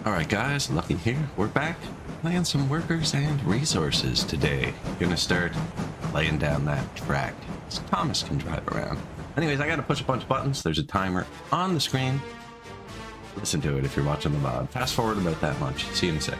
Alright guys, Lucky here. We're back playing some workers and resources today. Gonna start laying down that track so Thomas can drive around. Anyways, I gotta push a bunch of buttons. There's a timer on the screen. Listen to it if you're watching the VOD. Fast forward about that much. See you in a sec.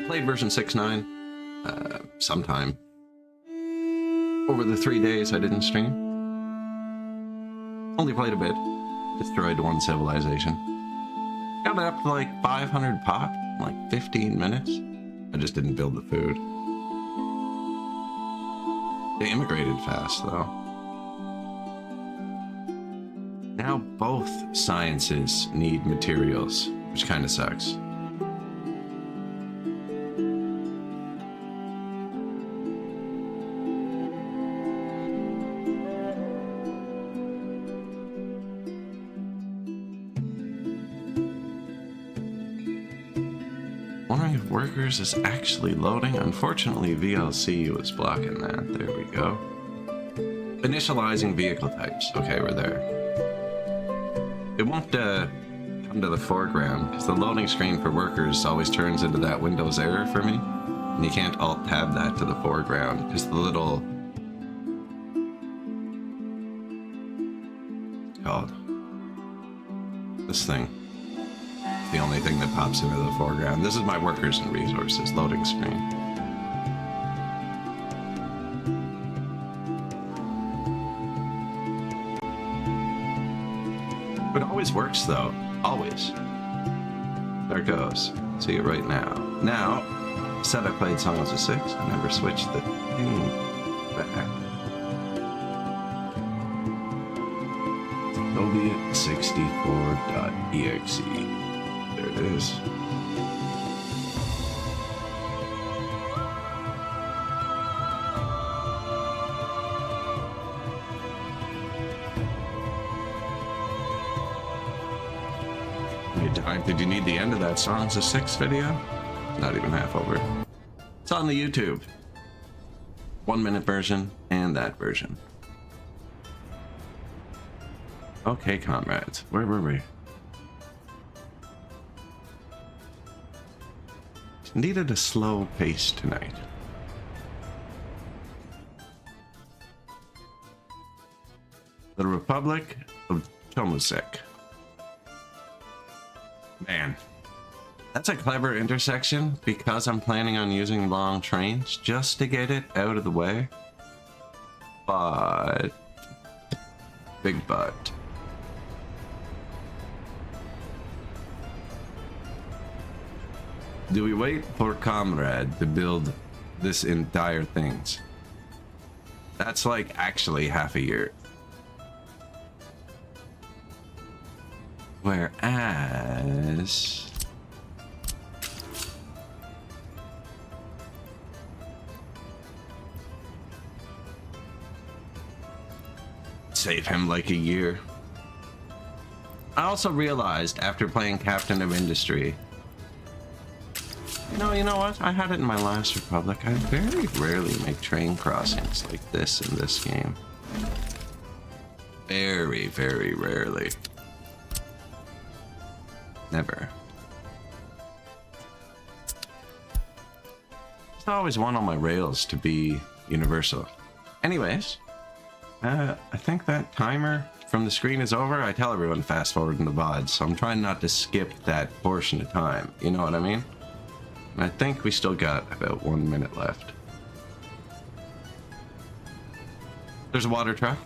Played version 6.9 sometime over the 3 days I didn't stream. Only played a bit. Destroyed one civilization. Got it up to like 500 pop in like 15 minutes. I just didn't build the food. They immigrated fast though. Now both sciences need materials, which kind of sucks. Wondering if workers is actually loading. Unfortunately, VLC was blocking that. There we go. Initializing vehicle types. Okay, we're there. It won't come to the foreground because the loading screen for workers always turns into that Windows error for me. And you can't alt-tab that to the foreground because the little... called this thing. The only thing that pops into the foreground. This is my workers and resources loading screen. It always works though. Always. There it goes. See it right now. Now, said I played Songs of 6. I never switched the thing back. Soviet 64.exe. There it is. Did you need the end of that Songs of 6 video? Not even half over. It's on the YouTube. 1 minute version and that version. Okay, comrades. Where were we? Needed a slow pace tonight. The Republic of Chomusek. Man, that's a clever intersection because I'm planning on using long trains just to get it out of the way. But... big but. Do we wait for Comrade to build this entire things? That's like actually half a year. Whereas... save him like a year. I also realized after playing Captain of Industry, you know what? I had it in my last Republic. I very rarely make train crossings like this in this game. Very, very rarely. Never. Just always want all my rails to be universal. Anyways, I think that timer from the screen is over. I tell everyone fast forward in the VODs, so I'm trying not to skip that portion of time. You know what I mean? And I think we still got about 1 minute left. There's a water truck.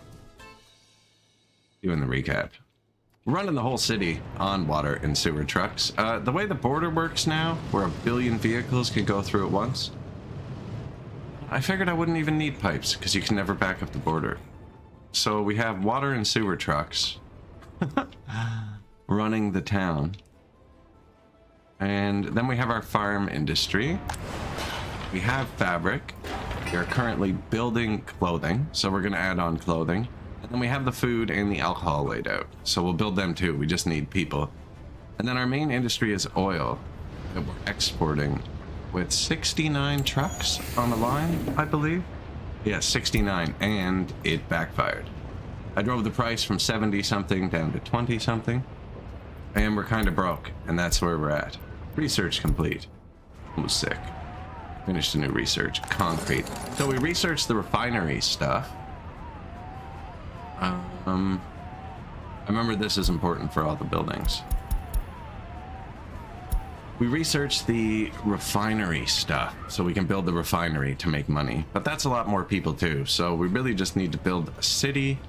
Doing the recap. Running the whole city on water and sewer trucks. The way the border works now, where 1 billion vehicles can go through at once, I figured I wouldn't even need pipes, because you can never back up the border. So we have water and sewer trucks running the town. And then we have our farm industry. We have fabric. We are currently building clothing, so we're going to add on clothing. And then we have the food and the alcohol laid out, so we'll build them too. We just need people. And then our main industry is oil that we're exporting with 69 trucks on the line, I believe. Yeah, 69, and it backfired. I drove the price from 70 something down to 20 something, and we're kind of broke, and that's where we're at. Research complete. Almost sick. Finished a new research. Concrete. So we researched the refinery stuff. I remember this is important for all the buildings. We researched the refinery stuff so we can build the refinery to make money, but that's a lot more people too, so we really just need to build a city,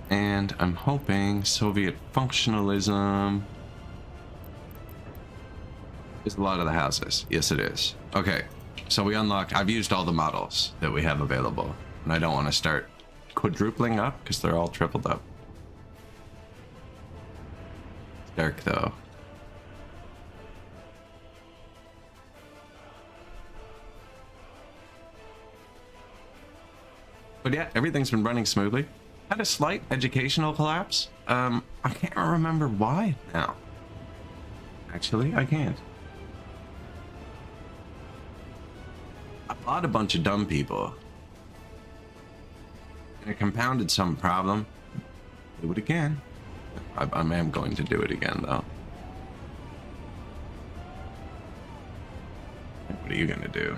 and I'm hoping Soviet functionalism is a lot of the houses. Yes, it is. Okay, so we unlocked, I've used all the models that we have available, and I don't want to start quadrupling up because they're all tripled up. It's dark though. But yeah, everything's been running smoothly. Had a slight educational collapse. I can't remember why now. Actually, I can't. I bought a bunch of dumb people. And it compounded some problem. Do it again. I am going to do it again, though. What are you going to do?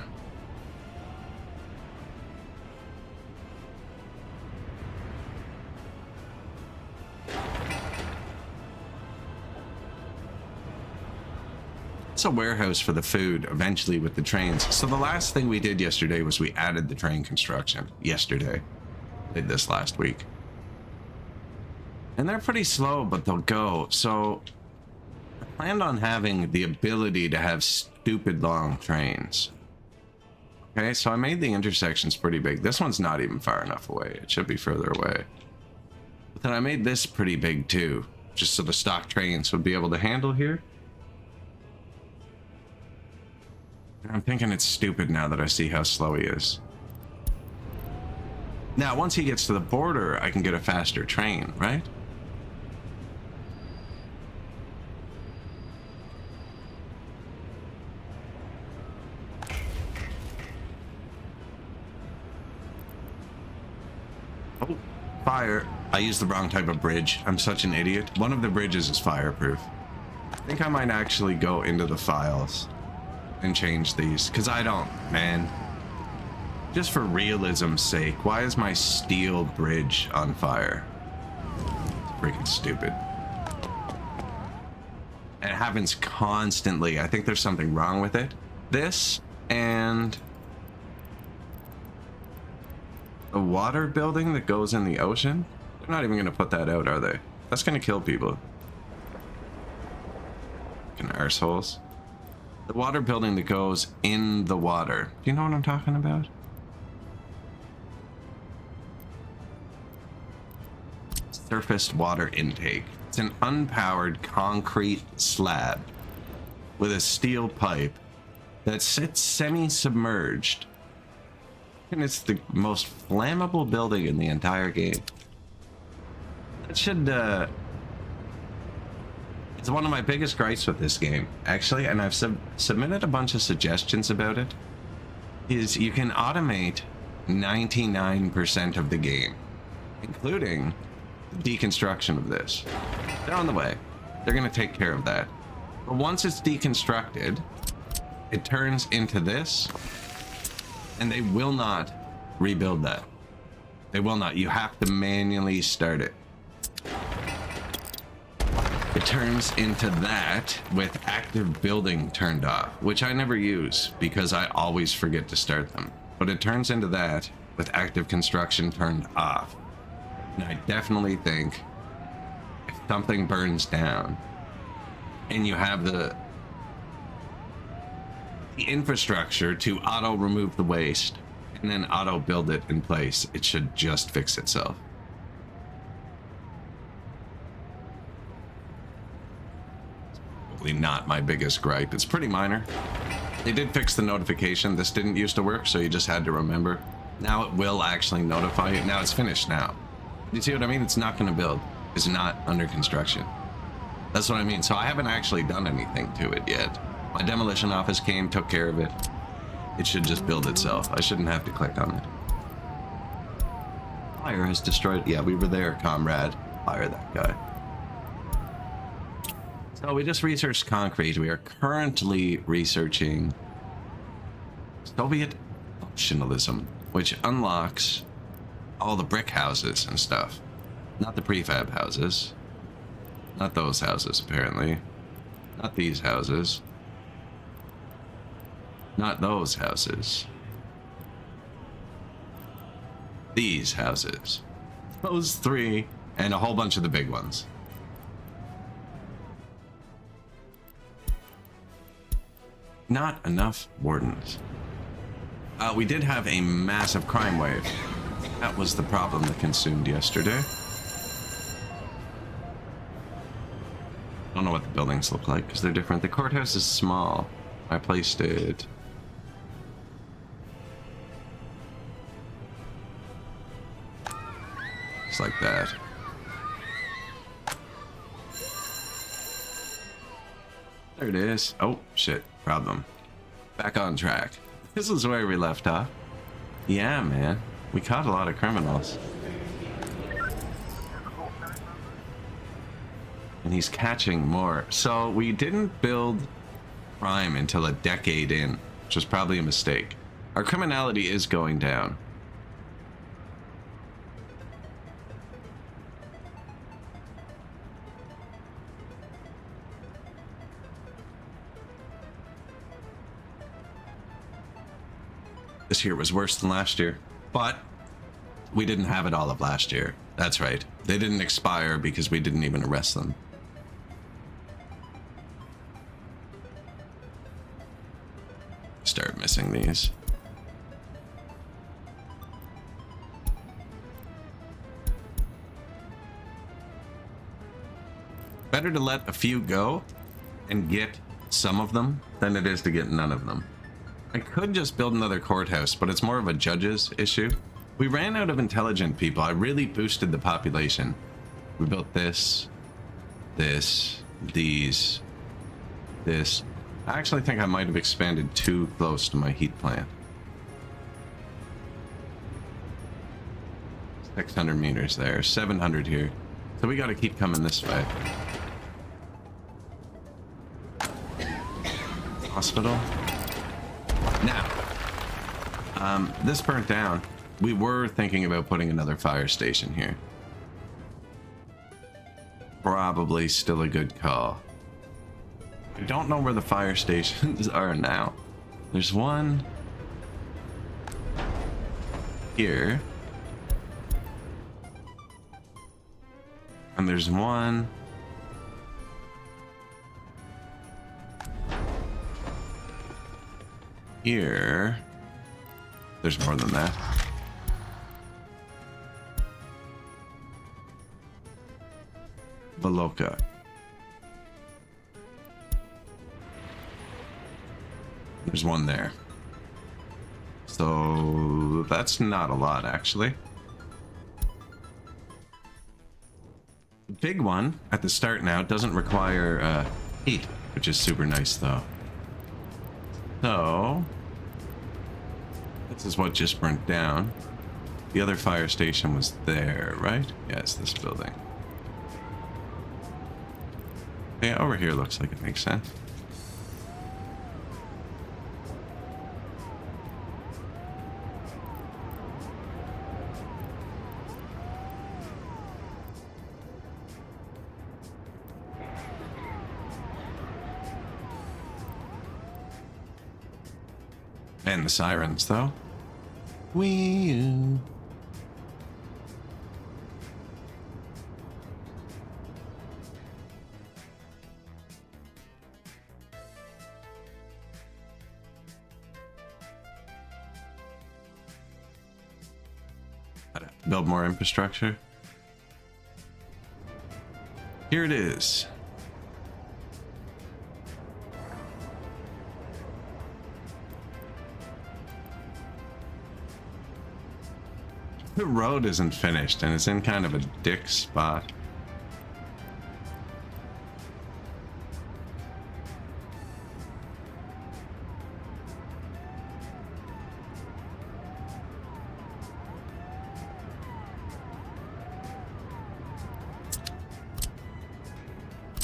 It's a warehouse for the food eventually with the trains. So the last thing we did yesterday was we added the train construction yesterday. Did this last week. And they're pretty slow, but they'll go. So I planned on having the ability to have stupid long trains. Okay, so I made the intersections pretty big. This one's not even far enough away. It should be further away. But then I made this pretty big too, just so the stock trains would be able to handle here. I'm thinking it's stupid now that I see how slow he is. Now, once he gets to the border, I can get a faster train, right? Oh, fire. I used the wrong type of bridge. I'm such an idiot. One of the bridges is fireproof. I think I might actually go into the files and change these, because I don't, man. Just for realism's sake, why is my steel bridge on fire? It's freaking stupid. And it happens constantly. I think there's something wrong with it. This and the water building that goes in the ocean. They're not even going to put that out, are they? That's going to kill people. Fucking arseholes. The water building that goes in the water. Do you know what I'm talking about? Surfaced water intake. It's an unpowered concrete slab with a steel pipe that sits semi-submerged. And it's the most flammable building in the entire game. That should, it's one of my biggest gripes with this game, actually, and I've submitted a bunch of suggestions about it, is you can automate 99% of the game, including the deconstruction of this. They're on the way. They're going to take care of that. But once it's deconstructed, it turns into this, and they will not rebuild that. They will not. You have to manually start it. It turns into that with active building turned off, which I never use because I always forget to start them. But it turns into that with active construction turned off. And I definitely think if something burns down and you have the infrastructure to auto remove the waste and then auto build it in place, it should just fix itself. Probably not my biggest gripe. It's pretty minor. They did fix the notification. This didn't used to work, so you just had to remember. Now it will actually notify you. Now it's finished now. You see what I mean? It's not going to build. It's not under construction. That's what I mean. So I haven't actually done anything to it yet. My demolition office came, took care of it. It should just build itself. I shouldn't have to click on it. Fire has destroyed... Yeah, we were there, comrade. Fire that guy. So we just researched concrete. We are currently researching Soviet functionalism, which unlocks all the brick houses and stuff. Not the prefab houses. Not those houses, apparently. Not these houses. Not those houses. These houses. Those three, and a whole bunch of the big ones. Not enough wardens. We did have a massive crime wave. That was the problem that consumed yesterday. I don't know what the buildings look like because they're different. The courthouse is small. I placed it... It's like that. There it is. Oh, shit. Problem. Back on track. This is where we left off. Yeah, man. We caught a lot of criminals. And he's catching more. So we didn't build crime until a decade in, which was probably a mistake. Our criminality is going down. This year was worse than last year, but we didn't have it all of last year. That's right. They didn't expire because we didn't even arrest them. Start missing these. Better to let a few go and get some of them than it is to get none of them. I could just build another courthouse, but it's more of a judge's issue. We ran out of intelligent people. I really boosted the population. We built this, this, these, this. I actually think I might have expanded too close to my heat plant. 600 meters there, 700 here. So we got to keep coming this way. Hospital. Now, this burnt down. We were thinking about putting another fire station here. Probably still a good call. I don't know where the fire stations are now. There's one here. And there's one here. There's more than that. Veloka. There's one there. So that's not a lot, actually. The big one at the start now doesn't require heat, which is super nice though. So this is what just burnt down. The other fire station was there, right? Yes, this building. Yeah, over here looks like it makes sense. And the sirens, though. Wee. Build more infrastructure. Here it is. The road isn't finished and it's in kind of a dick spot.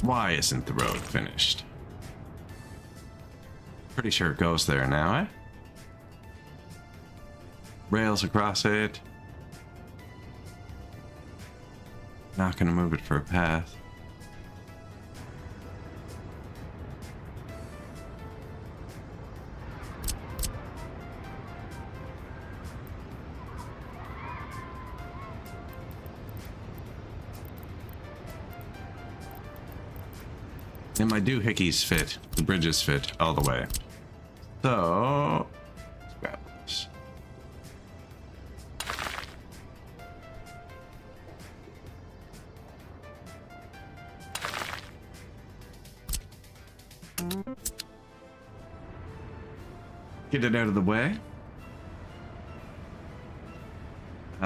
Why isn't the road finished? Pretty sure it goes there now, eh? Rails across it. Not gonna move it for a path. And my doohickeys fit. The bridges fit all the way. So let's grab this. Get it out of the way.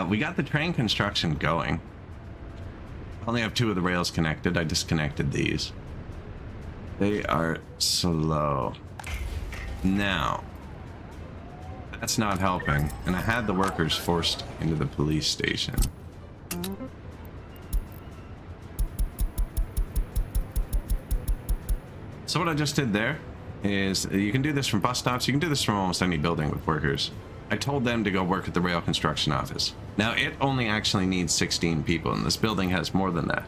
We got the train construction going. I only have 2 of the rails connected. I disconnected these. They are slow. Now, that's not helping. And I had the workers forced into the police station. So what I just did there is you can do this from bus stops. You can do this from almost any building with workers. I told them to go work at the rail construction office. Now it only actually needs 16 people and this building has more than that.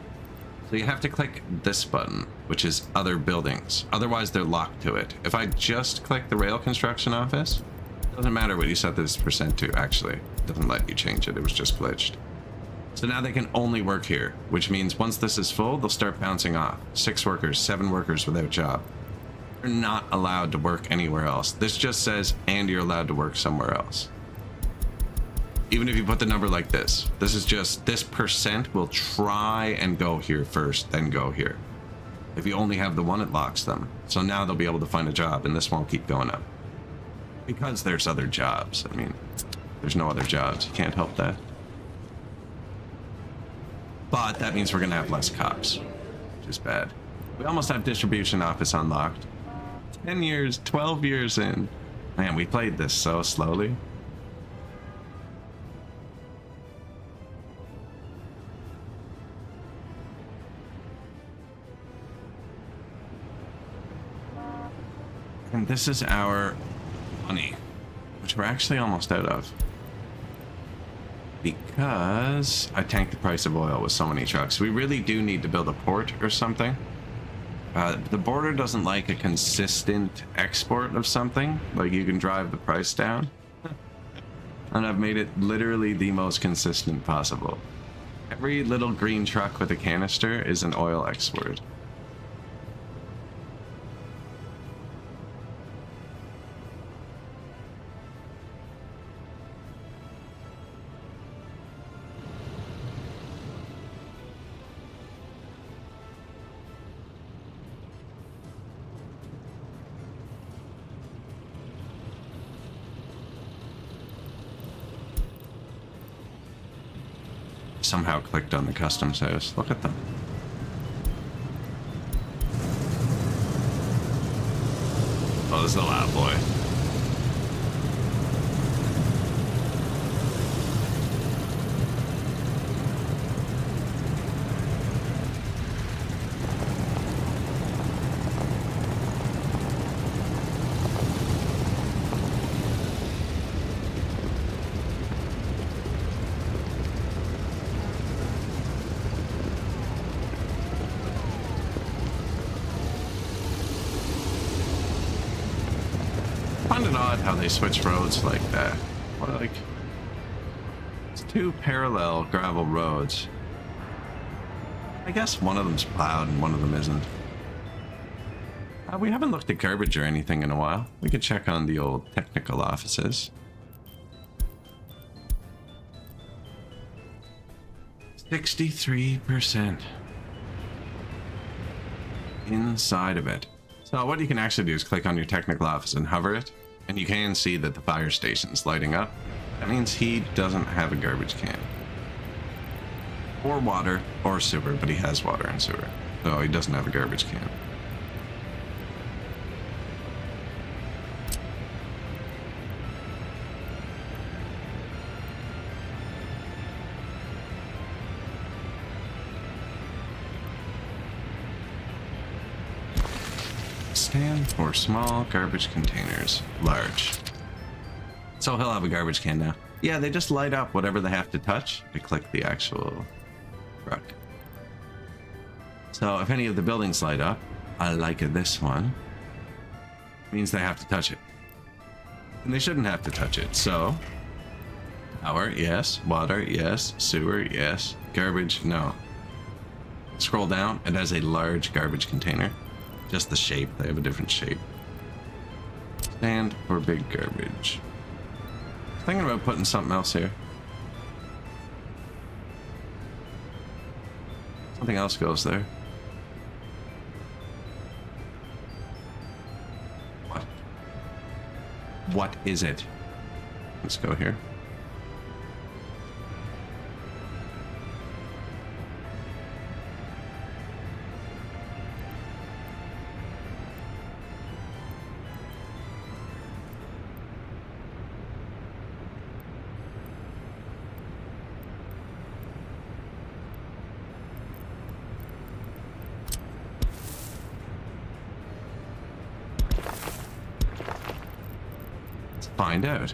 So you have to click this button, which is other buildings. Otherwise they're locked to it. If I just click the rail construction office, it doesn't matter what you set this percent to actually. It doesn't let you change it. It was just glitched. So now they can only work here, which means once this is full, they'll start bouncing off. 6 workers, 7 workers without job. You're not allowed to work anywhere else. This just says, and you're allowed to work somewhere else. Even if you put the number like this, this is just, this percent will try and go here first, then go here. If you only have the one, it locks them. So now they'll be able to find a job and this won't keep going up. Because there's other jobs. I mean, there's no other jobs. You can't help that. But that means we're gonna have less cops, which is bad. We almost have distribution office unlocked. 10 years, 12 years in. Man, we played this so slowly. And this is our money, which we're actually almost out of. Because I tanked the price of oil with so many trucks. We really do need to build a port or something. The border doesn't like a consistent export of something. Like, you can drive the price down. And I've made it literally the most consistent possible. Every little green truck with a canister is an oil export. Somehow clicked on the customs house. Look at them. Oh, this is a loud boy. I find it odd how they switch roads like that. What, like, it's two parallel gravel roads. I guess one of them's plowed and one of them isn't. We haven't looked at garbage or anything in a while. We could check on the old technical offices. 63% inside of it. So what you can actually do is click on your technical office and hover it, and you can see that the fire station's lighting up. That means he doesn't have a garbage can. Or water, or sewer, but he has water and sewer. So he doesn't have a garbage can. Stand for small garbage containers, large. So he'll have a garbage can now. Yeah, they just light up whatever they have to touch to click the actual truck. So if any of the buildings light up, like this one, means they have to touch it. And they shouldn't have to touch it. So power, yes. Water, yes. Sewer, yes. Garbage, no. Scroll down, it has a large garbage container. Just the shape, they have a different shape. Stand for big garbage. Thinking about putting something else here. Something else goes there. What? What is it? Let's go here. Find out.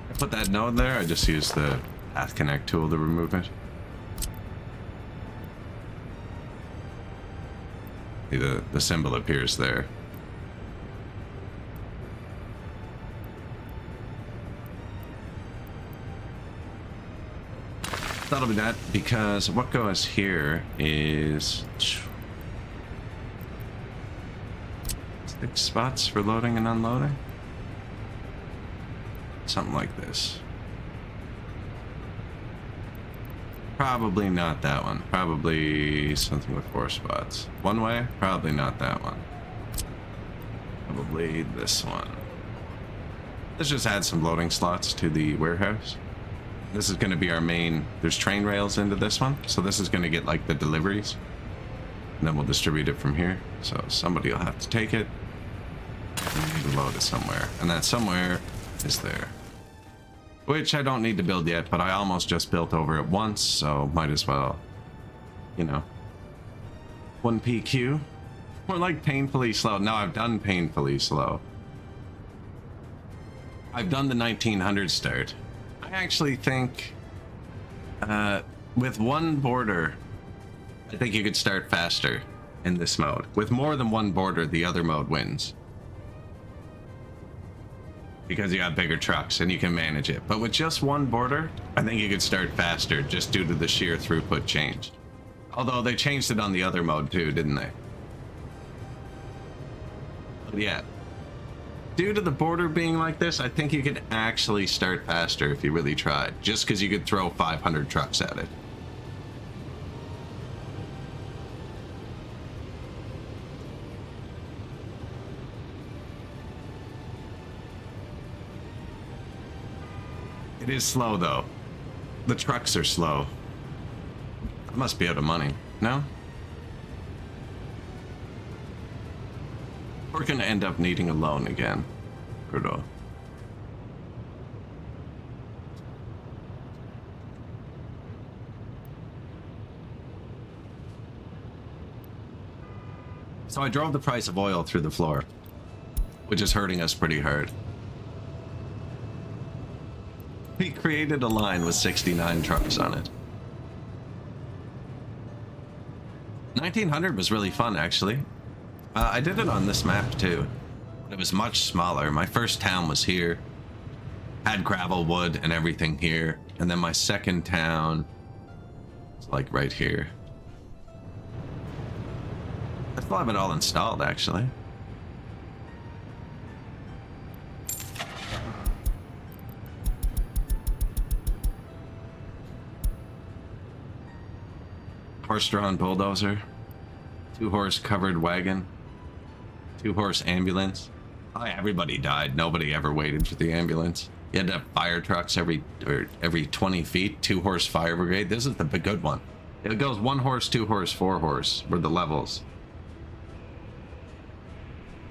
I put that node there. I just used the Path Connect tool to remove it. See, the symbol appears there. That'll be that, because what goes here is 6 spots for loading and unloading. Something like this. Probably not that one. Probably something with 4 spots. One way? Probably not that one. Probably this one. Let's just add some loading slots to the warehouse. This is going to be our main, there's train rails into this one, so this is going to get like the deliveries, and then we'll distribute it from here. So somebody will have to take it, and the load is somewhere, and that somewhere is there. Which I don't need to build yet, but I almost just built over it once, so might as well, you know. 1 PQ. More like painfully slow. No, I've done painfully slow. I've done the 1900 start. I actually think with one border, I think you could start faster in this mode. With more than one border, the other mode wins. Because you got bigger trucks and you can manage it. But with just one border, I think you could start faster just due to the sheer throughput change. Although they changed it on the other mode too, didn't they? But yeah. Due to the border being like this, I think you could actually start faster if you really tried. Just because you could throw 500 trucks at it. It is slow though. The trucks are slow. I must be out of money. No? We're gonna end up needing a loan again. Brutal. So I drove the price of oil through the floor, which is hurting us pretty hard. We created a line with 69 trucks on it. 1900 was really fun, actually. I did it on this map, too. It was much smaller. My first town was here. Had gravel, wood, and everything here. And then my second town is like right here. I still have it all installed, actually. Horse-drawn bulldozer, 2-horse covered wagon, 2-horse ambulance. Oh, everybody died. Nobody ever waited for the ambulance. You had to have fire trucks every 20 feet, 2-horse fire brigade. This is the good one. It goes 1 horse, 2 horse, 4 horse were the levels.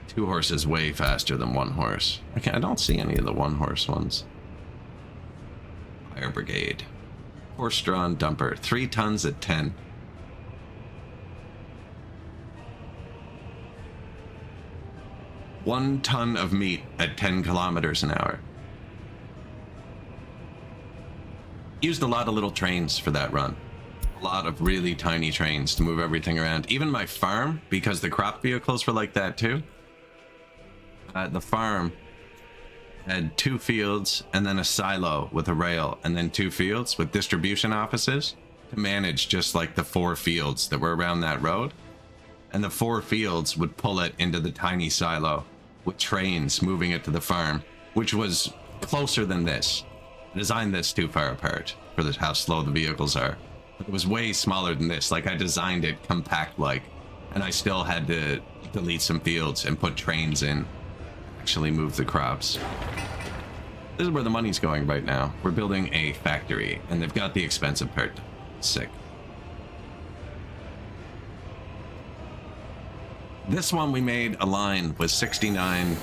2 horse is way faster than 1 horse. Okay, I don't see any of the 1 horse ones. Fire brigade. Horse-drawn dumper, 3 tons at 10. 1 ton of meat at 10 kilometers an hour. Used a lot of little trains for that run. A lot of really tiny trains to move everything around. Even my farm, because the crop vehicles were like that too. The farm had 2 fields and then a silo with a rail, and then 2 fields with distribution offices to manage just like the 4 fields that were around that road. And the 4 fields would pull it into the tiny silo with trains moving it to the farm, which was closer than this. I designed this too far apart for how slow the vehicles are. But it was way smaller than this. Like, I designed it compact-like, and I still had to delete some fields and put trains in, actually move the crops. This is where the money's going right now. We're building a factory, and they've got the expensive part. Sick. This one we made a line with 69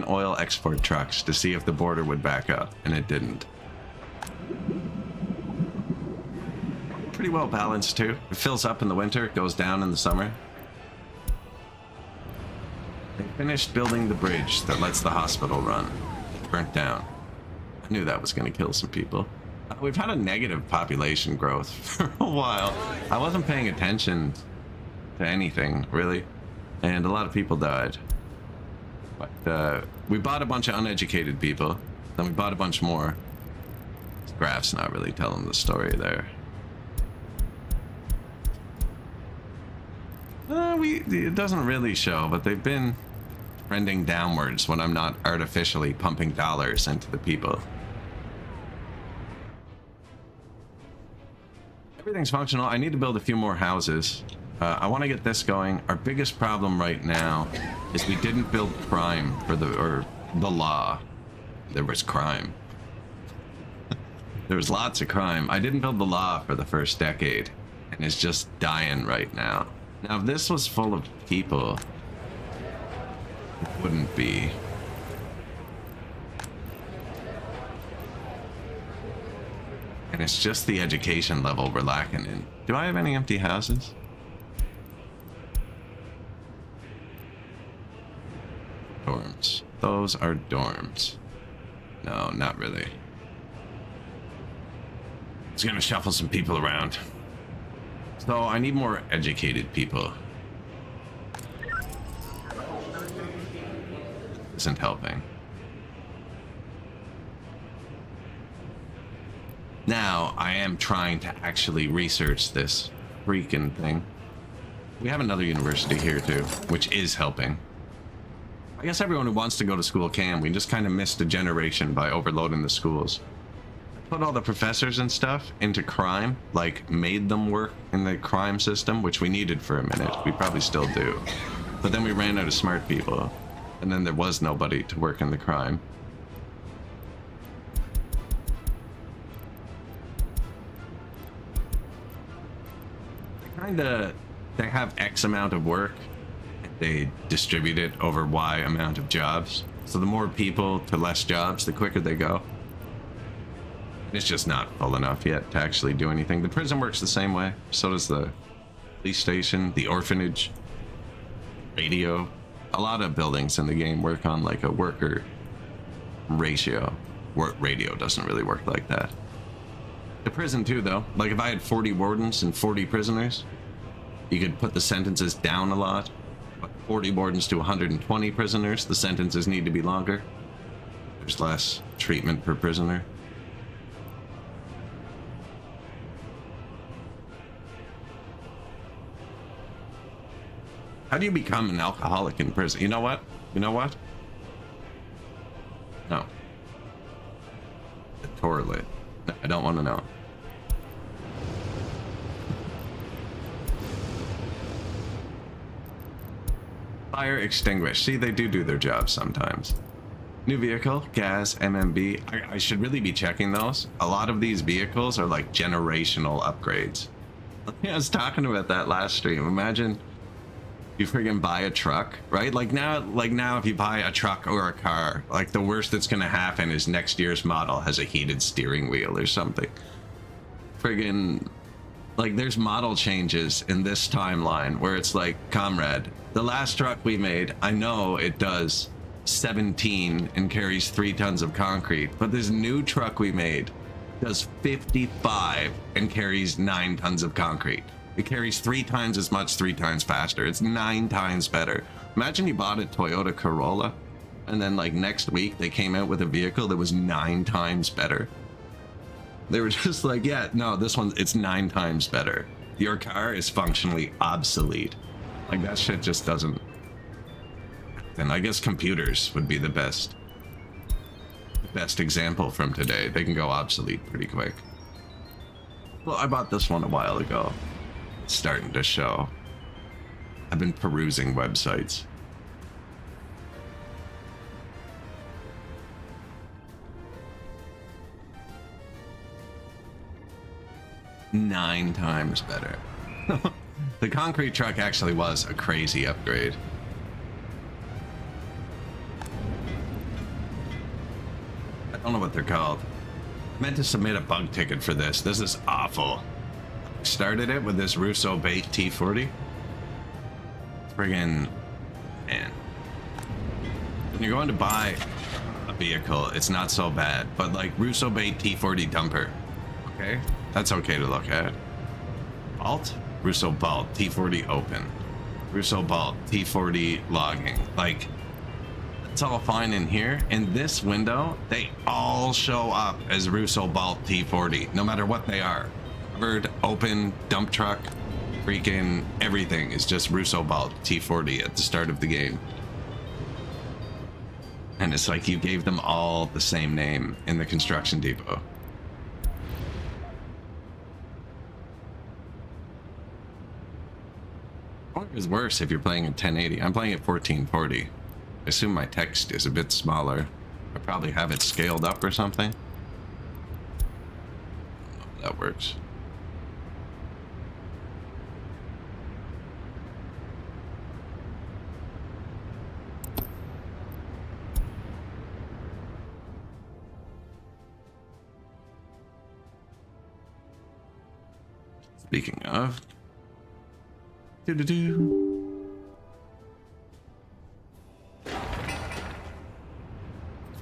oil export trucks to see if the border would back up, and it didn't. Pretty well balanced too. It fills up in the winter, goes down in the summer. They finished building the bridge that lets the hospital run. It burnt down. I knew that was going to kill some people. We've had a negative population growth for a while. I wasn't paying attention to anything, really, and a lot of people died. But we bought a bunch of uneducated people, then we bought a bunch more. This graph's not really telling the story there. It doesn't really show, but they've been trending downwards when I'm not artificially pumping dollars into the people. Everything's functional. I need to build a few more houses. I want to get this going. Our biggest problem right now is we didn't build crime for the law. There was crime. There was lots of crime. I didn't build the law for the first decade, and it's just dying right now. Now, if this was full of people, It wouldn't be. And it's just the education level we're lacking in. Do I have any empty houses? Dorms. Those are dorms. No, not really. It's gonna shuffle some people around. So I need more educated people. Isn't helping. Now I am trying to actually research this freaking thing. We have another university here too, which is helping. I guess everyone who wants to go to school can. We just kind of missed a generation by overloading the schools. Put all the professors and stuff into crime, like made them work in the crime system, which we needed for a minute. We probably still do. But then we ran out of smart people, and then there was nobody to work in the crime. They have X amount of work, they distribute it over Y amount of jobs. So the more people to less jobs, the quicker they go. It's just not full enough yet to actually do anything. The prison works the same way. So does the police station, the orphanage, radio. A lot of buildings in the game work on like a worker ratio. Radio doesn't really work like that. The prison too, though. Like if I had 40 wardens and 40 prisoners, you could put the sentences down a lot. But 40 wardens to 120 prisoners, the sentences need to be longer. There's less treatment per prisoner. How do you become an alcoholic in prison? You know what? You know what? No. The toilet. No, I don't want to know. Fire extinguished. See, they do their job sometimes. New vehicle, gas, MMB. I should really be checking those. A lot of these vehicles are like generational upgrades. I was talking about that last stream. Imagine you friggin' buy a truck, right? Like now if you buy a truck or a car, like the worst that's gonna happen is next year's model has a heated steering wheel or something. Friggin', like there's model changes in this timeline where it's like, comrade, the last truck we made, I know it does 17 and carries 3 tons of concrete, but this new truck we made does 55 and carries 9 tons of concrete. It carries 3 times as much, 3 times faster. It's 9 times better. Imagine you bought a Toyota Corolla and then like next week they came out with a vehicle that was 9 times better. They were just like, yeah, no, this one, it's 9 times better. Your car is functionally obsolete. Like that shit just doesn't. And I guess computers would be the best example from today. They can go obsolete pretty quick. Well, I bought this one a while ago. It's starting to show. I've been perusing websites. Nine times better. The concrete truck actually was a crazy upgrade. I don't know what they're called. I meant to submit a bug ticket for this. This is awful. I started it with this Russo Bait T40. Friggin', man. When you're going to buy a vehicle, it's not so bad. But like Russo Bait T40 dumper, okay? That's okay to look at. Alt? Russo Balt T40 open. Russo Balt T40 logging. Like, it's all fine in here. In this window, they all show up as Russo Balt T40, no matter what they are. Covered, open, dump truck, freaking everything is just Russo Balt T40 at the start of the game. And it's like you gave them all the same name in the construction depot. It's worse if you're playing at 1080. I'm playing at 1440. I assume my text is a bit smaller. I probably have it scaled up or something. I don't know if that works. Speaking of, doo-doo-doo.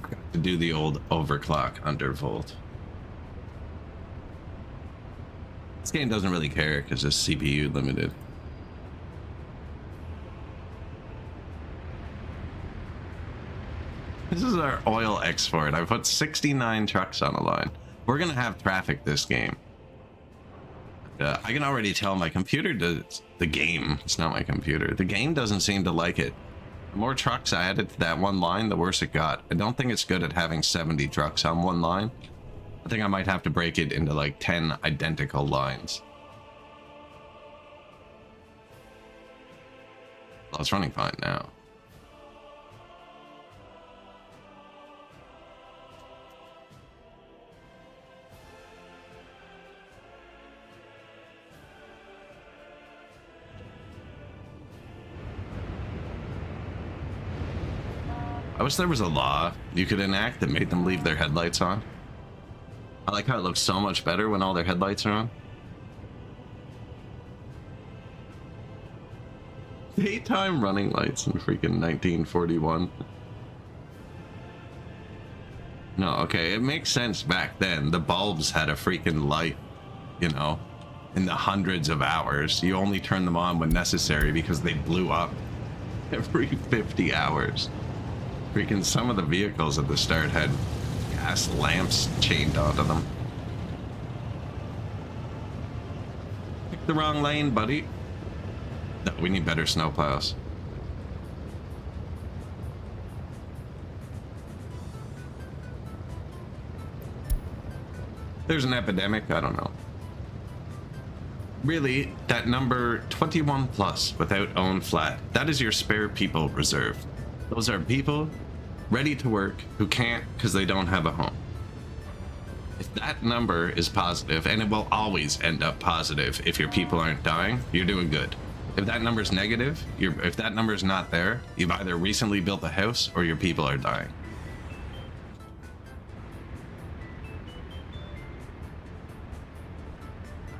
Forgot to do the old overclock undervolt. This game doesn't really care because it's CPU limited. This is our oil export. I put 69 trucks on the line. We're gonna have traffic this game. I can already tell my computer does. The game, it's not my computer. The game doesn't seem to like it. The more trucks I added to that one line, the worse it got. I don't think it's good at having 70 trucks on one line. I think I might have to break it into like 10 identical lines. Well, it's running fine now. I wish there was a law you could enact that made them leave their headlights on. I like how it looks so much better when all their headlights are on. Daytime running lights in freaking 1941. No, okay, it makes sense back then. The bulbs had a freaking light, you know, in the hundreds of hours. You only turn them on when necessary because they blew up every 50 hours. Freaking some of the vehicles at the start had gas lamps chained onto them. Pick the wrong lane, buddy. No, we need better snowplows. There's an epidemic, I don't know. Really, that number 21 plus without own flat, that is your spare people reserve. Those are people ready to work who can't because they don't have a home. If that number is positive, and it will always end up positive if your people aren't dying, you're doing good. If that number is negative, if that number is not there, you've either recently built a house or your people are dying.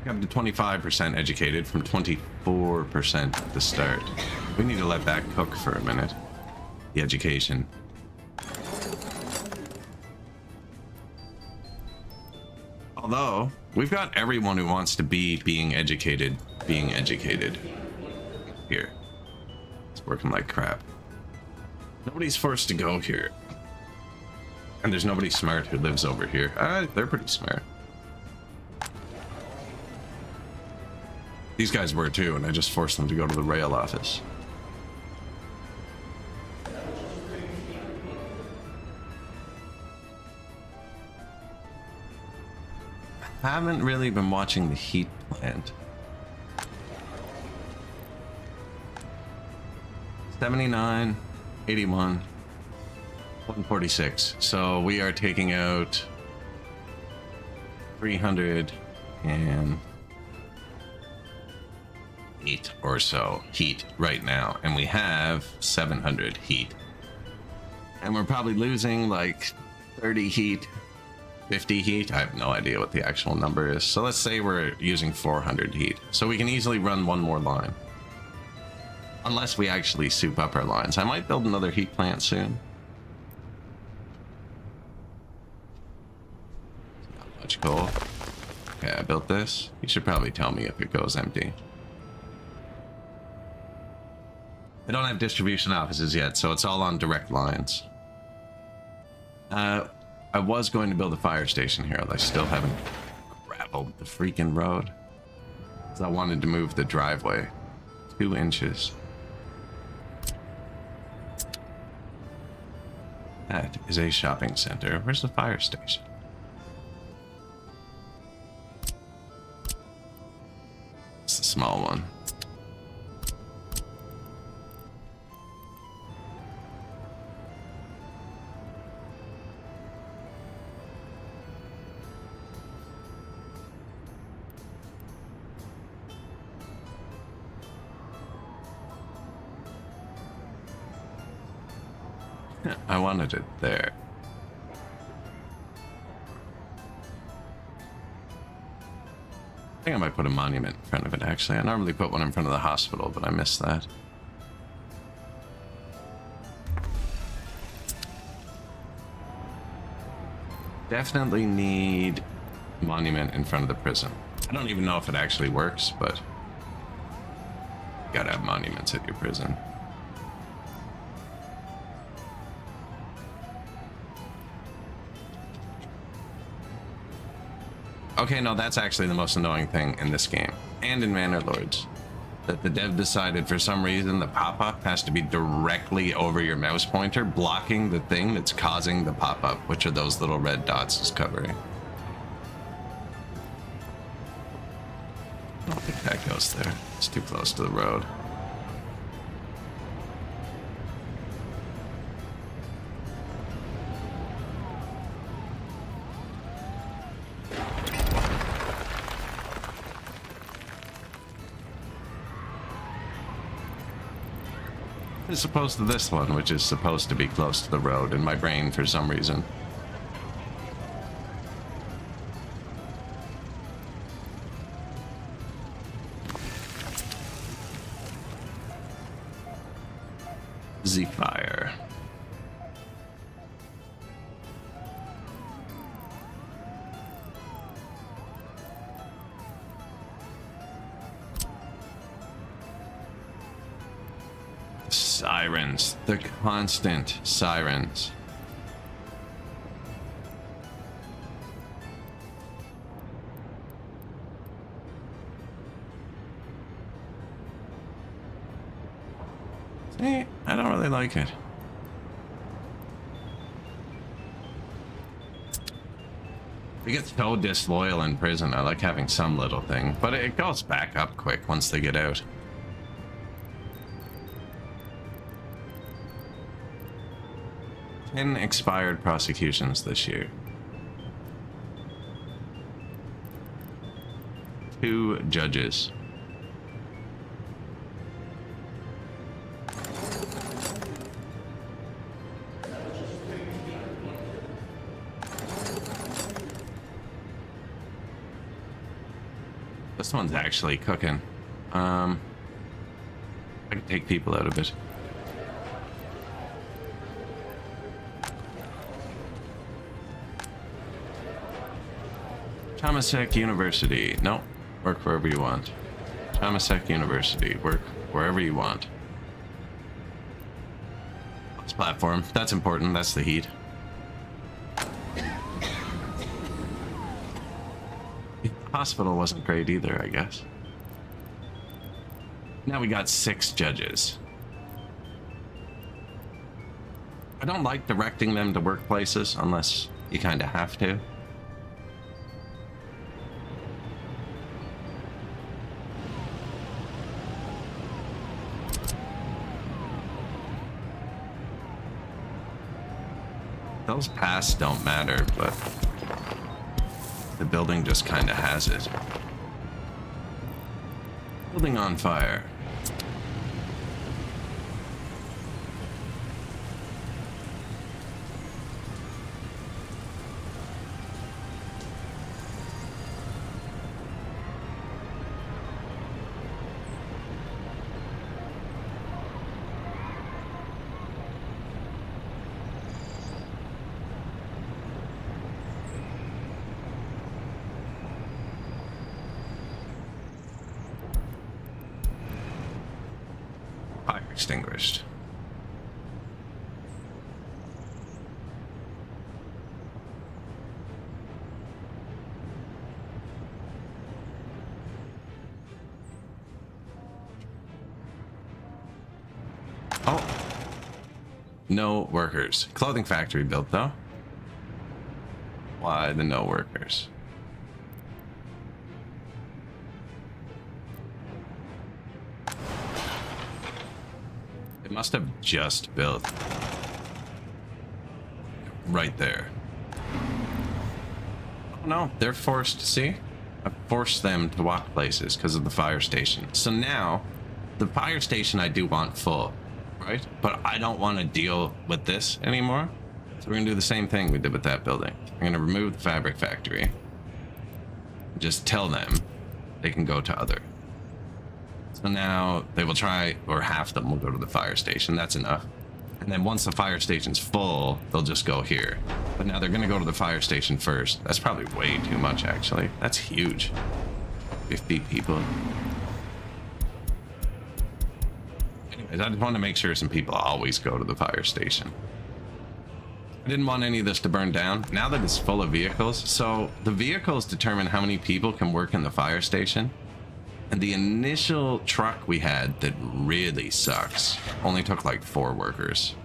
I'm to 25% educated from 24% at the start. We need to let that cook for a minute. The education. Although, we've got everyone who wants to be being educated here. It's working like crap. Nobody's forced to go here. And there's nobody smart who lives over here. They're pretty smart. These guys were too, and I just forced them to go to the rail office. I haven't really been watching the heat plant. 79, 81, 146. So we are taking out 308 or so heat right now, and we have 700 heat. And we're probably losing like 30 heat. 50 heat, I have no idea what the actual number is. So let's say we're using 400 heat. So we can easily run one more line. Unless we actually soup up our lines. I might build another heat plant soon. Not much coal. Okay, I built this. You should probably tell me if it goes empty. I don't have distribution offices yet, so it's all on direct lines. I was going to build a fire station here, although I still haven't graveled the freaking road. So I wanted to move the driveway 2 inches. That is a shopping center. Where's the fire station? It's the small one. I wanted it there. think I might put a monument in front of it, actually. I normally put one in front of the hospital, but I missed that. Definitely need a monument in front of the prison. I don't even know if it actually works, but you gotta have monuments at your prison. Okay, no, that's actually the most annoying thing in this game, and in Manor Lords. That the dev decided for some reason the pop-up has to be directly over your mouse pointer, blocking the thing that's causing the pop-up, which are those little red dots is covering. I don't think that goes there. It's too close to the road. As opposed to this one, which is supposed to be close to the road in my brain for some reason. Z-Fire. Sirens. The constant sirens. See, I don't really like it. They get so disloyal in prison. I like having some little thing, but it goes back up quick once they get out. Expired prosecutions this year. 2 judges. This one's actually cooking. I can take people out of it. Chamasek University. No, work wherever you want. Chamasek University. Work wherever you want. This platform. That's important. That's the heat. The hospital wasn't great either, I guess. Now we got 6 judges. I don't like directing them to workplaces unless you kind of have to. Those paths don't matter, but the building just kind of has it. Building on fire. Extinguished. Oh. No workers. Clothing factory built though. Why the no workers? It must have just built right there. Oh no, they're forced to see. I forced them to walk places because of the fire station. So now, the fire station I do want full, right? But I don't want to deal with this anymore. So we're gonna do the same thing we did with that building. We're gonna remove the fabric factory. Just tell them they can go to other. So now they will try, or half of them will go to the fire station. That's enough. And then once the fire station's full, they'll just go here. But now they're going to go to the fire station first. That's probably way too much, actually. That's huge. 50 people. Anyways, I just want to make sure some people always go to the fire station. I didn't want any of this to burn down. Now that it's full of vehicles, so the vehicles determine how many people can work in the fire station. And the initial truck we had that really sucks only took like 4 workers.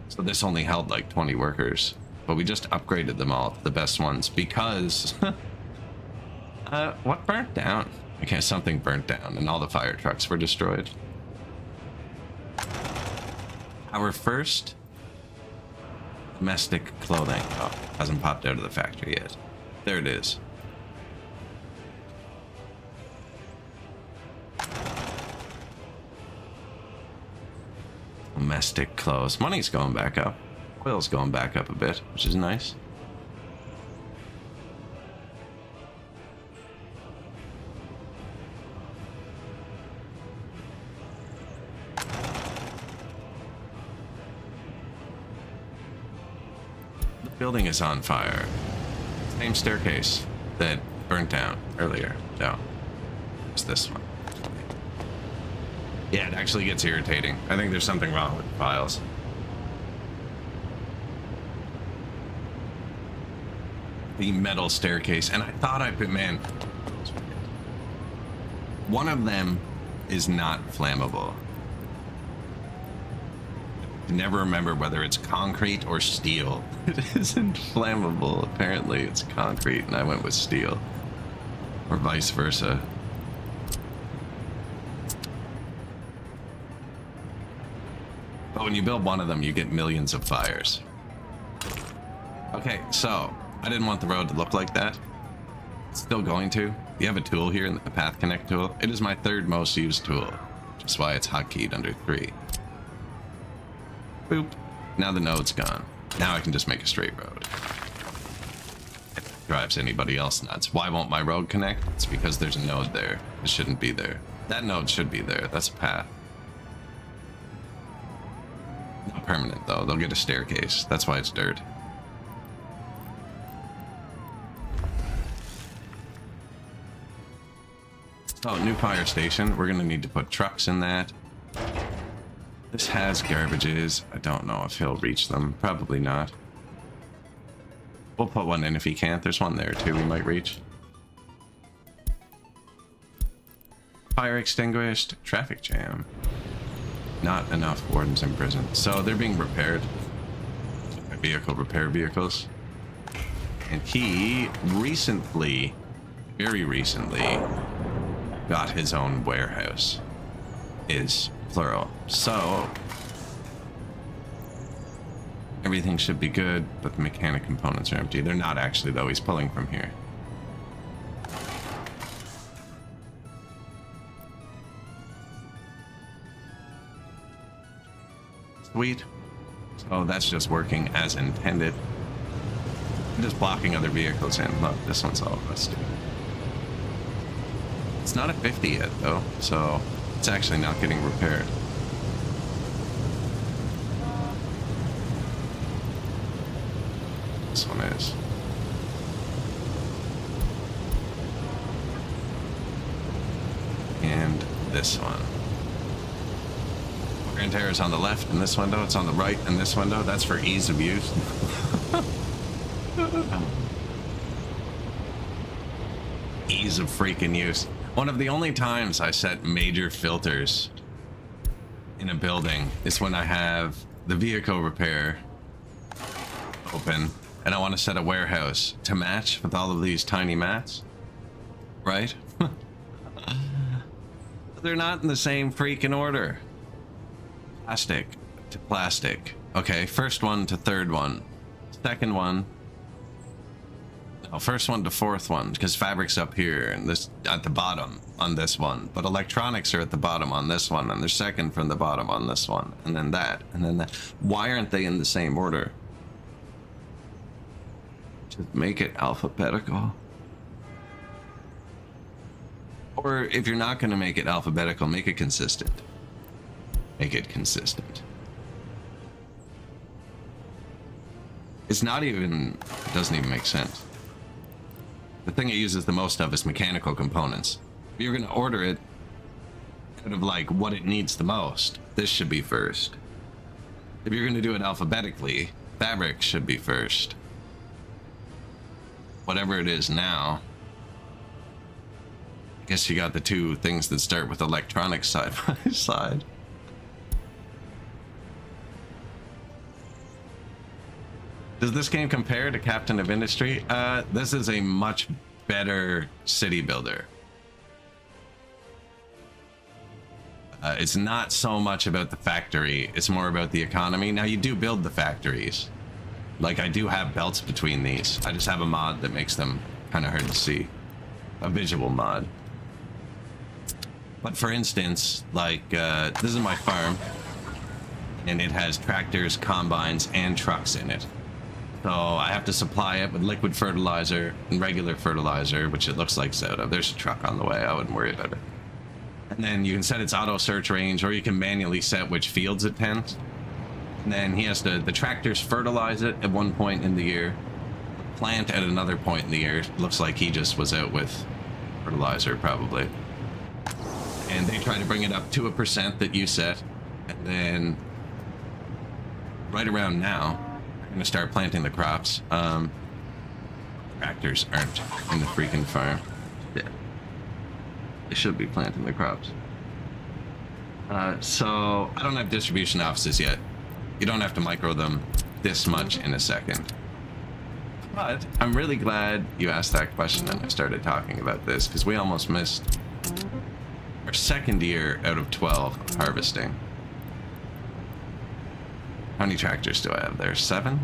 So this only held like 20 workers. But we just upgraded them all to the best ones because... what burnt down? Okay, something burnt down and all the fire trucks were destroyed. Our first domestic clothing. Oh, hasn't popped out of the factory yet. There it is. Domestic clothes. Money's going back up. Oil's going back up a bit, which is nice. The building is on fire. Same staircase that burnt down earlier. Down. It's this one. Yeah, it actually gets irritating. I think there's something wrong with the files. The metal staircase, and I thought I'd been, man. One of them is not flammable. I never remember whether it's concrete or steel. It isn't flammable. Apparently it's concrete, and I went with steel. Or vice versa. But when you build one of them, you get millions of fires. Okay, so I didn't want the road to look like that. It's still going to. You have a tool here, the Path Connect tool. It is my 3rd most used tool, which is why it's hotkeyed under 3. Boop. Now the node's gone. Now I can just make a straight road. It drives anybody else nuts. Why won't my road connect? It's because there's a node there. It shouldn't be there. That node should be there. That's a path. Not permanent though. They'll get a staircase. That's why it's dirt. Oh, new fire station. We're gonna need to put trucks in that. This has garbages. I don't know if he'll reach them. Probably not. We'll put one in if he can't. There's one there too we might reach. Fire extinguished. Traffic jam. Not enough wardens in prison. So they're being repaired. Vehicle repair vehicles. And he recently, very recently, got his own warehouse. Is plural. So everything should be good, but the mechanic components are empty. They're not actually though. He's pulling from here. Sweet. So that's just working as intended. I'm just blocking other vehicles in. Look, this one's all rusty. It's not at 50 yet though, so it's actually not getting repaired. This one is. And this one. Grand Terror's on the left in this window, it's on the right in this window. That's for ease of use. Ease of freaking use. One of the only times I set major filters in a building is when I have the vehicle repair open and I want to set a warehouse to match with all of these tiny mats, right? They're not in the same freaking order. Plastic to plastic. Okay, first one to third one. Second one. No, first one to fourth one, because fabric's up here and this at the bottom on this one. But electronics are at the bottom on this one, and they're second from the bottom on this one, and then that, and then that. Why aren't they in the same order? Just make it alphabetical. Or if you're not going to make it alphabetical, make it consistent. Make it consistent. It's not even, it doesn't even make sense. The thing it uses the most of is mechanical components. If you're going to order it out of like what it needs the most, this should be first. If you're going to do it alphabetically, fabric should be first. Whatever it is now. I guess you got the two things that start with electronics side by side. Does this game compare to Captain of Industry? This is a much better city builder. It's not so much about the factory, it's more about the economy. Now you do build the factories. Like I do have belts between these. I just have a mod that makes them kind of hard to see. A visual mod. But for instance, like this is my farm. And it has tractors, combines, and trucks in it. So I have to supply it with liquid fertilizer and regular fertilizer, which it looks like soda. There's a truck on the way, I wouldn't worry about it. And then you can set its auto search range, or you can manually set which fields it tends. And then he has to, the tractors fertilize it at one point in the year, plant at another point in the year. Looks like he just was out with fertilizer probably. And they try to bring it up to 1% that you set. And then right around now, I'm gonna start planting the crops. Tractors aren't in the freaking farm. Yeah. They should be planting the crops. So I don't have distribution offices yet. You don't have to micro them this much in a second. But I'm really glad you asked that question and I started talking about this, because we almost missed our second year out of 12 of harvesting. How many tractors do I have there? 7?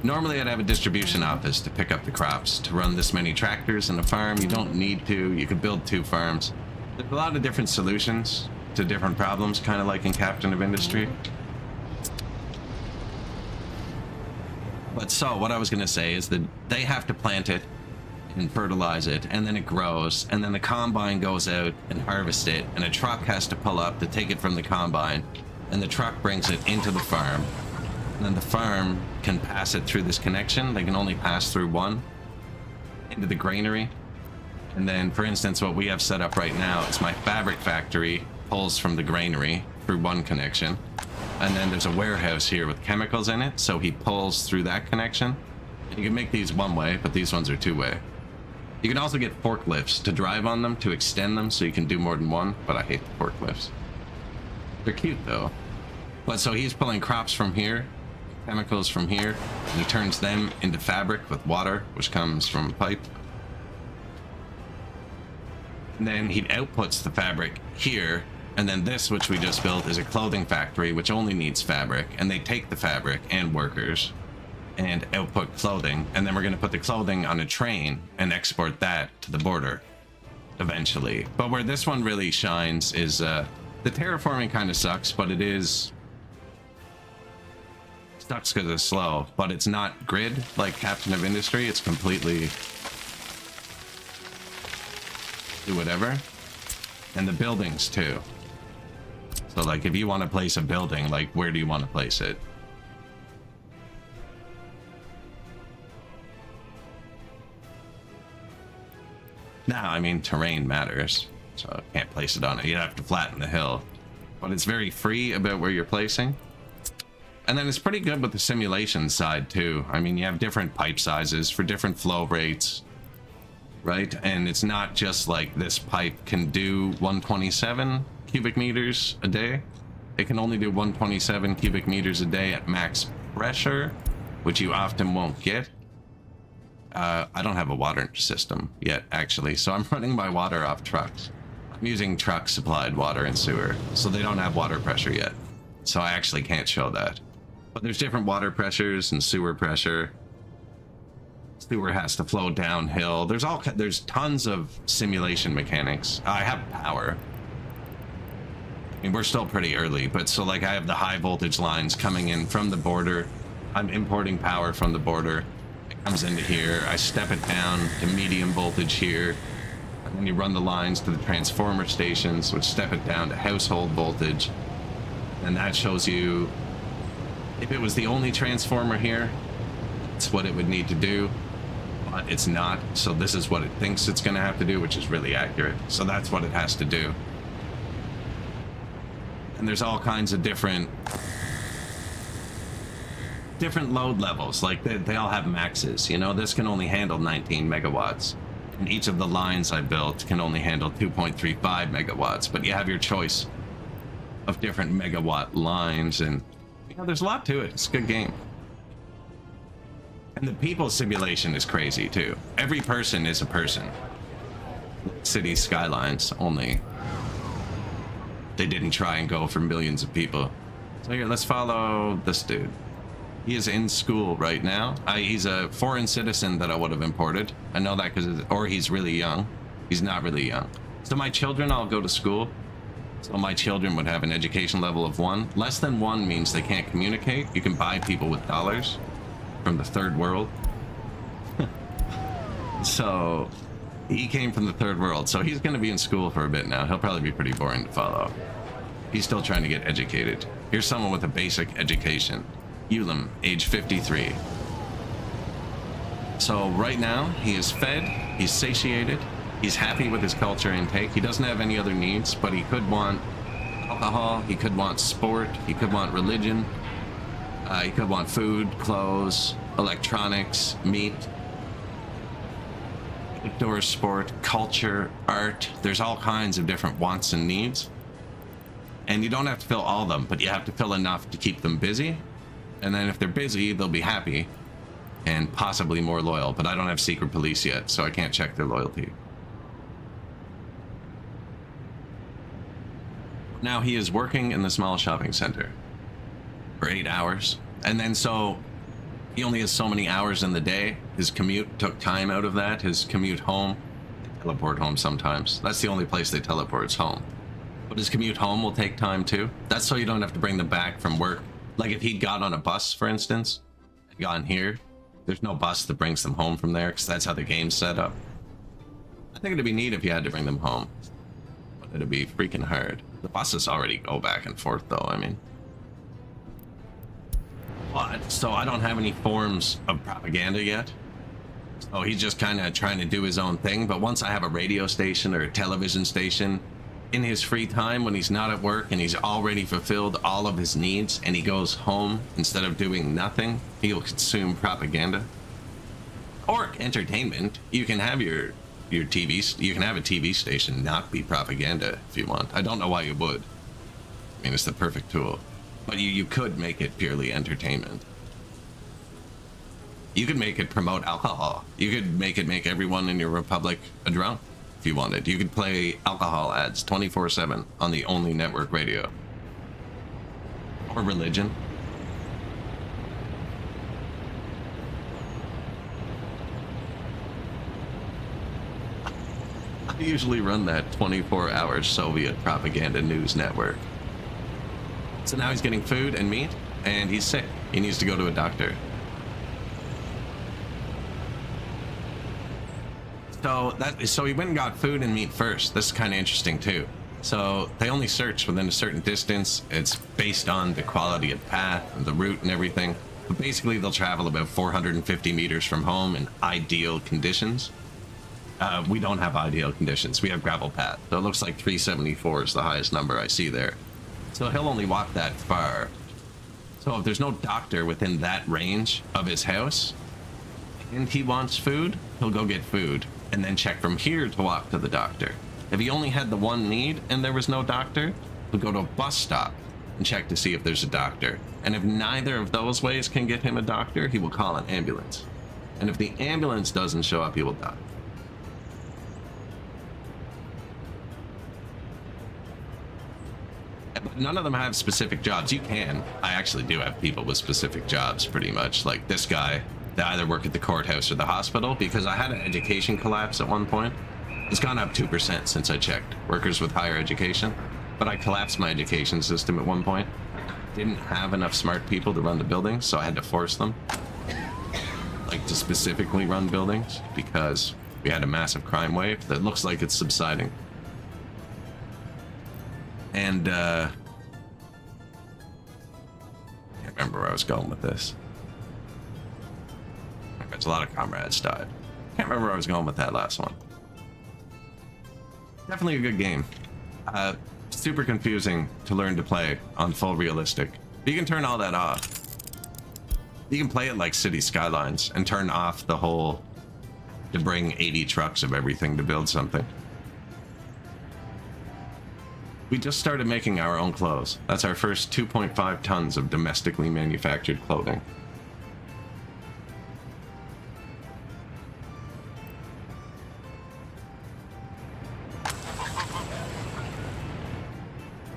Normally I'd have a distribution office to pick up the crops. To run this many tractors in a farm, you don't need to. You could build 2 farms. There's a lot of different solutions to different problems, kind of like in Captain of Industry. But so, what I was going to say is that they have to plant it and fertilize it, and then it grows, and then the combine goes out and harvests it, and a truck has to pull up to take it from the combine, and the truck brings it into the farm. And then the farm can pass it through this connection. They can only pass through one into the granary. And then, for instance, what we have set up right now is my fabric factory pulls from the granary through one connection. And then there's a warehouse here with chemicals in it, so he pulls through that connection. You can make these one-way, but these ones are two-way. You can also get forklifts to drive on them to extend them so you can do more than one, but I hate the forklifts. They're cute though. But so he's pulling crops from here, chemicals from here, and he turns them into fabric with water, which comes from a pipe. And then he outputs the fabric here, and then this, which we just built, is a clothing factory, which only needs fabric, and they take the fabric and workers and output clothing, and then we're going to put the clothing on a train and export that to the border eventually. But where this one really shines is the terraforming kind of sucks, but it is sucks because it's slow, but it's not grid like Captain of Industry. It's completely do whatever. And the buildings too. So like if you want to place a building, like where do you want to place it? Now, I mean, terrain matters, so I can't place it on it. You'd have to flatten the hill. But it's very free about where you're placing. And then it's pretty good with the simulation side, too. I mean, you have different pipe sizes for different flow rates, right? And it's not just like this pipe can do 127 cubic meters a day. It can only do 127 cubic meters a day at max pressure, which you often won't get. I don't have a water system yet, actually, so I'm running my water off trucks. I'm using truck supplied water and sewer, so they don't have water pressure yet. So I actually can't show that. But there's different water pressures and sewer pressure. Sewer has to flow downhill. There's tons of simulation mechanics. I have power. I mean, we're still pretty early, but so like I have the high voltage lines coming in from the border. I'm importing power from the border. comes into here. I step it down to medium voltage here. And then you run the lines to the transformer stations, which step it down to household voltage. And that shows you, if it was the only transformer here, it's what it would need to do. But it's not. So this is what it thinks it's going to have to do, which is really accurate. So that's what it has to do. And there's all kinds of different load levels. Like they all have maxes. You know, this can only handle 19 megawatts. And each of the lines I built can only handle 2.35 megawatts. But you have your choice of different megawatt lines. And, you know, there's a lot to it. It's a good game. And the people simulation is crazy, too. Every person is a person. City Skylines, only they didn't try and go for millions of people. So here, let's follow this dude. He is in school right now. He's a foreign citizen that I would have imported. I know that because, or he's really young. He's not really young. So my children all go to school. So my children would have an education level of 1. Less than 1 means they can't communicate. You can buy people with dollars from the third world. So he came from the third world. So he's going to be in school for a bit now. He'll probably be pretty boring to follow. He's still trying to get educated. Here's someone with a basic education. Ulam, age 53. So right now, he is fed, he's satiated, he's happy with his culture intake. He doesn't have any other needs, but he could want alcohol, he could want sport, he could want religion, he could want food, clothes, electronics, meat, outdoor sport, culture, art. There's all kinds of different wants and needs. And you don't have to fill all of them, but you have to fill enough to keep them busy. And then if they're busy, they'll be happy and possibly more loyal. But I don't have secret police yet, so I can't check their loyalty. Now he is working in the small shopping center for 8 hours. And then so he only has so many hours in the day. His commute took time out of that. His commute home, they teleport home sometimes. That's the only place they teleport is home. But his commute home will take time too. That's so you don't have to bring them back from work. Like if he'd got on a bus, for instance, and gotten here, there's no bus that brings them home from there because that's how the game's set up. I think it'd be neat if you had to bring them home, but it'd be freaking hard. The buses already go back and forth though, I mean. But, so I don't have any forms of propaganda yet. So he's just kind of trying to do his own thing. But once I have a radio station or a television station, in his free time when he's not at work and he's already fulfilled all of his needs and he goes home instead of doing nothing, he'll consume propaganda or entertainment. You can have your TV, you can have a TV station not be propaganda if you want. I don't know why you would. I mean, it's the perfect tool, but you could make it purely entertainment. You could make it promote alcohol. You could make it make everyone in your republic a drunk. If you wanted, you could play alcohol ads 24/7 on the only network radio. Or religion. I usually run that 24-hour Soviet propaganda news network. So now he's getting food and meat, and he's sick. He needs to go to a doctor. So he went and got food and meat first. This is kind of interesting too. So they only search within a certain distance. It's based on the quality of path and the route and everything. But basically they'll travel about 450 meters from home in ideal conditions. We don't have ideal conditions. We have gravel path. So it looks like 374 is the highest number I see there. So he'll only walk that far. So if there's no doctor within that range of his house and he wants food, he'll go get food and then check from here to walk to the doctor. If he only had the one need and there was no doctor, he'll go to a bus stop and check to see if there's a doctor. And if neither of those ways can get him a doctor, he will call an ambulance. And if the ambulance doesn't show up, he will die. But none of them have specific jobs. You can. I actually do have people with specific jobs, pretty much. Like this guy, they either work at the courthouse or the hospital, because I had an education collapse at one point. It's gone up 2% since I checked. Workers with higher education. But I collapsed my education system at one point. Didn't have enough smart people to run the building, so I had to force them. Like like to specifically run buildings because we had a massive crime wave that looks like it's subsiding. And can't remember where I was going with this. There's a lot of comrades died. Can't remember where I was going with that last one. Definitely a good game. Super confusing to learn to play on full realistic. But you can turn all that off. You can play it like City Skylines and turn off the whole to bring 80 trucks of everything to build something. We just started making our own clothes. That's our first 2.5 tons of domestically manufactured clothing.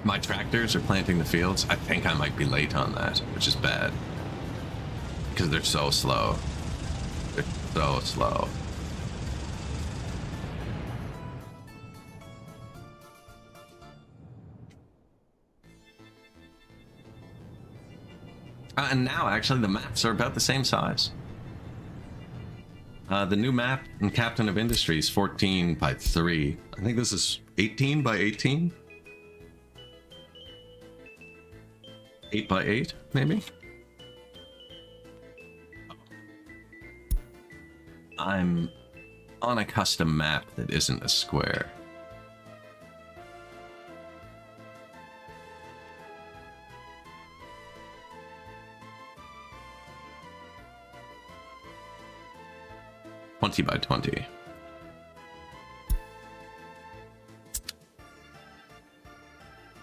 My tractors are planting the fields. I think I might be late on that, which is bad. Because they're so slow. They're so slow. And now, actually, the maps are about the same size. The new map in Captain of Industry is 14 by 3. I think this is 18 by 18? 8 by 8, maybe? I'm on a custom map that isn't a square. By 20.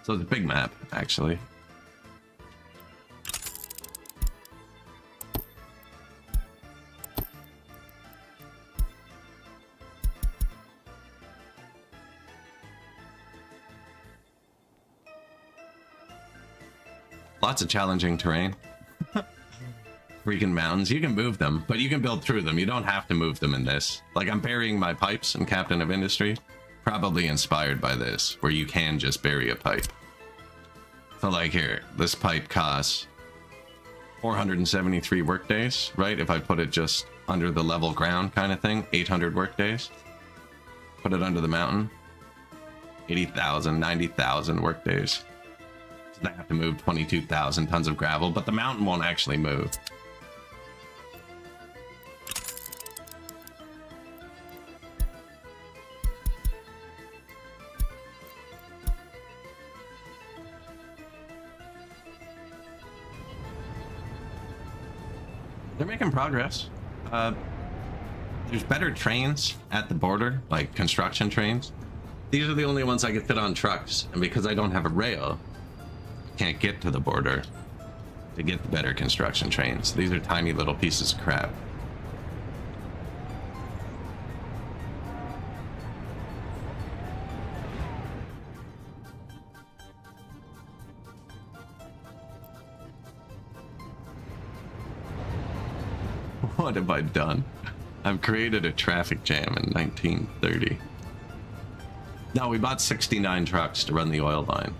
So it's a big map, actually. Lots of challenging terrain. Freaking mountains. You can move them, but you can build through them. You don't have to move them in this. Like, I'm burying my pipes in Captain of Industry. Probably inspired by this, where you can just bury a pipe. So, like, here, this pipe costs 473 workdays, right? If I put it just under the level ground kind of thing, 800 workdays. Put it under the mountain, 80,000, 90,000 workdays. So they have to move 22,000 tons of gravel, but the mountain won't actually move. They're making progress. There's better trains at the border, like construction trains. These are the only ones I can fit on trucks, and because I don't have a rail, I can't get to the border to get the better construction trains. These are tiny little pieces of crap. What have I done? I've created a traffic jam in 1930. No, we bought 69 trucks to run the oil line.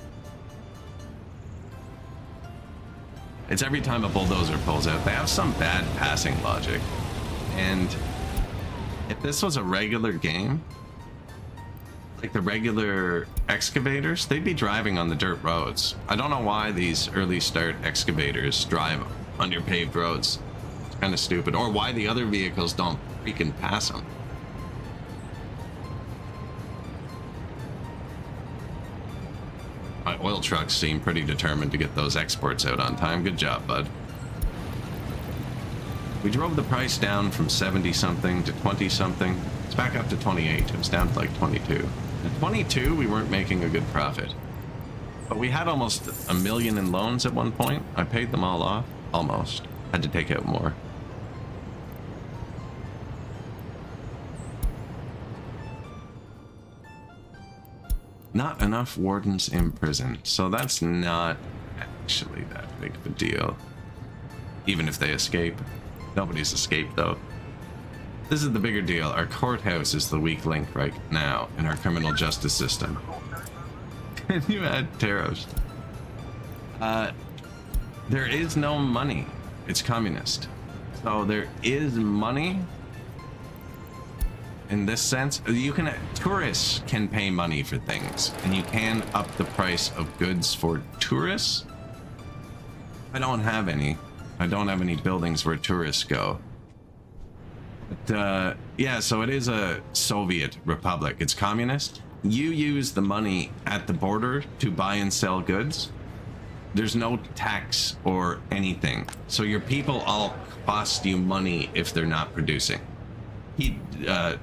It's every time a bulldozer pulls out. They have some bad passing logic. And if this was a regular game, like the regular excavators, they'd be driving on the dirt roads. I don't know why these early start excavators drive underpaved roads. Kind of stupid, or why the other vehicles don't freaking pass them. My oil trucks seem pretty determined to get those exports out on time. Good job, bud. We drove the price down from 70 something to 20 something. It's back up to 28. It was down to like 22. At 22, we weren't making a good profit, but we had almost $1 million in loans at one point. I paid them all off. Almost. Had to take out more. Not enough wardens in prison, so that's not actually that big of a deal. Even if they escape. Nobody's escaped, though. This is the bigger deal. Our courthouse is the weak link right now in our criminal justice system. Can you add tariffs? There is no money. It's communist. So there is money in this sense. You can, tourists can pay money for things, and you can up the price of goods for tourists. I don't have any. I don't have any buildings where tourists go. But yeah, so it is a Soviet republic. It's communist. You use the money at the border to buy and sell goods. There's no tax or anything. So your people all cost you money if they're not producing. Wow,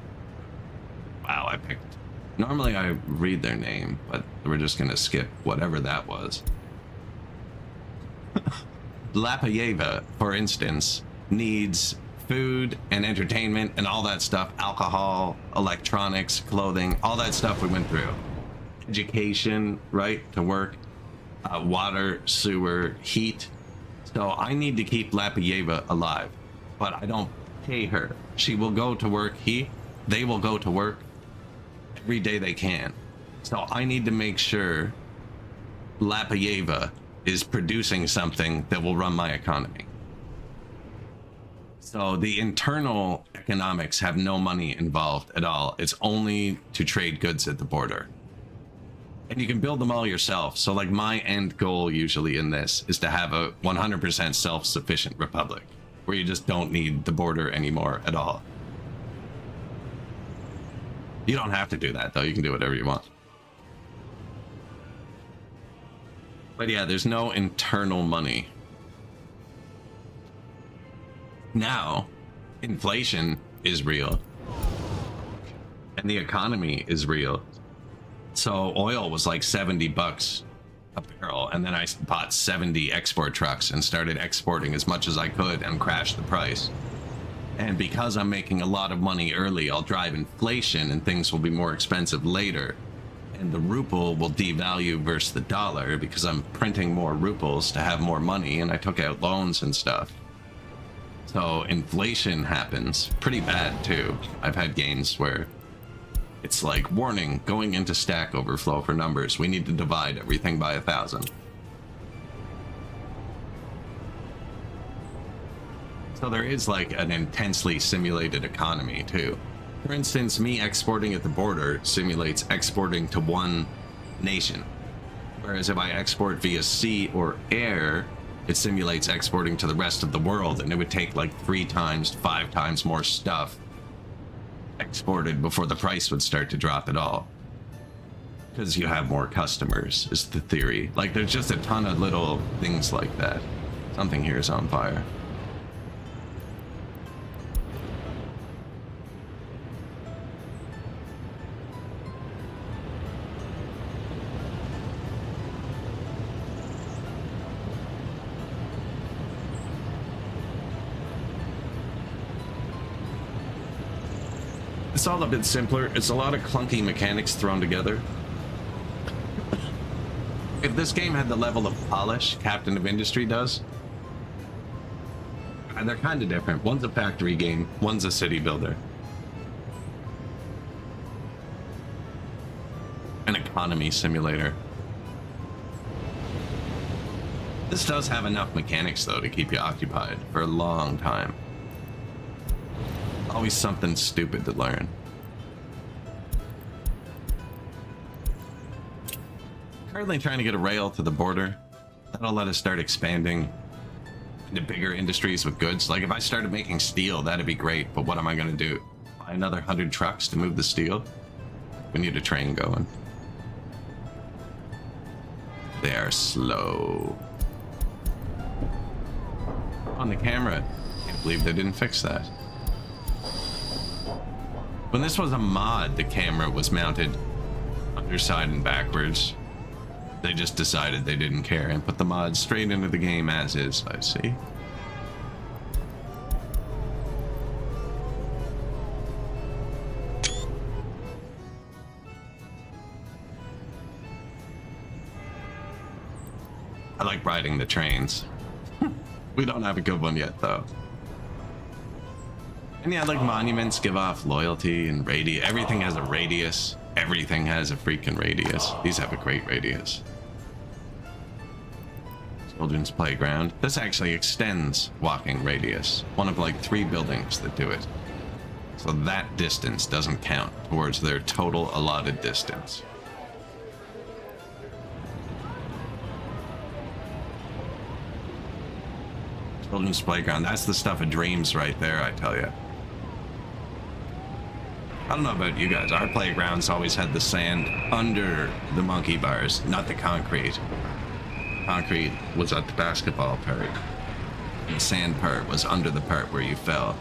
I picked. Normally I read their name, but we're just gonna skip whatever that was. Lapayeva, for instance, needs food and entertainment and all that stuff, alcohol, electronics, clothing, all that stuff we went through. Education, right, to work, water, sewer, heat. So I need to keep Lapayeva alive, but I don't pay her. She will go to work. They will go to work every day they can. So I need to make sure Lapayeva is producing something that will run my economy. So the internal economics have no money involved at all. It's only to trade goods at the border. And you can build them all yourself. So like my end goal usually in this is to have a 100% self-sufficient republic where you just don't need the border anymore at all. You don't have to do that though. You can do whatever you want. But yeah, there's no internal money. Now, inflation is real. And the economy is real. So oil was like 70 bucks a barrel, and then I bought 70 export trucks and started exporting as much as I could and crashed the price. And because I'm making a lot of money early, I'll drive inflation and things will be more expensive later. And the ruble will devalue versus the dollar because I'm printing more rubles to have more money, and I took out loans and stuff. So inflation happens pretty bad too. I've had games where it's like, warning, going into Stack Overflow for numbers. We need to divide everything by 1,000. So there is like an intensely simulated economy too. For instance, me exporting at the border simulates exporting to one nation. Whereas if I export via sea or air, it simulates exporting to the rest of the world, and it would take like 3 times, 5 times more stuff exported before the price would start to drop at all. Because you have more customers, is the theory. Like, there's just a ton of little things like that. Something here is on fire. It's all a bit simpler. It's a lot of clunky mechanics thrown together. If this game had the level of polish Captain of Industry does, and they're kind of different. One's a factory game, one's a city builder. An economy simulator. This does have enough mechanics though to keep you occupied for a long time. Always something stupid to learn. Currently trying to get a rail to the border. That'll let us start expanding into bigger industries with goods. Like if I started making steel, that'd be great. But what am I going to do? Buy another 100 trucks to move the steel? We need a train going. They are slow. On the camera. Can't believe they didn't fix that. When this was a mod, the camera was mounted underside and backwards. They just decided they didn't care and put the mod straight into the game as is, I see. I like riding the trains. We don't have a good one yet, though. And yeah, like monuments give off loyalty and radius. Everything has a radius. Everything has a freaking radius. These have a great radius. Children's playground. This actually extends walking radius. One of like 3 buildings that do it. So that distance doesn't count towards their total allotted distance. Children's playground, that's the stuff of dreams right there, I tell you. I don't know about you guys, our playgrounds always had the sand under the monkey bars, not the concrete. Concrete was at the basketball part. The sand part was under the part where you fell.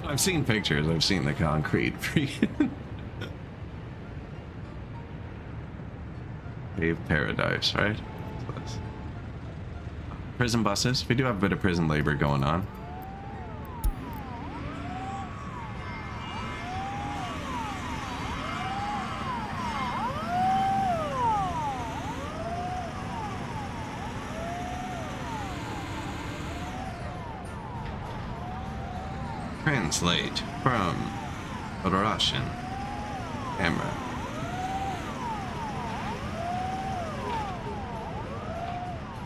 I've seen pictures, I've seen the concrete. Cave Paradise, right? Prison buses. We do have a bit of prison labor going on. Translate from Russian. Camera.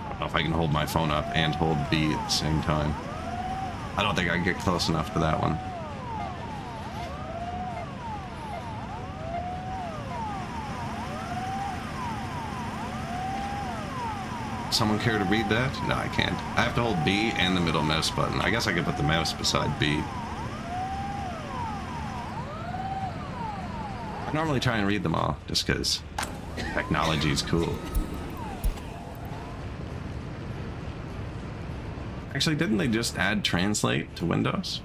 I don't know if I can hold my phone up and hold B at the same time. I don't think I can get close enough to that one. Someone care to read that? No, I can't. I have to hold B and the middle mouse button. I guess I could put the mouse beside B. I normally try and read them all, just because technology is cool. Actually, didn't they just add translate to Windows?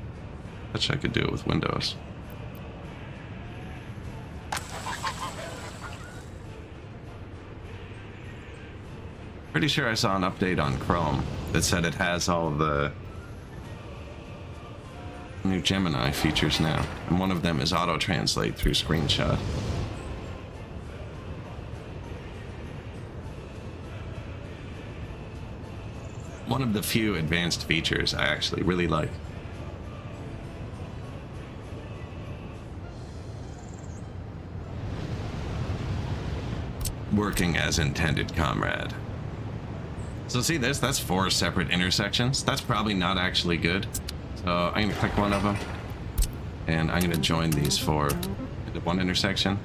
I bet I could do it with Windows. Pretty sure I saw an update on Chrome that said it has all of the new Gemini features now, and one of them is auto-translate through screenshot. One of the few advanced features I actually really like. Working as intended, comrade. So see this? That's 4 separate intersections. That's probably not actually good. So I'm gonna click one of them, and I'm gonna join these 4 into one intersection,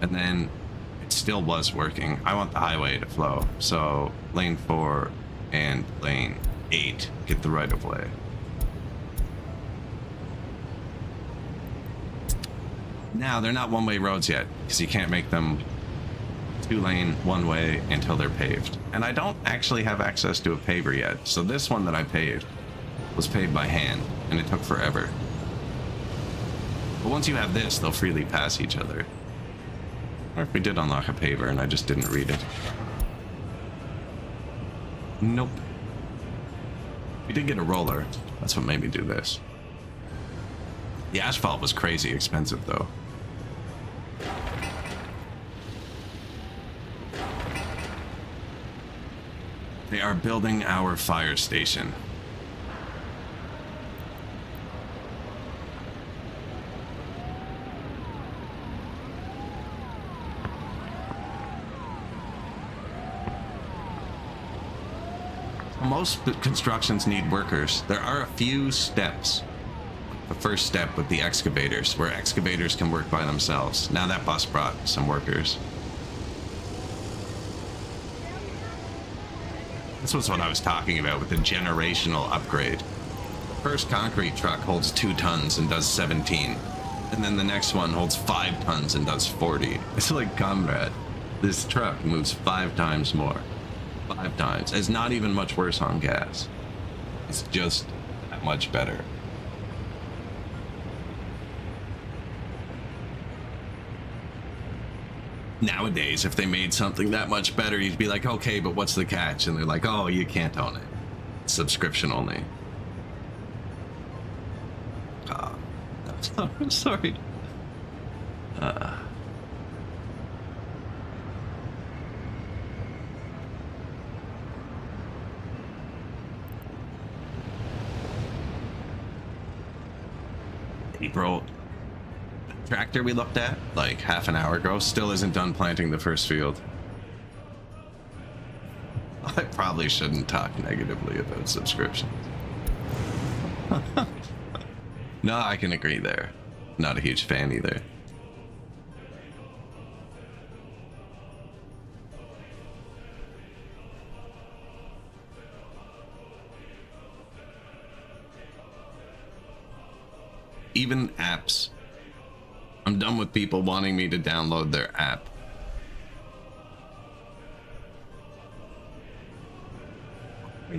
and then it still was working. I want the highway to flow, so lane 4 and lane 8 get the right of way. Now they're not one-way roads yet, because you can't make them 2-lane one-way until they're paved, and I don't actually have access to a paver yet. So this one that I paved was paved by hand, and it took forever. But once you have this, they'll freely pass each other. Or if we did unlock a paver and I just didn't read it. Nope. We did get a roller. That's what made me do this. The asphalt was crazy expensive, though. They are building our fire station. Most constructions need workers. There are a few steps. The first step with the excavators, where excavators can work by themselves. Now that bus brought some workers. This was what I was talking about with the generational upgrade. The first concrete truck holds 2 tons and does 17. And then the next one holds 5 tons and does 40. It's like, comrade, this truck moves 5 times more. 5 times. It's not even much worse on gas. It's just that much better. Nowadays, if they made something that much better, you'd be like, okay, but what's the catch? And they're like, oh, you can't own it. It's subscription only. I'm sorry. April tractor we looked at like half an hour ago still isn't done planting the first field. I probably shouldn't talk negatively about subscriptions. No, I can agree there. Not a huge fan either. Even apps. I'm done with people wanting me to download their app.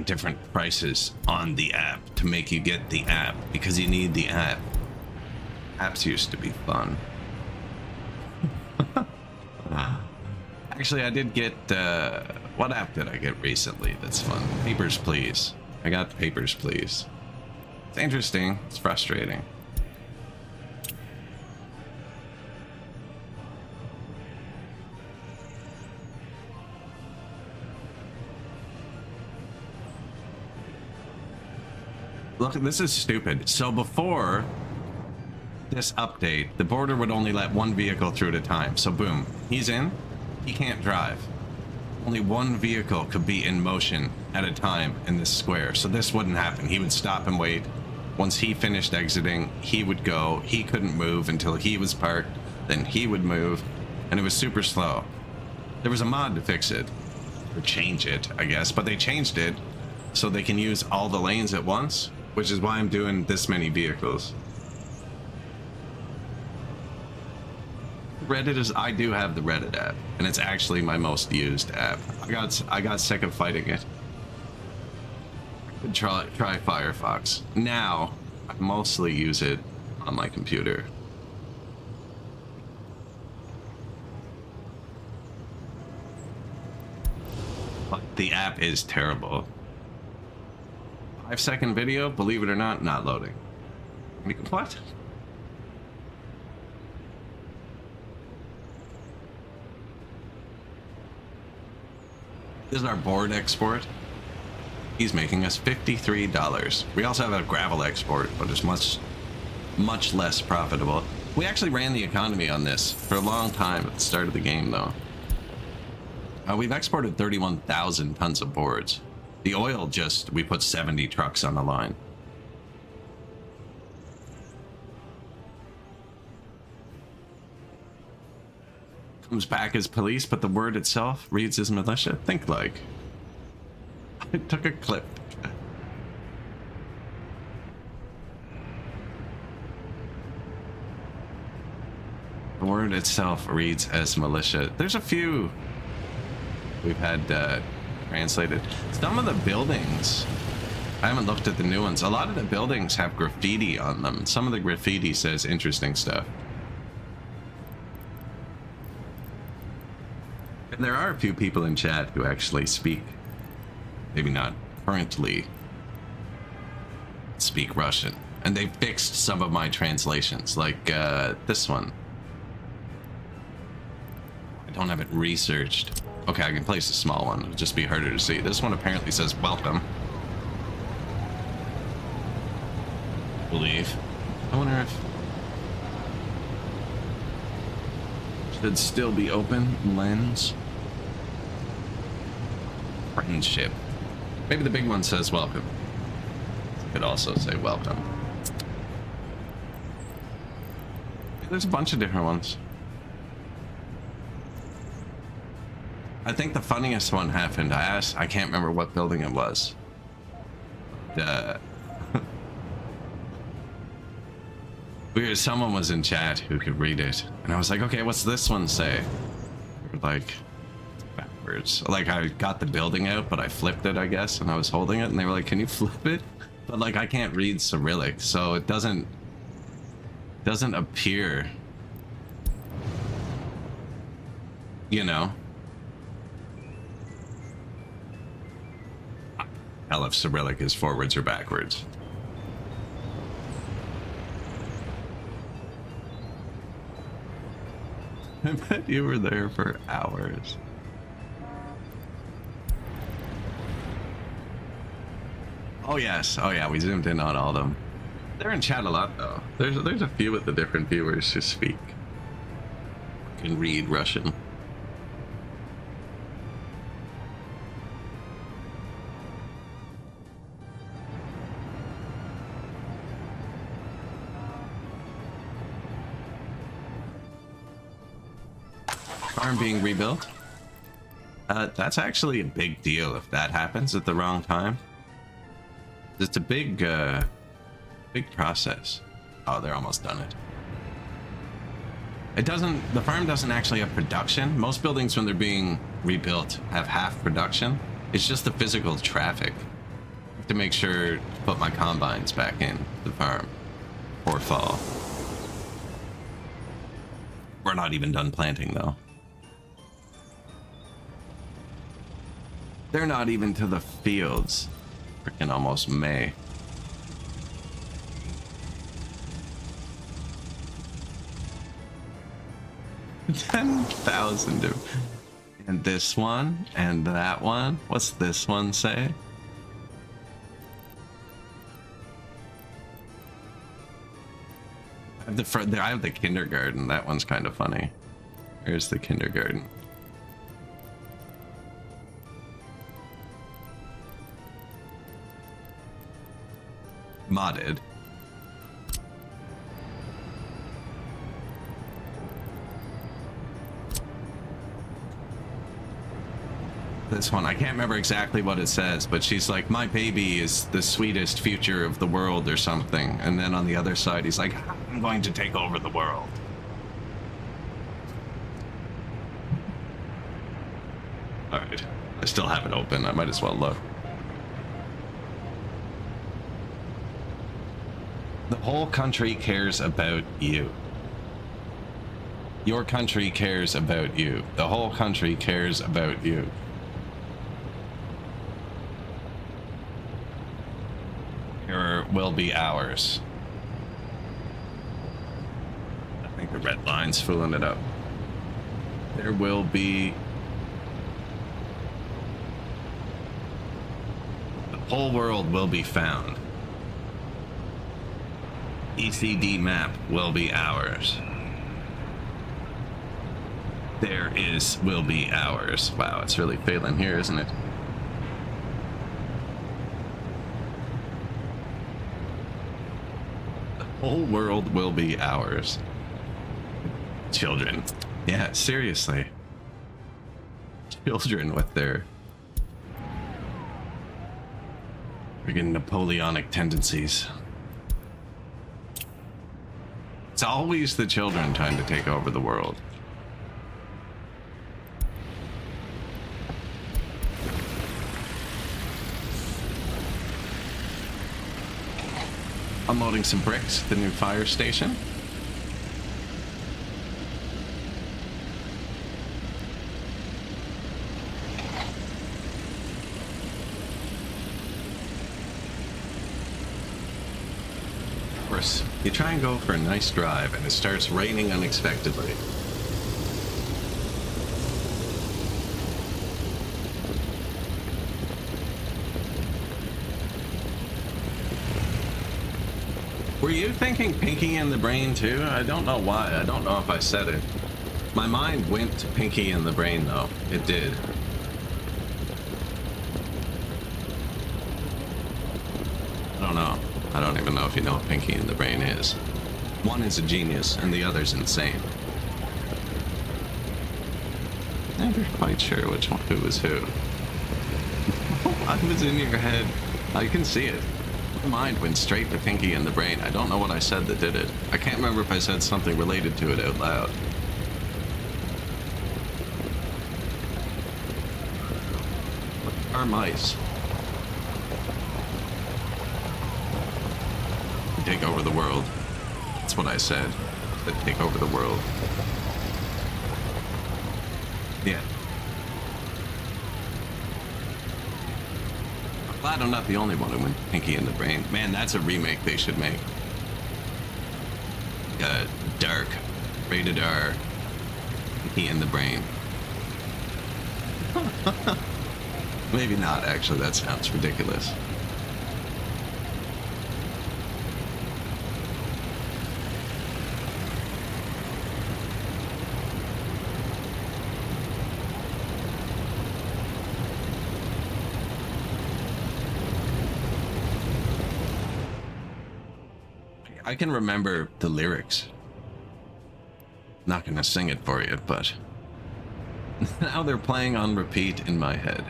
Different prices on the app to make you get the app because you need the app. Apps used to be fun. Actually, I did get what app did I get recently that's fun? Papers, Please. I got Papers, Please. It's interesting. It's frustrating. Look, this is stupid. So before this update, the border would only let one vehicle through at a time. So boom, he's in, he can't drive. Only one vehicle could be in motion at a time in this square. So this wouldn't happen. He would stop and wait. Once he finished exiting, he would go. He couldn't move until he was parked. Then he would move. And it was super slow. There was a mod to fix it. Or change it, I guess. But they changed it so they can use all the lanes at once. Which is why I'm doing this many vehicles. Reddit is, I do have the Reddit app, and it's actually my most used app. I got sick of fighting it. Try Firefox. Now, I mostly use it on my computer. But the app is terrible. 5-second video, believe it or not, not loading. What? This is our board export. He's making us $53. We also have a gravel export, but it's much less profitable. We actually ran the economy on this for a long time at the start of the game, though. We've exported 31,000 tons of boards. The oil we put 70 trucks on the line. Comes back as police, but the word itself reads as militia. Think like. I took a clip. The word itself reads as militia. There's a few we've had translated. Some of the buildings, I haven't looked at the new ones. A lot of the buildings have graffiti on them. Some of the graffiti says interesting stuff. And there are a few people in chat who actually speak, maybe not currently speak Russian. And they fixed some of my translations, like this one. I don't have it researched. Okay, I can place a small one. It'll just be harder to see. This one apparently says welcome. I believe. I wonder if should still be open. Lens. Friendship. Maybe the big one says welcome. It could also say welcome. There's a bunch of different ones. I think the funniest one happened. I can't remember what building it was. Someone was in chat who could read it, and I was like, okay, what's this one say? Like, backwards. Like, I got the building out, but I flipped it, I guess, and I was holding it, and they were like, can you flip it? But like, I can't read Cyrillic, so it doesn't appear, you know. Hell, if Cyrillic is forwards or backwards. I bet you were there for hours. Oh yes, oh yeah, we zoomed in on all of them. They're in chat a lot though. There's a few of the different viewers who speak can read Russian. Farm being rebuilt. That's actually a big deal if that happens at the wrong time. It's a big process. Oh, they're almost done it. The farm doesn't actually have production. Most buildings when they're being rebuilt have half production. It's just the physical traffic. I have to make sure to put my combines back in the farm before fall. We're not even done planting though. They're not even to the fields. Freaking almost May. $10,000. And this one and that one. What's this one say? I have the kindergarten. That one's kind of funny. Here's the kindergarten. Modded. This one, I can't remember exactly what it says, but she's like, my baby is the sweetest future of the world or something. And then on the other side, he's like, I'm going to take over the world. All right, I still have it open. I might as well look. The whole country cares about you. Your country cares about you. The whole country cares about you. There will be hours. I think the red line's filling it up. There will be... The whole world will be found. ECD map will be ours. Will be ours. Wow, it's really failing here, isn't it? The whole world will be ours. Children. Yeah, seriously. Children with their friggin' Napoleonic tendencies. It's always the children trying to take over the world. Unloading some bricks, the new fire station. Of course, you try and go for a nice drive and it starts raining unexpectedly. Were you thinking Pinky and the Brain too? I don't know why. I don't know if I said it. My mind went to Pinky and the Brain though. It did. I don't know. I don't even know if you know what Pinky and the Brain is. One is a genius and the other's insane. Never quite sure which one who was who. What was in your head? I can see it. My mind went straight to Pinky and the Brain. I don't know what I said that did it. I can't remember if I said something related to it out loud. What are mice? Take over the world. That's what I said. That take over the world. Yeah. I'm glad I'm not the only one who went Pinky and the Brain. Man, that's a remake they should make. Dark, rated R, Pinky and the Brain. Maybe not, actually. That sounds ridiculous. I can remember the lyrics. Not gonna sing it for you, but now they're playing on repeat in my head.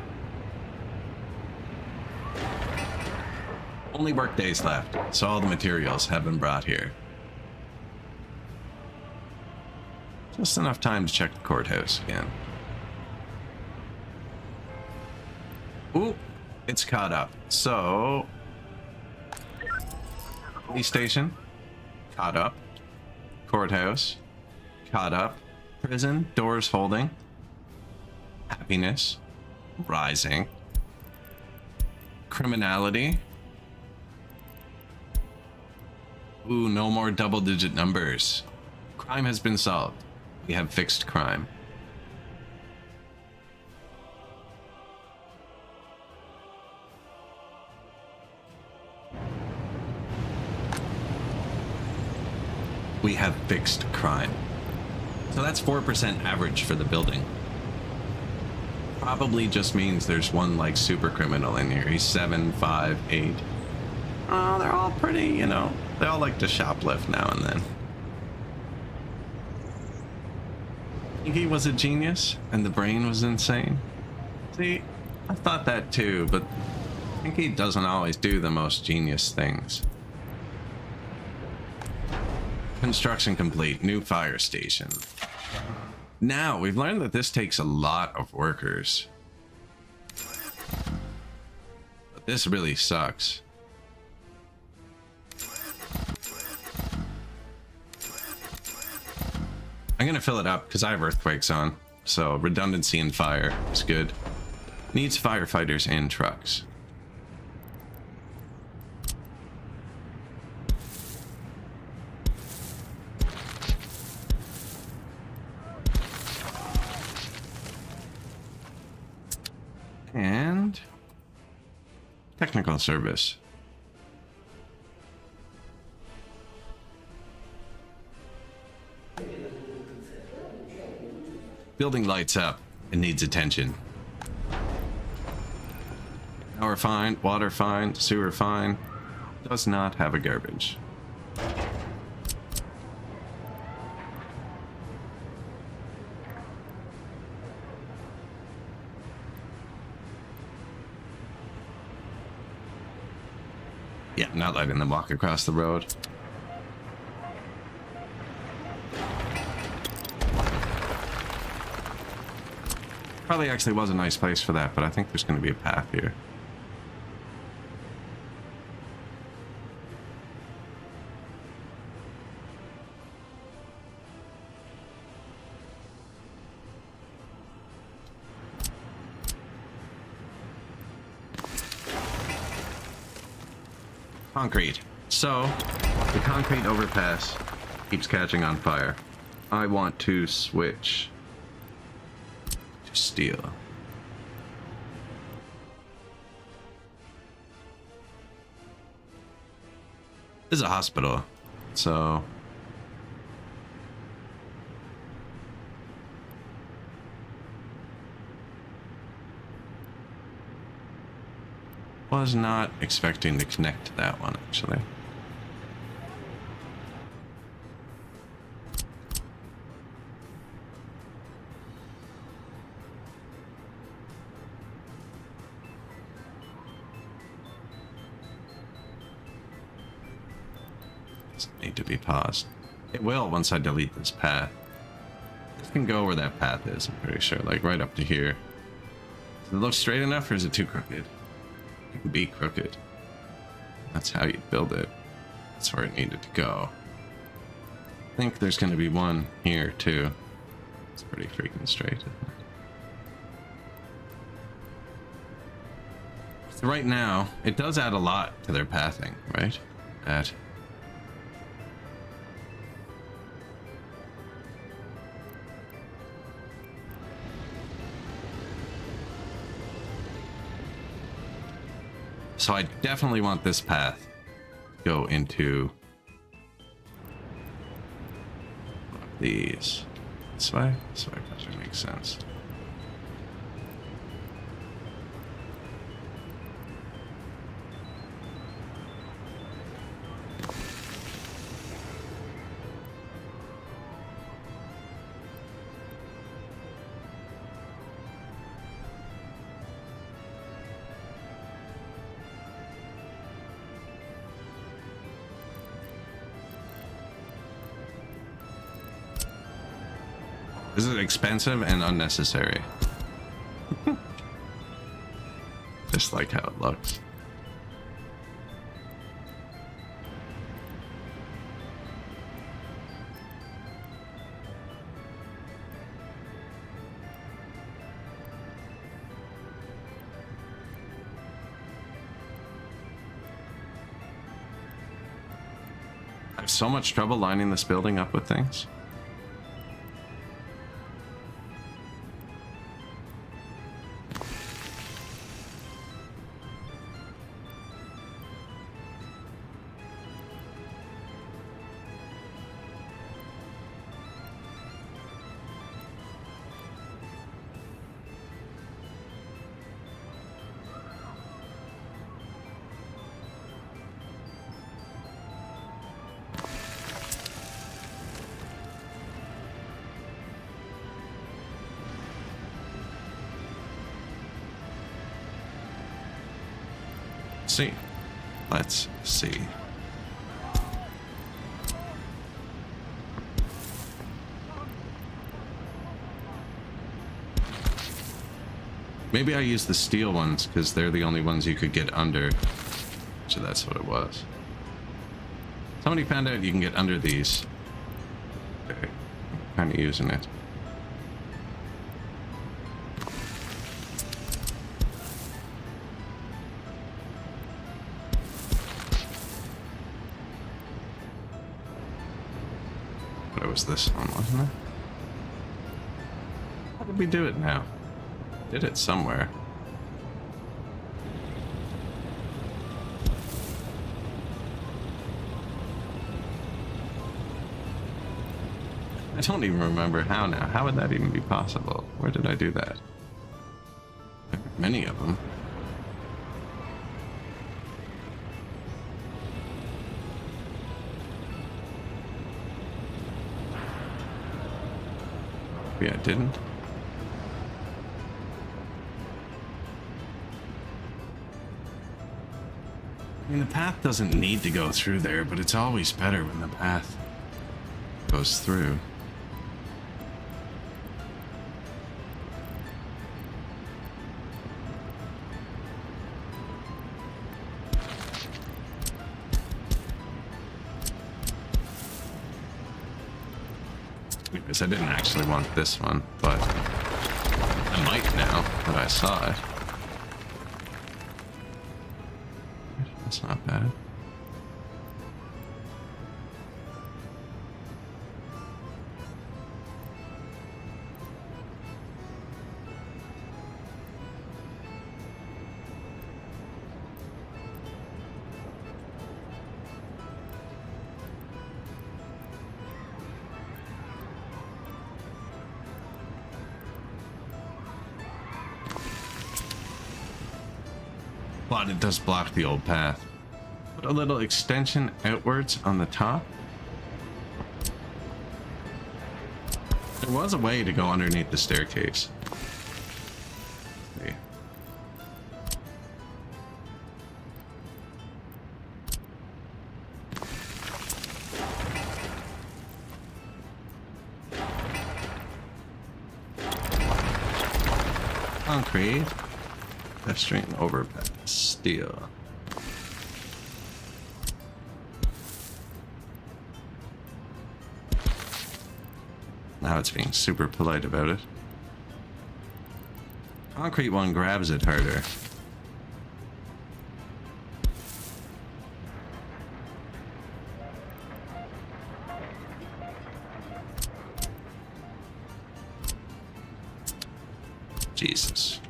Only work days left, so all the materials have been brought here. Just enough time to check the courthouse again. Ooh, it's caught up. So, police station, caught up. Courthouse, caught up. Prison, doors holding. Happiness, rising. Criminality. Ooh, no more double-digit numbers. Crime has been solved. We have fixed crime. We have fixed crime. So that's 4% average for the building. Probably just means there's one like super criminal in here. He's 7, 5, 8. Oh, they're all pretty, you know. They all like to shoplift now and then. Think he was a genius and the brain was insane? See, I thought that too, but I think he doesn't always do the most genius things. Construction complete. New fire station. Now, we've learned that this takes a lot of workers. But this really sucks. I'm gonna fill it up because I have earthquakes on, so redundancy in fire is good. Needs firefighters and trucks. And technical service. Building lights up. It needs attention. Power fine, water fine, sewer fine. Does not have a garbage. Yeah, not letting them walk across the road. Probably actually was a nice place for that, but I think there's going to be a path here. Concrete. So, the concrete overpass keeps catching on fire. I want to switch to steel. This is a hospital, so was not expecting to connect to that one, actually. Doesn't need to be paused. It will once I delete this path. It can go where that path is, I'm pretty sure, like right up to here. Does it look straight enough or is it too crooked? It can be crooked. That's how you build it. That's where it needed to go. I think there's going to be one here too. It's pretty freaking straight, isn't it? So right now, it does add a lot to their pathing, right? That. So I definitely want this path to go into these. This way? This way probably makes sense. This is expensive and unnecessary. Just like how it looks. I have so much trouble lining this building up with things. See. Let's see. Maybe I use the steel ones because they're the only ones you could get under. So that's what it was. Somebody found out you can get under these. Okay. I'm kind of using it. This one, wasn't it? How did we do it now? Did it somewhere. I don't even remember how now. How would that even be possible? Where did I do that? There are many of them. Yeah, I didn't. I mean, the path doesn't need to go through there, but it's always better when the path goes through. I didn't actually want this one, but I might now that I saw it. That's not bad. But it does block the old path. Put a little extension outwards on the top. There was a way to go underneath the staircase. See. Concrete. Pedestrian overpass. Steel. Now it's being super polite about it. Concrete one grabs it harder. Jesus.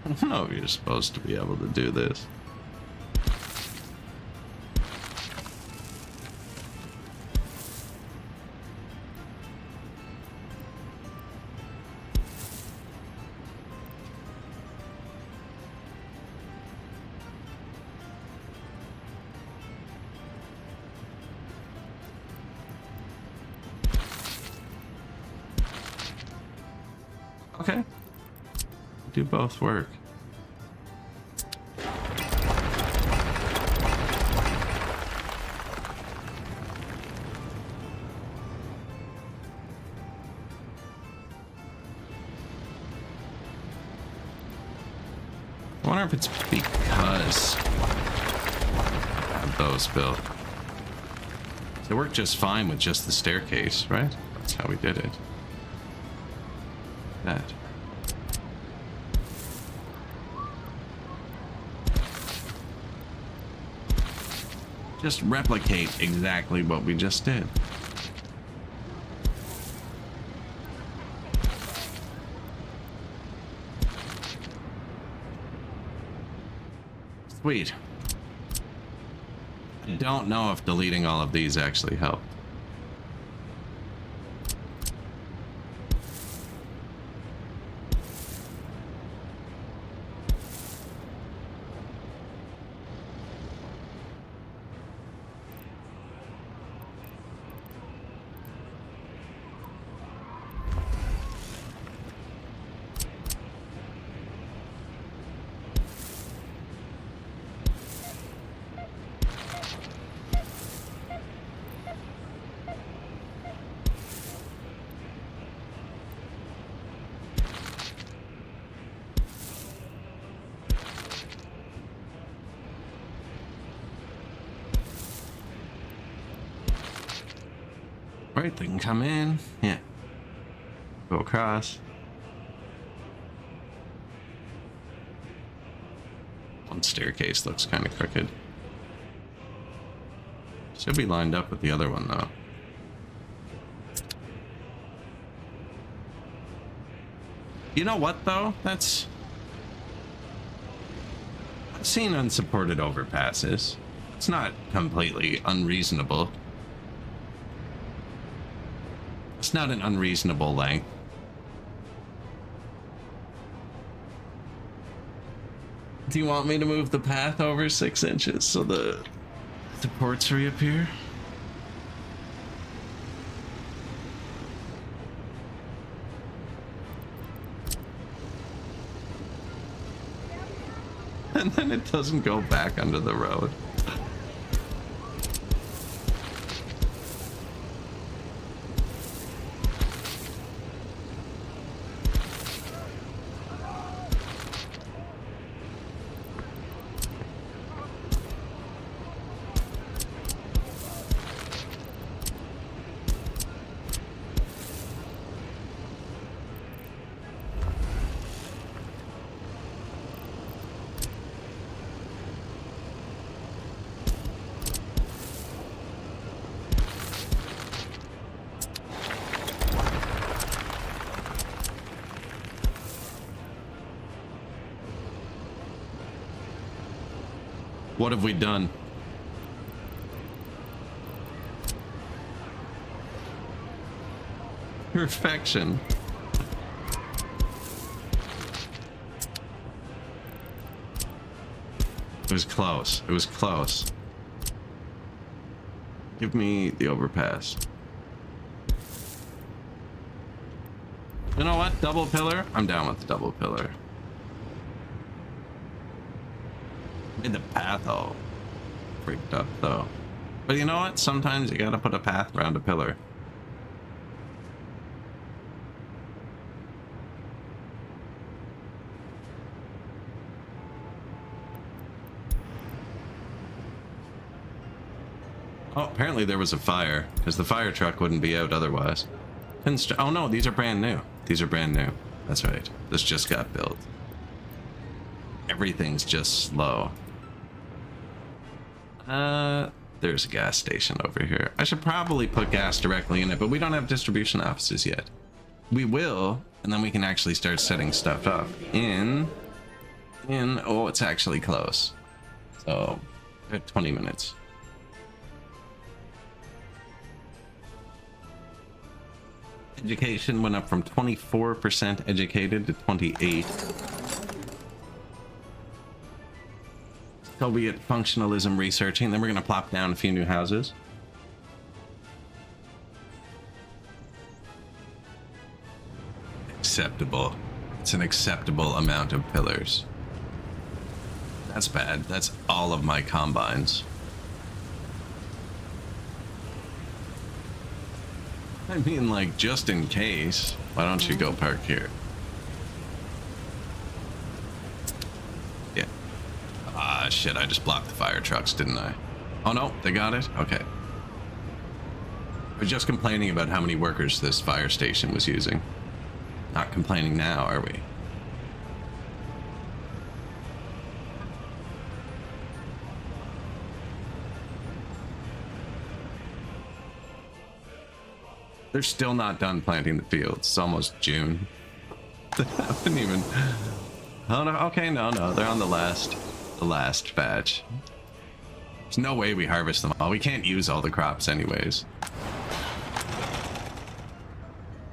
I don't know if you're supposed to be able to do this. Okay. Do both work. I wonder if it's because I have those built. They work just fine with just the staircase, right? That's how we did it. That. Just replicate exactly what we just did. Sweet. I don't know if deleting all of these actually helped. Right, they can come in. Yeah. Go across. One staircase looks kind of crooked. Should be lined up with the other one, though. You know what, though? I've seen unsupported overpasses. It's not completely unreasonable. It's not an unreasonable length. Do you want me to move the path over 6 inches so the supports reappear? And then it doesn't go back under the road. What have we done? Perfection. It was close. It was close. Give me the overpass. You know what? Double pillar? I'm down with the double pillar. Made the path all freaked up, though. But you know what? Sometimes you gotta put a path around a pillar. Oh, apparently there was a fire, because the fire truck wouldn't be out otherwise. Oh no, these are brand new. These are brand new. That's right. This just got built. Everything's just slow. There's a gas station over here. I should probably put gas directly in it, but we don't have distribution offices yet. We will, and then we can actually start setting stuff up oh, it's actually close. So, 20 minutes. Education went up from 24% educated to 28. Soviet functionalism researching. Then we're going to plop down a few new houses. Acceptable. It's an acceptable amount of pillars. That's bad. That's all of my combines. I mean, like, just in case. Why don't you go park here? Yeah. Ah, shit, I just blocked the fire trucks, didn't I? Oh, no, they got it? Okay. We're just complaining about how many workers this fire station was using. Not complaining now, are we? They're still not done planting the fields. It's almost June. They haven't even... Oh, no. Okay, no. They're on the last batch. There's no way we harvest them all. We can't use all the crops anyways.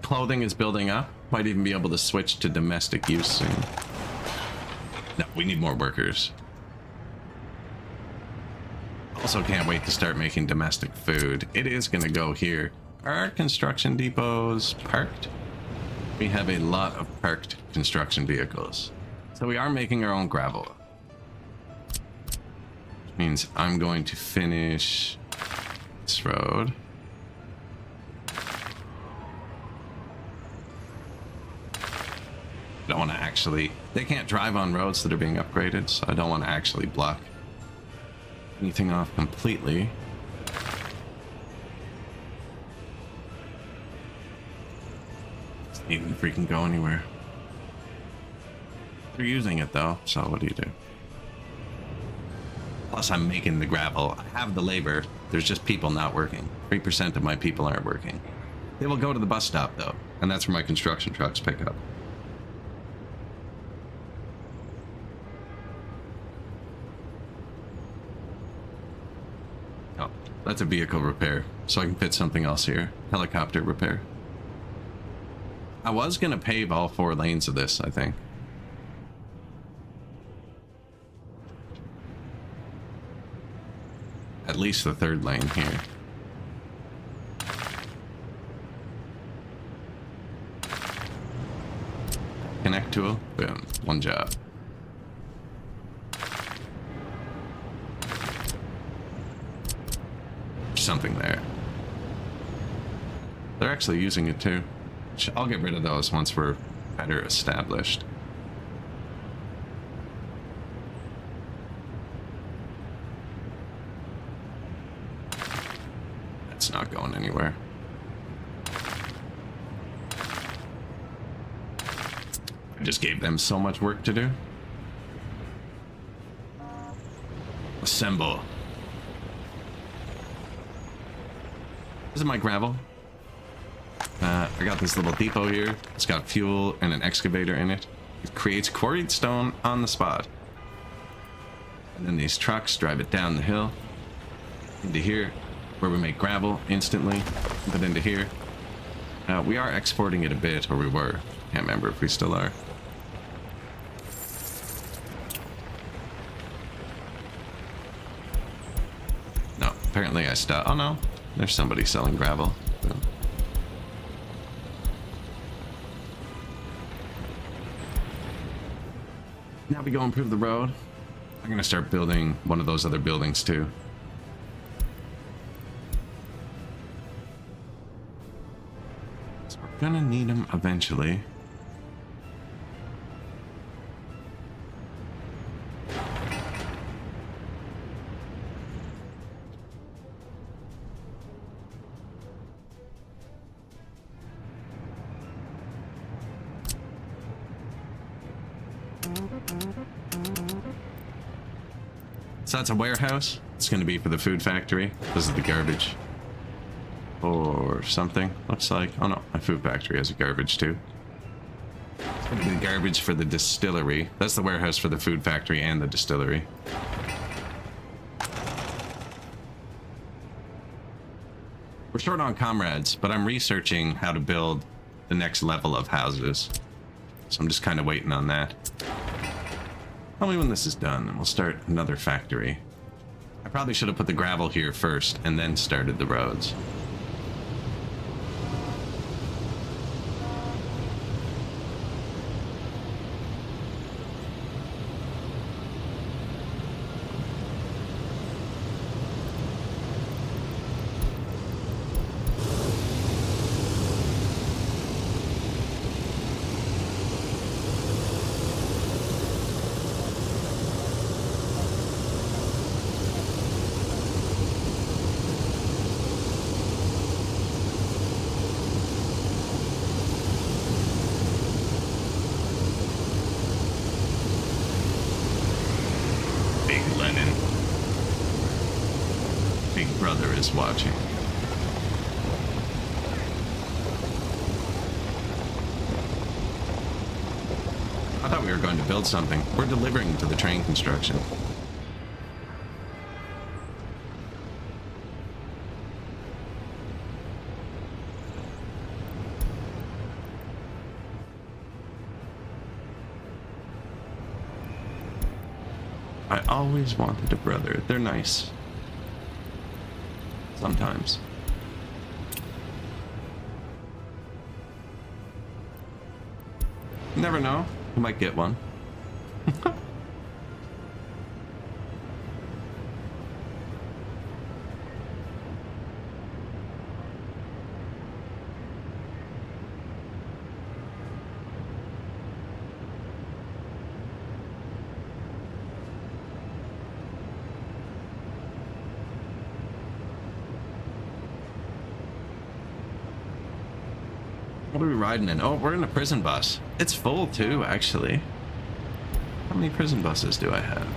Clothing is building up. Might even be able to switch to domestic use soon. No, we need more workers. Also can't wait to start making domestic food. It is going to go here. Are our construction depots parked? We have a lot of parked construction vehicles. So we are making our own gravel. Which means I'm going to finish this road. I don't want to actually... They can't drive on roads that are being upgraded, so I don't want to actually block anything off completely. Even freaking go anywhere. They're using it though, so what do you do? Plus I'm making the gravel. I have the labor. There's just people not working. 3% of my people aren't working. They will go to the bus stop though, and that's where my construction trucks pick up. Oh, that's a vehicle repair, so I can fit something else here. Helicopter repair. I was gonna pave all 4 lanes of this, I think. At least the 3rd lane here. Connect tool, boom, 1 job. There's something there. They're actually using it too. I'll get rid of those once we're better established. That's not going anywhere. I just gave them so much work to do. Assemble. This is my gravel. I got this little depot here. It's got fuel and an excavator in it. It creates quarried stone on the spot. And then these trucks drive it down the hill into here, where we make gravel instantly, but into here. We are exporting it a bit, or we were. Can't remember if we still are. No, apparently I stopped. Oh no, there's somebody selling gravel. So. Now we go improve the road. I'm gonna start building one of those other buildings too. So we're gonna need them eventually. So that's a warehouse. It's going to be for the food factory. This is the garbage. Or something. Looks like... Oh no, my food factory has a garbage too. It's going to be the garbage for the distillery. That's the warehouse for the food factory and the distillery. We're short on comrades, but I'm researching how to build the next level of houses. So I'm just kind of waiting on that. Tell me when this is done, and we'll start another factory. I probably should have put the gravel here first, and then started the roads. brother is watching. I thought we were going to build something. We're delivering to the train construction. I always wanted a brother. They're nice. Sometimes. You never know. You might get one. What are we riding in? Oh, we're in a prison bus. It's full too, actually. How many prison buses do I have?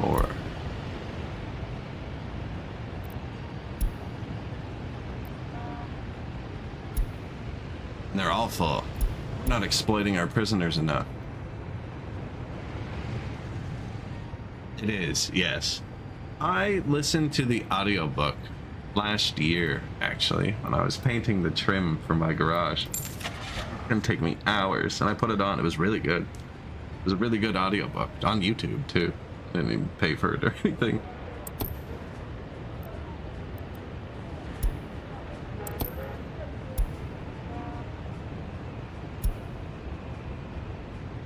4. And they're all full. We're not exploiting our prisoners enough. It is, yes. I listened to the audiobook last year, actually, when I was painting the trim for my garage. It's gonna take me hours, and I put it on. It was really good. It was a really good audiobook on YouTube too. I didn't even pay for it or anything.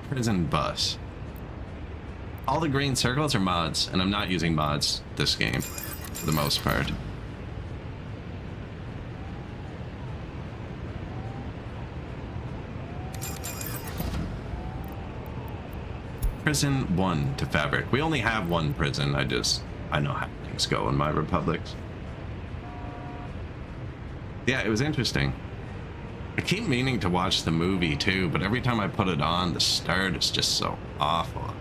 Prison bus. All the green circles are mods, and I'm not using mods this game for the most part. Prison 1 to fabric. We only have one prison. I know how things go in my republics. Yeah, it was interesting. I keep meaning to watch the movie too, but every time I put it on, the start is just so awful.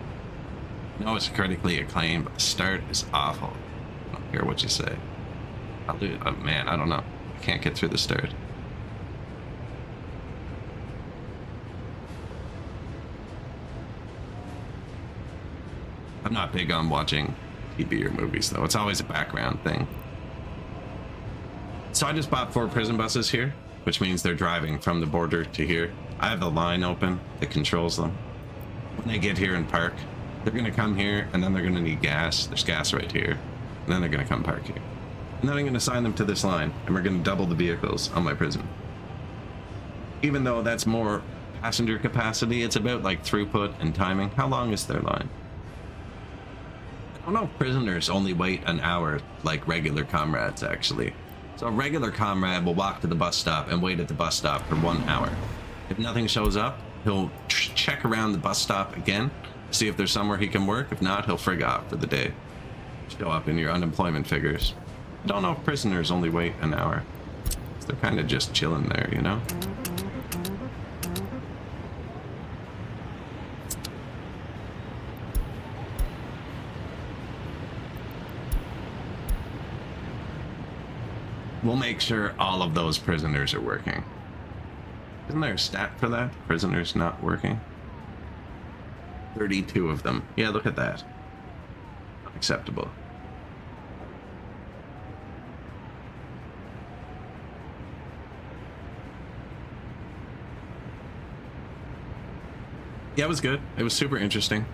I know it's critically acclaimed, but the start is awful. I don't care what you say. I'll do it. Oh, man, I don't know. I can't get through the start. I'm not big on watching TV or movies, though. It's always a background thing. So I just bought 4 prison buses here, which means they're driving from the border to here. I have the line open that controls them. When they get here and park, they're going to come here, and then they're going to need gas. There's gas right here. And then they're going to come park here. And then I'm going to assign them to this line, and we're going to double the vehicles on my prison. Even though that's more passenger capacity, it's about like throughput and timing. How long is their line? I don't know if prisoners only wait an hour like regular comrades, actually. So a regular comrade will walk to the bus stop and wait at the bus stop for 1 hour. If nothing shows up, he'll check around the bus stop again, see if there's somewhere he can work. If not, he'll frig off for the day. Show up in your unemployment figures. I don't know if prisoners only wait an hour. They're kind of just chilling there, you know? We'll make sure all of those prisoners are working. Isn't there a stat for that? Prisoners not working? 32 of them. Yeah, look at that. Unacceptable. Yeah, it was good. It was super interesting.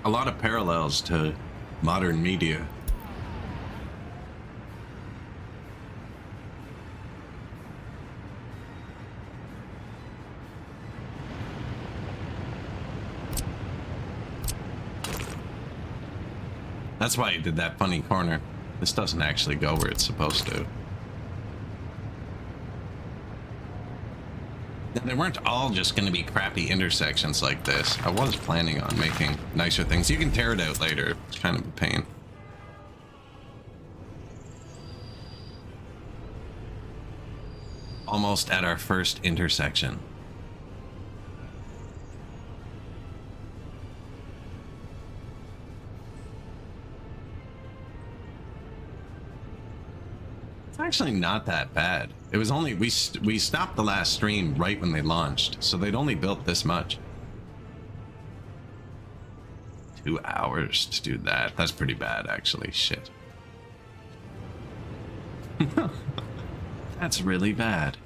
A lot of parallels to modern media. That's why you did that funny corner. This doesn't actually go where it's supposed to. Now, they weren't all just going to be crappy intersections like this. I was planning on making nicer things. You can tear it out later. It's kind of a pain. Almost at our first intersection. It's actually not that bad. It was only we stopped the last stream right when they launched, so they'd only built this much. 2 hours to do that. That's pretty bad, actually. Shit. That's really bad.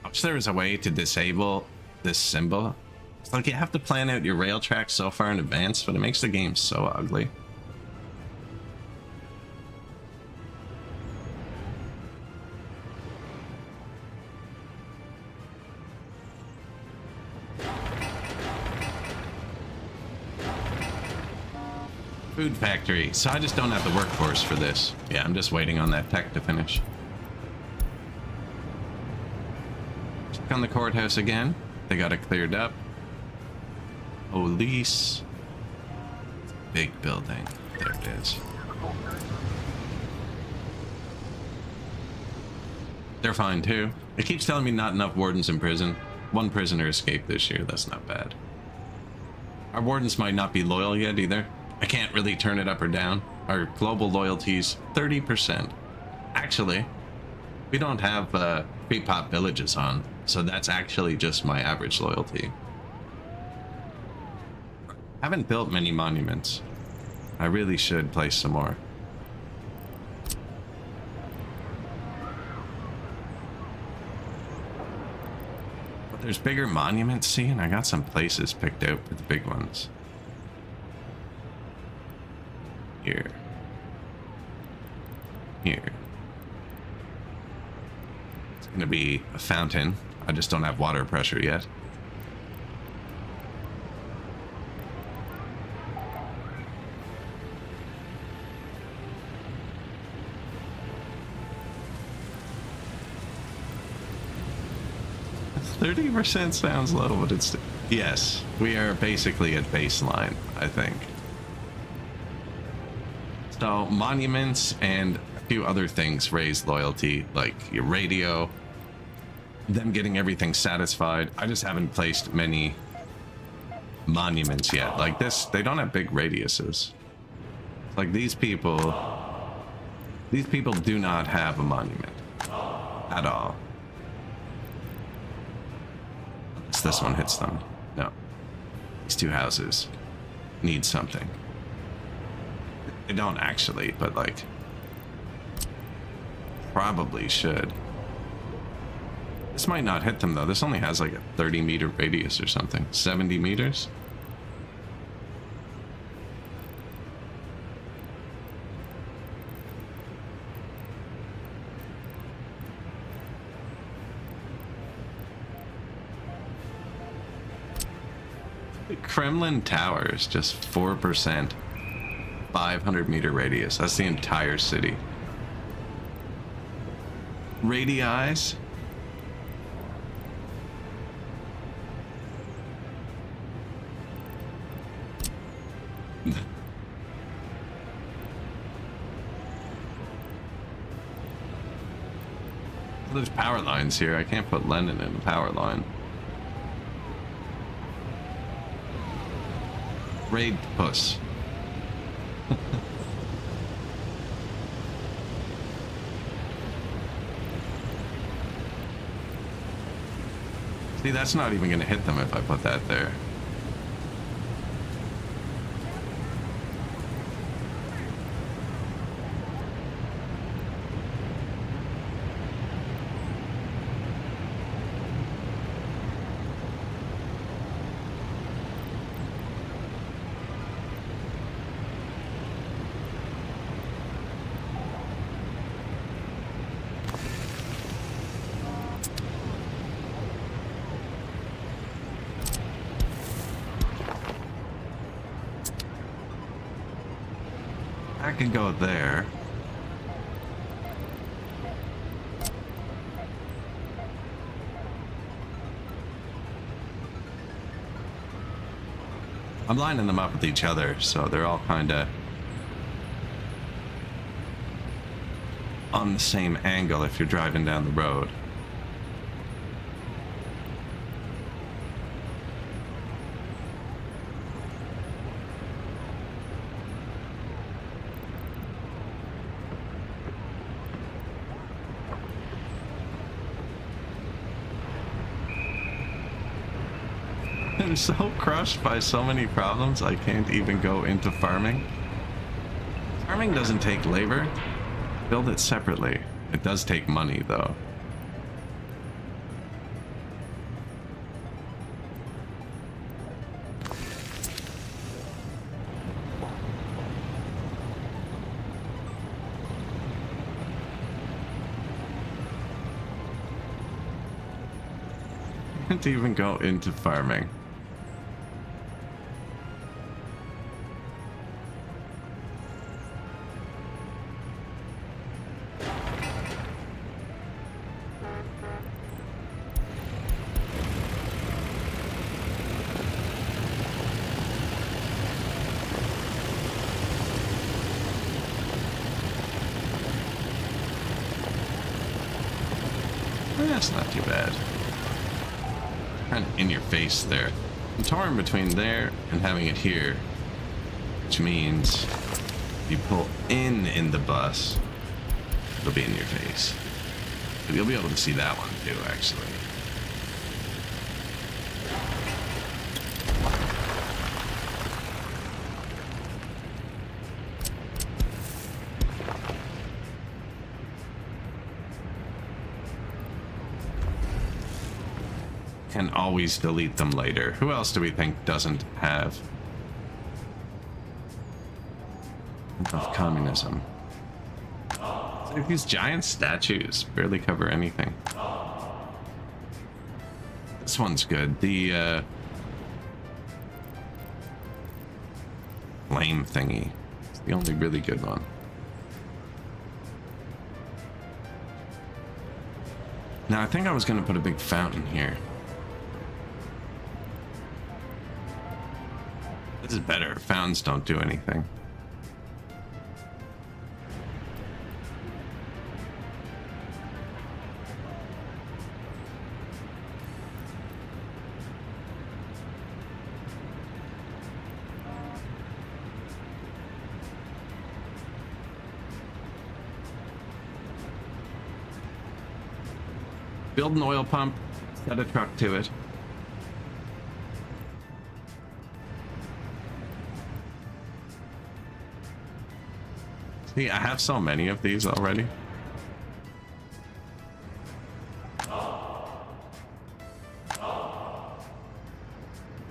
I wish there was a way to disable this symbol. It's like you have to plan out your rail tracks so far in advance, but it makes the game so ugly. Food factory. So I just don't have the workforce for this. Yeah, I'm just waiting on that tech to finish. Check on the courthouse again. They got it cleared up. Police. Big building. There it is. They're fine too. It keeps telling me not enough wardens in prison. 1 prisoner escaped this year. That's not bad. Our wardens might not be loyal yet either. I can't really turn it up or down. Our global loyalty's 30%. Actually, we don't have pre-pop villages on, so that's actually just my average loyalty. Haven't built many monuments. I really should place some more. But there's bigger monuments, see, and I got some places picked out for the big ones. Here. Here. It's gonna be a fountain. I just don't have water pressure yet. %30 sounds low, but it's... Yes, we are basically at baseline, I think. So, monuments and a few other things raise loyalty, like your radio, them getting everything satisfied. I just haven't placed many monuments yet. Like this, they don't have big radiuses. Like these people do not have a monument at all. Unless this one hits them. No. These 2 houses need something. They don't actually, but like probably should. This might not hit them though. This only has like a 30-meter radius or something. 70 meters. The Kremlin Tower is just 4%. 500-meter radius. That's the entire city. Radii. There's power lines here. I can't put Lenin in a power line. Raid puss. See, that's not even going to hit them if I put that there. I could go there. I'm lining them up with each other, so they're all kind of on the same angle if you're driving down the road. I'm so crushed by so many problems, I can't even go into farming. Farming doesn't take labor. Build it separately. It does take money, though. Can't even go into farming. That's not too bad. Kind of in your face there. I'm torn between there and having it here, which means if you pull in the bus, it'll be in your face. But you'll be able to see that one too, actually. Can always delete them later. Who else do we think doesn't have of communism? Like these giant statues barely cover anything. This one's good. The flame thingy. It's the only really good one. Now I think I was gonna put a big fountain here. This is better. Fountains don't do anything. Build an oil pump, set a truck to it. See, I have so many of these already.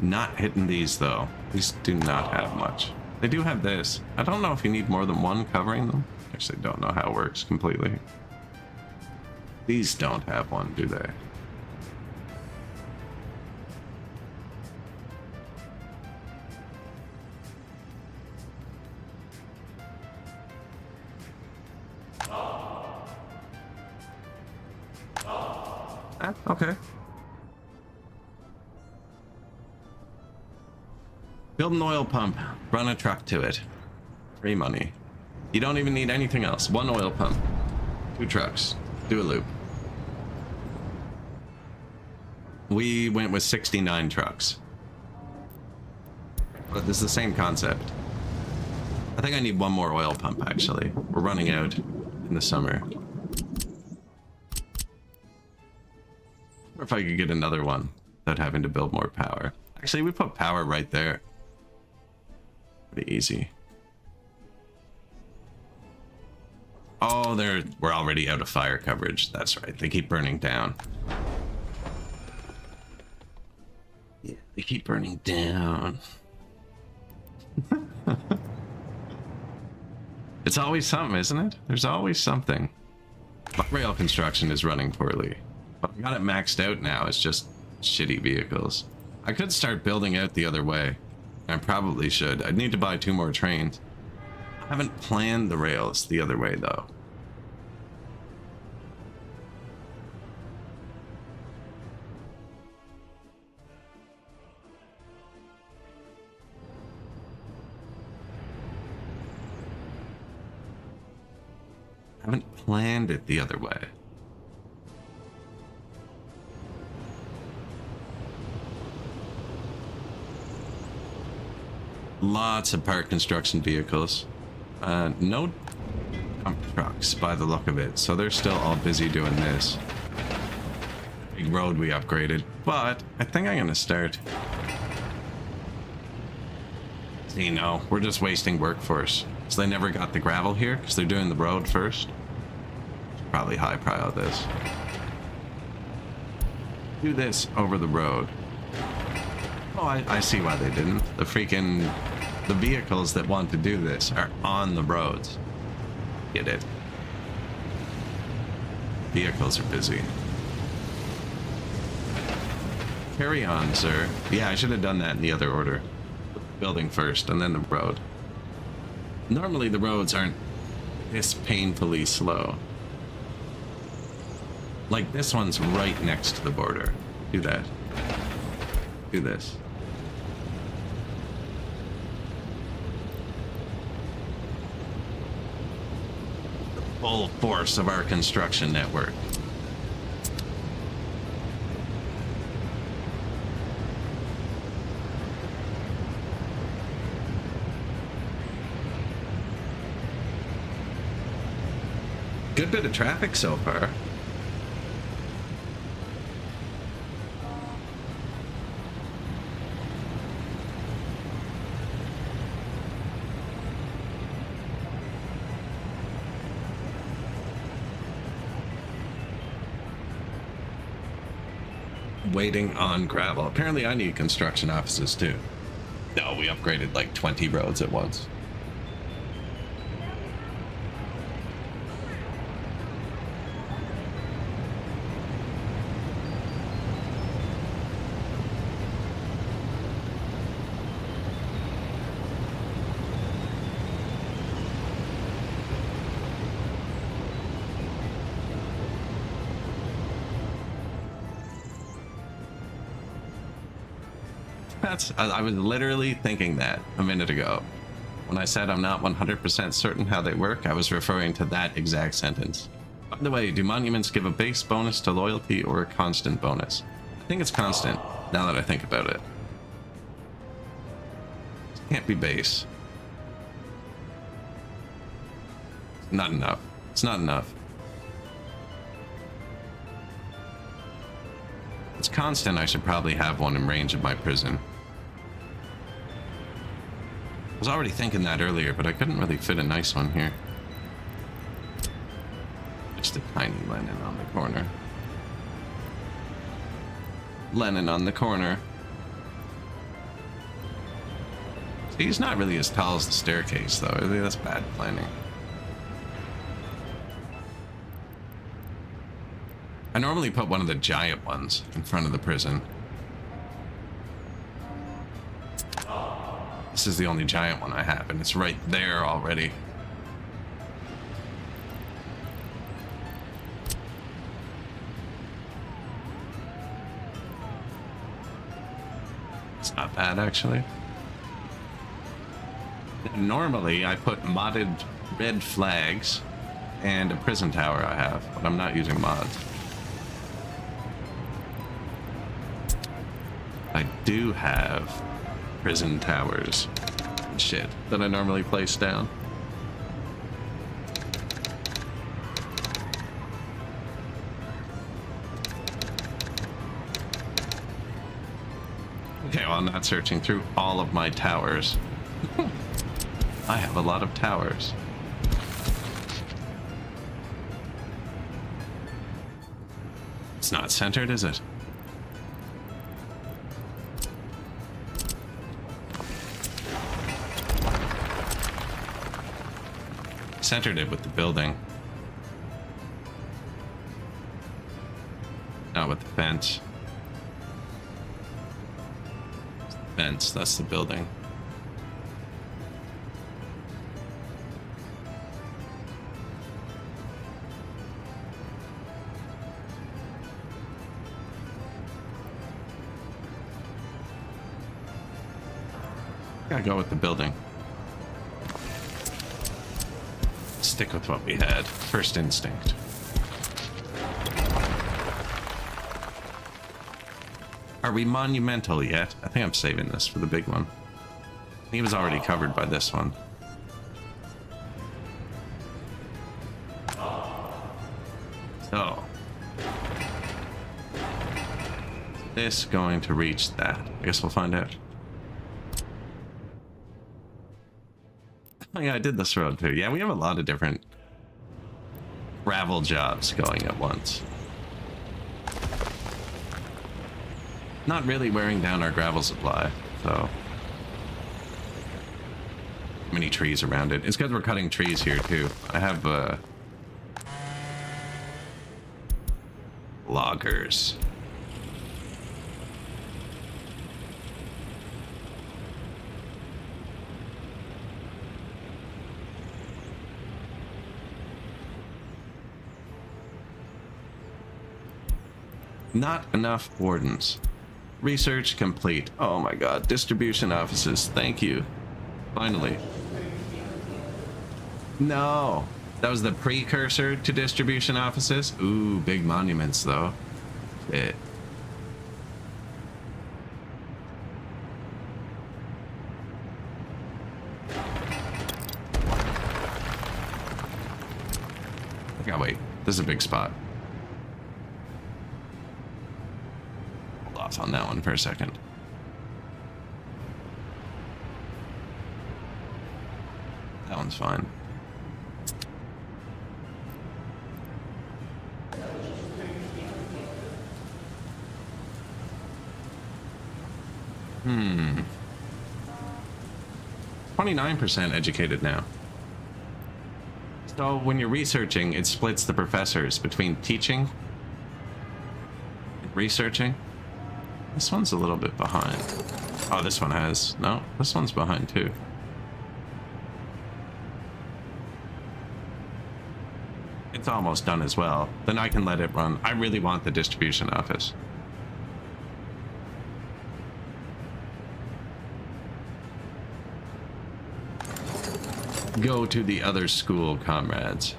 Not hitting these though. These do not have much. They do have this. I don't know if you need more than one covering them. Actually, don't know how it works completely. These don't have one, do they? Okay. Build an oil pump. Run a truck to it. Free money. You don't even need anything else. One oil pump. 2 trucks. Do a loop. We went with 69 trucks. But this is the same concept. I think I need one more oil pump, actually. We're running out in the summer. Or if I could get another one without having to build more power. Actually, we put power right there. Pretty easy. Oh, we're already out of fire coverage. That's right. They keep burning down. Yeah, they keep burning down. It's always something, isn't it? There's always something. My rail construction is running poorly. But I got it maxed out now. It's just shitty vehicles. I could start building out the other way. I probably should. I'd need to buy 2 more trains. I haven't planned the rails the other way, though. I haven't planned it the other way. Lots of park construction vehicles. No dump trucks by the look of it, so they're still all busy doing this. Big road we upgraded, but I think I'm gonna start See, no, we're just wasting workforce. So they never got the gravel here because they're doing the road first. Probably high prio this. Do this over the road. Oh, I see why they didn't. The vehicles that want to do this are on the roads. Get it? Vehicles are busy. Carry on, sir. Yeah, I should have done that in the other order. Building first and then the road. Normally the roads aren't this painfully slow. Like this one's right next to the border. Do that. Do this. The full force of our construction network. Good bit of traffic so far. Waiting on gravel. Apparently I need construction offices too. No, we upgraded like 20 roads at once. I was literally thinking that a minute ago. When I said I'm not 100% certain how they work, I was referring to that exact sentence. By the way, do monuments give a base bonus to loyalty or a constant bonus? I think it's constant, now that I think about it. It can't be base. Not enough. It's not enough. It's constant, I should probably have one in range of my prison. I was already thinking that earlier, but I couldn't really fit a nice one here. Just a tiny Lenin on the corner. Lenin on the corner. See, he's not really as tall as the staircase, though. That's bad planning. I normally put one of the giant ones in front of the prison. This is the only giant one I have, and it's right there already. It's not bad, actually. Normally, I put modded red flags and a prison tower I have, but I'm not using mods. I do have prison towers and shit that I normally place down. Okay, well, I'm not searching through all of my towers. I have a lot of towers. It's not centered, is it? Centered it with the building. Not with the fence. Fence, that's the building. Gotta go with the building. Stick with what we had. First instinct. Are we monumental yet? I think I'm saving this for the big one. He was already covered by this one. So. Is this going to reach that? I guess we'll find out. Oh yeah, I did this road too. Yeah, we have a lot of different gravel jobs going at once. Not really wearing down our gravel supply, so many trees around it. It's because we're cutting trees here too. I have loggers. Not enough wardens. Research complete. Oh my god, distribution offices. Thank you. Finally. No. That was the precursor to distribution offices. Ooh, big monuments though. Shit. Okay, wait. This is a big spot. Hold off on that one for a second. That one's fine. Hmm. 29% educated now. So when you're researching, it splits the professors between teaching and researching. This one's a little bit behind. Oh, this one has. No, this one's behind too. It's almost done as well. Then I can let it run. I really want the distribution office. Go to the other school, comrades.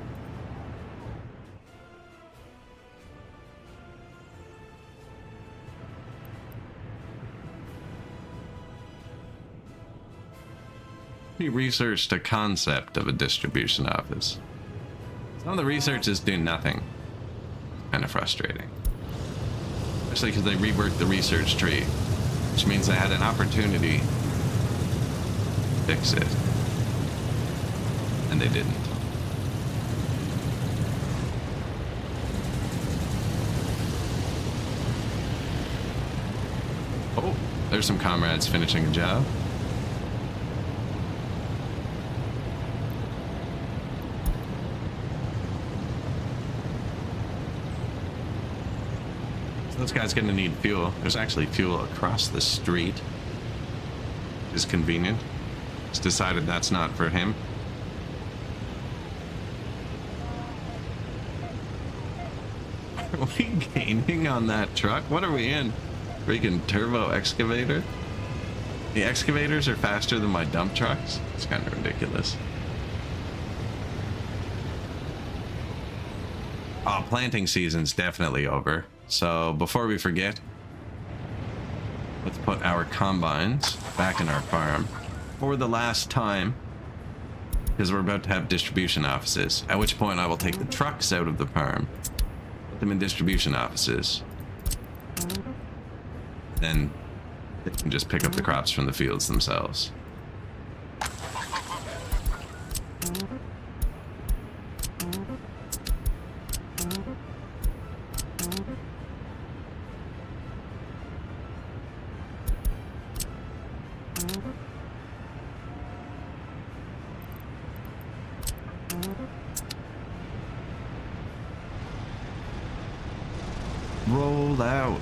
We researched a concept of a distribution office. Some of the researchers do nothing. Kind of frustrating. Especially because they reworked the research tree, which means they had an opportunity to fix it. And they didn't. Oh, there's some comrades finishing a job. So this guy's gonna need fuel. There's actually fuel across the street. Is convenient. He's decided that's not for him. Are we gaining on that truck? What are we in? Freaking turbo excavator? The excavators are faster than my dump trucks? It's kind of ridiculous. Oh, planting season's definitely over. So before we forget, let's put our combines back in our farm for the last time, because we're about to have distribution offices, at which point I will take the trucks out of the farm, them in distribution offices, then they can just pick up the crops from the fields themselves. Roll out.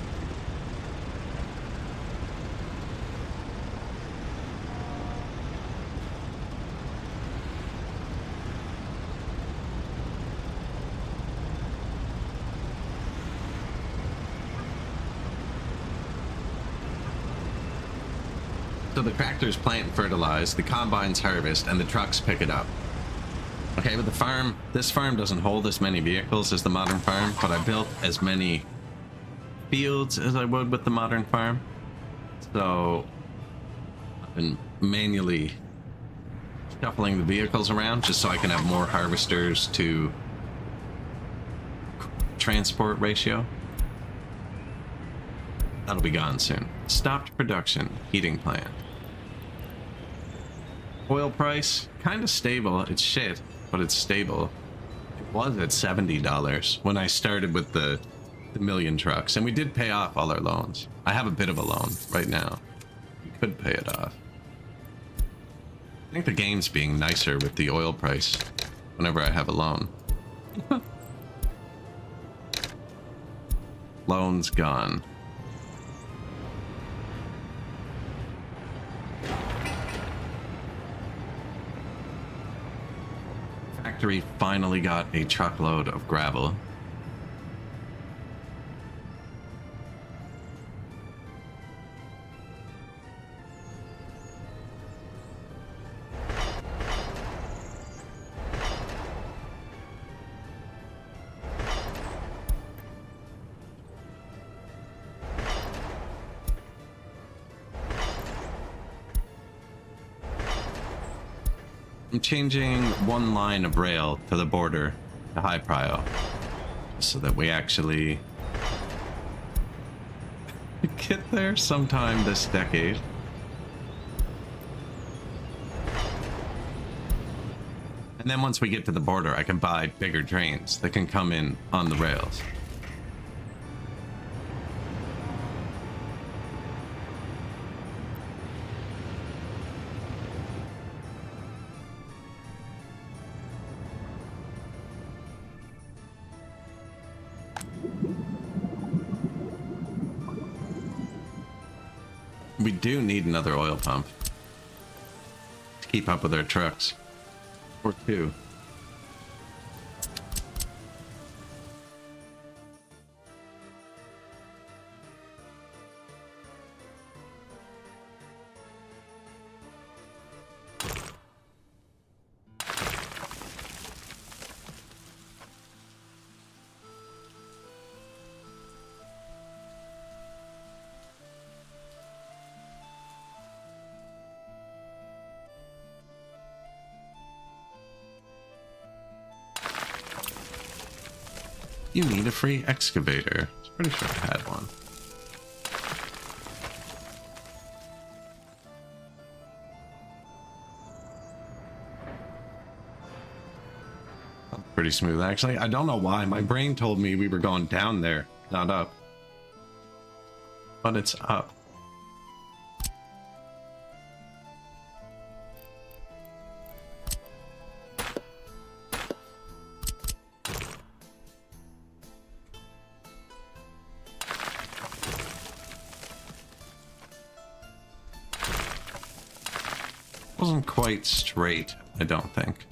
So the tractors plant and fertilize, the combines harvest, and the trucks pick it up. Okay, but the farm, this farm doesn't hold as many vehicles as the modern farm, but I built as many fields as I would with the modern farm. So I've been manually shuffling the vehicles around just so I can have more harvesters to transport ratio. That'll be gone soon. Stopped production, heating plant. Oil price, kind of stable. It's shit, but it's stable. It was at $70 when I started with the million trucks, and we did pay off all our loans. I have a bit of a loan right now. We could pay it off. I think the game's being nicer with the oil price whenever I have a loan. Loan's gone. Factory finally got a truckload of gravel. I'm changing one line of rail to the border to high prio so that we actually get there sometime this decade. And then once we get to the border, I can buy bigger trains that can come in on the rails. We do need another oil pump to keep up with our trucks. Or two. You need a free excavator. I'm pretty sure I had one. Pretty smooth, actually. I don't know why. My brain told me we were going down there, not up. But it's up. Wasn't quite straight, I don't think.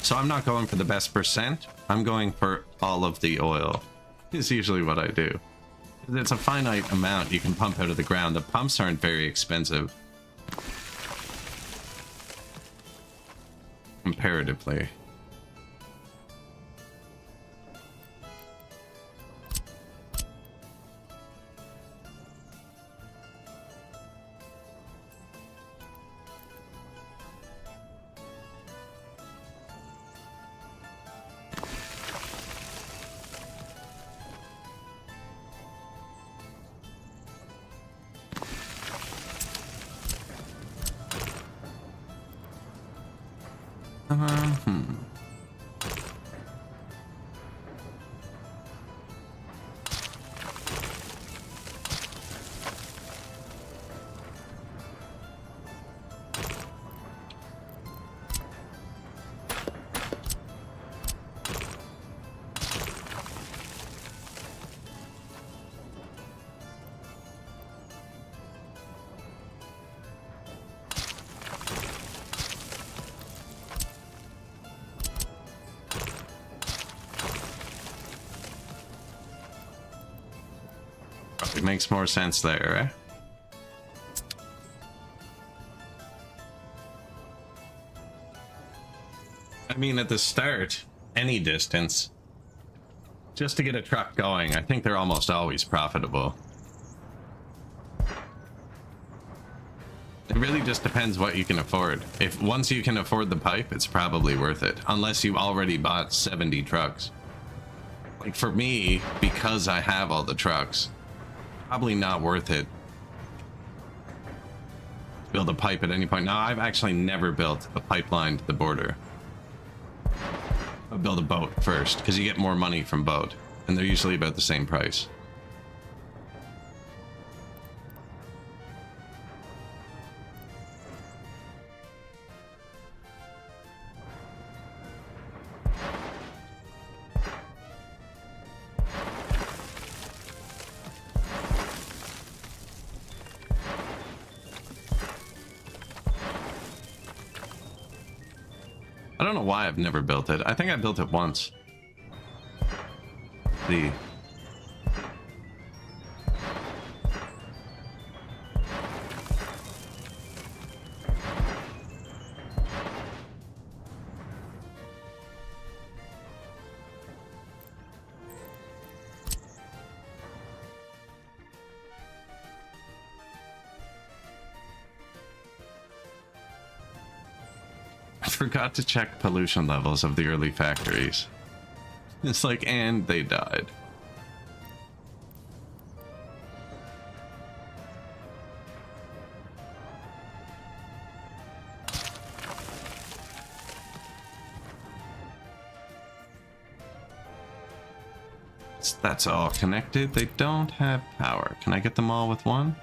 So I'm not going for the best percent. I'm going for all of the oil. Is usually what I do. It's a finite amount you can pump out of the ground. The pumps aren't very expensive. Comparatively. It makes more sense there, right? I mean, at the start, any distance, just to get a truck going, I think they're almost always profitable. It really just depends what you can afford. If once you can afford the pipe, it's probably worth it. Unless you already bought 70 trucks. Like for me, because I have all the trucks, probably not worth it. Build a pipe at any point. Now, I've actually never built a pipeline to the border. I'll build a boat first, because you get more money from boat. And they're usually about the same price. I don't know why I've never built it. I think I built it once. The I forgot to check pollution levels of the early factories. It's like, and they died. That's all connected. They don't have power. Can I get them all with one?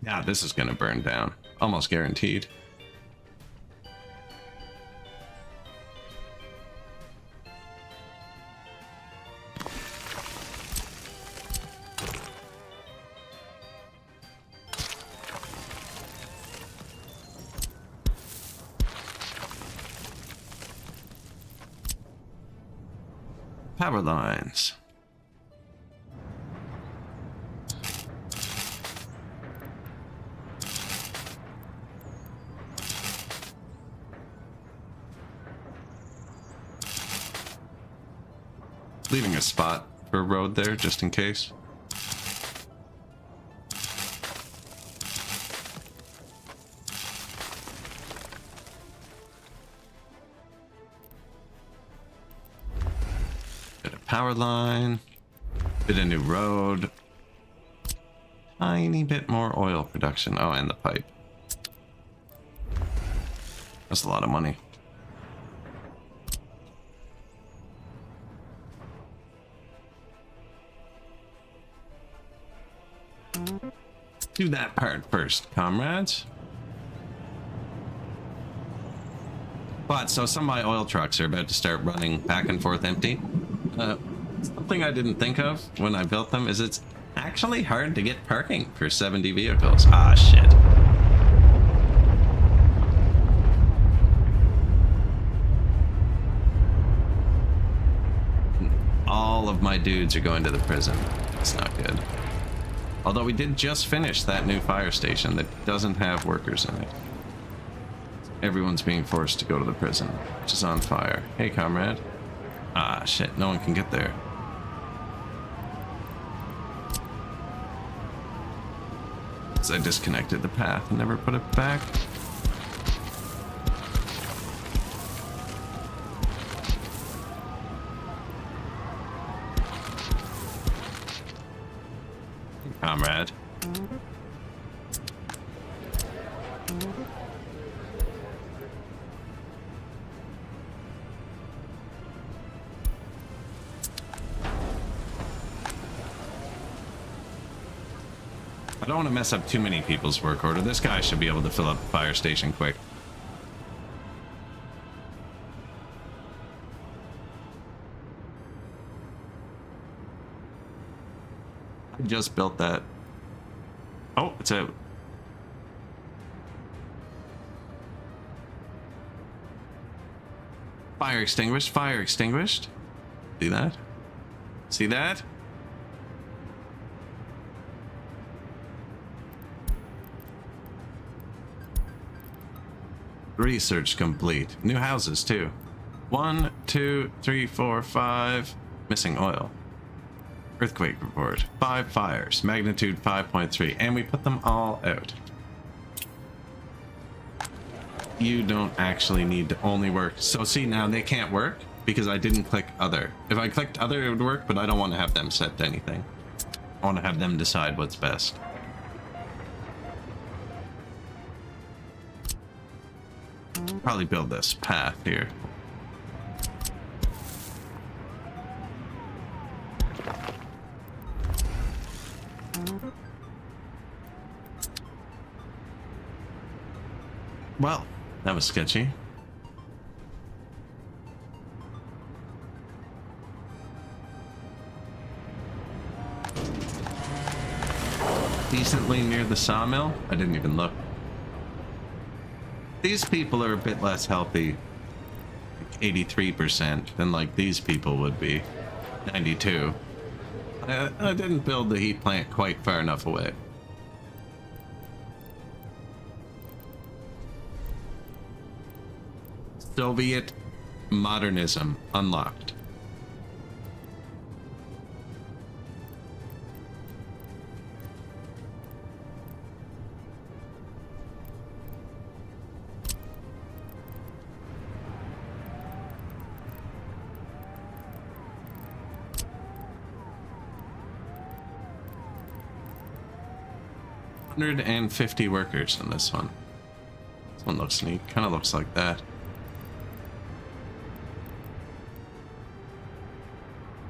Yeah, this is gonna burn down. Almost guaranteed. Power lines. Leaving a spot for a road there just in case. Bit of power line, bit of new road, tiny bit more oil production. Oh, and the pipe. That's a lot of money. Do that part first, comrades. But so some of my oil trucks are about to start running back and forth empty. Something I didn't think of when I built them is it's actually hard to get parking for 70 vehicles. Ah, shit. All of my dudes are going to the prison. That's not good. Although we did just finish that new fire station that doesn't have workers in it. Everyone's being forced to go to the prison, which is on fire. Hey, comrade. Ah, shit, no one can get there. So I disconnected the path and never put it back. Comrade. I don't want to mess up too many people's work order. This guy should be able to fill up the fire station quick. I just built that. Oh, it's out. Fire extinguished, fire extinguished. See that? See that? Research complete. New houses too. 1, 2, 3, 4, 5. Missing oil. Earthquake report. 5 fires. Magnitude 5.3. And we put them all out. You don't actually need to only work. So see, now they can't work because I didn't click other. If I clicked other, it would work, but I don't want to have them set to anything. I want to have them decide what's best. Probably build this path here. Well, that was sketchy. Decently near the sawmill? I didn't even look. These people are a bit less healthy, like 83%, than like these people would be, 92. I didn't build the heat plant quite far enough away. Soviet modernism unlocked. $150 workers in this one. This one looks neat. Kind of looks like that.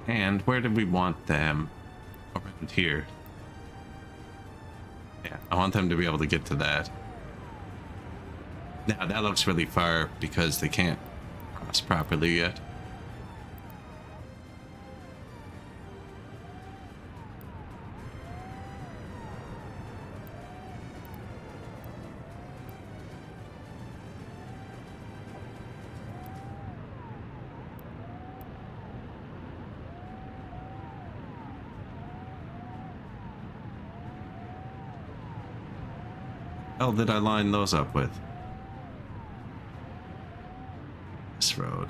And where did we want them? Around here. Yeah, I want them to be able to get to that. Now that looks really far because they can't cross properly yet. Hell did I line those up with? This road.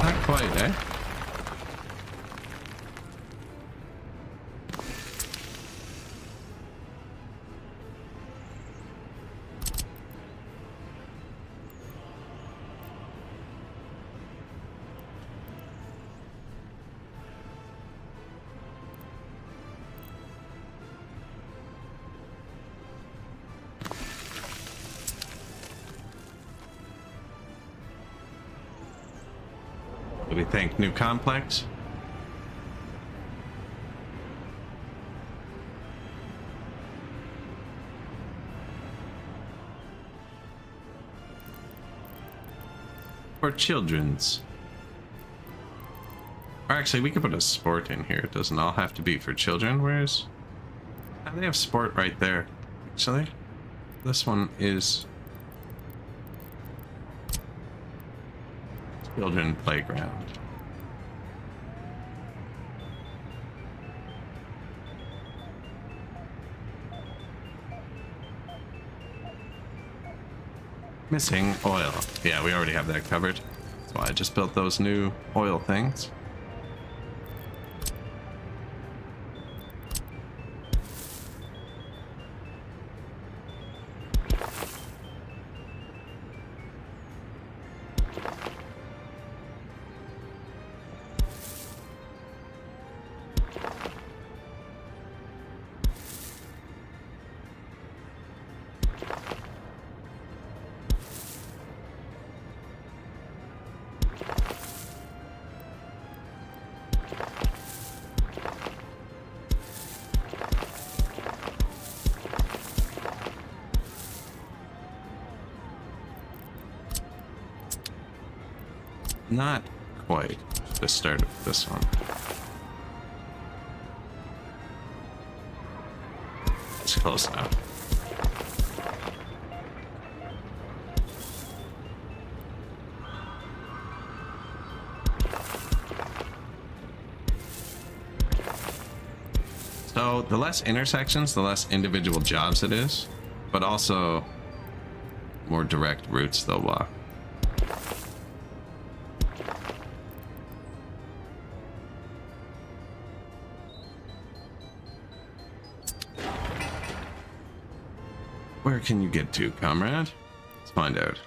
Not quite, eh? What do we think? New complex? Or children's? Or actually, we could put a sport in here. It doesn't all have to be for children. Where's... Oh, they have sport right there. Actually, this one is... Children playground. Missing oil. Yeah, we already have that covered. That's why I just built those new oil things. Not quite the start of this one. It's close enough. So the less intersections, the less individual jobs it is, but also more direct routes they'll walk. Where can you get to, comrade? Let's find out.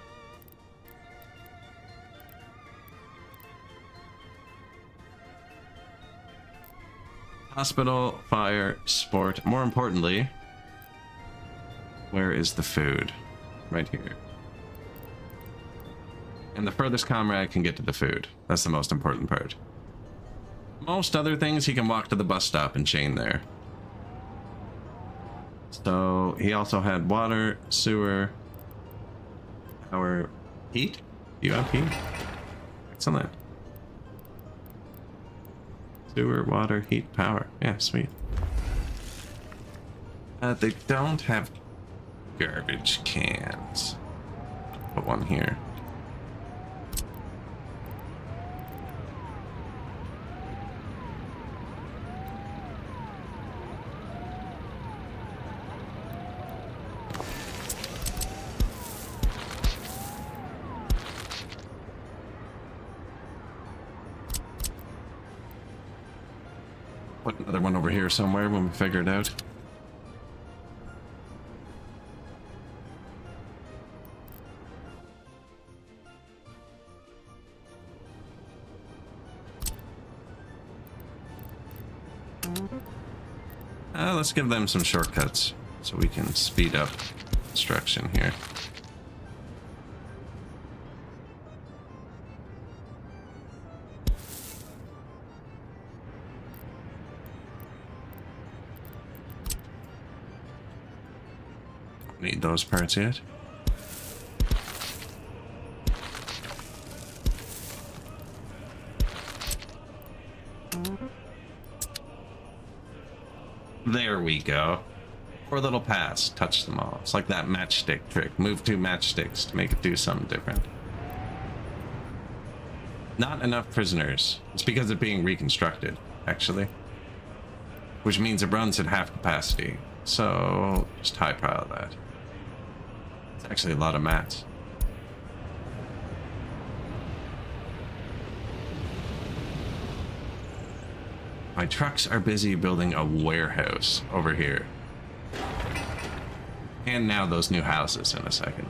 Hospital, fire, sport. More importantly, where is the food? Right here. And the furthest comrade can get to the food. That's the most important part. Most other things he can walk to the bus stop and chain there. So he also had water, sewer, power, heat. You have heat? Excellent. Sewer, water, heat, power. Yeah, sweet. They don't have garbage cans. Put one here. Put another one over here somewhere when we figure it out. Let's give them some shortcuts so we can speed up construction here. Need those parts yet? There we go. Poor little pass. Touch them all. It's like that matchstick trick. Move two matchsticks to make it do something different. Not enough prisoners. It's because it's being reconstructed, actually. Which means it runs at half capacity. So, just high pile that. It's actually a lot of mats. My trucks are busy building a warehouse over here. And now those new houses in a second.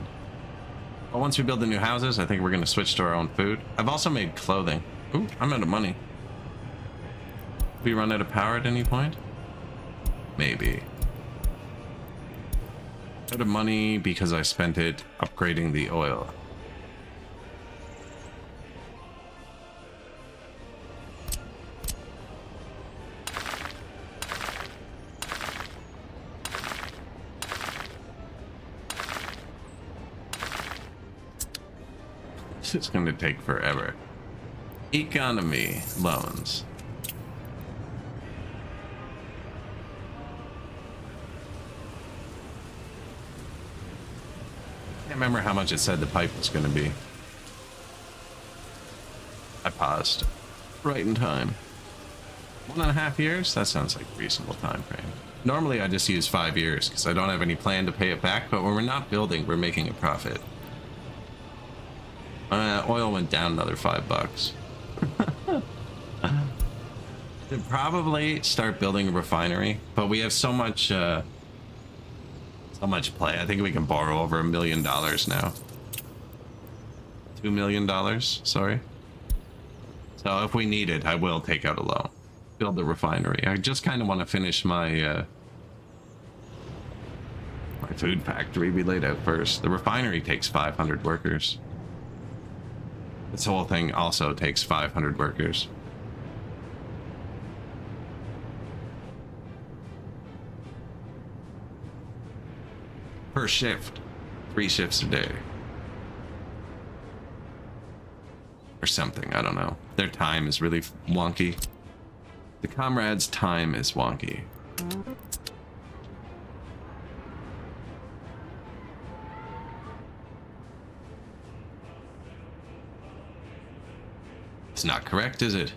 But once we build the new houses, I think we're going to switch to our own food. I've also made clothing. Ooh, I'm out of money. Have we run out of power at any point? Maybe. Out of money because I spent it upgrading the oil. This is going to take forever. Economy loans. Can't remember how much it said the pipe was going to be. I paused. Right in time. 1.5 years? That sounds like a reasonable time frame. Normally I just use 5 years because I don't have any plan to pay it back, but when we're not building, we're making a profit. Oil went down another $5. Should probably start building a refinery, but we have so much play. I think we can borrow over $1 million now. $2 million, sorry. So if we need it, I will take out a loan. Build the refinery. I just kind of want to finish my my food factory we laid out first. The refinery takes 500 workers. This whole thing also takes 500 workers. Per shift. 3 shifts a day. Or something, I don't know. Their time is really wonky. The comrades' time is wonky. It's not correct, is it?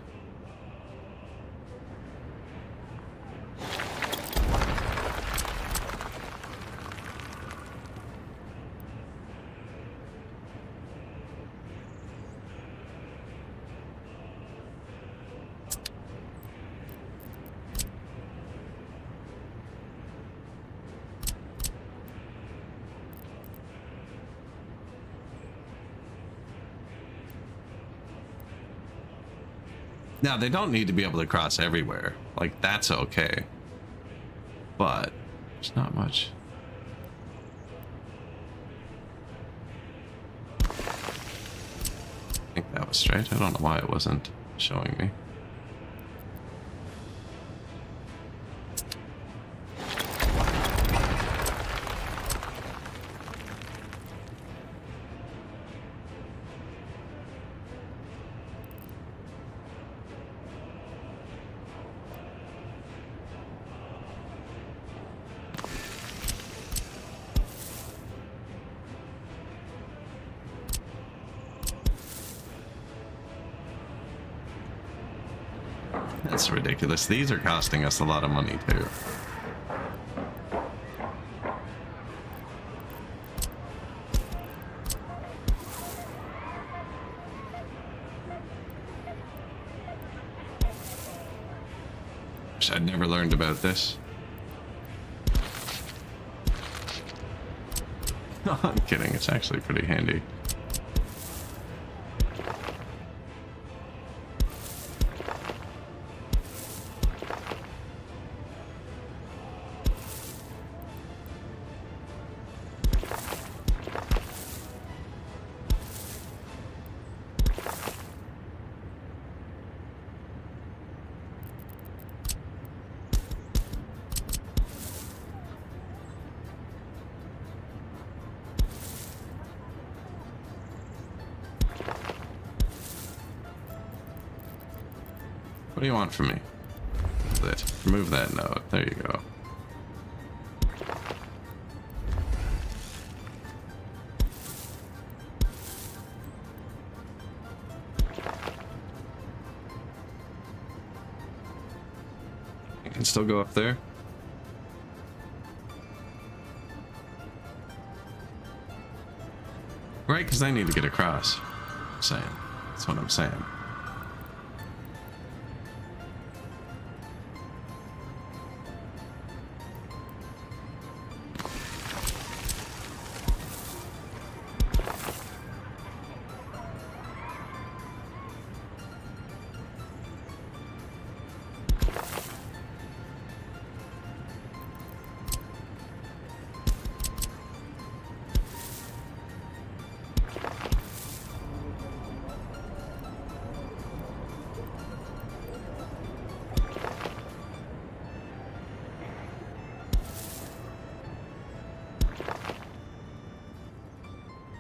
Now, they don't need to be able to cross everywhere. Like, that's okay. But there's not much. I think that was straight. I don't know why it wasn't showing me. That's ridiculous. These are costing us a lot of money, too. Wish I'd never learned about this. No, I'm kidding. It's actually pretty handy. What do you want from me? Remove that note. There you go. You can still go up there. Right, because they need to get across. I'm saying. That's what I'm saying.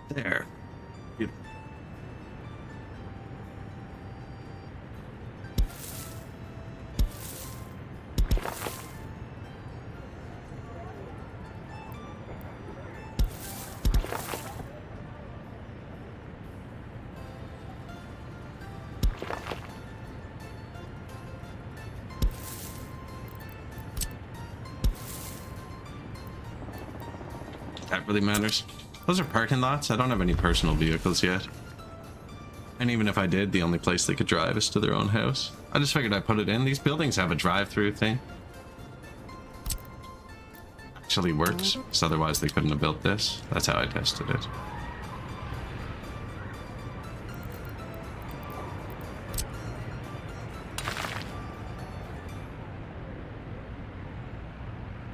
There. Beautiful. That really matters. Those are parking lots. I don't have any personal vehicles yet. And even if I did, the only place they could drive is to their own house. I just figured I'd put it in. These buildings have a drive-through thing. Actually works, because otherwise they couldn't have built this. That's how I tested it.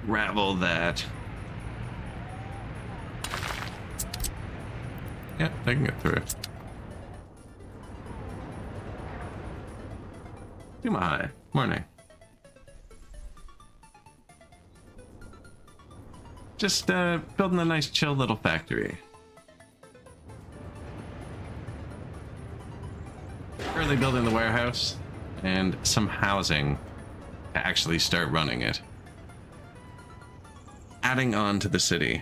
Ravel that. Yeah, they can get through it. Hi. Morning. Just building a nice chill little factory. currently building the warehouse and some housing to actually start running it. Adding on to the city.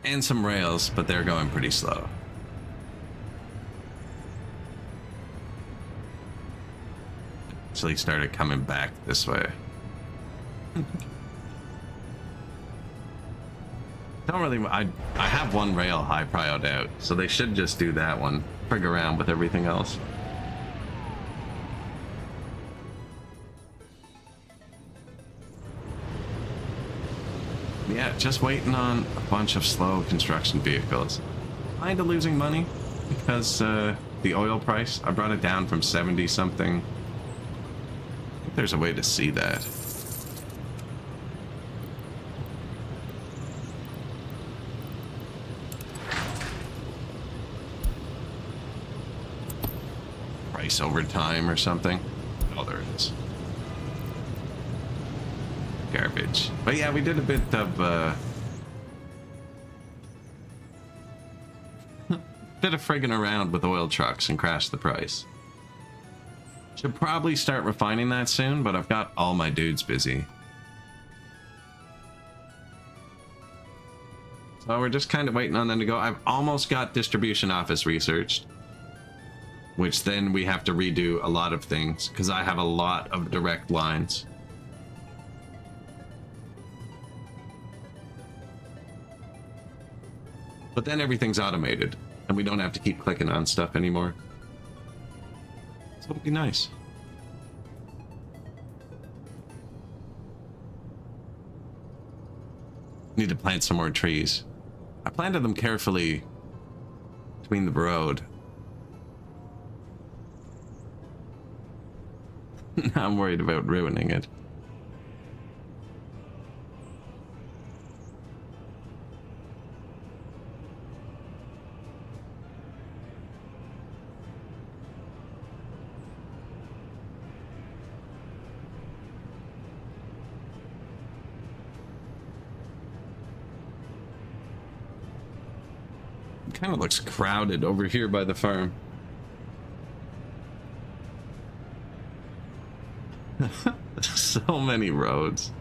And some rails, but they're going pretty slow. Actually started coming back this way. Don't really. I have one rail high prio'd out, so they should just do that one. Frig around with everything else. Yeah, just waiting on a bunch of slow construction vehicles. Kinda losing money because the oil price. I brought it down from 70 something. I think there's a way to see that. Price over time or something. Oh, there it is. Garbage. But yeah, we did a bit of friggin' around with oil trucks and crashed the price. Should probably start refining that soon, but I've got all my dudes busy. So we're just kind of waiting on them to go. I've almost got distribution office researched, which then we have to redo a lot of things because I have a lot of direct lines. But then everything's automated, and we don't have to keep clicking on stuff anymore. So it'll be nice. Need to plant some more trees. I planted them carefully between the road. Now I'm worried about ruining it. Kind of looks crowded over here by the farm. So many roads.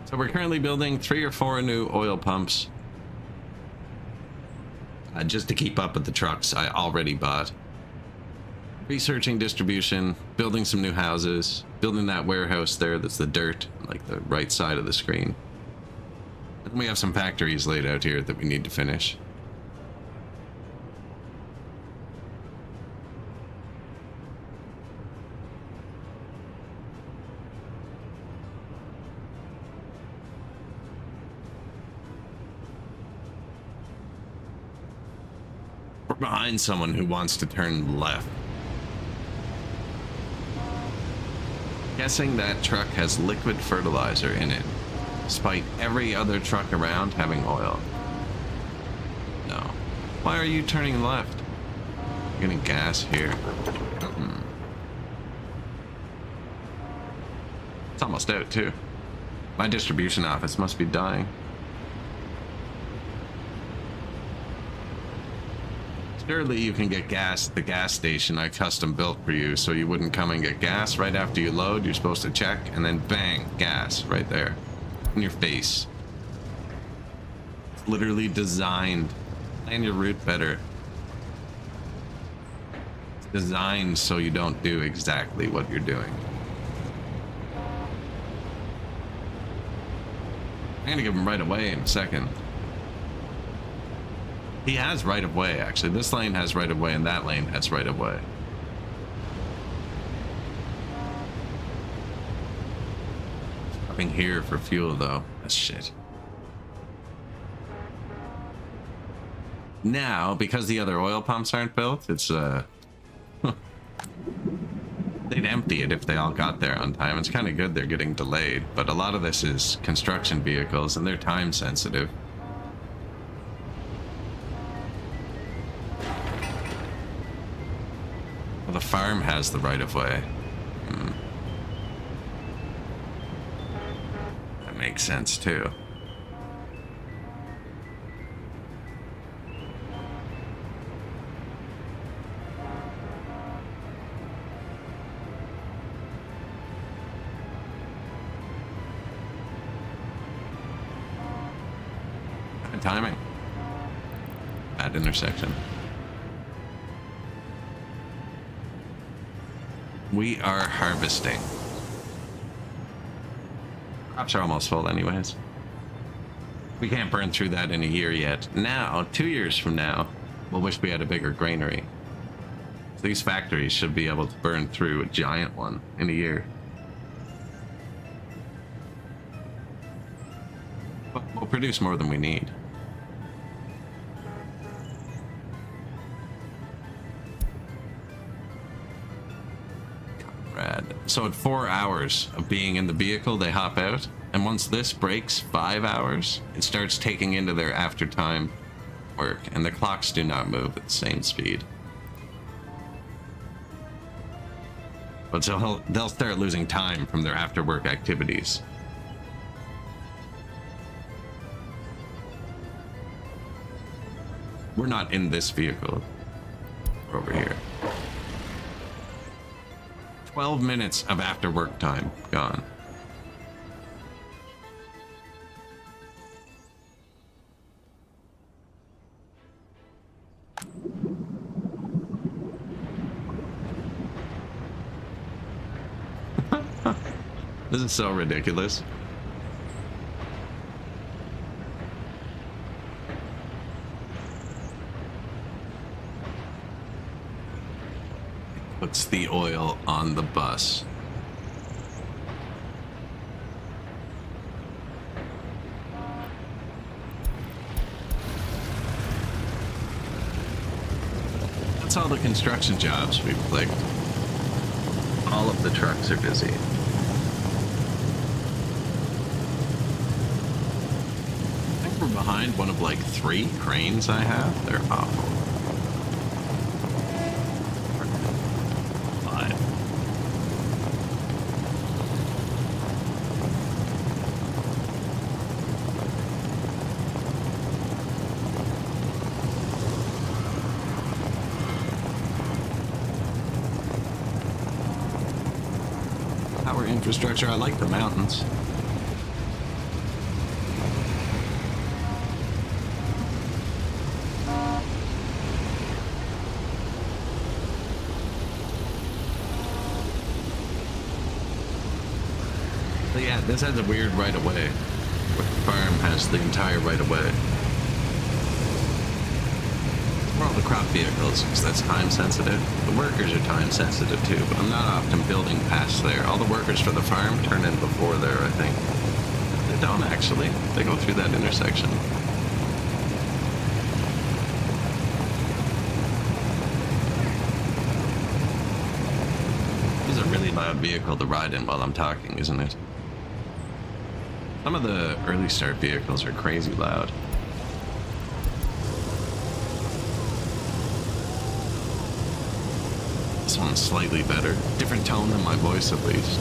So we're currently building 3 or 4 new oil pumps. Just to keep up with the trucks I already bought. Researching distribution, building some new houses, building that warehouse there that's the dirt, like the right side of the screen. And we have some factories laid out here that we need to finish. We're behind someone who wants to turn left. Guessing that truck has liquid fertilizer in it, despite every other truck around having oil. No. Why are you turning left? You're getting gas here. It's almost out too. My distribution office must be dying. Surely you can get gas at the gas station I custom built for you, so you wouldn't come and get gas right after you load. You're supposed to check and then bang, gas right there in your face. It's literally designed. Plan your route better. It's designed so you don't do exactly what you're doing. I'm gonna give him right away in a second. He has right of way, actually. This lane has right of way, and that lane has right of way. Stopping here for fuel, though. That's shit. Now, because the other oil pumps aren't built, it's they'd empty it if they all got there on time. It's kind of good they're getting delayed, but a lot of this is construction vehicles, and they're time sensitive. The farm has the right of way. That makes sense too. Bad timing. Bad intersection. We are harvesting. Crops are almost full anyways. We can't burn through that in a year yet. Now, 2 years from now, we'll wish we had a bigger granary. So these factories should be able to burn through a giant one in a year. But we'll produce more than we need. So at 4 hours of being in the vehicle, they hop out. And once this breaks 5 hours, it starts taking into their after time work. And the clocks do not move at the same speed. But so they'll start losing time from their after work activities. We're not in this vehicle. We're over here. 12 minutes of after work time gone. This is so ridiculous. Puts the oil on the bus. That's all the construction jobs we've clicked. All of the trucks are busy. I think we're behind one of like 3 cranes I have. They're awful. Infrastructure. I like the mountains. But yeah, this has a weird right of way. The farm has the entire right of way. For all the crop vehicles, because that's time sensitive. The workers are time sensitive too, but I'm not often building past there. All the workers for the farm turn in before there, I think. They don't actually. They go through that intersection. This is a really loud vehicle to ride in while I'm talking, isn't it? Some of the early start vehicles are crazy loud. This one's slightly better. Different tone than my voice, at least.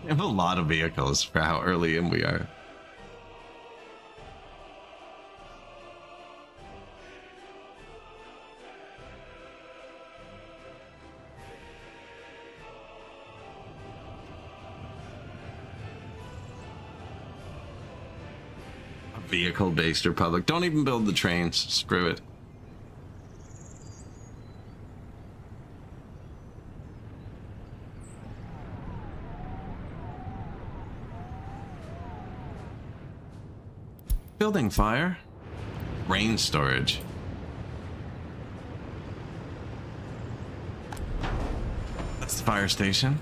We have a lot of vehicles for how early in we are. Vehicle-based republic. Don't even build the trains. Screw it. Building fire. Rain storage. That's the fire station.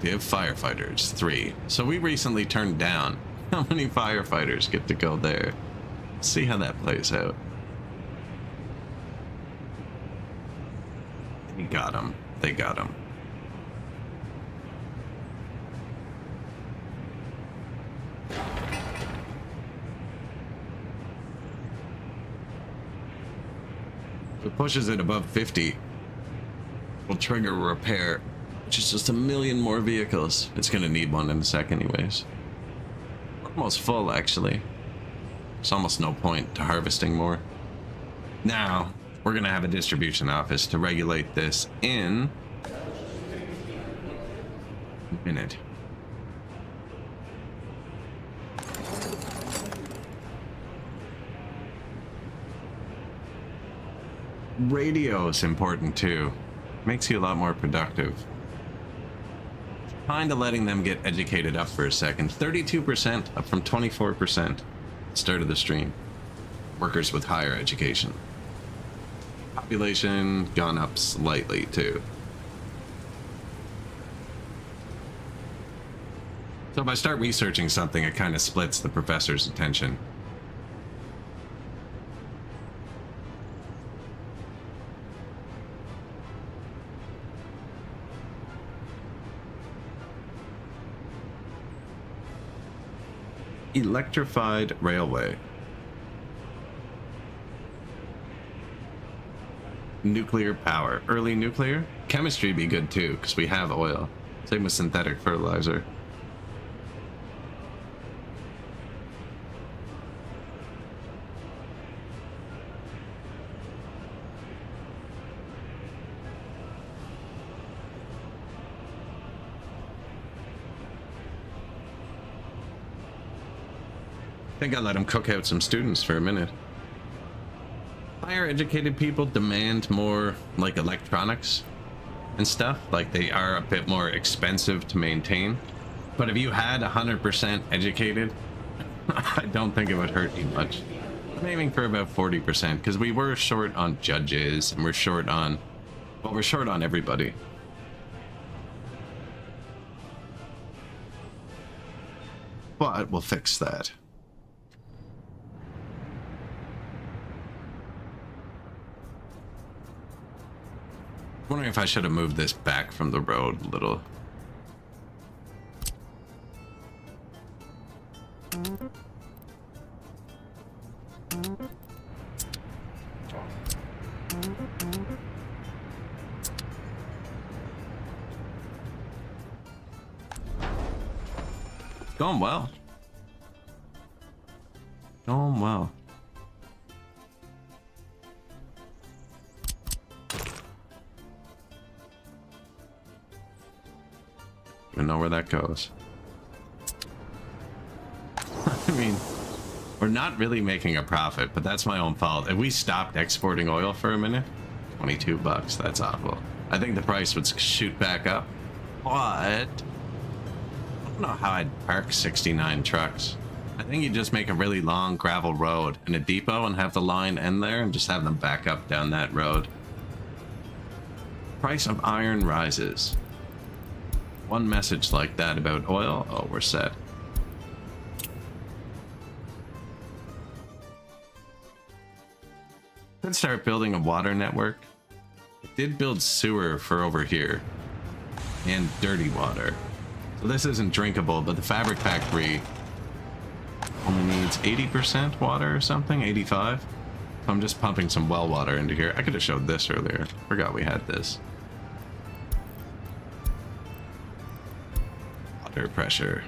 active firefighters, 3. So we recently turned down. How many firefighters get to go there? Let's see how that plays out. They got him. They got him. If it pushes it above 50, will trigger a repair, which is just 1 million more vehicles. It's gonna need one in a sec anyways. Almost full, actually. There's almost no point to harvesting more. Now, we're gonna have a distribution office to regulate this in a minute. Radio is important too. Makes you a lot more productive. Kind of letting them get educated up for a second. 32% up from 24% start of the stream. Workers with higher education. Population gone up slightly too. So if I start researching something, it kind of splits the professor's attention. Electrified railway. Nuclear power. Early nuclear? Chemistry be good too, because we have oil. Same with synthetic fertilizer. I think I let him cook out some students for a minute. Higher educated people demand more like electronics and stuff. Like they are a bit more expensive to maintain. But if you had 100% educated, I don't think it would hurt you much. I'm aiming for about 40% because we were short on judges and we're short on, well, we're short on everybody. But we'll fix that. Wondering if I should have moved this back from the road a little. Going well. Going well. Don't know where that goes. I mean, we're not really making a profit, but that's my own fault. If we stopped exporting oil for a minute, 22 bucks, that's awful. I think the price would shoot back up, but I don't know how I'd park 69 trucks. I think you just make a really long gravel road and a depot and have the line end there and just have them back up down that road. Price of iron rises. One message like that about oil, oh, we're set. Could start building a water network. It did build sewer for over here and dirty water. So this isn't drinkable, but the fabric factory only needs 80% water or something, 85. So I'm just pumping some well water into here. I could have showed this earlier. Forgot we had this. Water pressure.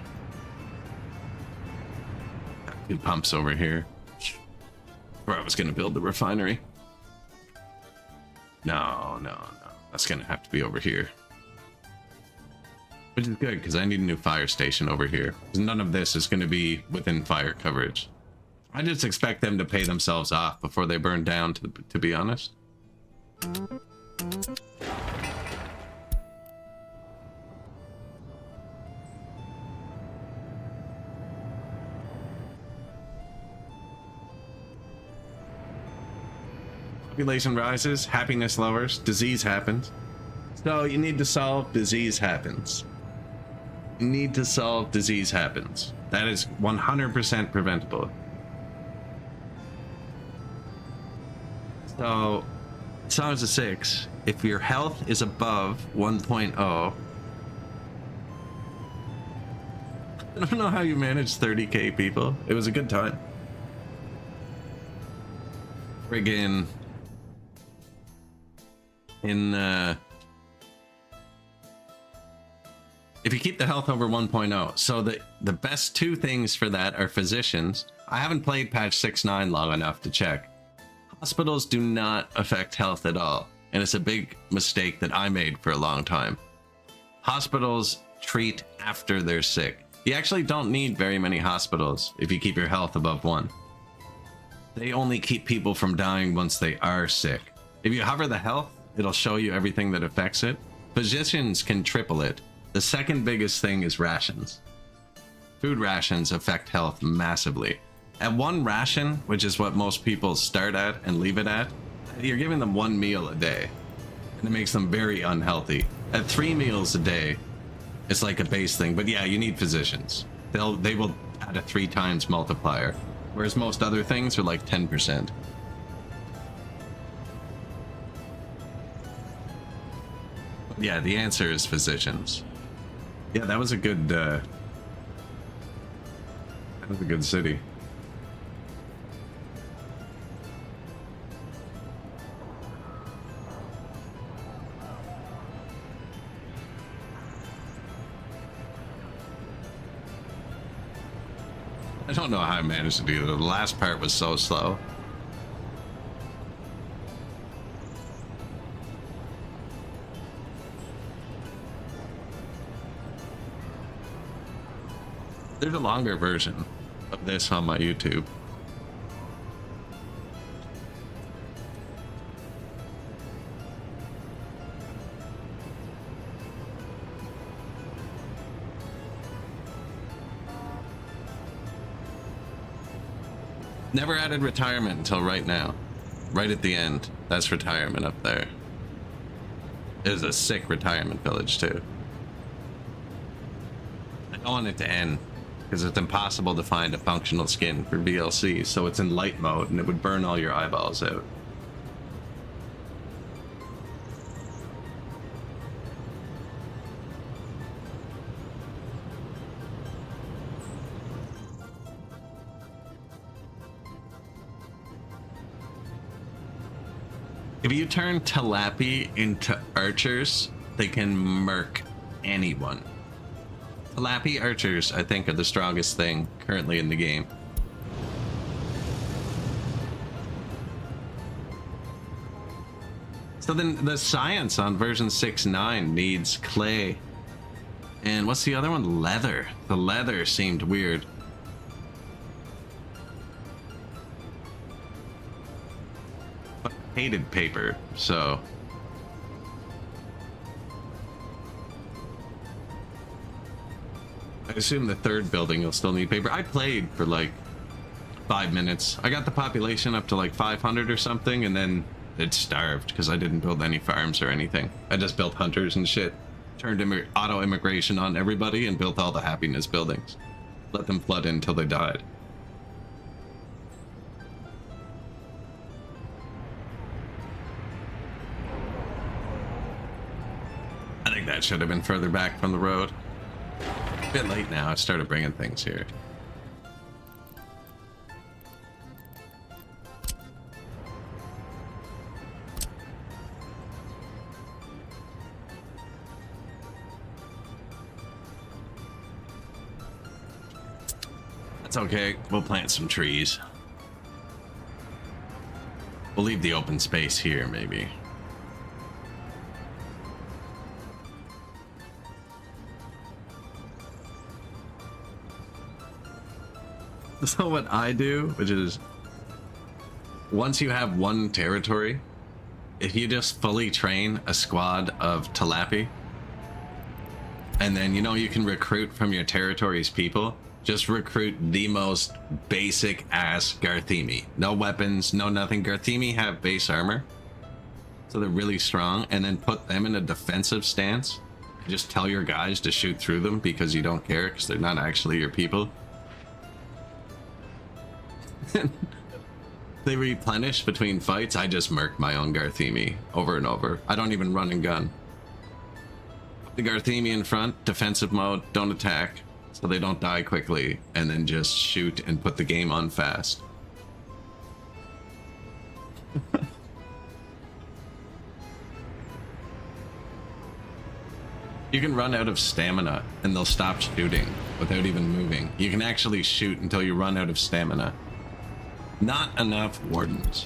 Two pumps over here. Where I was going to build the refinery. No. That's going to have to be over here. Which is good, because I need a new fire station over here. None of this is going to be within fire coverage. I just expect them to pay themselves off before they burn down, to be honest. Population rises, happiness lowers, disease happens. So you need to solve disease happens. need to solve disease happens. That is 100% preventable. So, Songs of 6, if your health is above 1.0, I don't know how you managed 30k people. It was a good time. Friggin' if you keep the health over 1.0, so the best two things for that are physicians. I haven't played patch 6.9 long enough to check. Hospitals do not affect health at all, and it's a big mistake that I made for a long time. Hospitals treat after they're sick. You actually don't need very many hospitals if you keep your health above 1. They only keep people from dying once they are sick. If you hover the health, it'll show you everything that affects it. Physicians can triple it. The second biggest thing is rations. Food rations affect health massively. At 1 ration, which is what most people start at and leave it at, you're giving them 1 meal a day, and it makes them very unhealthy. At 3 meals a day, it's like a base thing, but yeah, you need physicians. They will add a 3 times multiplier, whereas most other things are like 10%. Yeah, the answer is physicians. Yeah, that was a good city. I don't know how I managed to do that. The last part was so slow. There's a longer version of this on my YouTube. Never added retirement until right now. Right at the end. That's retirement up there. It is a sick retirement village too. I don't want it to end because it's impossible to find a functional skin for VLC, so it's in light mode and it would burn all your eyeballs out. If you turn Talapi into archers, they can murk anyone. Talapi archers, I think, are the strongest thing currently in the game. So then the science on version 6.9 needs clay. And what's the other one? Leather. The leather seemed weird. Hated paper, so I assume the third building will still need paper. I played for like 5 minutes. I got the population up to like 500 or something, and then it starved because I didn't build any farms or anything. I just built hunters and shit. Turned auto immigration on everybody and built all the happiness buildings. Let them flood in until they died. I think that should have been further back from the road. A bit late now. I started bringing things here. That's okay. We'll plant some trees. We'll leave the open space here, maybe. So what I do, which is, once you have one territory, if you just fully train a squad of Talapi, and then, you know, you can recruit from your territory's people, just recruit the most basic ass Garthimi. No weapons, no nothing. Garthimi have base armor, so they're really strong, and then put them in a defensive stance Just tell your guys to shoot through them because you don't care because they're not actually your people. They replenish between fights. I just murk my own Garthemi over and over. I don't even run and gun. The Garthemi in front, defensive mode, don't attack, so they don't die quickly, and then just shoot and put the game on fast. You can run out of stamina and they'll stop shooting without even moving. You can actually shoot until you run out of stamina. Not enough wardens.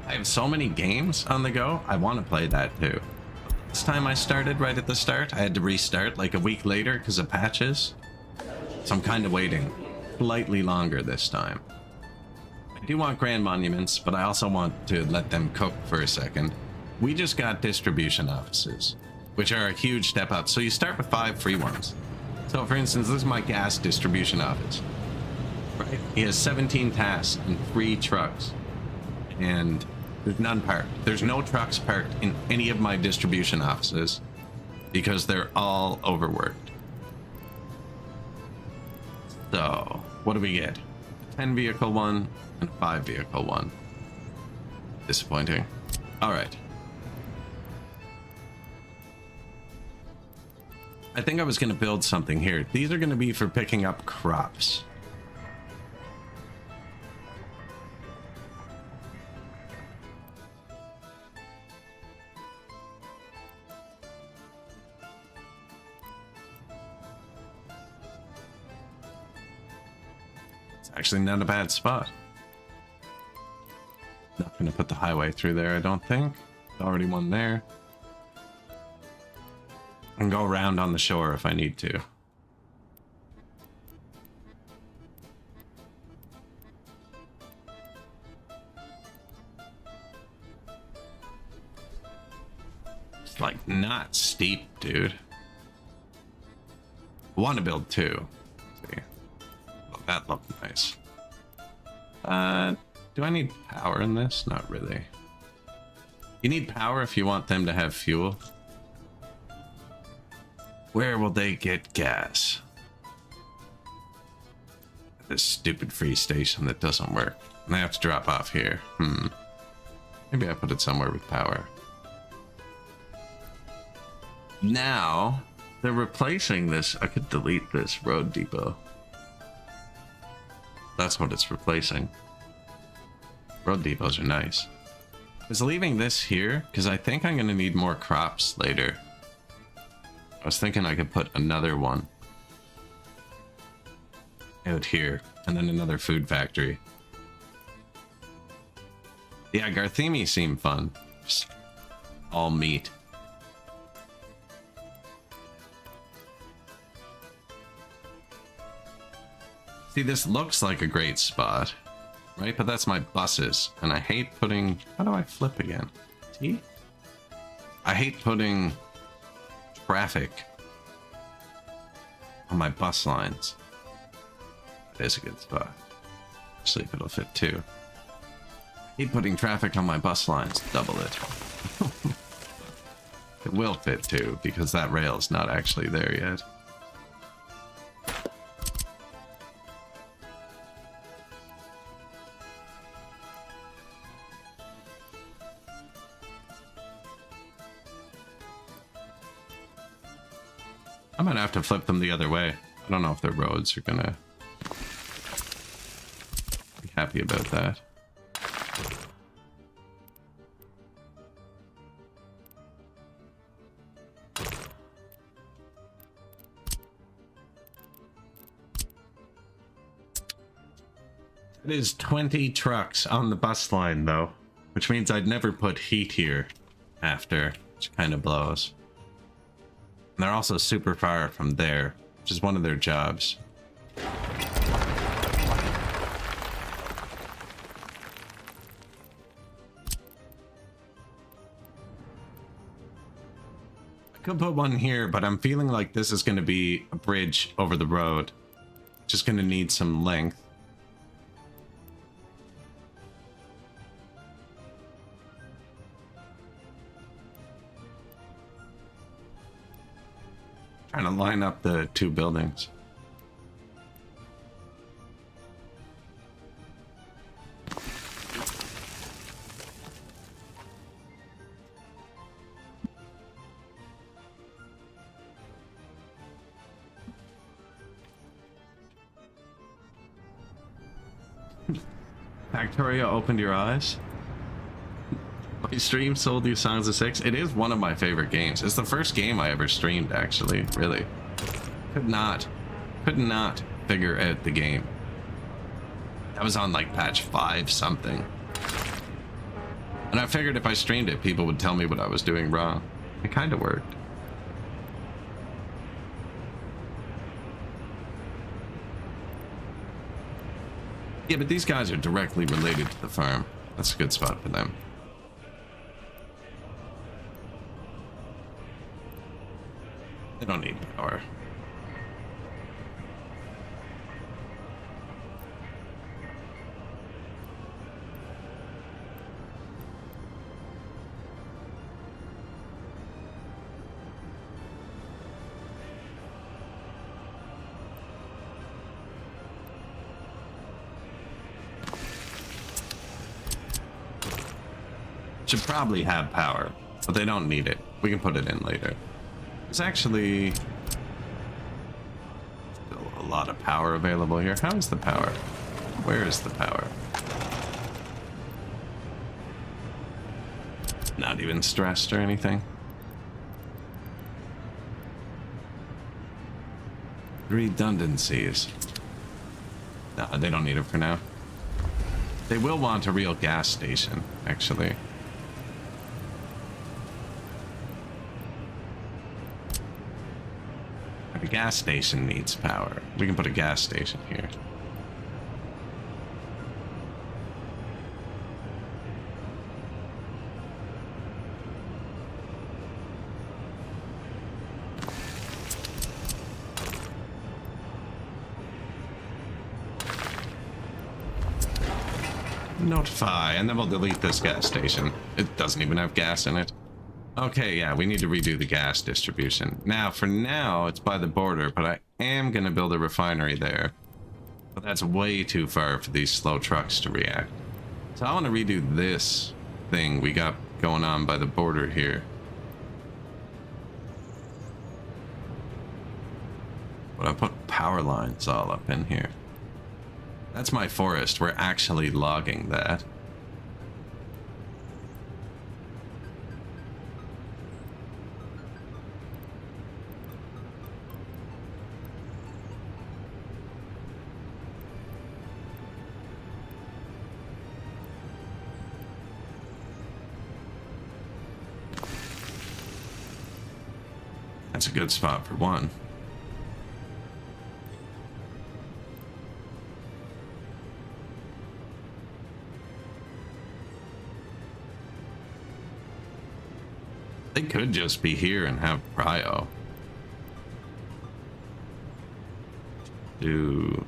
I have so many games on the go. I want to play that too. This time I started right at the start. I had to restart like a week later because of patches. So I'm kind of waiting slightly longer this time. I do want Grand Monuments, but I also want to let them cook for a second. We just got distribution offices, which are a huge step up. So you start with 5 free ones. So for instance, this is my gas distribution office. Right? He has 17 tasks and 3 trucks. And there's none parked. There's no trucks parked in any of my distribution offices because they're all overworked. So, what do we get? A 10 vehicle one and a 5 vehicle one. Disappointing. Alright. I think I was going to build something here. These are going to be for picking up crops. It's actually not a bad spot. Not going to put the highway through there, I don't think. Already one there. And go around on the shore if I need to. It's like not steep, dude. I want to build 2. Let's see. Well, that looked nice. Do I need power in this? Not really. You need power if you want them to have fuel. Where will they get gas? This stupid free station that doesn't work. And they have to drop off here. Maybe I put it somewhere with power. Now, they're replacing this. I could delete this road depot. That's what it's replacing. Road depots are nice. I was leaving this here because I think I'm going to need more crops later. I was thinking I could put another one out here and then another food factory. Yeah, Garthemi seem fun. Just all meat. See, this looks like a great spot, right? But that's my buses, and I hate putting... How do I flip again? T? I hate putting traffic on my bus lines. That is a good spot. See if it'll fit too. I hate putting traffic on my bus lines. Double it. It will fit too, because that rail's not actually there yet. I might have to flip them the other way. I don't know if their roads are gonna be happy about that. It is 20 trucks on the bus line though, which means I'd never put heat here after, which kind of blows. And they're also super far from there, which is one of their jobs. I could put one here, but I'm feeling like this is going to be a bridge over the road. Just going to need some length. Trying to line up the two buildings. Factorio opened your eyes. My stream sold you Songs of Six. It is one of my favorite games. It's the first game I ever streamed, actually. Really. Could not figure out the game. That was on like patch 5 something. And I figured if I streamed it, people would tell me what I was doing wrong. It kind of worked. Yeah, but these guys are directly related to the farm. That's a good spot for them. They don't need power. Should probably have power, but they don't need it. We can put it in later. There's actually still a lot of power available here. How is the power? Where is the power? Not even stressed or anything. Redundancies. No, they don't need it for now. They will want a real gas station, actually. The gas station needs power. We can put a gas station here. Notify, and then we'll delete this gas station. It doesn't even have gas in it. Okay, yeah, we need to redo the gas distribution. Now, for now, it's by the border, but I am going to build a refinery there. But that's way too far for these slow trucks to react. So I want to redo this thing we got going on by the border here. But I put power lines all up in here. That's my forest. We're actually logging that. That's a good spot for one. They could just be here and have cryo. Dude.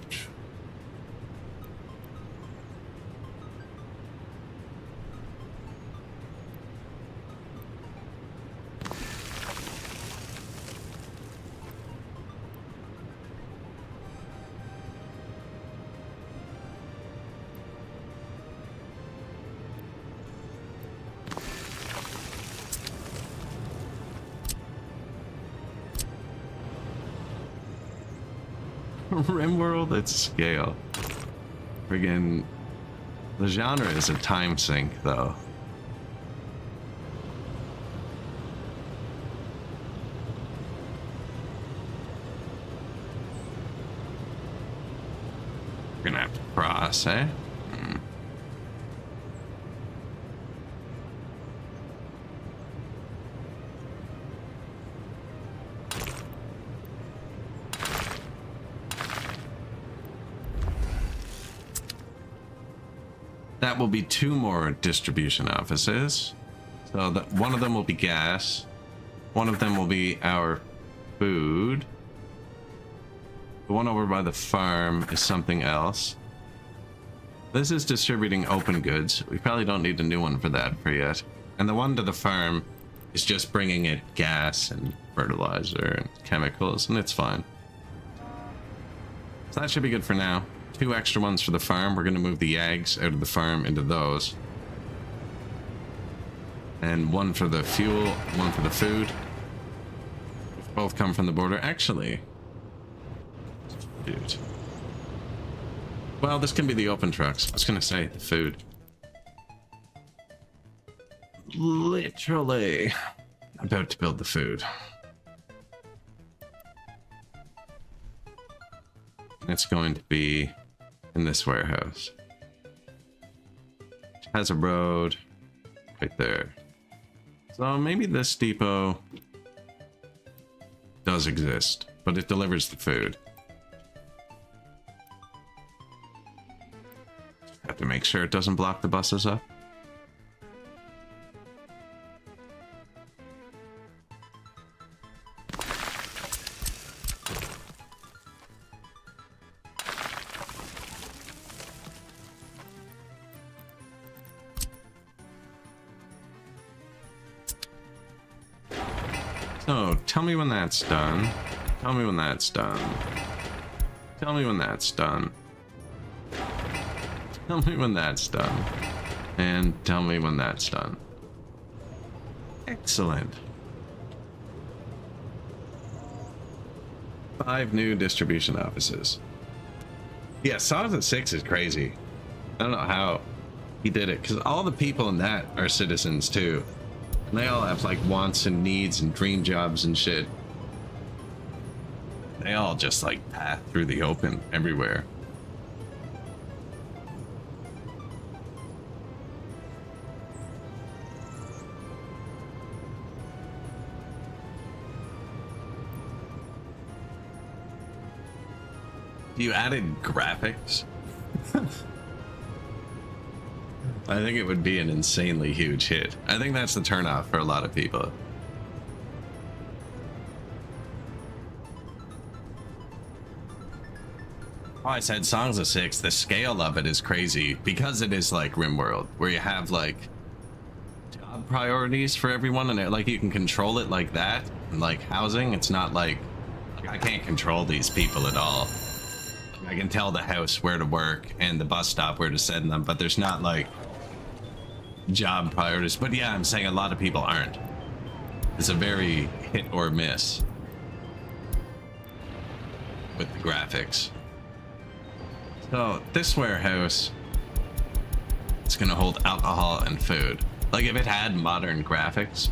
RimWorld at scale. Friggin' the genre is a time sink though. We're gonna have to cross, eh? That will be 2 more distribution offices. So that one of them will be gas. One of them will be our food. The one over by the farm is something else. This is distributing open goods. We probably don't need a new one for that for yet. And the one to the farm It's just bringing it gas and fertilizer and chemicals, and it's fine. So that should be good for now. 2 extra ones for the farm. We're going to move the eggs out of the farm into those. And 1 for the fuel, 1 for the food. Both come from the border. Actually, dude. Well, this can be the open trucks. I was going to say the food. Literally about to build the food. It's going to be in this warehouse. It has a road right there. So maybe this depot does exist, but it delivers the food. Have to make sure it doesn't block the buses up. So, tell me when that's done. Tell me when that's done. Tell me when that's done. Tell me when that's done. And tell me when that's done. Excellent. 5 new distribution offices. Yeah, Songs of 6 is crazy. I don't know how he did it, because all the people in that are citizens too. And they all have like wants and needs and dream jobs and shit. They all just like path through the open everywhere. You added graphics? I think it would be an insanely huge hit. I think that's the turnoff for a lot of people. Oh, I said Songs of 6, the scale of it is crazy because it is like RimWorld, where you have like job priorities for everyone, and like you can control it like that. And like housing, it's not like I can't control these people at all. I can tell the house where to work and the bus stop where to send them, but there's not like job priorities. But yeah, I'm saying a lot of people aren't. It's a very hit or miss with the graphics. So this warehouse, it's gonna hold alcohol and food. Like if it had modern graphics,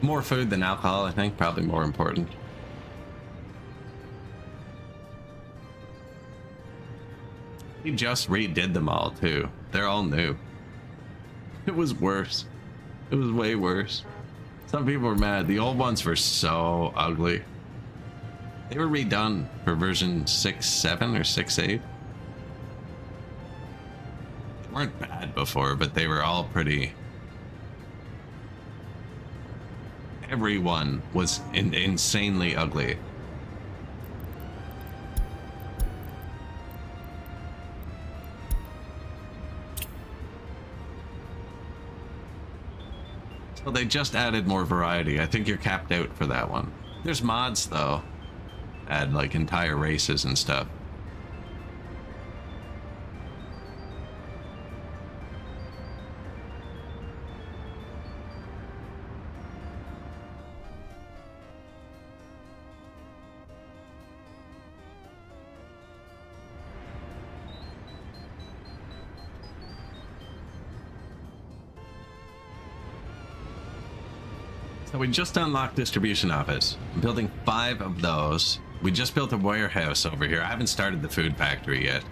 more food than alcohol, I think, probably more important. He just redid them all too. They're all new. It was worse. It was way worse. Some people were mad. The old ones were so ugly. They were redone for version 6.7 or 6.8. They weren't bad before, but they were all pretty... Everyone was insanely ugly. Well, they just added more variety. I think you're capped out for that one. There's mods, though. Add, like, entire races and stuff. So we just unlocked distribution office. I'm building 5 of those. We just built a warehouse over here. I haven't started the food factory yet.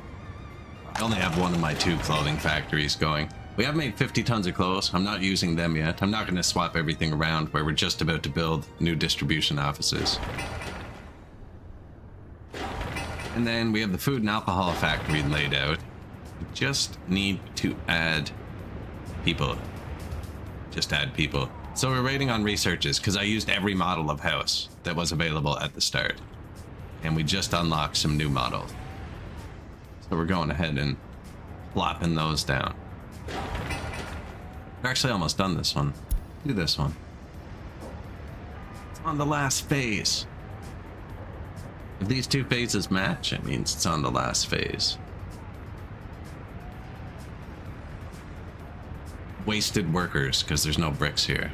I only have one of my 2 clothing factories going. We have made 50 tons of clothes. I'm not using them yet. I'm not going to swap everything around where we're just about to build new distribution offices. And then we have the food and alcohol factory laid out. We just need to add people. Just add people. So we're waiting on researches because I used every model of house that was available at the start. And we just unlocked some new models. So we're going ahead and plopping those down. We're actually almost done this one. Do this one. It's on the last phase. If these two phases match, it means it's on the last phase. Wasted workers, because there's no bricks here.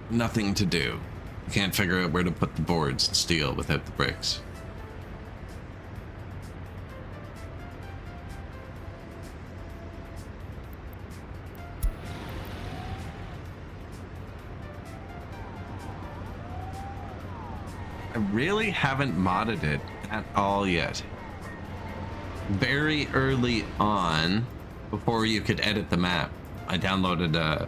Nothing to do. You can't figure out where to put the boards and steel without the bricks. I really haven't modded it at all yet. Very early on, before you could edit the map, I downloaded a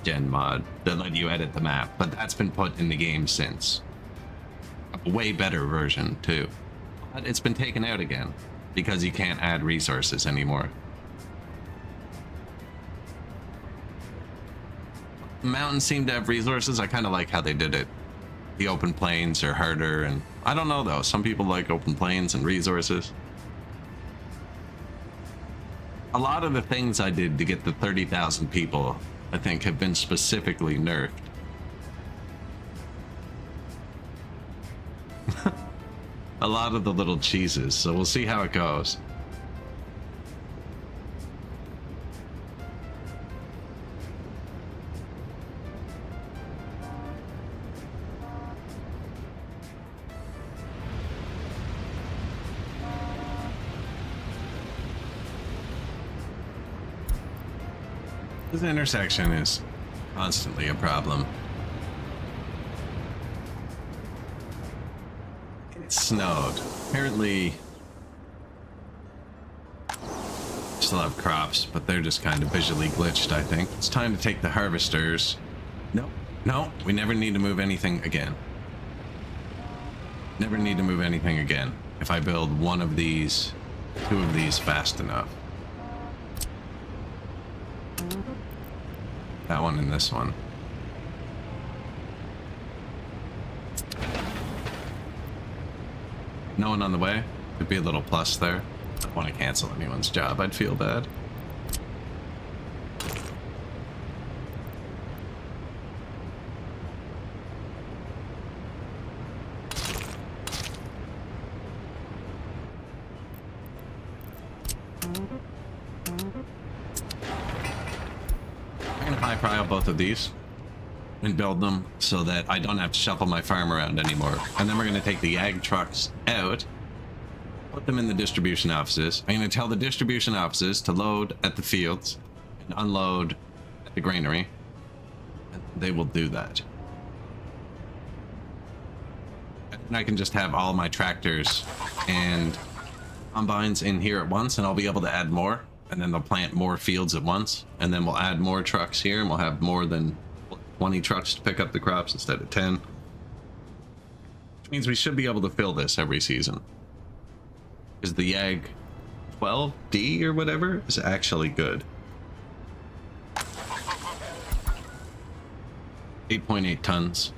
gen mod that let you edit the map, but that's been put in the game since. A way better version too. But it's been taken out again because you can't add resources anymore. Mountains seem to have resources. I kind of like how they did it. The open plains are harder, and I don't know though. Some people like open plains and resources. A lot of the things I did to get the 30,000 people, I think, have been specifically nerfed. A lot of the little cheeses, so we'll see how it goes. This intersection is constantly a problem. It snowed. Apparently, still have crops, but they're just kind of visually glitched, I think. It's time to take the harvesters. No, we never need to move anything again. Never need to move anything again. If I build one of these, two of these fast enough. That one and this one. No one on the way? Could be a little plus there. I don't want to cancel anyone's job. I'd feel bad. Both of these and build them so that I don't have to shuffle my farm around anymore. And then we're going to take the ag trucks out, put them in the distribution offices. I'm going to tell the distribution offices to load at the fields and unload at the granary, and they will do that. And I can just have all my tractors and combines in here at once, and I'll be able to add more. And then they'll plant more fields at once, and then we'll add more trucks here, and we'll have more than 20 trucks to pick up the crops instead of 10. Which means we should be able to fill this every season. Because the YAG 12D or whatever is actually good. 8.8 tons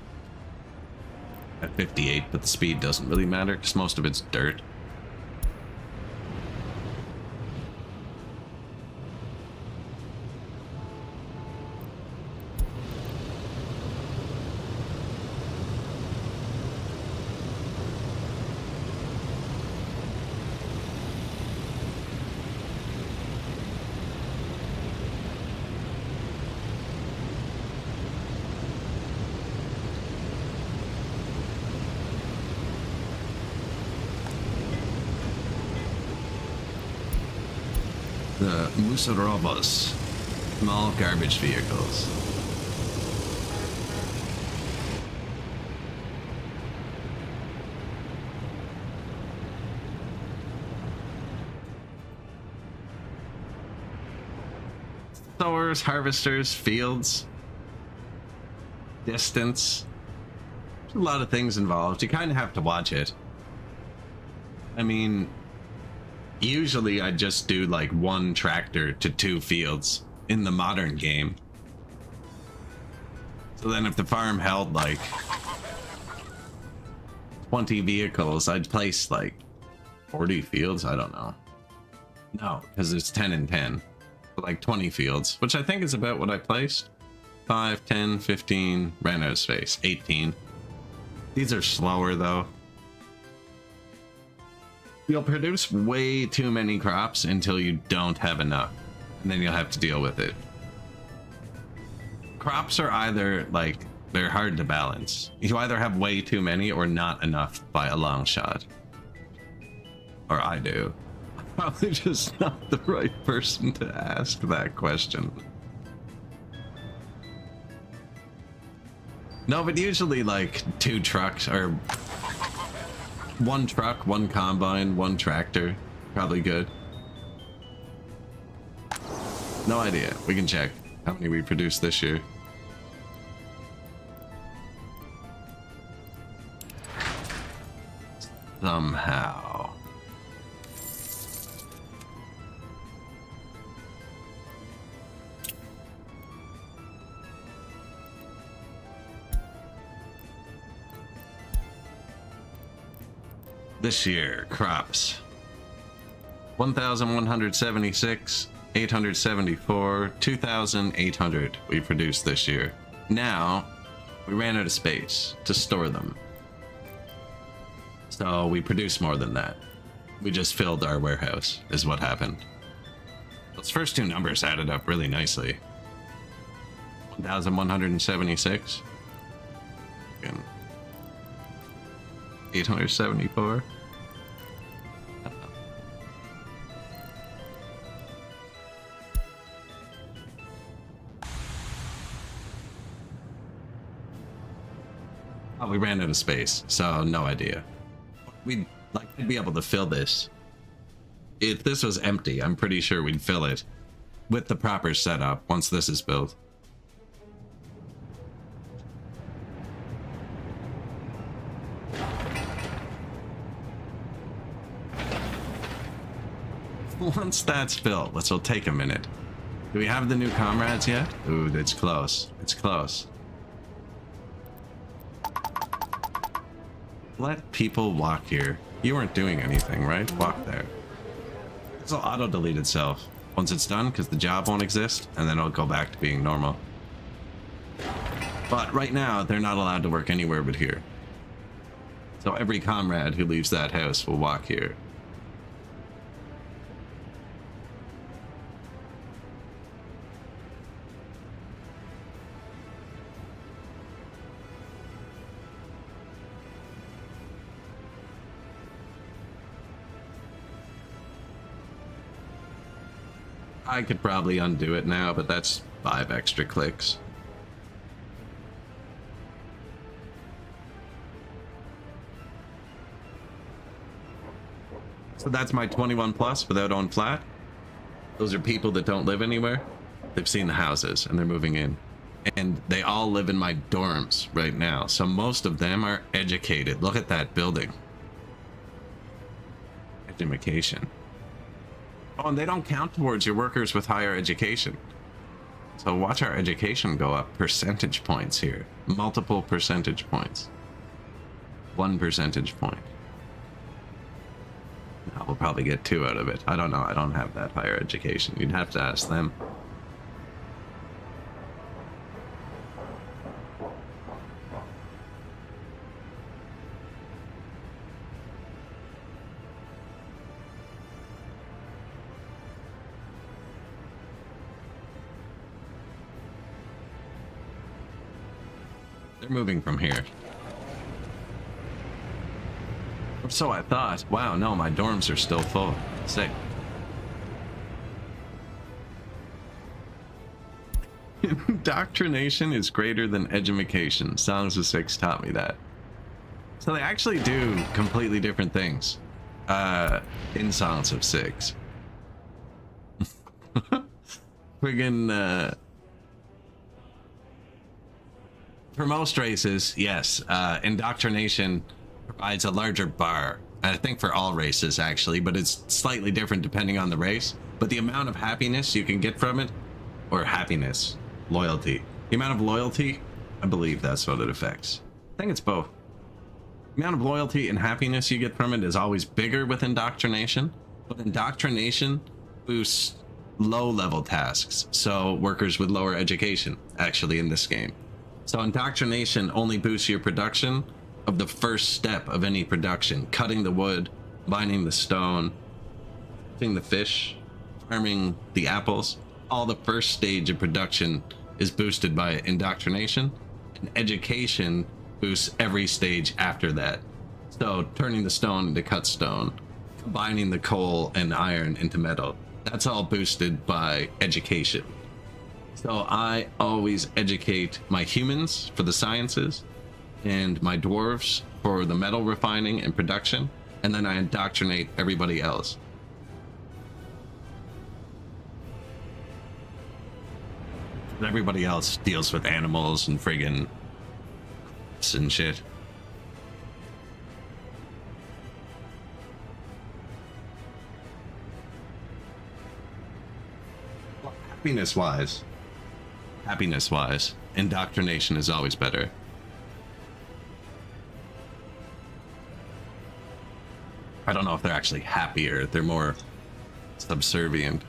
at 58, but the speed doesn't really matter because most of it's dirt. The Musarobos, small garbage vehicles. Sowers, harvesters, fields, distance. There's a lot of things involved. You kind of have to watch it. I mean, usually I just do like one tractor to 2 fields in the modern game. So then if the farm held like 20 vehicles, I'd place like 40 fields. I don't know. No, because it's 10 and 10. like 20 fields, which I think is about what I placed. 5, 10, 15, ran out of space. 18. These are slower though. You'll produce way too many crops until you don't have enough, and then you'll have to deal with it. Crops are either like, they're hard to balance. You either have way too many or not enough by a long shot. Or I do. I'm probably just not the right person to ask that question. No, but usually like 2 trucks, or 1 truck, 1 combine, 1 tractor. Probably good. No idea. We can check how many we produced this year. Somehow. This year, crops. 1,176, 874, 2,800 we produced this year. Now, we ran out of space to store them. So we produced more than that. We just filled our warehouse, is what happened. Those first 2 numbers added up really nicely. 1,176. And 874. Oh, we ran out of space, so no idea. We'd like to be able to fill this. If this was empty, I'm pretty sure we'd fill it with the proper setup once this is built. Once that's built, this will take a minute. Do we have the new comrades yet? Ooh, it's close. It's close. Let people walk here. You weren't doing anything, right? Walk there. This will auto-delete itself once it's done, because the job won't exist, and then it'll go back to being normal. But right now, they're not allowed to work anywhere but here. So every comrade who leaves that house will walk here. I could probably undo it now, but that's 5 extra clicks. So that's my 21 plus without on flat. Those are people that don't live anywhere. They've seen the houses and they're moving in. And they all live in my dorms right now. So most of them are educated. Look at that building. Education. Oh, and they don't count towards your workers with higher education. So watch our education go up percentage points here. Multiple percentage points. 1 percentage point. No, we'll probably get 2 out of it. I don't know. I don't have that higher education. You'd have to ask them. They're moving from here. Or so I thought. Wow, no, my dorms are still full. Sick. Indoctrination is greater than edumacation. Songs of Six taught me that. So they actually do completely different things in Songs of Six. Friggin' for most races, yes, indoctrination provides a larger bar. I think for all races, actually, but it's slightly different depending on the race. But the amount of happiness you can get from it, or happiness, loyalty. The amount of loyalty, I believe that's what it affects. I think it's both. The amount of loyalty and happiness you get from it is always bigger with indoctrination, but indoctrination boosts low-level tasks, so workers with lower education, actually, in this game. So indoctrination only boosts your production of the first step of any production: cutting the wood, mining the stone, catching the fish, farming the apples. All the first stage of production is boosted by indoctrination, and education boosts every stage after that. So turning the stone into cut stone, combining the coal and iron into metal, that's all boosted by education. So I always educate my humans for the sciences and my dwarves for the metal refining and production, and then I indoctrinate everybody else. Everybody else deals with animals and friggin' and shit. Well, happiness wise, indoctrination is always better. I don't know if they're actually happier, they're more subservient.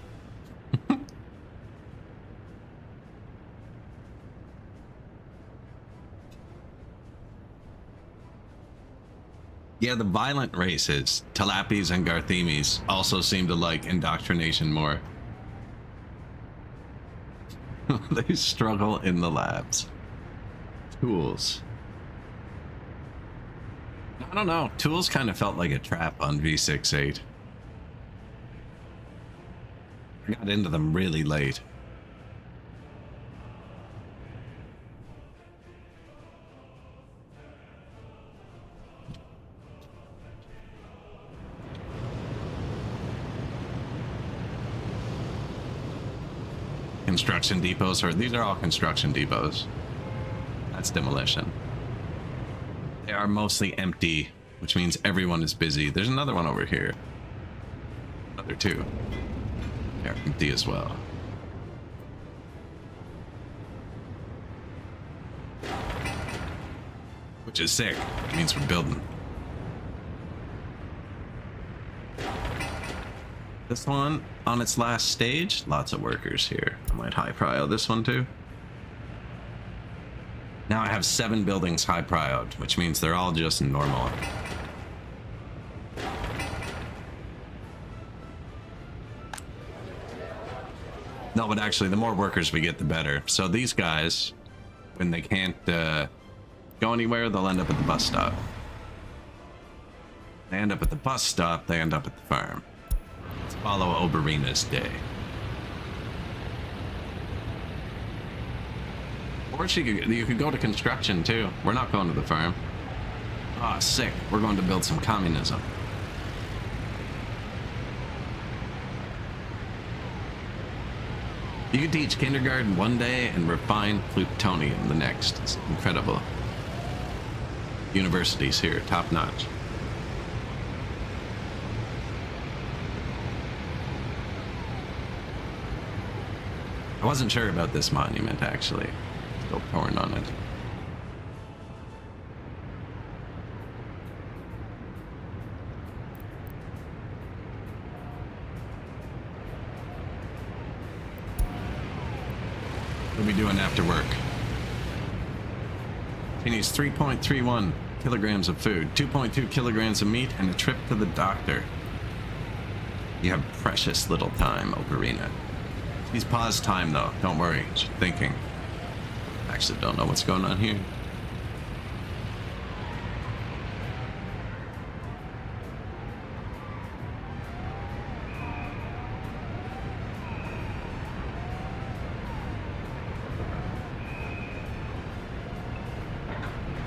Yeah, the violent races, Talapis and Garthemis, also seem to like indoctrination more. They struggle in the labs. Tools. I don't know. Tools kind of felt like a trap on V6-8. I got into them really late. Construction depots, or these are all construction depots. That's demolition. They are mostly empty, which means everyone is busy. There's another one over here. Another two. They're empty as well. Which is sick. It means we're building. This one, on its last stage, lots of workers here. I might high prio this one too. Now I have 7 buildings high prioed, which means they're all just normal. No, but actually, the more workers we get, the better. So these guys, when they can't go anywhere, they'll end up at the bus stop. They end up at the bus stop, they end up at the farm. Let's follow Oberina's day. Or you could go to construction too. We're not going to the farm. Ah, sick. We're going to build some communism. You could teach kindergarten one day and refine plutonium the next. It's incredible. Universities here, top notch. I wasn't sure about this monument, actually. Still torn on it. What are we doing after work? He needs 3.31 kilograms of food, 2.2 kilograms of meat, and a trip to the doctor. You have precious little time, Oberina. He's paused time, though. Don't worry. She's thinking. Actually, don't know what's going on here.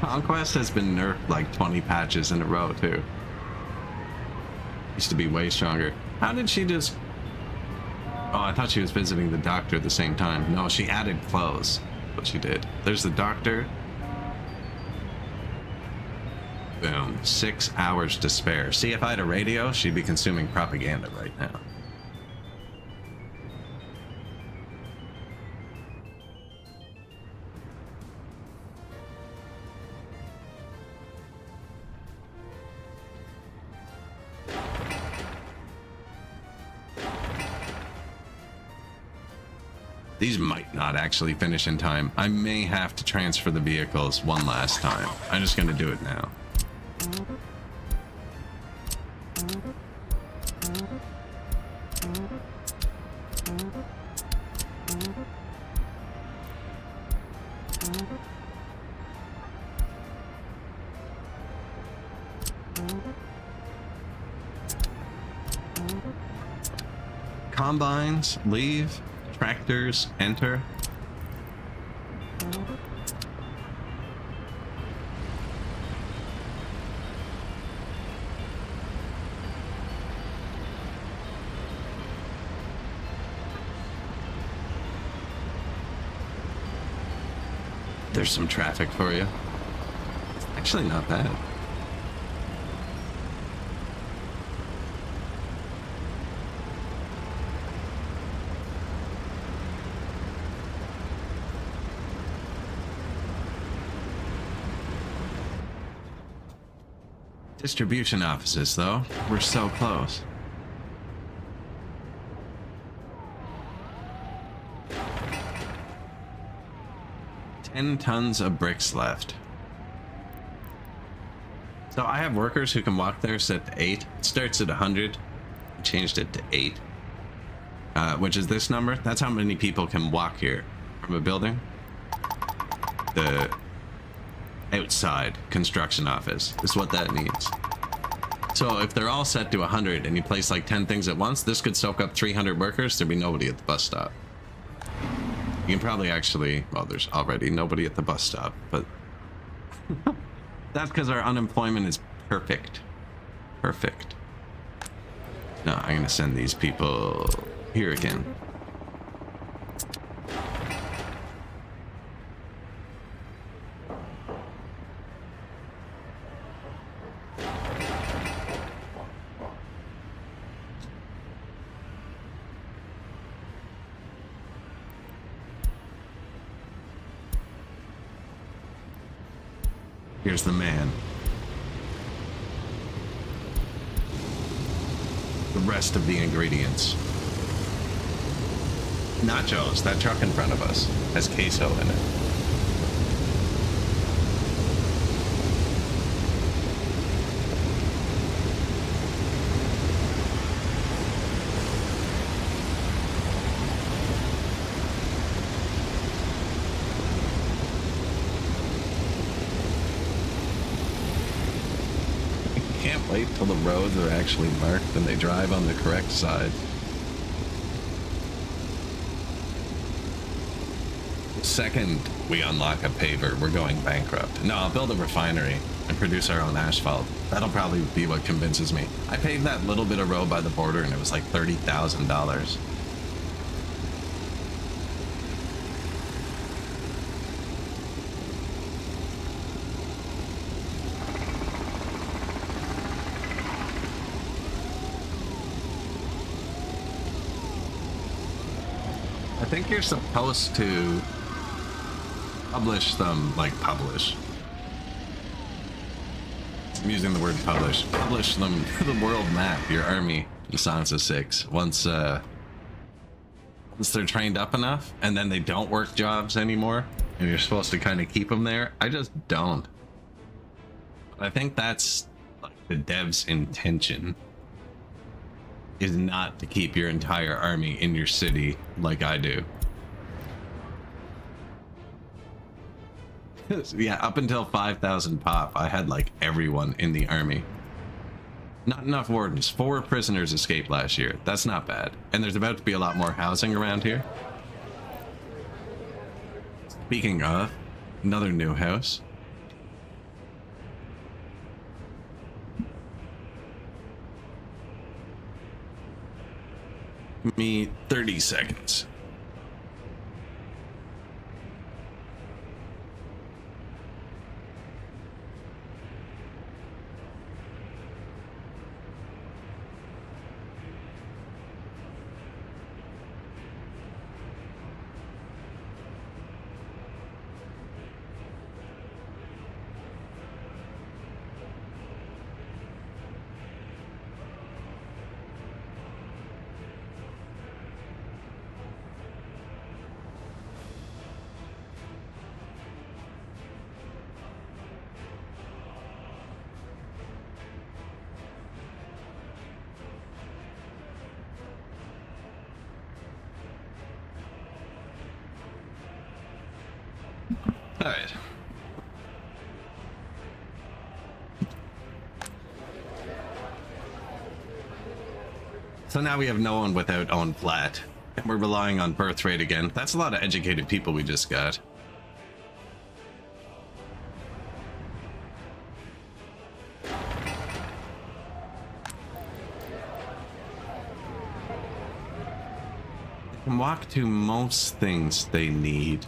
Conquest has been nerfed like 20 patches in a row, too. Used to be way stronger. How did she just... Oh, I thought she was visiting the doctor at the same time. No, she added clothes. What she did. There's the doctor. Boom. 6 hours to spare. See, if I had a radio, she'd be consuming propaganda right now. These might not actually finish in time. I may have to transfer the vehicles one last time. I'm just gonna do it now. Combines, leave. Tractors, enter. There's some traffic for you. It's actually not bad. Distribution offices, though. We're so close. $10 tons of bricks left. So I have workers who can walk there set to 8. It starts at 100. I changed it to 8. Which is this number. That's how many people can walk here from a building. The outside construction office is what that means. So if they're all set to 100 and you place like 10 things at once, this could soak up 300 workers. There'd be nobody at the bus stop. You can probably actually, well, there's already nobody at the bus stop, but that's because our unemployment is perfect. Perfect. No, I'm gonna send these people here again. Here's the man. The rest of the ingredients. Nachos. That truck in front of us has queso in it. Wait till the roads are actually marked and they drive on the correct side. The second we unlock a paver, we're going bankrupt. No, I'll build a refinery and produce our own asphalt. That'll probably be what convinces me. I paved that little bit of road by the border and it was like $30,000. I think you're supposed to publish them, like publish. I'm using the word publish. Publish them to the world map, your army, in Silence of Six. Once they're trained up enough, and then they don't work jobs anymore, and you're supposed to kind of keep them there. I just don't. I think that's like the dev's intention. Is not to keep your entire army in your city like I do. Yeah, up until 5,000 pop, I had like everyone in the army. Not enough wardens. 4 prisoners escaped last year. That's not bad. And there's about to be a lot more housing around here. Speaking of, another new house. Give me 30 seconds. Alright. So now we have no one without own flat. And we're relying on birth rate again. That's a lot of educated people we just got. They can walk to most things they need.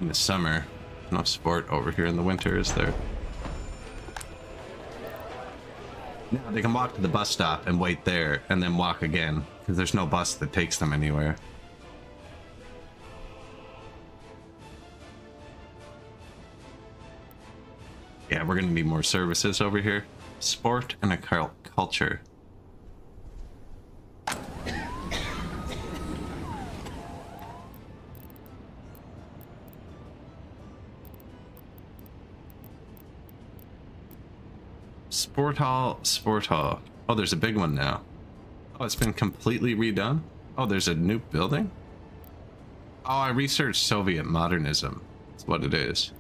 In the summer, no sport over here in the winter, is there? No, they can walk to the bus stop and wait there and then walk again because there's no bus that takes them anywhere. Yeah, we're gonna need more services over here. Sport and a culture. Sport hall, sport hall. Oh, there's a big one now. Oh, it's been completely redone. Oh, there's a new building. Oh, I researched Soviet modernism. That's what it is.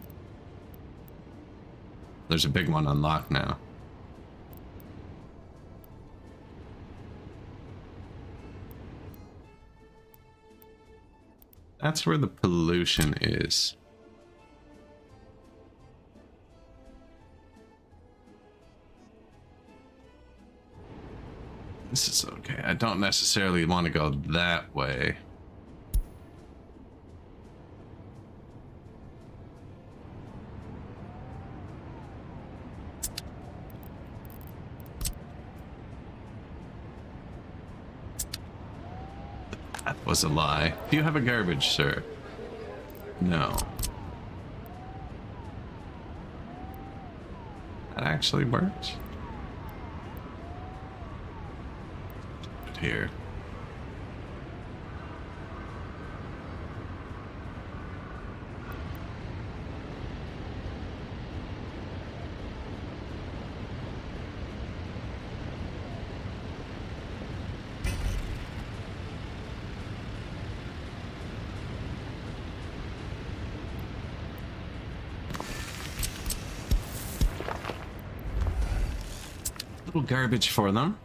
There's a big one unlocked now. That's where the pollution is. This is okay. I don't necessarily want to go that way. That was a lie. Do you have a garbage, sir? No. That actually works. Here. Little garbage for them.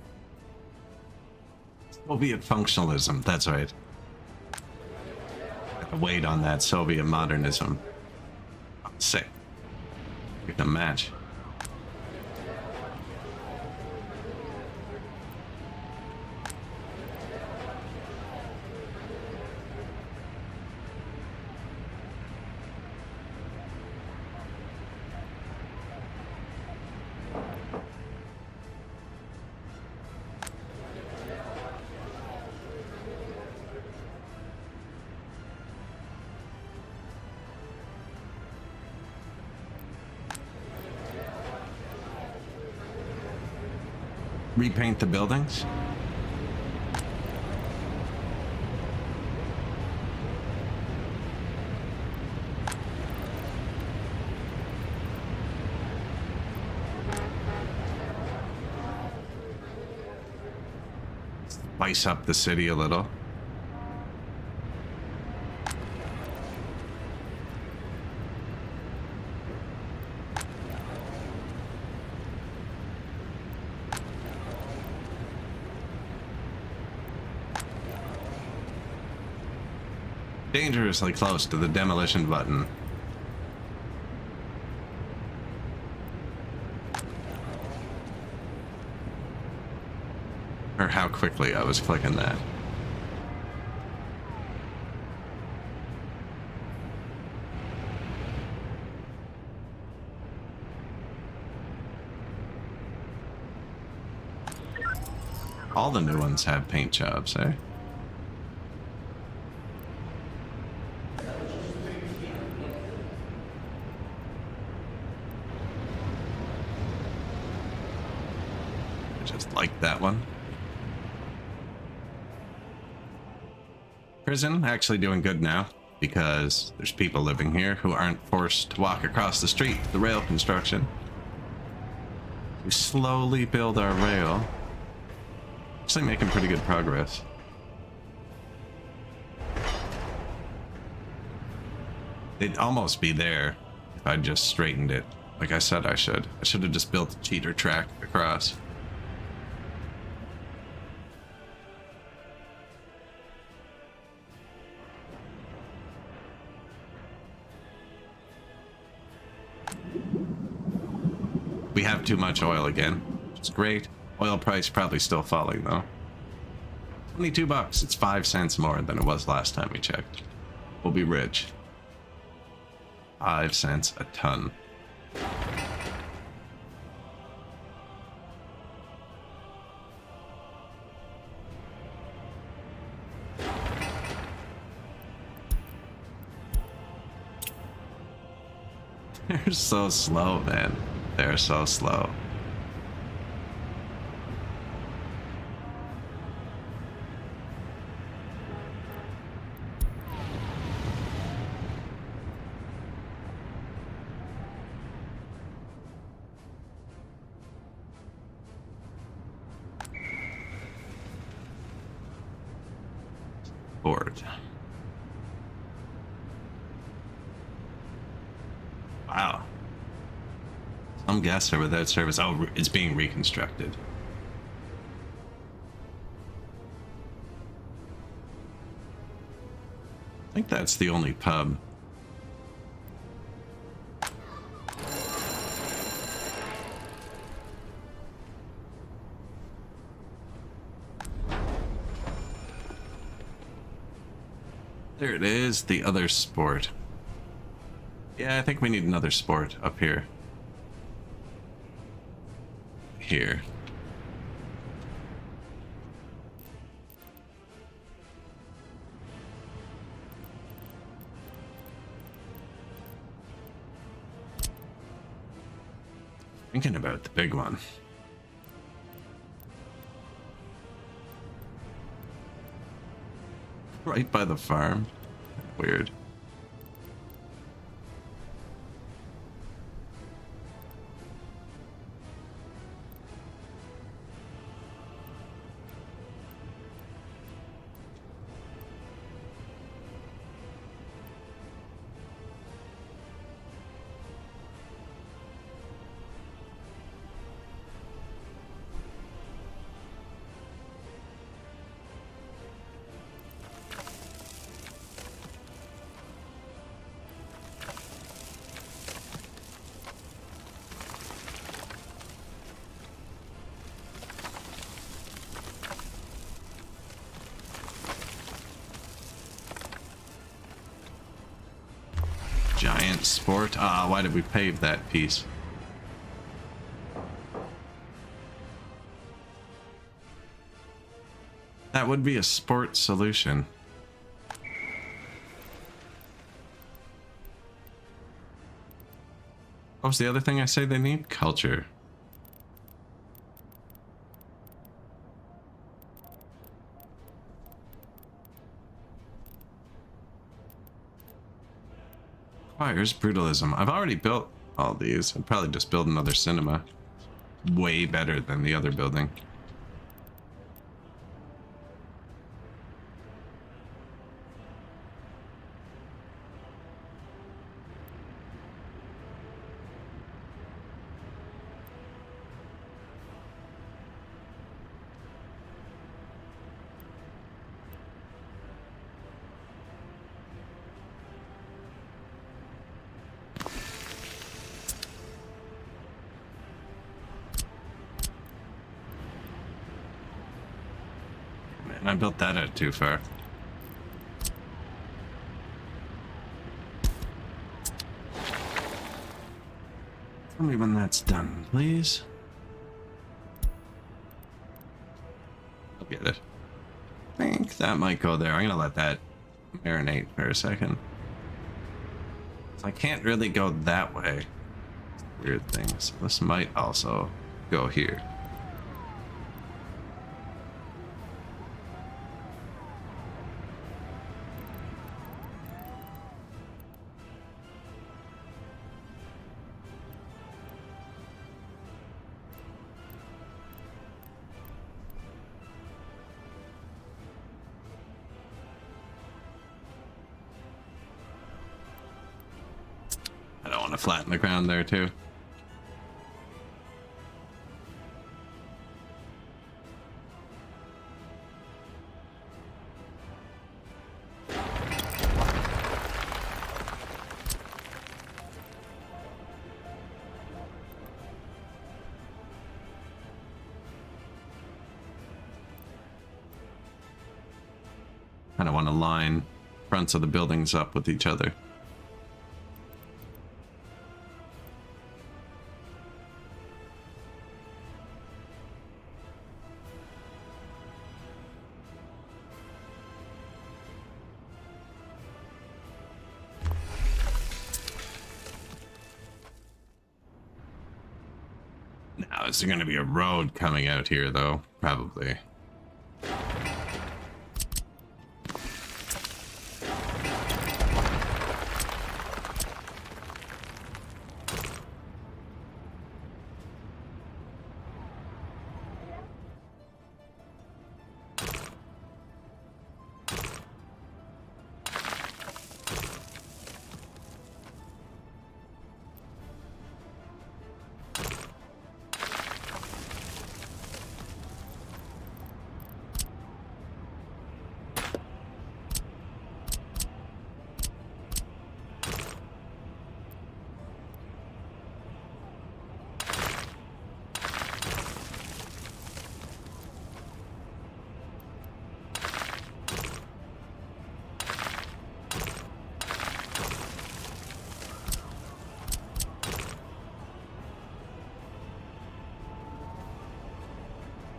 Soviet functionalism, that's right. Got to wait on that Soviet modernism. Oh, sick. Get the match. Repaint the buildings. Spice up the city a little. Dangerously close to the demolition button. Or how quickly I was clicking that. All the new ones have paint jobs, eh? Just like that one. Prison actually doing good now because there's people living here who aren't forced to walk across the street. The rail construction. We slowly build our rail. Actually making pretty good progress. It'd almost be there if I'd just straightened it. Like I said I should. I should have just built a cheater track across. We have too much oil again, which is great. Oil price probably still falling though. 22 bucks. It's 5 cents more than it was last time we checked. We'll be rich. 5 cents a ton. They're so slow, man. They're so slow. Board. Wow. Some gas are without service. Oh, it's being reconstructed. I think that's the only pub. There it is, the other sport. Yeah, I think we need another sport up here. Here. Thinking about the big one. Right by the farm. Weird. Giant sport. Ah, why did we pave that piece? That would be a sport solution. What was the other thing I say they need? Culture. Requires brutalism. I've already built all these. I'd probably just build another cinema. Way better than the other building. Man, I built that out too far. Tell me when that's done, please. I'll get it. I think that might go there. I'm gonna let that marinate for a second. So I can't really go that way. Weird things. This might also go here. want to flatten the ground there too. Kind of want to line fronts of the buildings up with each other. Now, is there going to be a road coming out here, though? Probably.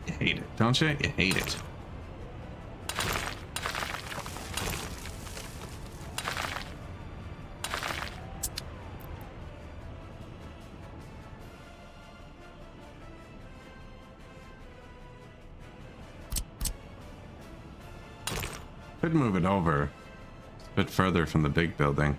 You hate it, don't you? You hate it. Could move it over a bit further from the big building.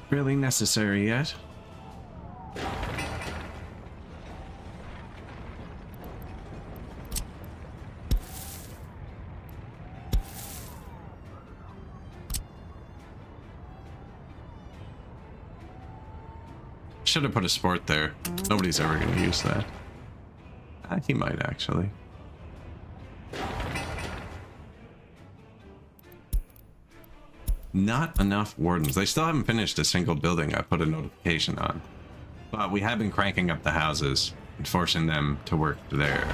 Really necessary yet? Should have put a sport there. Nobody's ever going to use that. He might actually. Not enough wardens. They still haven't finished a single building I put a notification on. But we have been cranking up the houses and forcing them to work there.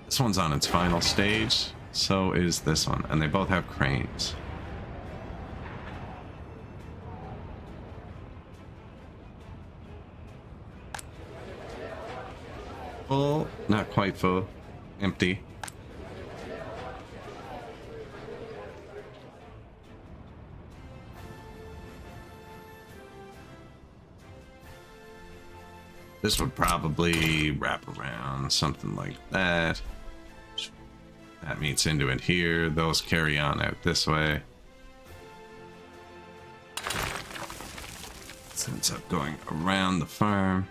This one's on its final stage, so is this one, and they both have cranes. Full, not quite full, empty. This would probably wrap around, something like that. That meets into it here. Those carry on out this way. This ends up going around the farm.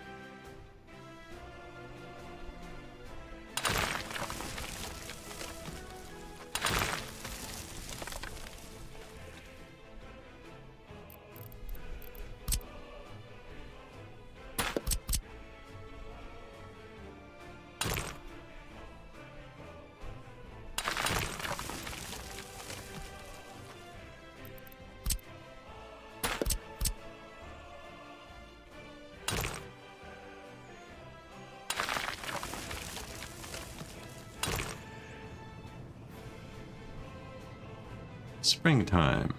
springtime.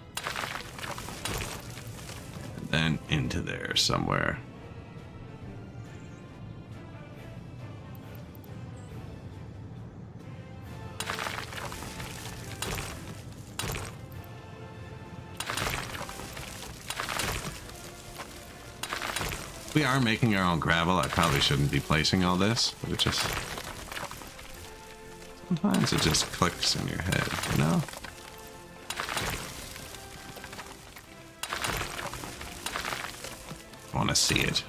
And then into there somewhere. We are making our own gravel. I probably shouldn't be placing all this, but it just... sometimes it just clicks in your head, you know? I want to see it.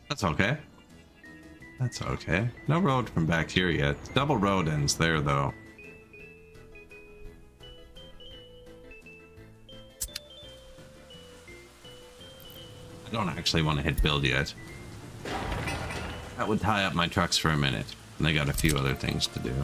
That's okay. That's okay. No road from back here yet. Double road ends there, though. I don't actually want to hit build yet. That would tie up my trucks for a minute. And they got a few other things to do.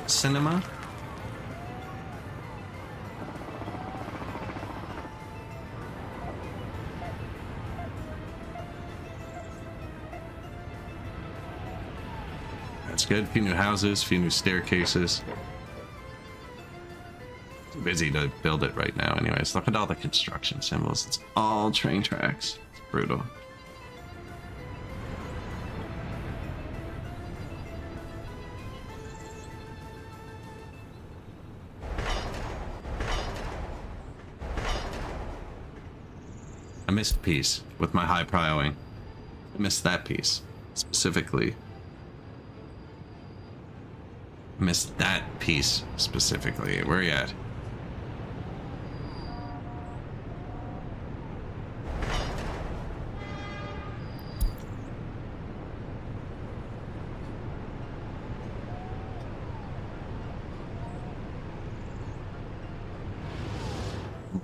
Cinema? That's good. A few new houses, a few new staircases. Too busy to build it right now anyways. Look at all the construction symbols. It's all train tracks. It's brutal. I missed a piece with my high prioing. I missed that piece specifically. I missed that piece specifically. Where are you at?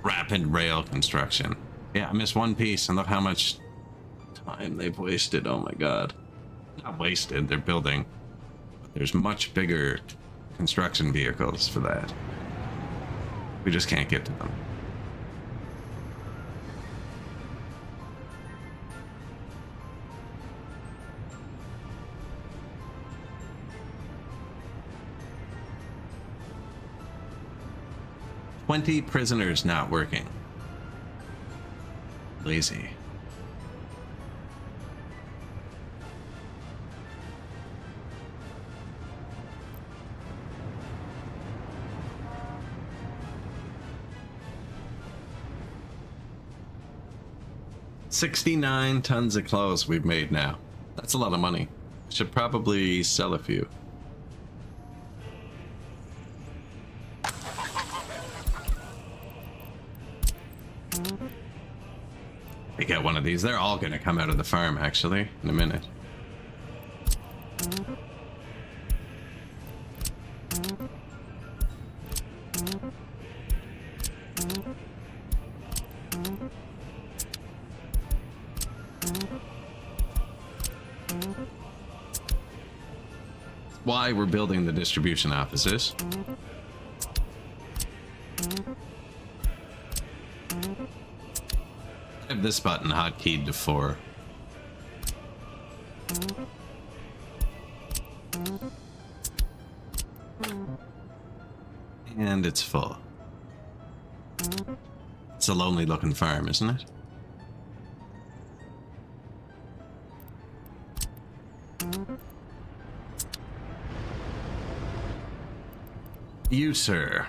Rapid rail construction. Yeah, I missed one piece, and look how much time they've wasted. Oh my god. Not wasted, they're building. But there's much bigger construction vehicles for that. We just can't get to them. "20 prisoners not working." Lazy. $69 tons of clothes we've made now. That's a lot of money. Should probably sell a few. I get one of these. They're all gonna come out of the farm actually in a minute. Why we're building the distribution offices. I have this button hotkeyed to 4. And it's full. It's a lonely looking farm, isn't it? You, sir.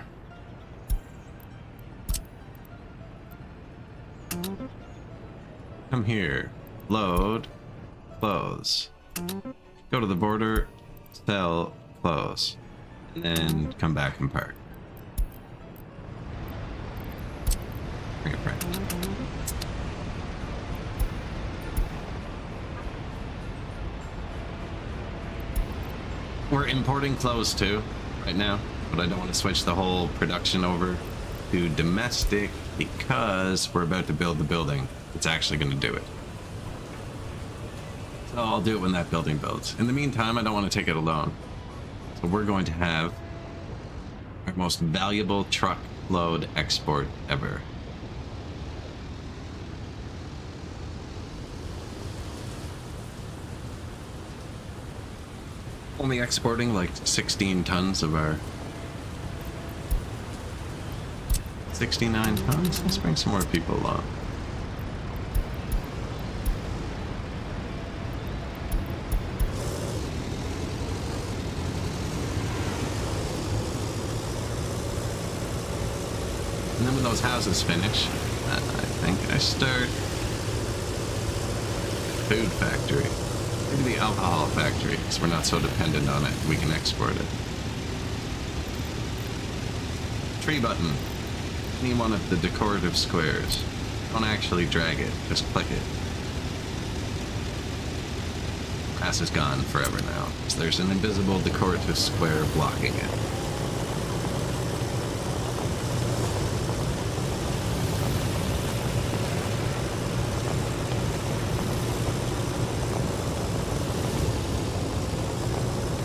Come here. Load. Close. Go to the border. Sell. Close. And then come back and park. Bring a friend. We're importing clothes too, right now. But I don't want to switch the whole production over to domestic because we're about to build the building. It's actually going to do it. So I'll do it when that building builds. In the meantime, I don't want to take it alone. So we're going to have our most valuable truckload export ever. Only exporting like 16 tons of our 69 tons. Let's bring some more people along. And then when those houses finish, I think I start food factory. Maybe the alcohol factory, because we're not so dependent on it. We can export it. Tree button. Any one of the decorative squares. Don't actually drag it, just click it. Grass is gone forever now, so there's an invisible decorative square blocking it.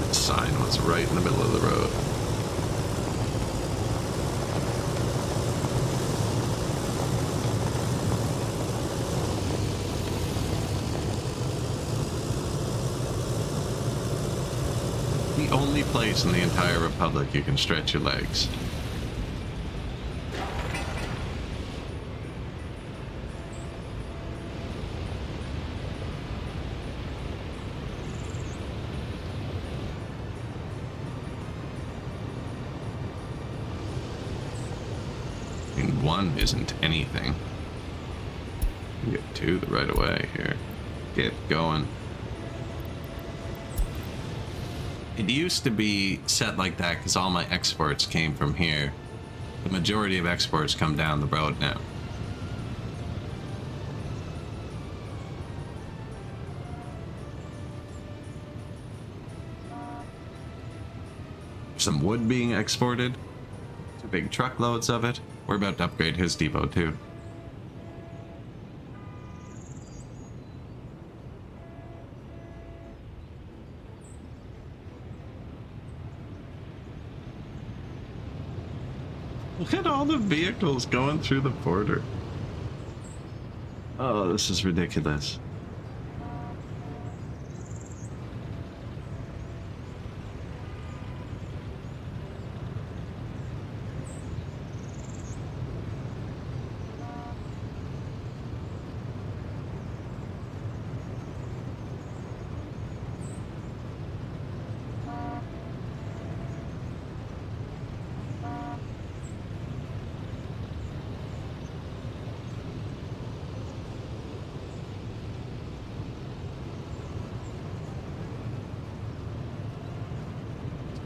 The sign was right in the middle of the road. The only place in the entire Republic you can stretch your legs. I mean, one isn't anything. You get two right away here. Get going. It used to be set like that because all my exports came from here. The majority of exports come down the road now. Some wood being exported. 2 big truckloads of it. We're about to upgrade his depot too. Look at all the vehicles going through the border. Oh, this is ridiculous.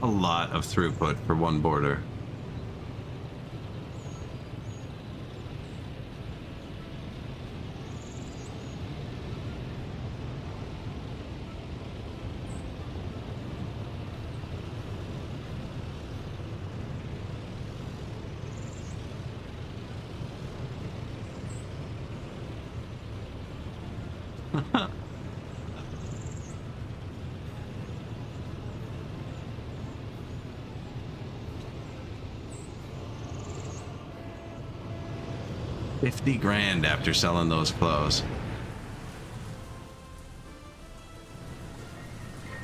A lot of throughput for one border. $50 grand after selling those clothes.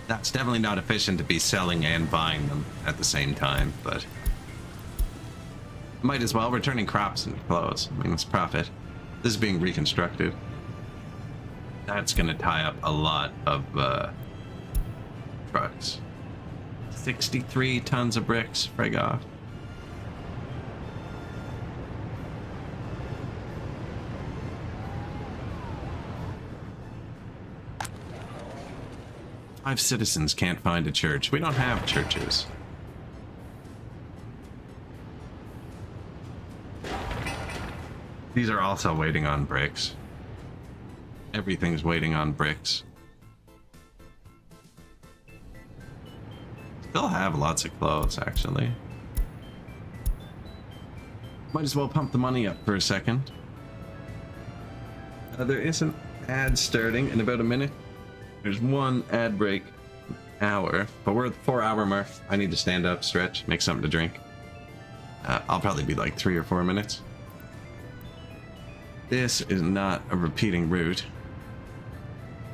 That's definitely not efficient to be selling and buying them at the same time, but might as well. We're turning crops into clothes. I mean, it's profit. This is being reconstructed. That's going to tie up a lot of trucks. 63 tons of bricks, frig off. Five citizens can't find a church. We don't have churches. These are also waiting on bricks. Everything's waiting on bricks. Still have lots of clothes, actually. Might as well pump the money up for a second. There is an ad starting in about a minute. There's one ad break hour, but we're at the 4-hour mark. I need to stand up, stretch, make something to drink. I'll probably be like 3 or 4 minutes. This is not a repeating route.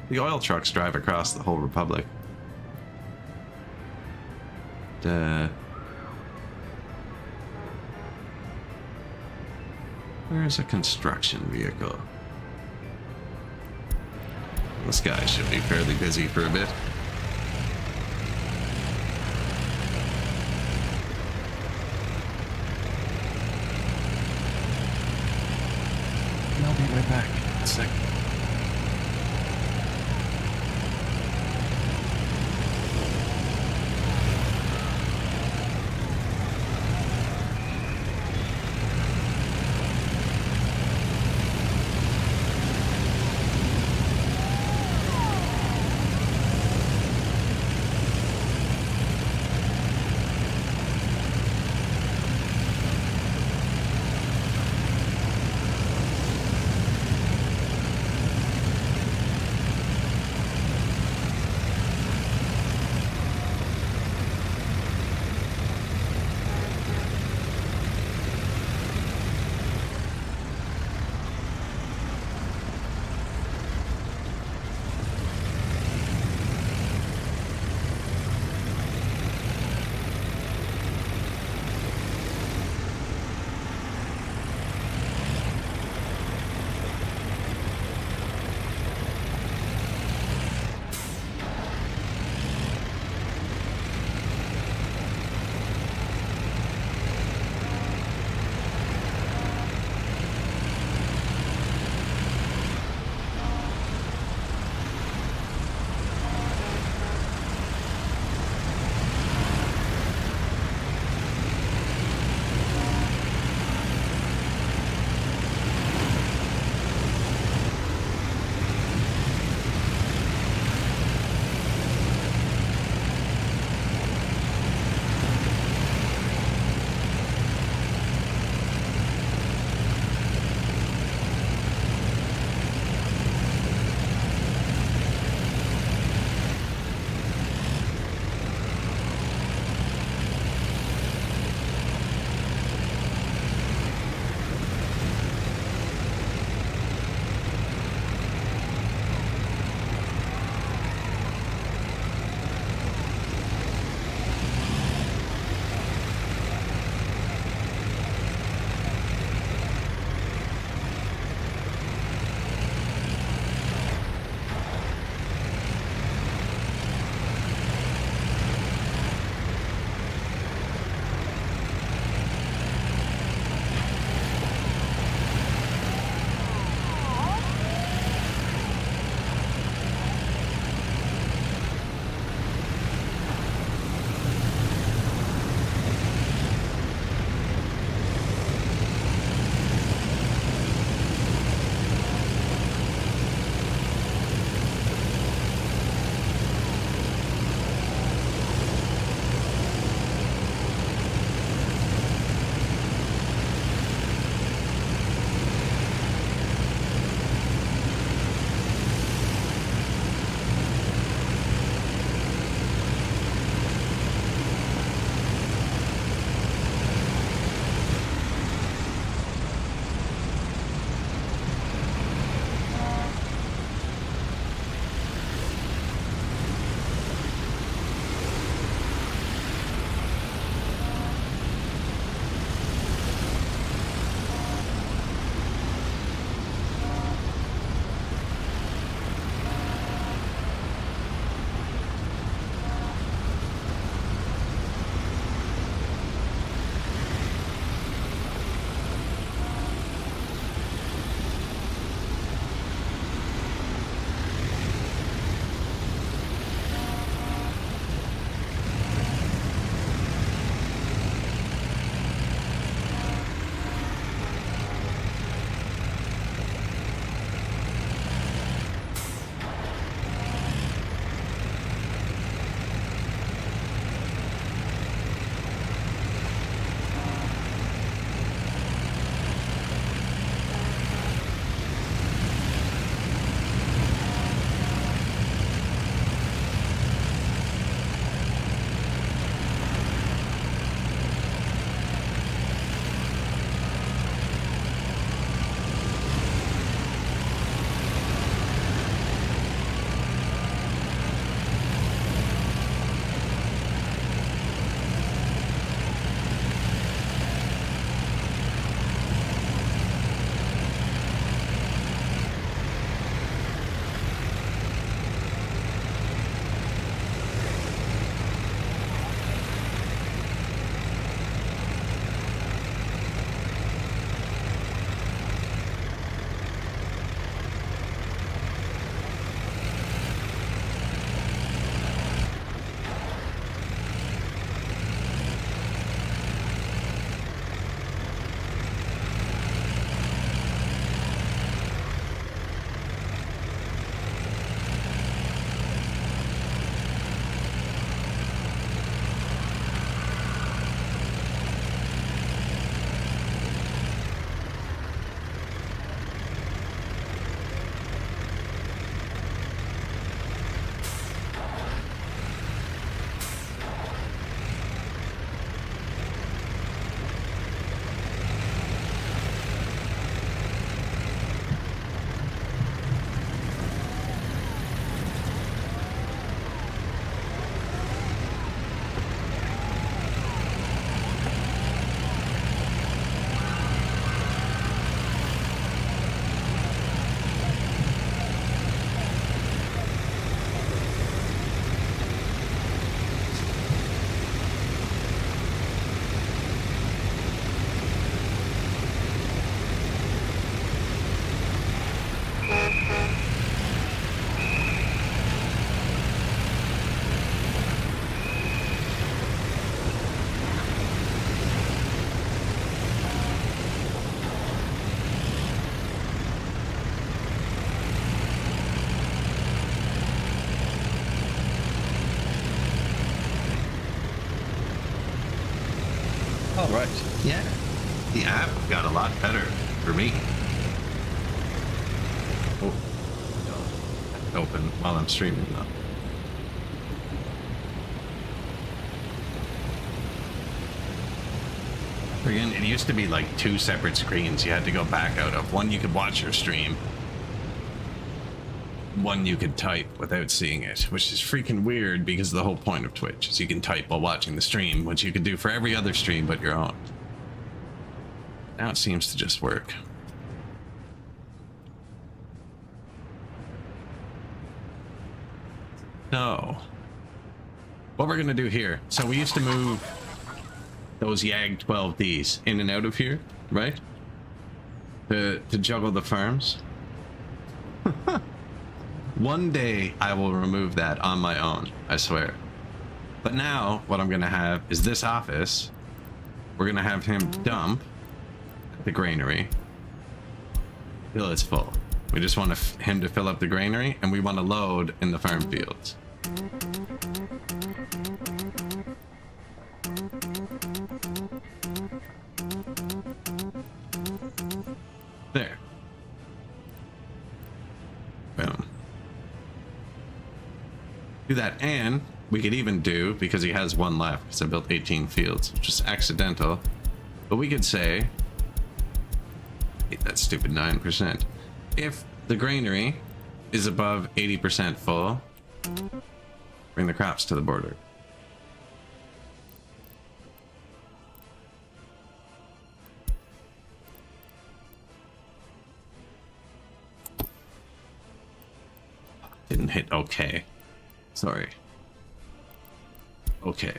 The oil trucks drive across the whole republic. Where's a construction vehicle? This guy should be fairly busy for a bit. And I'll be right back in a second. Oh, right. Yeah. The app got a lot better for me. Oh, don't open while I'm streaming though. Again, it used to be like 2 separate screens you had to go back out of. One you could watch your stream. One you could type without seeing it, which is freaking weird because the whole point of Twitch is you can type while watching the stream, which you can do for every other stream but your own. Now it seems to just work. So, what we're gonna do here, so we used to move those YAG 12Ds in and out of here, right? To juggle the farms. One day I will remove that on my own, I swear. But now what I'm gonna have is this office. We're gonna have him dump the granary till it's full. We just want him to fill up the granary, and we want to load in the farm fields. There. Boom. Do that, and we could even do, because he has one left, because I built 18 fields, which is accidental, but we could say, that stupid 9%. If the granary is above 80% full, bring the crops to the border. Didn't hit okay. Sorry. Okay.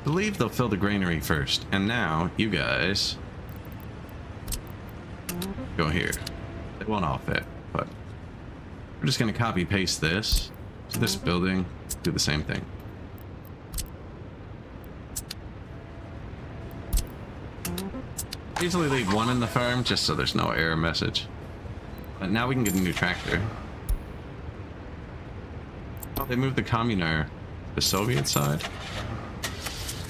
I believe they'll fill the granary first, and now you guys go here. It won't all fit, but we're just gonna copy paste this to this building, do the same thing. Easily leave one in the farm just so there's no error message. But now we can get a new tractor. Oh, they moved the Communar to the Soviet side.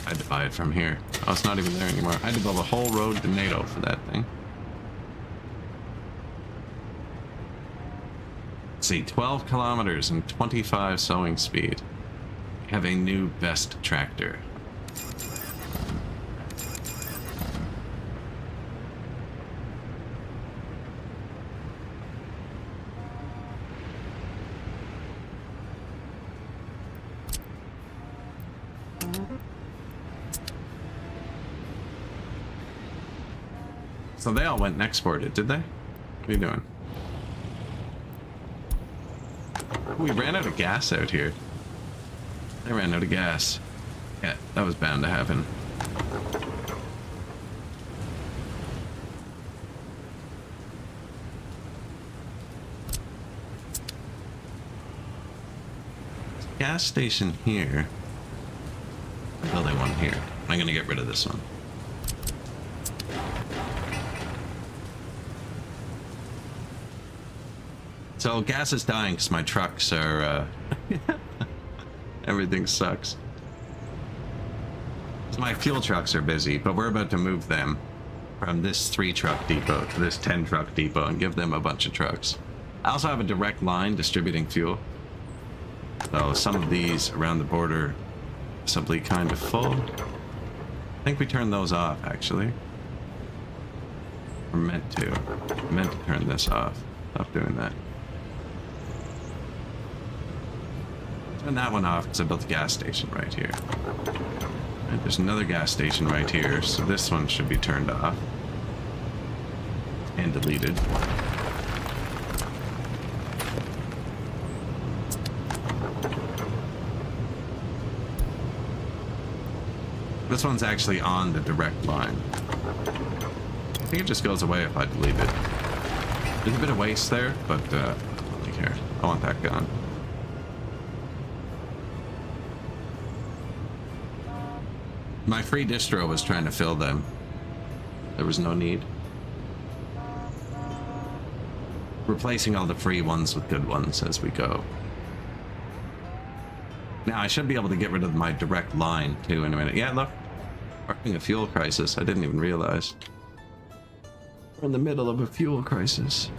I had to buy it from here. Oh, it's not even there anymore. I had to build a whole road to NATO for that thing. Let's see, 12 kilometers and 25 sowing speed. We have a new best tractor. So they all went and exported, did they? What are you doing? We ran out of gas out here. I ran out of gas. Yeah, that was bound to happen. Gas station here. I'm building one here. I'm gonna get rid of this one. So gas is dying because my trucks are, everything sucks. My fuel trucks are busy, but we're about to move them from this 3 truck depot to this 10 truck depot and give them a bunch of trucks. I also have a direct line distributing fuel. So some of these around the border simply kind of full. I think we turned those off actually. We're meant to turn this off. Stop doing that. Turn that one off because I built a gas station right here. And there's another gas station right here, so this one should be turned off and deleted. This one's actually on the direct line. I think it just goes away if I delete it. There's a bit of waste there, but I don't really care. I want that gone. My free distro was trying to fill them. There was no need. Replacing all the free ones with good ones as we go. Now, I should be able to get rid of my direct line, too, in a minute. Yeah, look. We're having a fuel crisis. I didn't even realize. We're in the middle of a fuel crisis.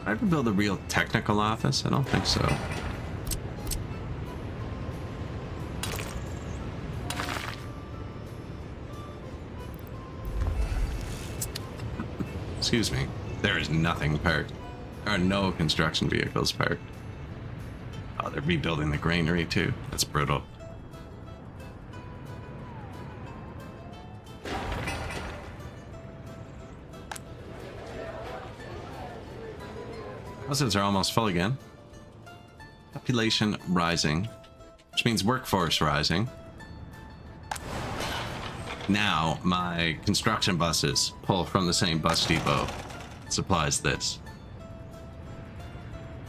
I ever build a real technical office? I don't think so. Excuse me. There is nothing parked. There are no construction vehicles parked. Oh, they're rebuilding the granary too. That's brutal. Houses are almost full again. Population rising, which means workforce rising. Now my construction buses pull from the same bus depot that supplies this.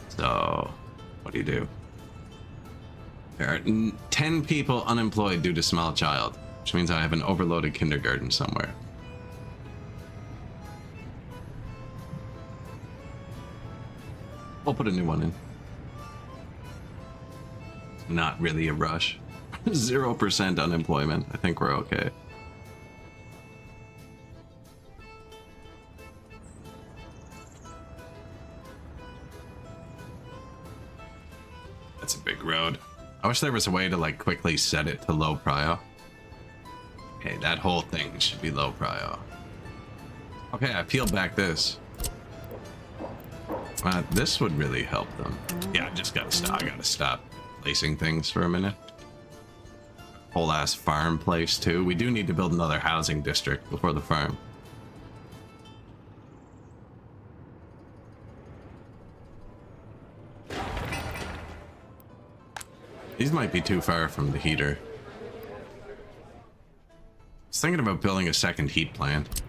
So, what do? There are 10 people unemployed due to small child, which means I have an overloaded kindergarten somewhere. We'll put a new one in. Not really a rush. 0% unemployment. I think we're okay. That's a big road. I wish there was a way to like quickly set it to low prio. Okay, that whole thing should be low prio. Okay, I peeled back this. This would really help them. Yeah, I just gotta stop. I gotta stop placing things for a minute. Whole ass farm place too. We do need to build another housing district before the farm. These might be too far from the heater. I was thinking about building a second heat plant.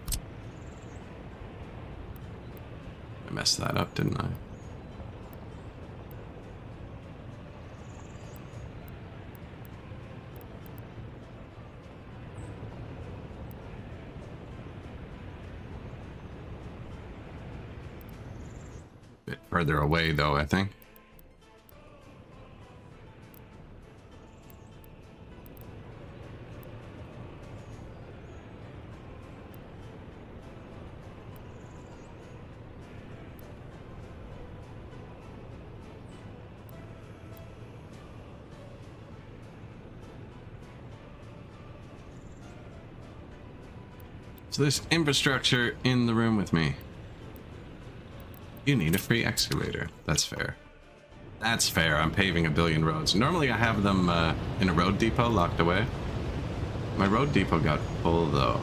I messed that up, didn't I? Bit further away though, I think. So there's infrastructure in the room with me. You need a free excavator. That's fair. That's fair. I'm paving a billion roads. Normally I have them in a road depot locked away. My road depot got full though.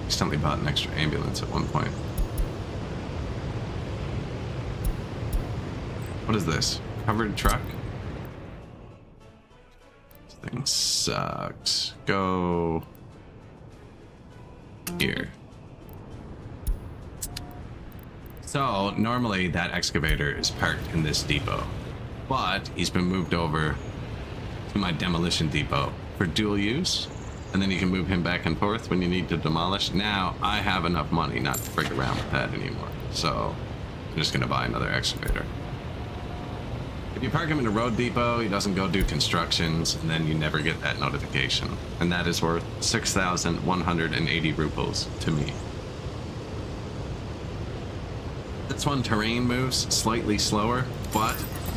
Accidentally bought an extra ambulance at one point. What is this? Covered truck? This thing sucks. Go here. So normally that excavator is parked in this depot, but he's been moved over to my demolition depot for dual use, and then you can move him back and forth when you need to demolish. Now I have enough money not to frig around with that anymore, so I'm just gonna buy another excavator. If you park him in a road depot, he doesn't go do constructions, and then you never get that notification. And that is worth 6,180 rubles to me. This one terrain moves slightly slower, but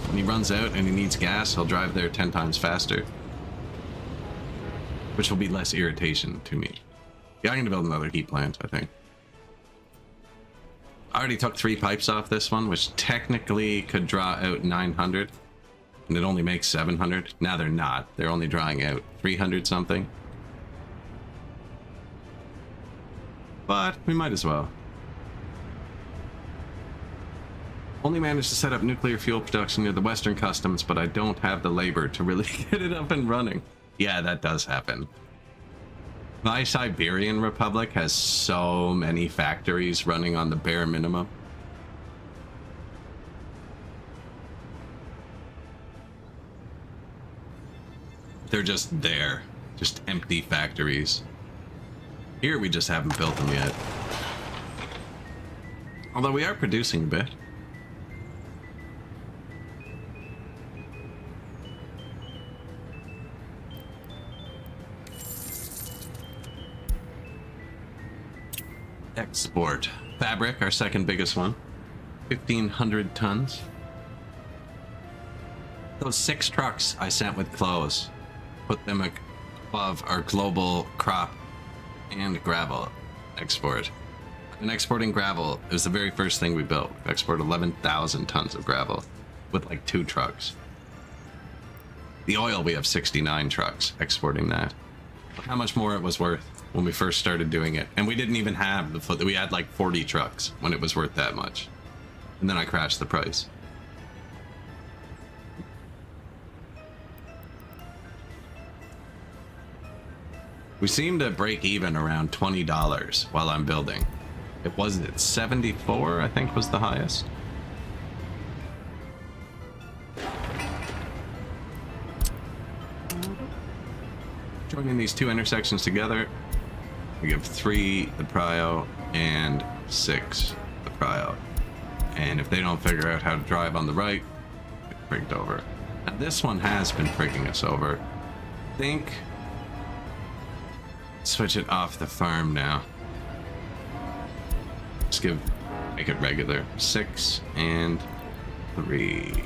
when he runs out and he needs gas, he'll drive there 10 times faster. Which will be less irritation to me. Yeah, I'm gonna build another heat plant, I think. I already took 3 pipes off this one, which technically could draw out 900, and it only makes 700. Now they're not. They're only drawing out 300 something. But we might as well. Only managed to set up nuclear fuel production near the Western Customs, but I don't have the labor to really get it up and running. Yeah, that does happen. My Siberian Republic has so many factories running on the bare minimum. they're just there. Just empty factories. Here we just haven't built them yet. Although we are producing a bit. Export. Fabric, our second biggest one. 1,500 tons. Those 6 trucks I sent with clothes, put them above our global crop and gravel export. And exporting gravel, it was the very first thing we built. We exported 11,000 tons of gravel with like 2 trucks. The oil, we have 69 trucks exporting that. Look how much more it was worth when we first started doing it. And we didn't even have the foot. We had like 40 trucks when it was worth that much. And then I crashed the price. We seem to break even around $20 while I'm building. It wasn't at 74, I think was the highest. Joining these 2 intersections together, we give 3 the prio and 6 the prio. And if they don't figure out how to drive on the right, get frigged over. Now this one has been frigging us over. I think switch it off the farm now. Just make it regular. 6 and 3.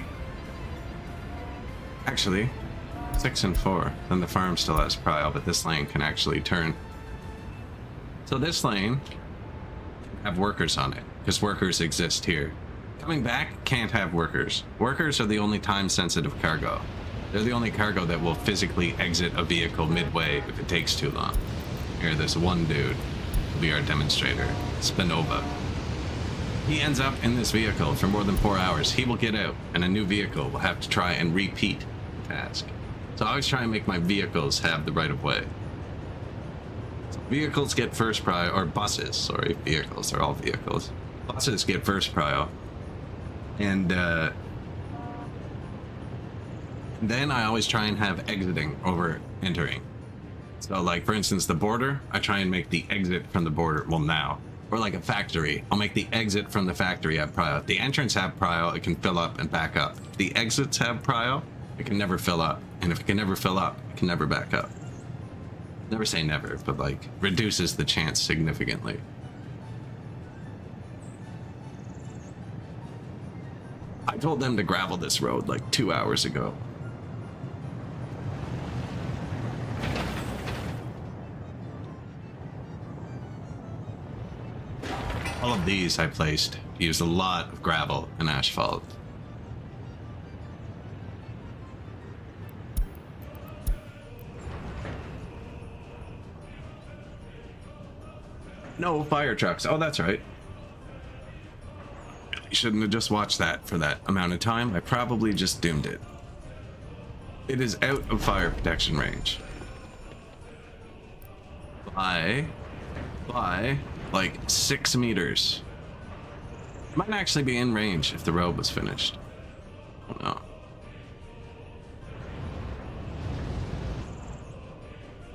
Actually, 6 and 4. Then the farm still has prio, but this lane can actually turn. So this lane can have workers on it, because workers exist here. Coming back can't have workers. Workers are the only time-sensitive cargo. They're the only cargo that will physically exit a vehicle midway if it takes too long. Here, this one dude will be our demonstrator, Spinova. He ends up in this vehicle for more than 4 hours. He will get out, and a new vehicle will have to try and repeat the task. So I always try and make my vehicles have the right of way. So vehicles get first prio, or buses, sorry, vehicles, they're all vehicles. Buses get first prio. And then I always try and have exiting over entering. So like, for instance, the border, I try and make the exit from the border, well now, or like a factory, I'll make the exit from the factory have prio. If the entrance have prio, it can fill up and back up. If the exits have prio, it can never fill up. And if it can never fill up, it can never back up. Never say never, but like, reduces the chance significantly. I told them to gravel this road like 2 hours ago. All of these I placed use a lot of gravel and asphalt. No fire trucks. Oh, that's right. You shouldn't have just watched that for that amount of time. I probably just doomed it. It is out of fire protection range. By like 6 meters. Might actually be in range if the road was finished. Oh no.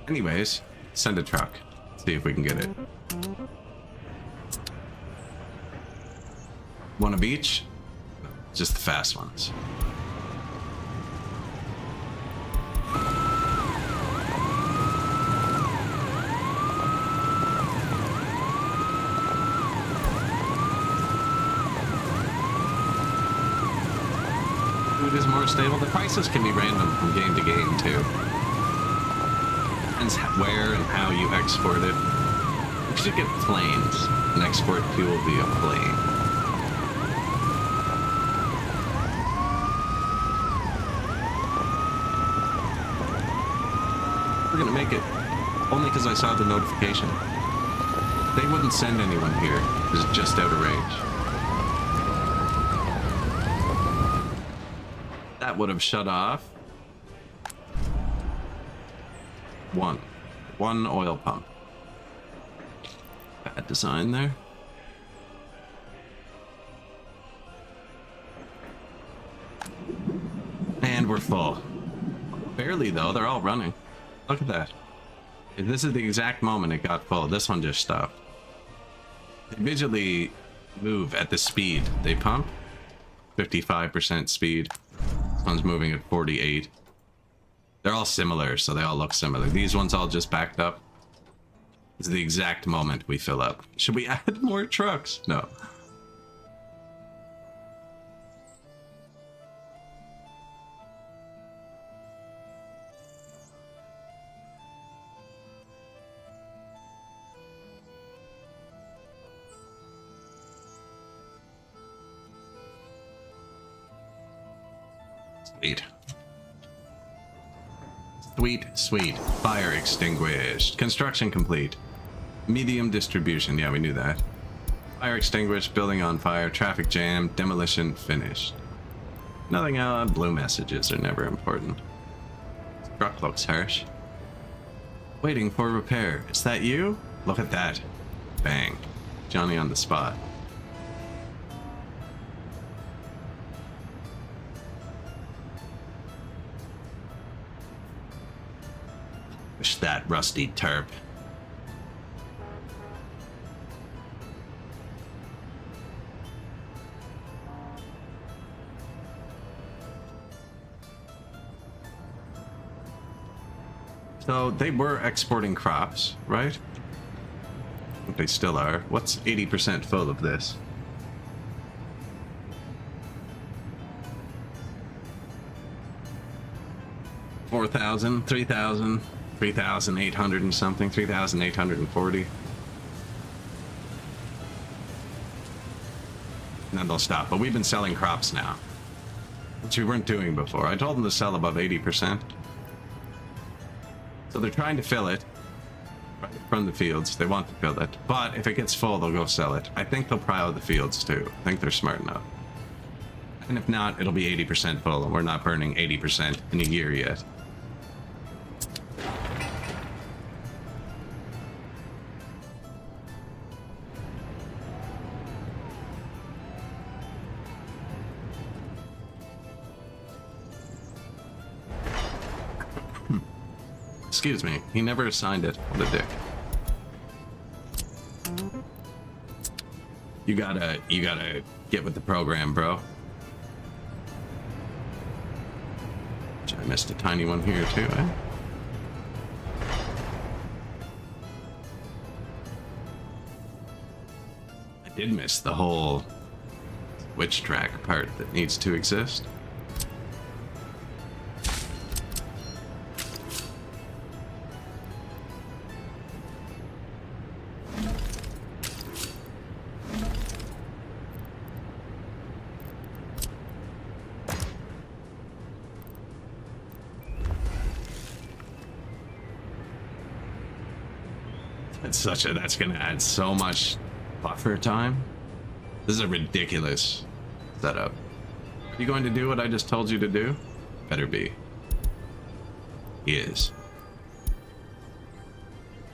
Anyways, send a truck. See if we can get it. One of each? Just the fast ones. Food is more stable. The prices can be random from game to game too. Depends where and how you export it. You should get planes and export fuel via plane. We're gonna make it only because I saw the notification. They wouldn't send anyone here. It's just out of range. That would have shut off one oil pump. Bad design there. And we're full. Barely though, they're all running. Look at that. This is the exact moment it got full. This one just stopped. They visually move at the speed they pump. 55% speed. This one's moving at 48. They're all similar, so they all look similar. These ones all just backed up. This is the exact moment we fill up. Should we add more trucks? No. Sweet. Sweet, sweet. Fire extinguished. Construction complete. Medium distribution. Yeah, we knew that. Fire extinguished. Building on fire. Traffic jam. Demolition finished. Nothing else. Blue messages are never important. This truck looks harsh. Waiting for repair. Is that you? Look at that. Bang. Johnny on the spot. Wish that rusty terp. So they were exporting crops, right? I think they still are. What's 80% full of this? $4,000, $3,000, 3,800 and something, 3,840. And then they'll stop. But we've been selling crops now, which we weren't doing before. I told them to sell above 80%. So they're trying to fill it right from the fields. They want to fill it. But if it gets full, they'll go sell it. I think they'll plow the fields too. I think they're smart enough. And if not, it'll be 80% full, and we're not burning 80% in a year yet. Excuse me, he never assigned it. What a dick. You gotta get with the program, bro. I missed a tiny one here too, eh? I did miss the whole witch track part that needs to exist. That's gonna add so much buffer time. This is a ridiculous setup. Are you going to do what I just told you to do? Better be. He is.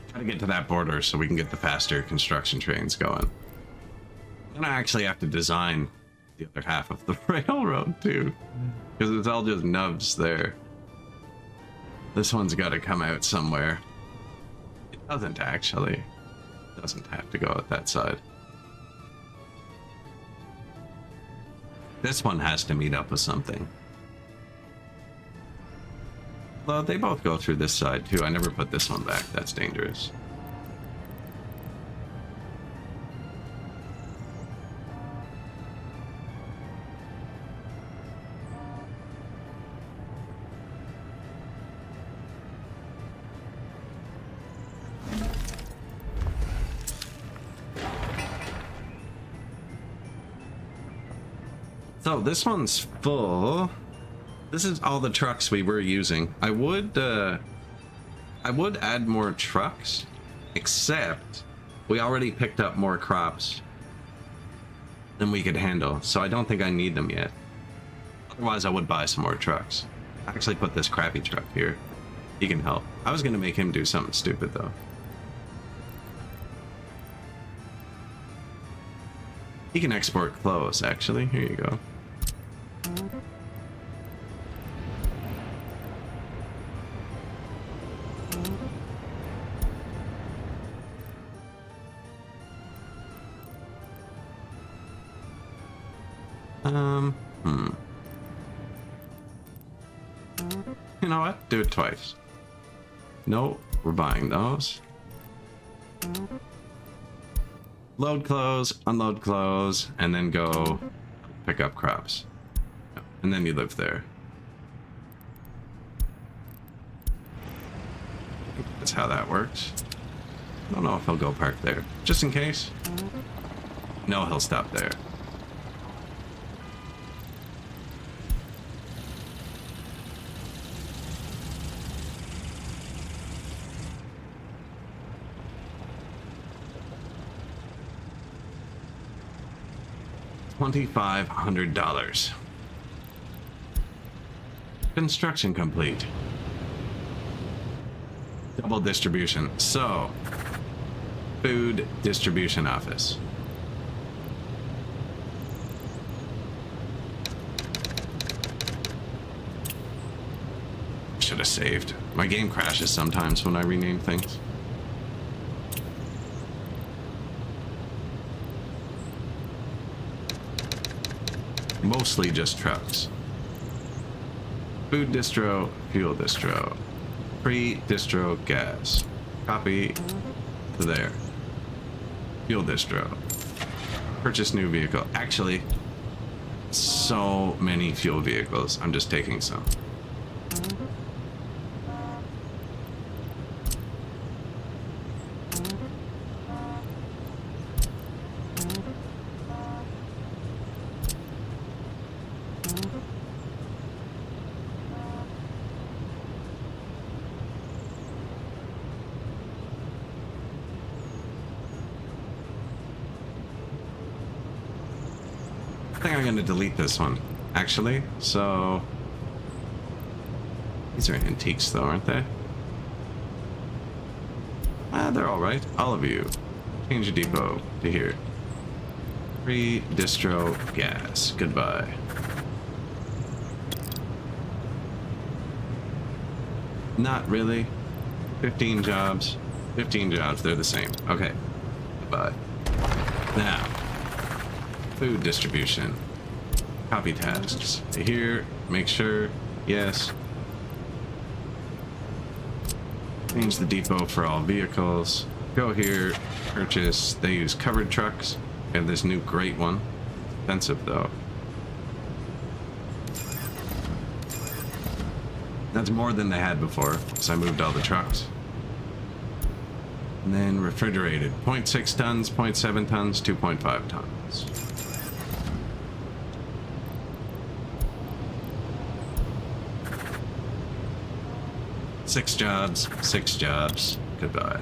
Try to get to that border so we can get the faster construction trains going. I'm gonna actually have to design the other half of the railroad too, because it's all just nubs there. This one's got to come out somewhere. It doesn't actually. It doesn't have to go at that side. This one has to meet up with something. Well, they both go through this side too. I never put this one back. That's dangerous. So this one's full. This is all the trucks we were using. I would add more trucks, except we already picked up more crops than we could handle, so I don't think I need them yet. Otherwise, I would buy some more trucks. Actually, put this crappy truck here. He can help. I was gonna make him do something stupid though. He can export clothes, actually. Here you go. Hmm. You know what? Do it twice. No, we're buying those. Load clothes, unload clothes, and then go pick up crops. And then you live there. That's how that works. I don't know if he'll go park there. Just in case. No, he'll stop there. $2,500. Construction complete. Double distribution. So, food distribution office. Should have saved. My game crashes sometimes when I rename things. Mostly just trucks. Food distro, fuel distro. Pre-distro gas. Copy to there. Fuel distro. Purchase new vehicle. Actually, so many fuel vehicles. I'm just taking some. I think I'm going to delete this one, actually. So, these are antiques though, aren't they? Ah, they're all right. All of you. Change your depot to here. Free distro gas. Goodbye. Not really. 15 jobs. 15 jobs. They're the same. Okay. Goodbye. Now. Food distribution. Copy tasks. Here, make sure. Yes. Change the depot for all vehicles. Go here. Purchase. They use covered trucks. They have this new great one. Expensive though. That's more than they had before, so I moved all the trucks. And then refrigerated. 0.6 tons, 0.7 tons, 2.5 tons. Six jobs, 6 jobs. Goodbye.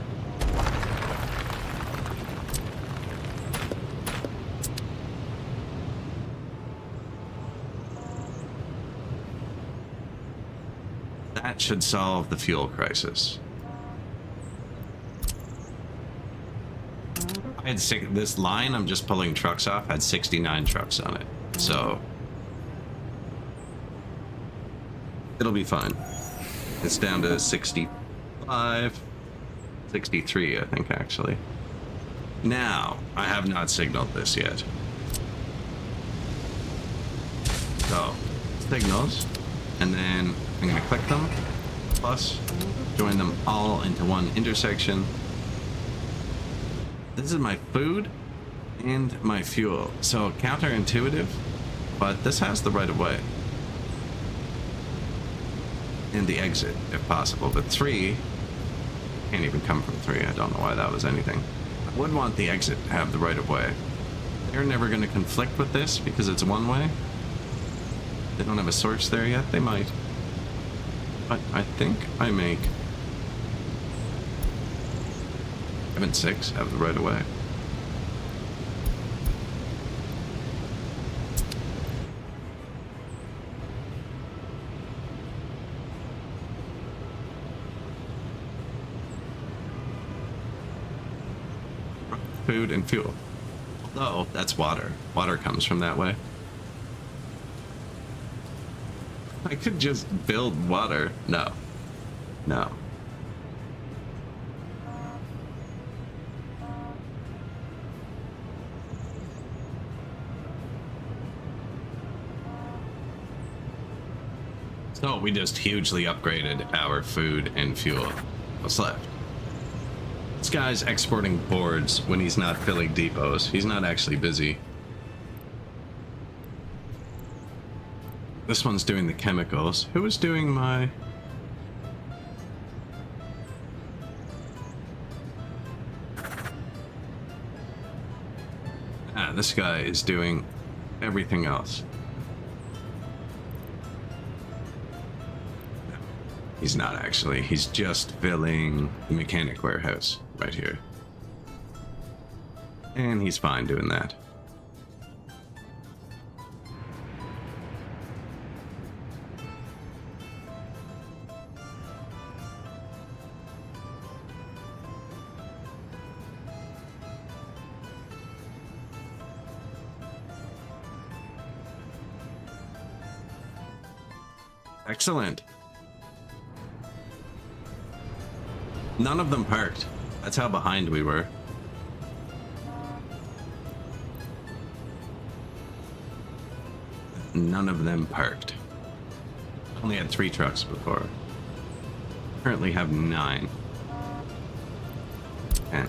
That should solve the fuel crisis. I had this line I'm just pulling trucks off had 69 trucks on it, so it'll be fine. It's down to 65, 63, I think, actually. Now, I have not signaled this yet. So, signals, and then I'm going to click them, plus join them all into one intersection. This is my food and my fuel. So, counterintuitive, but this has the right of way. And the exit, if possible. But 3 can't even come from 3. I don't know why that was anything. I would want the exit to have the right of way. They're never going to conflict with this because it's one way. They don't have a source there yet. They might. But I think I make 7 and 6 have the right of way. Food and fuel. Although, that's water. Water comes from that way. I could just build water. No. No. So we just hugely upgraded our food and fuel. What's left? This guy's exporting boards when he's not filling depots. He's not actually busy. This one's doing the chemicals. Who was doing my... this guy is doing everything else. He's not actually. He's just filling the mechanic warehouse right here. And he's fine doing that. Excellent. None of them parked. That's how behind we were. None of them parked. Only had 3 trucks before. Currently have 9. 10.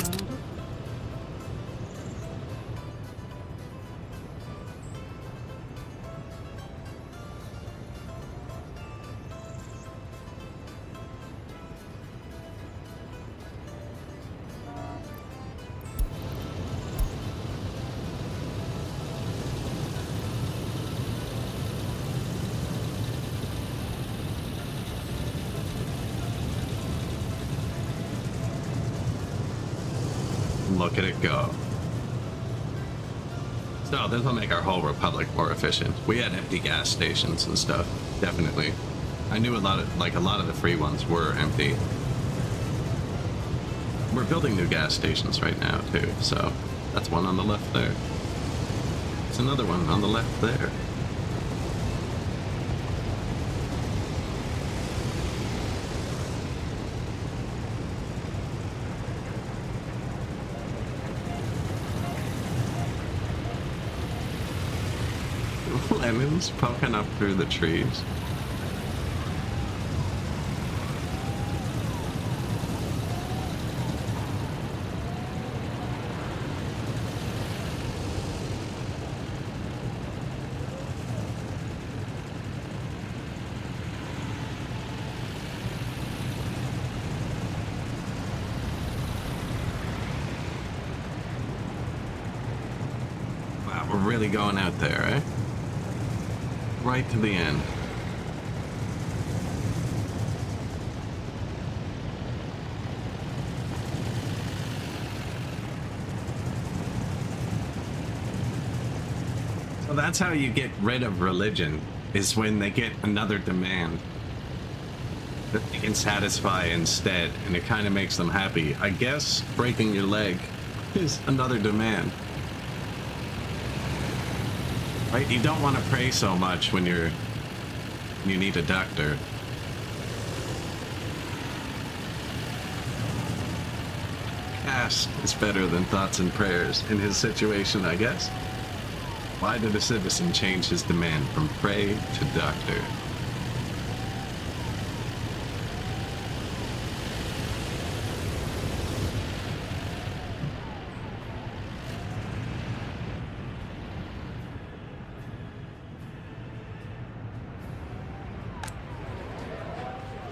Look at it go. So this will make our whole republic more efficient. We had empty gas stations and stuff, definitely. I knew a lot of the free ones were empty. We're building new gas stations right now too, so that's one on the left there. There's another one on the left there. Lemons poking up through the trees. Wow, we're really going out there, eh? Right to the end. So that's how you get rid of religion, is when they get another demand that they can satisfy instead, and it kind of makes them happy. I guess breaking your leg is another demand. Right? You don't want to pray so much when you need a doctor. Cast is better than thoughts and prayers in his situation, I guess. Why did a citizen change his demand from pray to doctor?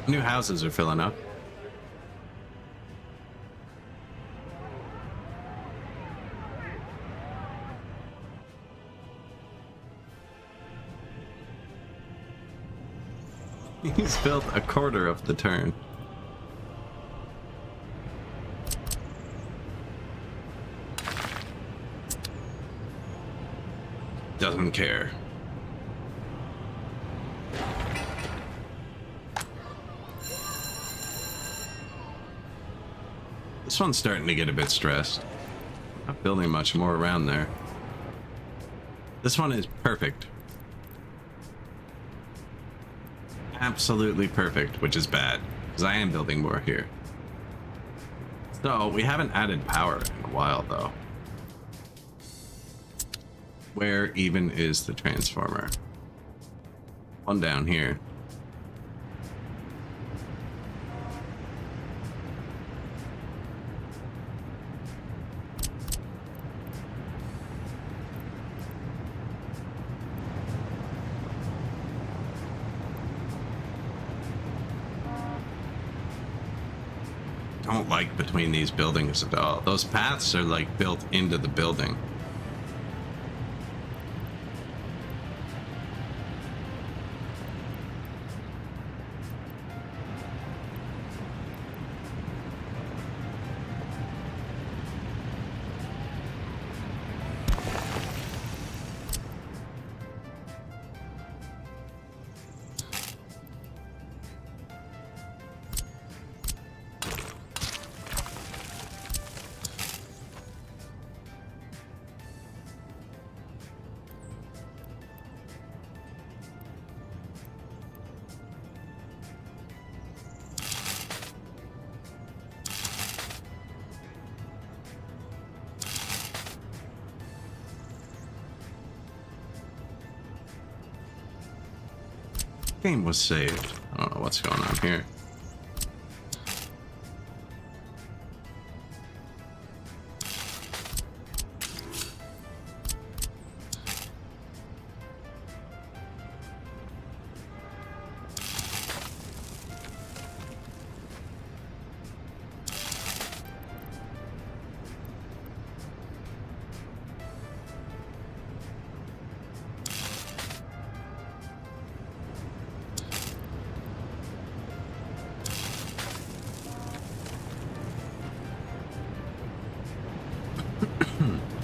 New houses are filling up. He's built a quarter of the turn. Doesn't care. This one's starting to get a bit stressed. Not building much more around there. This one is perfect. Absolutely perfect, which is bad, because I am building more here. So, we haven't added power in a while, though. Where even is the transformer? One down here. don't like between these buildings at all. Those paths are like built into the building. Game was saved. I don't know what's going on here.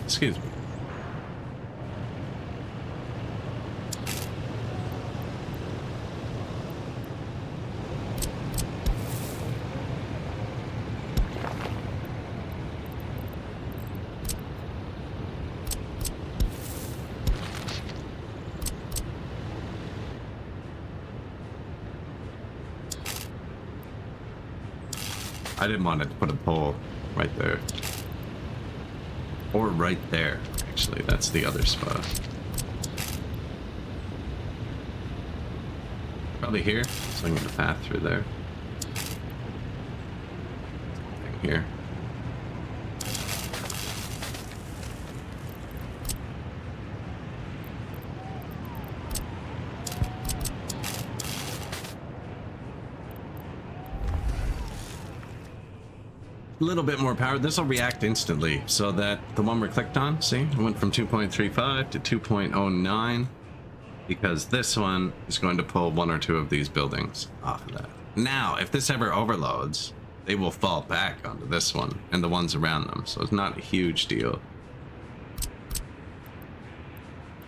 Excuse me. I didn't want it to put a pole right there. Or right there, actually. That's the other spot. Probably here. So I'm gonna path through there. Here. A little bit more power. This will react instantly, so that the one we clicked on, see, it went from 2.35 to 2.09, because this one is going to pull one or two of these buildings off of that. Now, if this ever overloads, they will fall back onto this one and the ones around them, so it's not a huge deal.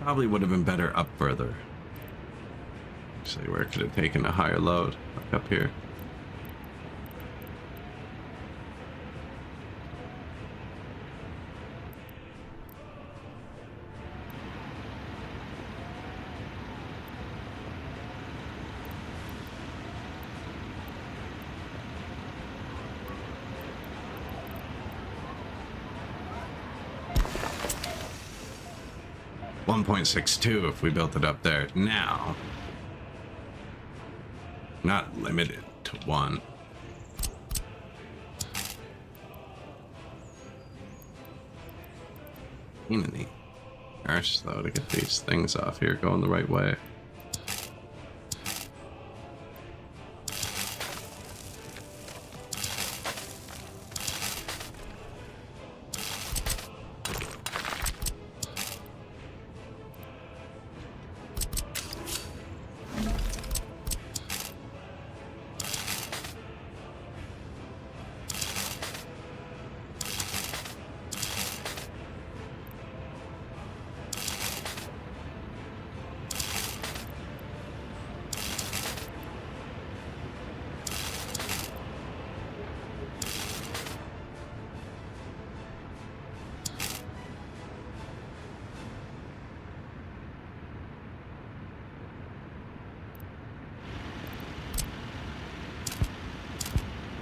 Probably would have been better up further. Actually, where could have taken a higher load? Like up here. .62 if we built it up there. Now, not limited to one. In the gosh, though, to get these things off here going the right way.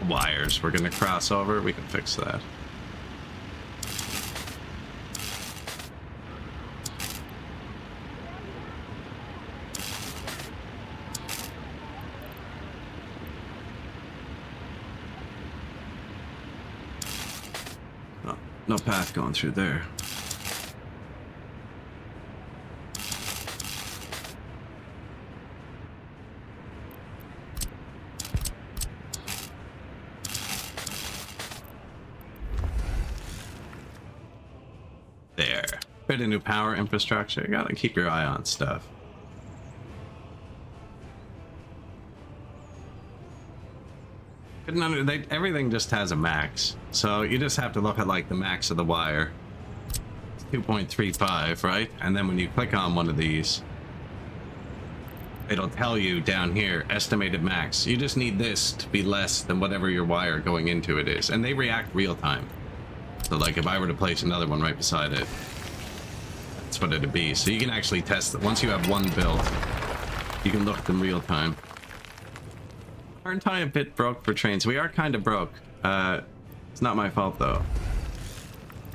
Wires we're gonna cross over, we can fix that. Oh, no path going through there. There. Bit of new power infrastructure. You gotta keep your eye on stuff. Everything just has a max. So you just have to look at like the max of the wire. 2.35, right? And then when you click on one of these, it'll tell you down here, estimated max. You just need this to be less than whatever your wire going into it is. And they react real time. So like if I were to place another one right beside it, that's what it'd be. So you can actually test it. Once you have one built, you can look at them real time. Aren't I a bit broke for trains? We are kind of broke. It's not my fault though.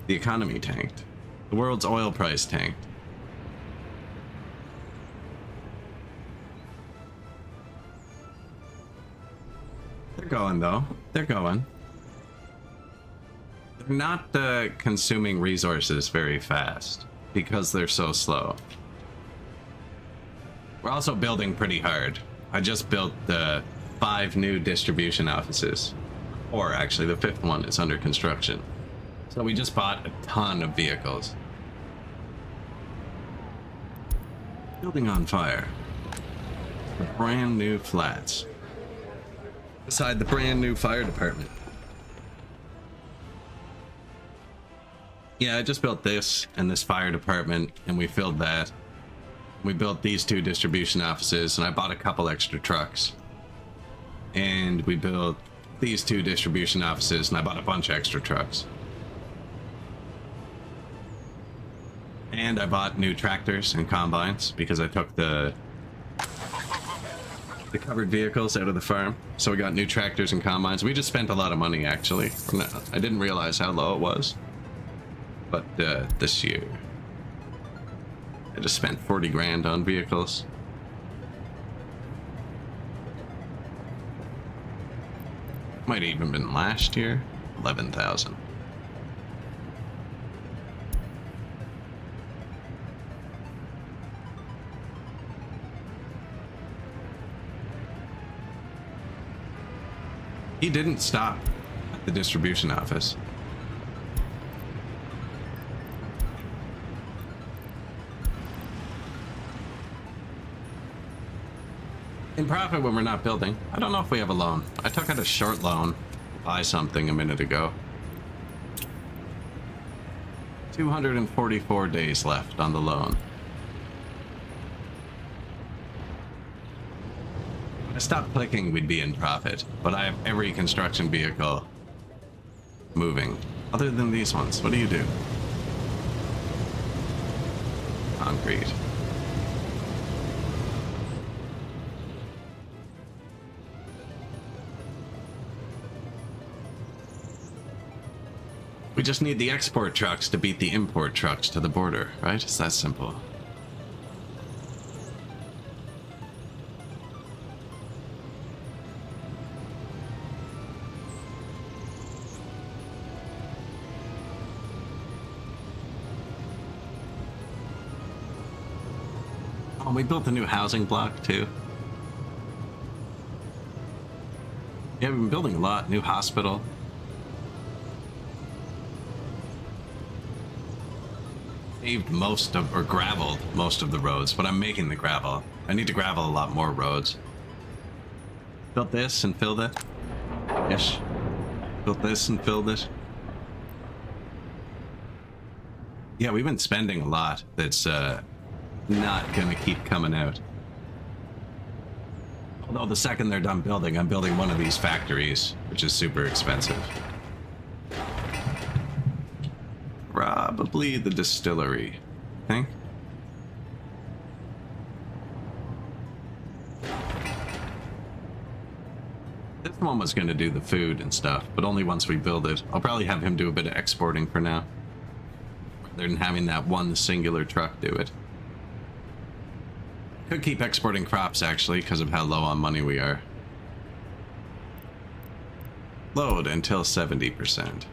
The economy tanked. The world's oil price tanked. They're going though. They're going. They're not consuming resources very fast because they're so slow. We're also building pretty hard. I just built 5 new distribution offices. Or actually, the 5th one is under construction. So we just bought a ton of vehicles. Building on fire. The brand new flats. Beside the brand new fire department. Yeah, I just built this and this fire department, and we filled that. We built these 2 distribution offices, and I bought a couple extra trucks. And we built these 2 distribution offices, and I bought a bunch of extra trucks. And I bought new tractors and combines because I took the covered vehicles out of the farm. So we got new tractors and combines. We just spent a lot of money, actually. I didn't realize how low it was. But this year, I just spent 40 grand on vehicles. Might have even been last year. 11,000. He didn't stop at the distribution office. In profit when we're not building. I don't know if we have a loan. I took out a short loan to buy something a minute ago. 244 days left on the loan. If I stopped clicking, we'd be in profit, but I have every construction vehicle moving. Other than these ones. What do you do? Concrete. We just need the export trucks to beat the import trucks to the border, right? It's that simple. Oh, we built a new housing block too. Yeah, we've been building a lot. New hospital. Paved most of, or graveled most of the roads, but I'm making the gravel. I need to gravel a lot more roads. Built this and filled it. Ish. Built this and filled it. Yeah, we've been spending a lot that's not gonna keep coming out. Although the second they're done building, I'm building one of these factories, which is super expensive. Probably the distillery, I think. This one was going to do the food and stuff, but only once we build it. I'll probably have him do a bit of exporting for now, rather than having that one singular truck do it. Could keep exporting crops, actually, because of how low on money we are. Load until 70%.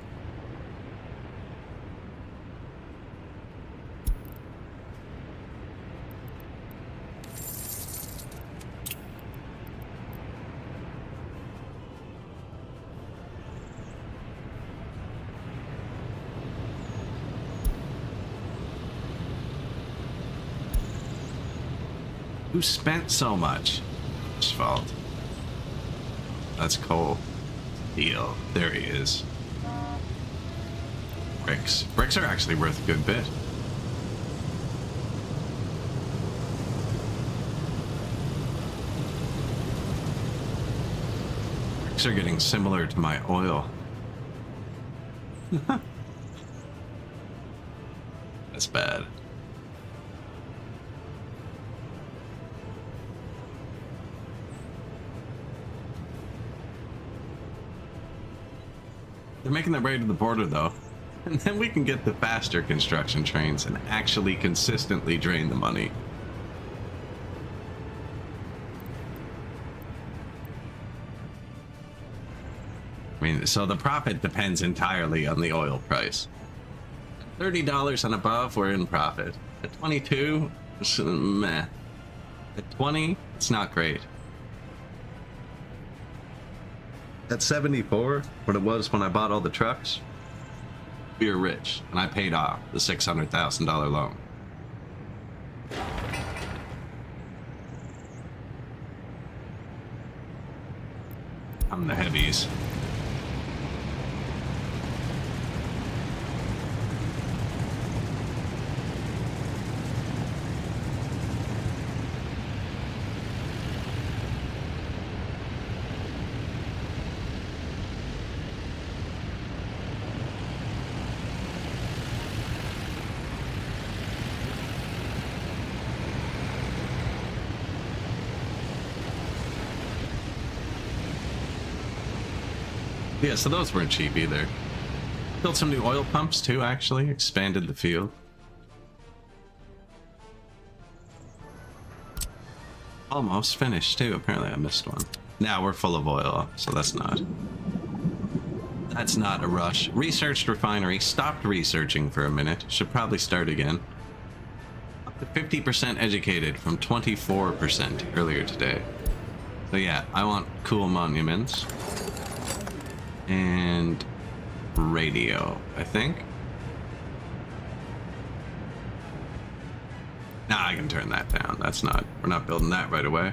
Who spent so much? It's fault. That's Cole. Deal. There he is. Bricks. Bricks are actually worth a good bit. Bricks are getting similar to my oil. That's bad. They're making their way to the border, though. And then we can get the faster construction trains and actually consistently drain the money. I mean, so the profit depends entirely on the oil price. $30 and above, we're in profit. At 22, it's meh. At 20, it's not great. At 74, what it was when I bought all the trucks, we were rich, and I paid off the $600,000 loan. I'm the heavies. Yeah, so those weren't cheap either. Built some new oil pumps too, actually. Expanded the field. Almost finished too. Apparently I missed one. Now we're full of oil, so that's not a rush. Researched refinery. Stopped researching for a minute. Should probably start again. Up to 50% educated from 24% earlier today. So yeah, I want cool monuments. And radio, I think. Nah, I can turn that down. That's not, we're not building that right away.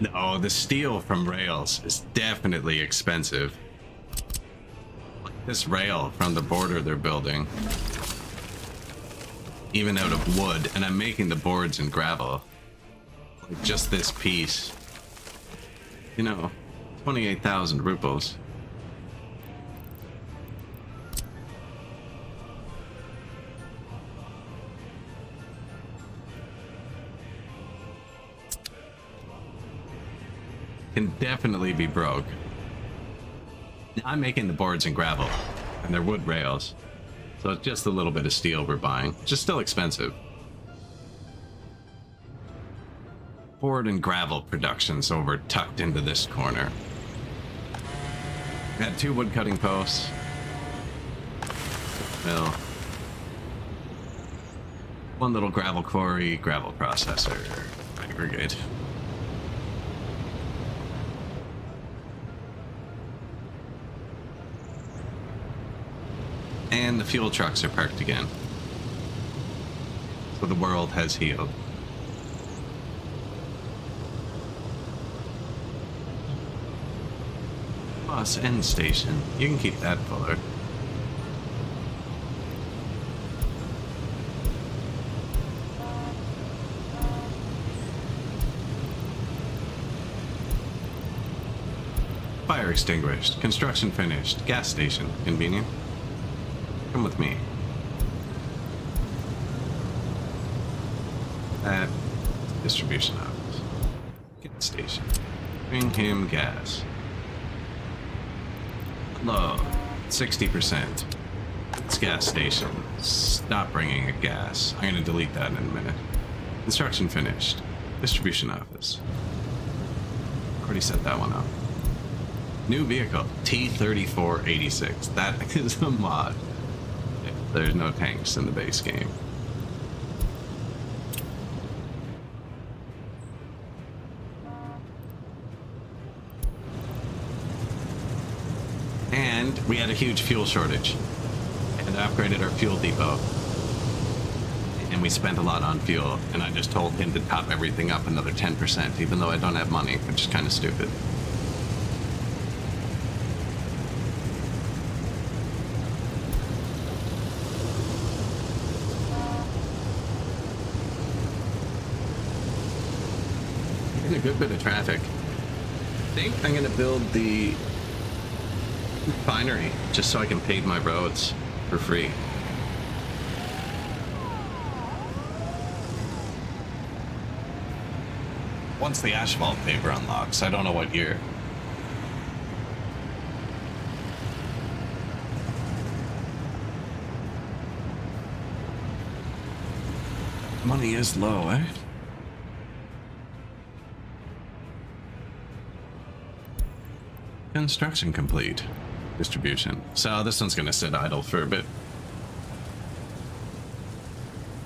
No, the steel from rails is definitely expensive. This rail from the border they're building. Even out of wood, and I'm making the boards in gravel. Like just this piece. You know, 28,000 rupees. Can definitely be broke. I'm making the boards in gravel, and they're wood rails. So it's just a little bit of steel we're buying, which is still expensive. Board and gravel productions over tucked into this corner. Got 2 wood cutting posts. Mill. 1 little gravel quarry, gravel processor, aggregate. And the fuel trucks are parked again. So the world has healed. Bus end station. You can keep that fuller. Fire extinguished. Construction finished. Gas station. Convenient. Come with me. At distribution office. Gas station. Bring him gas. Low. 60%. It's gas station. Stop bringing a gas. I'm gonna delete that in a minute. Construction finished. Distribution office. Already set that one up. New vehicle. T-3486. That is a mod. There's no tanks in the base game. And we had a huge fuel shortage. And I upgraded our fuel depot. And we spent a lot on fuel. And I just told him to top everything up another 10%, even though I don't have money, which is kind of stupid. A good bit of traffic. I think I'm gonna build the refinery just so I can pave my roads for free. Once the asphalt paver unlocks, I don't know what year. Money is low, eh? Construction complete. Distribution. So this one's gonna sit idle for a bit.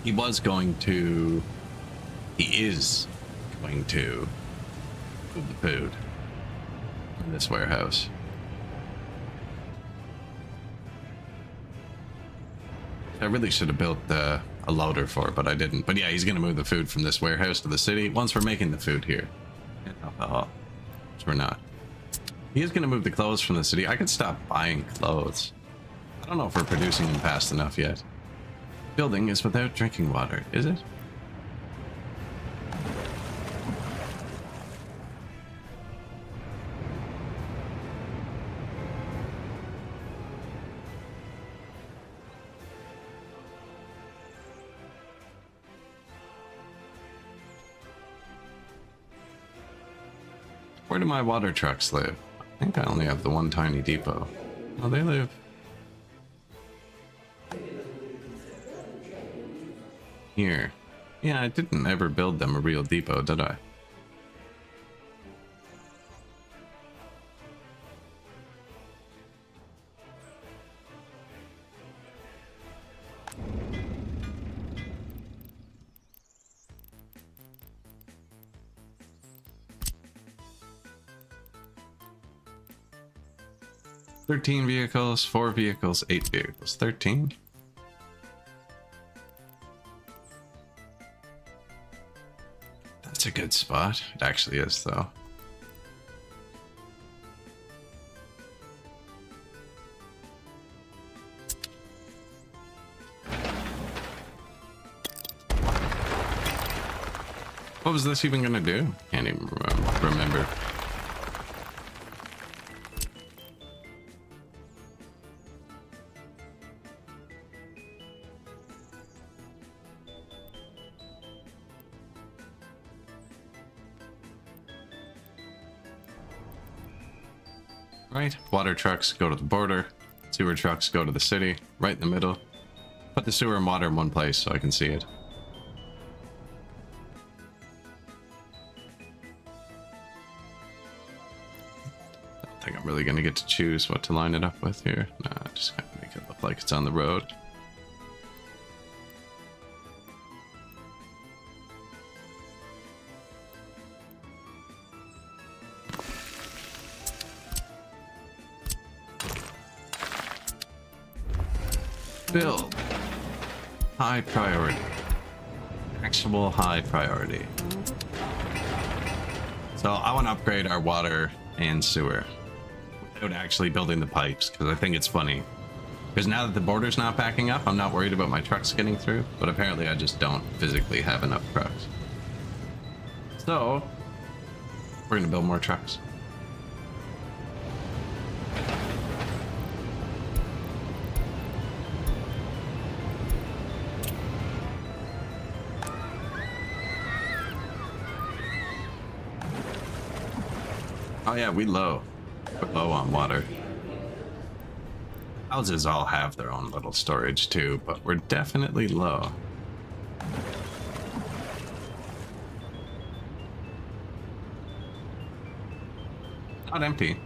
He is going to move the food in this warehouse. I really should have built a loader for it, but I didn't. But yeah, he's gonna move the food from this warehouse to the city once we're making the food here. And alcohol, which we're not. He is going to move the clothes from the city. I could stop buying clothes. I don't know if we're producing them fast enough yet. Building is without drinking water, is it? Where do my water trucks live? I think I only have the one tiny depot. Oh, they live here. Yeah, I didn't ever build them a real depot, did I? $13 vehicles, 4 vehicles, 8 vehicles. 13? That's a good spot. It actually is, though. What was this even gonna do? Can't even remember. Right, water trucks go to the border, sewer trucks go to the city, right in the middle. Put the sewer and water in one place so I can see it. I don't think I'm really gonna get to choose what to line it up with here. Nah, just gonna make it look like it's on the road. Build. High priority. Actual high priority. So I want to upgrade our water and sewer without actually building the pipes, because I think it's funny. Because now that the border's not backing up, I'm not worried about my trucks getting through, but apparently I just don't physically have enough trucks. So we're going to build more trucks. Oh yeah, we're low on water. Houses all have their own little storage too, but we're definitely low. Not empty.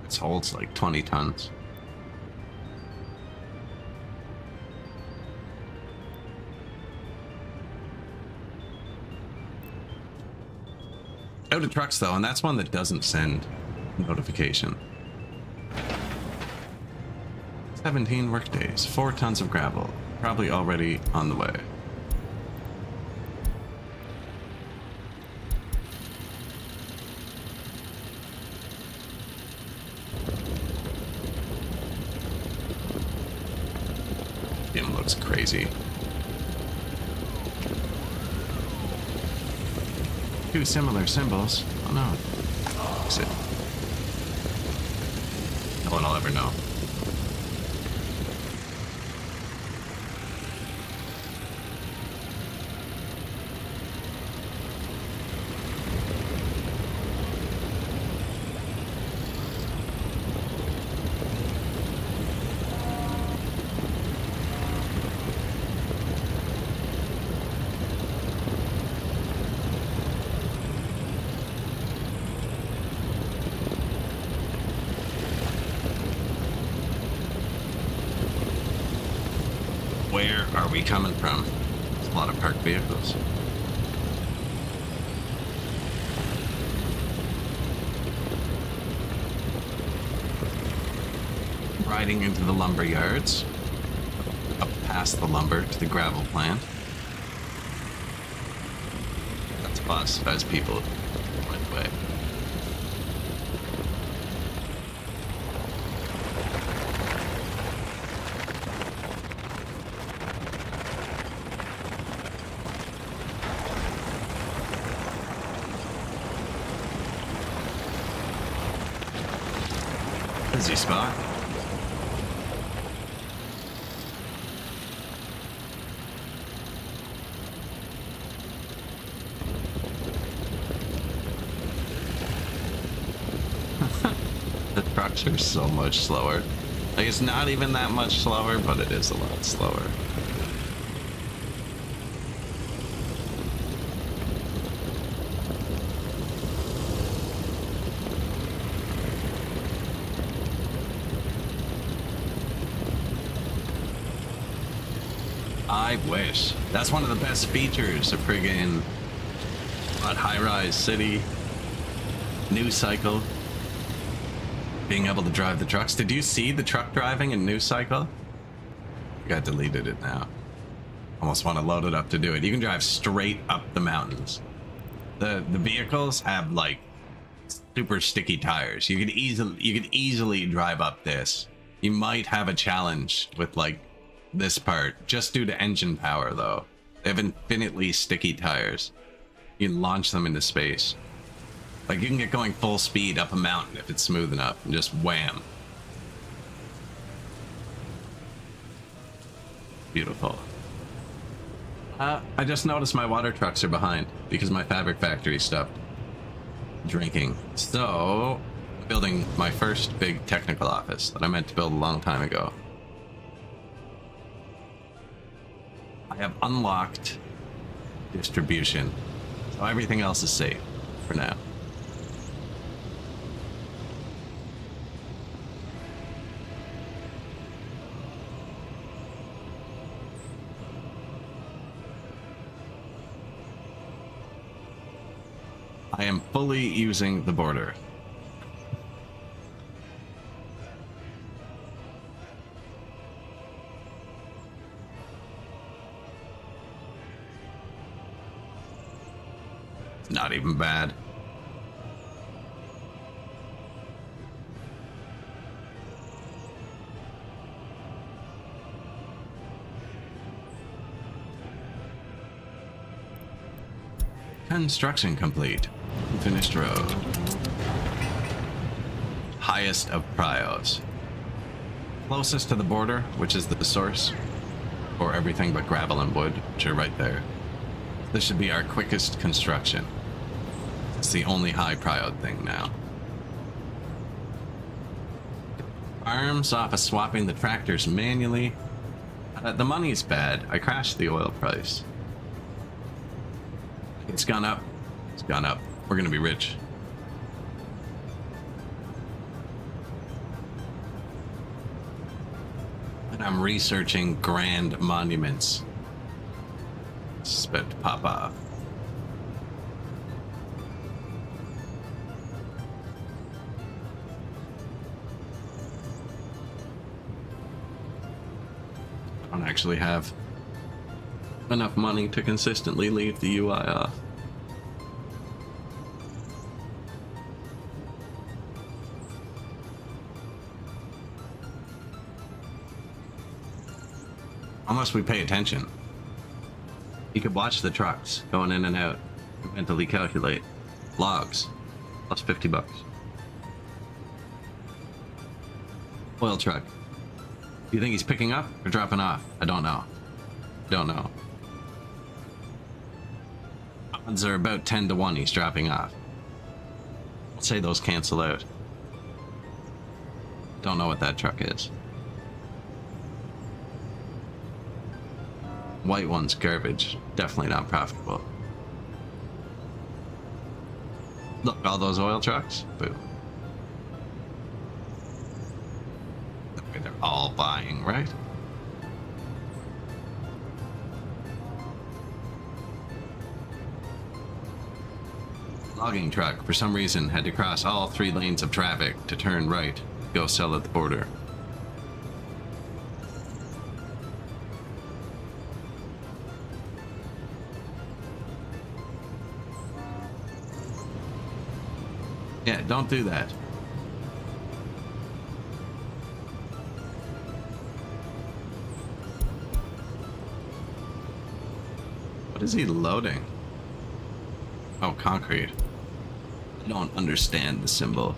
This holds like 20 tons. Out of trucks though, and that's one that doesn't send notification. 17 workdays, 4 tons of gravel, probably already on the way. Him looks crazy. Two similar symbols. Oh no. Exit. No one will ever know. Where are we coming from? There's a lot of parked vehicles. Riding into the lumber yards, up past the lumber to the gravel plant. That's a bus as people went away. Busy spot. The trucks are so much slower. Like, it's not even that much slower, but it is a lot slower. I wish. That's one of the best features of friggin' high-rise city, news cycle. Being able to drive the trucks. Did you see the truck driving in News Cycle? I got deleted it now. Almost want to load it up to do it. You can drive straight up the mountains. The vehicles have like super sticky tires. You could easily drive up this. You might have a challenge with like this part just due to engine power though. They have infinitely sticky tires. You can launch them into space. Like, you can get going full speed up a mountain if it's smooth enough, and just wham. Beautiful. I just noticed my water trucks are behind, because my fabric factory stopped drinking. So, I'm building my first big technical office that I meant to build a long time ago. I have unlocked distribution, so everything else is safe for now. I am fully using the border. It's not even bad. Construction complete. Finished road. Highest of prios. Closest to the border, which is the source for everything but gravel and wood, which are right there. This should be our quickest construction. It's the only high prio thing now. Farms off of swapping the tractors manually. The money's bad. I crashed the oil price. It's gone up. It's gone up. We're gonna be rich. And I'm researching grand monuments. It's about to pop off. I don't actually have enough money to consistently leave the UI off. Unless we pay attention. You could watch the trucks going in and out and mentally calculate. Logs. Plus 50 bucks. Oil truck. Do you think he's picking up or dropping off? I don't know. Don't know. Odds are about 10 to 1 he's dropping off. I'll say those cancel out. Don't know what that truck is. White one's garbage. Definitely not profitable. Look, all those oil trucks? Boo. Okay, they're all buying, right? Logging truck, for some reason, had to cross all 3 lanes of traffic to turn right, go sell at the border. Yeah, don't do that. What is he loading? Oh, concrete. I don't understand the symbol.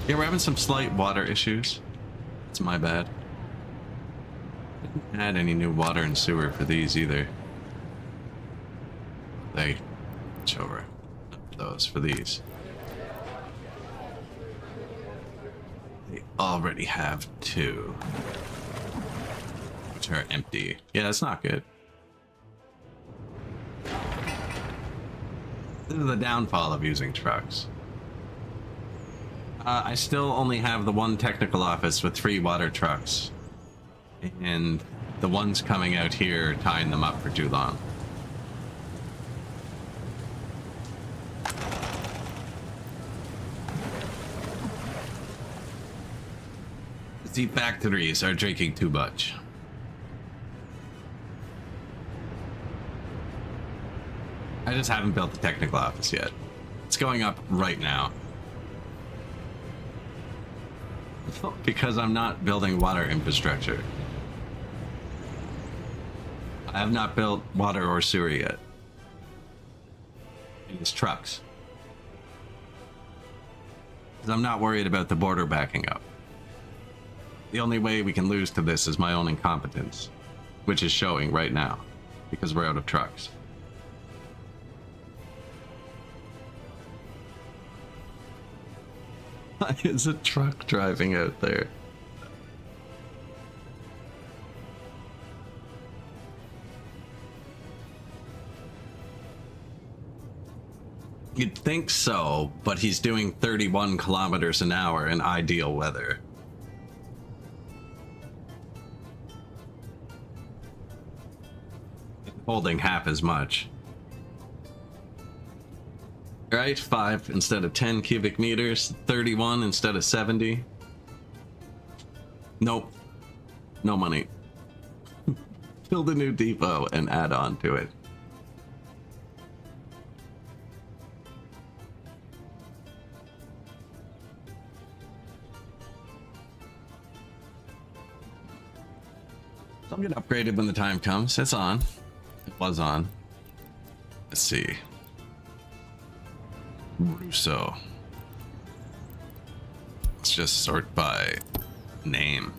Yeah, we're having some slight water issues. It's my bad. Didn't add any new water and sewer for these either. They switch over those for these. They already have 2, which are empty. Yeah, that's not good. This is the downfall of using trucks. I still only have the 1 technical office with 3 water trucks. And the ones coming out here tying them up for too long. The factories are drinking too much. I just haven't built the technical office yet. It's going up right now. Because I'm not building water infrastructure. I have not built water or sewer yet. It's trucks. Because I'm not worried about the border backing up. The only way we can lose to this is my own incompetence, which is showing right now, because we're out of trucks. Why is a truck driving out there? You'd think so, but he's doing 31 kilometers an hour in ideal weather. Holding half as much. Right, 5 instead of 10 cubic meters, 31 instead of 70. Nope. No money. Build a new depot and add on to it. So I'm gonna upgrade it when the time comes. It's on. It was on. Let's see. Russo. Let's just sort by name.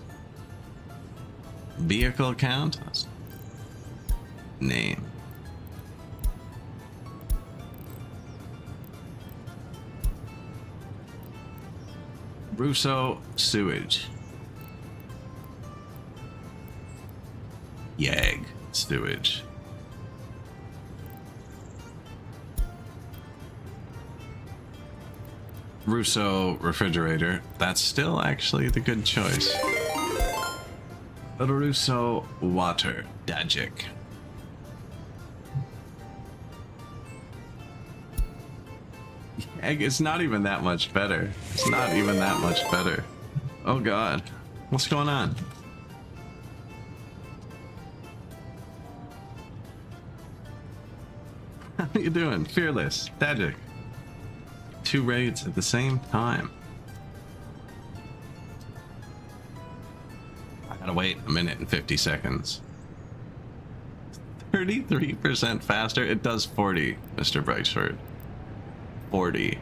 Vehicle count? Name. Russo sewage. Yag sewage. Russo refrigerator. That's still actually the good choice. Russo water. Dagic. It's not even that much better. It's not even that much better. Oh god. What's going on? How you doing? Fearless. Dagic. 2 raids at the same time. I gotta wait a minute and 50 seconds. 33% faster? It does 40, Mr. Brightsword. 40.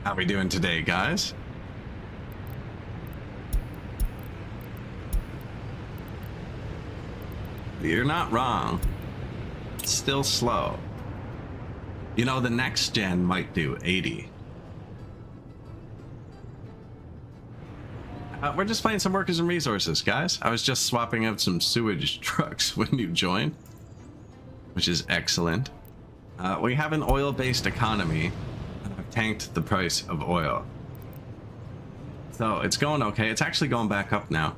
How we doing today, guys? You're not wrong. It's still slow. You know, the next gen might do 80. We're just playing some workers and resources, guys. I was just swapping out some sewage trucks when you joined, which is excellent. We have an oil-based economy. I've tanked the price of oil. So it's going okay. It's actually going back up now.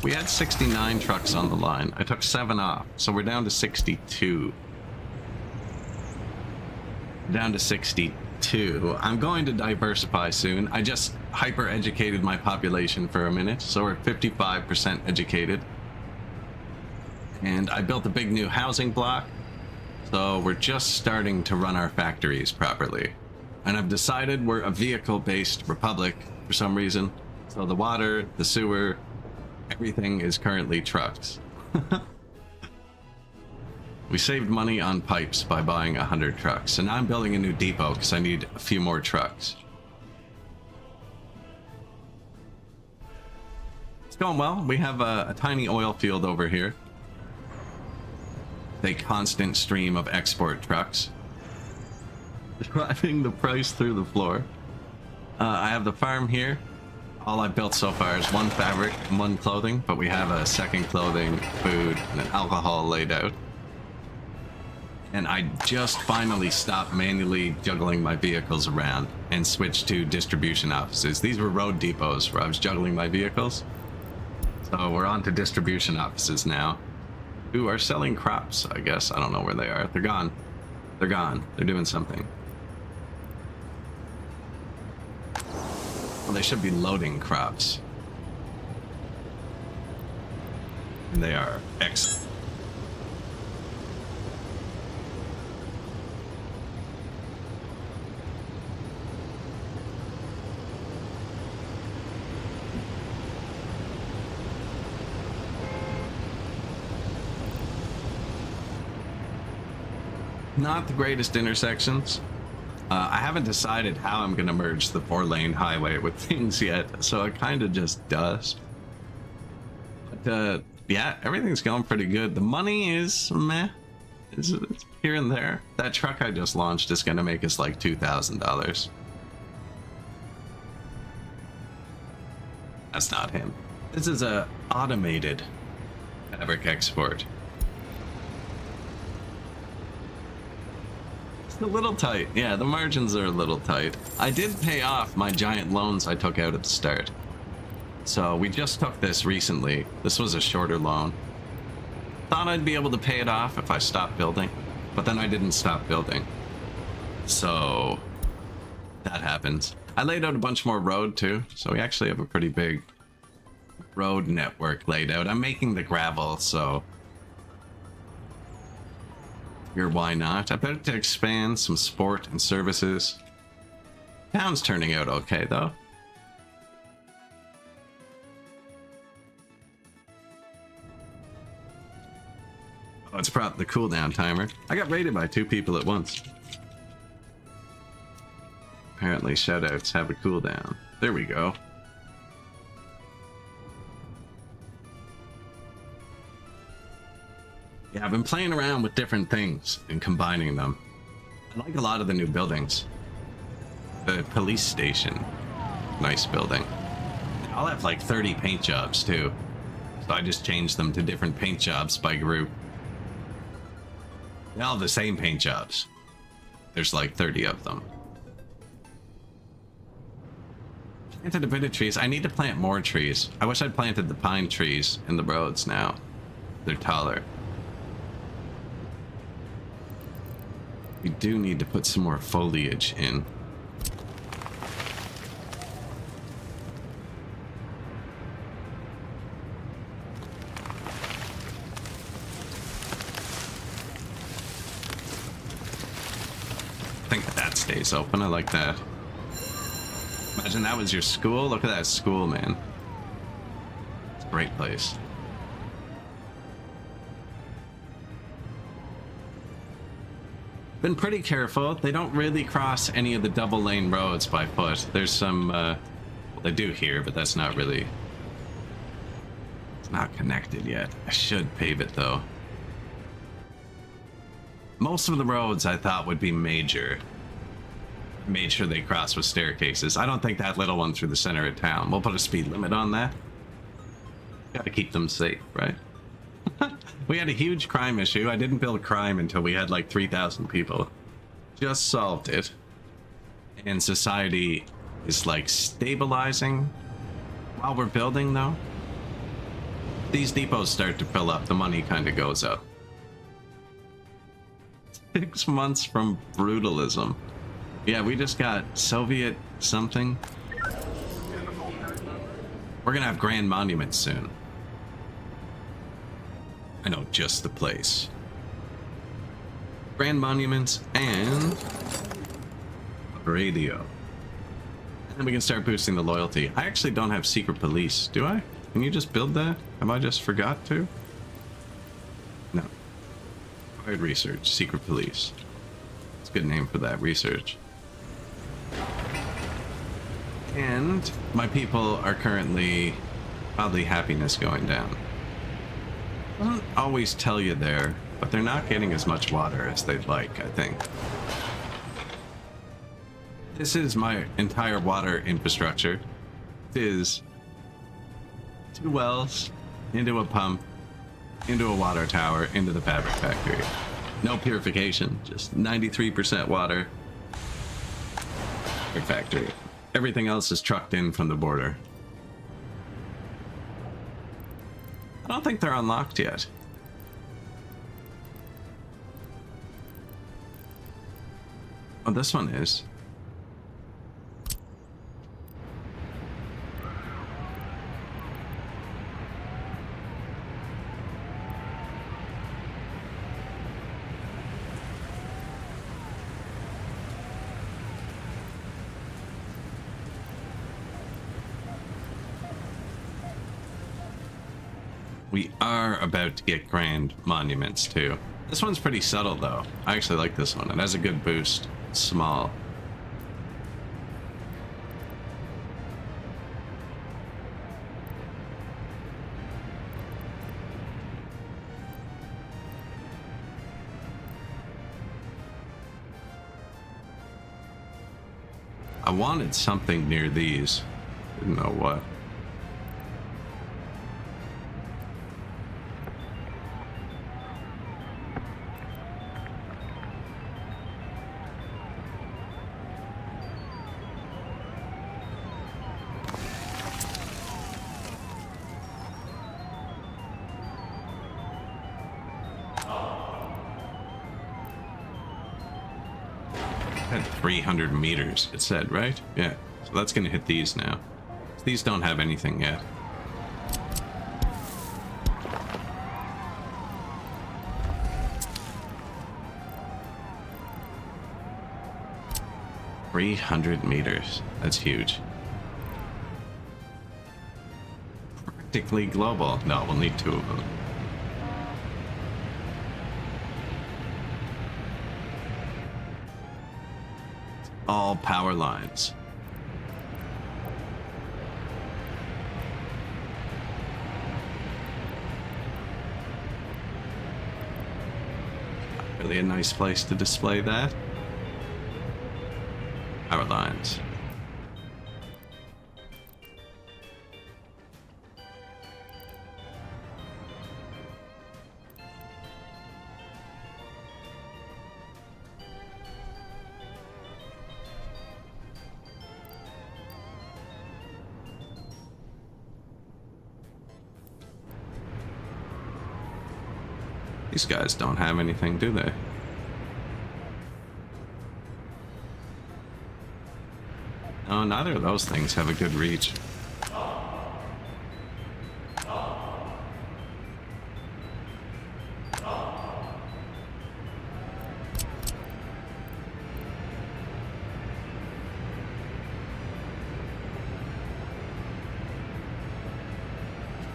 We had 69 trucks on the line. I took 7 off, so we're down to 62. Down to 62. I'm going to diversify soon. I just hyper-educated my population for a minute, so we're 55% educated. And I built a big new housing block, so we're just starting to run our factories properly. And I've decided we're a vehicle-based republic for some reason. So the water, the sewer, everything is currently trucks. We saved money on pipes by buying 100 trucks, and now I'm building a new depot because I need a few more trucks. It's going well. We have a tiny oil field over here. A constant stream of export trucks. Driving the price through the floor. I have the farm here. All I've built so far is 1 fabric and 1 clothing, but we have a 2nd clothing, food, and an alcohol laid out. And I just finally stopped manually juggling my vehicles around and switched to distribution offices. These were road depots where I was juggling my vehicles. So we're on to distribution offices now. Who are selling crops, I guess. I don't know where they are. They're gone. They're gone. They're doing something. Well, they should be loading crops. And they are excellent. Not the greatest intersections. I haven't decided how I'm gonna merge the 4-lane highway with things yet, so it kind of just does. But yeah, everything's going pretty good. The money is meh. It's here and there. That truck I just launched is gonna make us like $2,000. That's not him. This is a automated fabric export. A little tight. Yeah, the margins are a little tight. I did pay off my giant loans I took out at the start. So we just took this recently. This was a shorter loan. Thought I'd be able to pay it off if I stopped building, but then I didn't stop building. So that happens. I laid out a bunch more road too, so we actually have a pretty big road network laid out. I'm making the gravel, so why not? I better to expand some sport and services. Town's turning out okay though. Oh, it's brought the cooldown timer. I got raided by 2 people at once. Apparently shoutouts have a cooldown. There we go. Yeah, I've been playing around with different things and combining them. I like a lot of the new buildings. The police station. Nice building. I'll have like 30 paint jobs too. So I just changed them to different paint jobs by group. They all have the same paint jobs. There's like 30 of them. Planted a bit of trees. I need to plant more trees. I wish I'd planted the pine trees in the roads now. They're taller. We do need to put some more foliage in. I think that stays open. I like that. Imagine that was your school. Look at that school, man. It's a great place. Been pretty careful. They don't really cross any of the double lane roads by foot. There's some, well, they do here, but that's not really, it's not connected yet. I should pave it though. Most of the roads I thought would be major. Made sure they cross with staircases. I don't think that little one through the center of town. We'll put a speed limit on that. Gotta keep them safe, right? We had a huge crime issue. I didn't build crime until we had like 3,000 people. Just solved it. And society is like stabilizing while we're building though. These depots start to fill up, the money kind of goes up. 6 months from brutalism. Yeah, we just got Soviet something. We're gonna have grand monuments soon. I know just the place. Grand monuments and radio. And then we can start boosting the loyalty. I actually don't have secret police, do I? Can you just build that? Have I just forgot to? No. Required research, secret police. It's a good name for that, research. And my people are currently oddly happiness going down. Doesn't always tell you there, but they're not getting as much water as they'd like, I think. This is my entire water infrastructure. It is 2 wells, into a pump, into a water tower, into the fabric factory. No purification, just 93% water. Fabric factory. Everything else is trucked in from the border. I don't think they're unlocked yet. Oh, this one is. We are about to get grand monuments too. This one's pretty subtle though. I actually like this one. It has a good boost. It's small. I wanted something near these. Didn't know what. At 300 meters, it said, right? Yeah, so that's gonna hit these now. These don't have anything yet. $300 that's huge. Practically global. No, we'll need 2 of them. All power lines. Really a nice place to display that. Power lines. These guys don't have anything, do they? Oh, neither of those things have a good reach.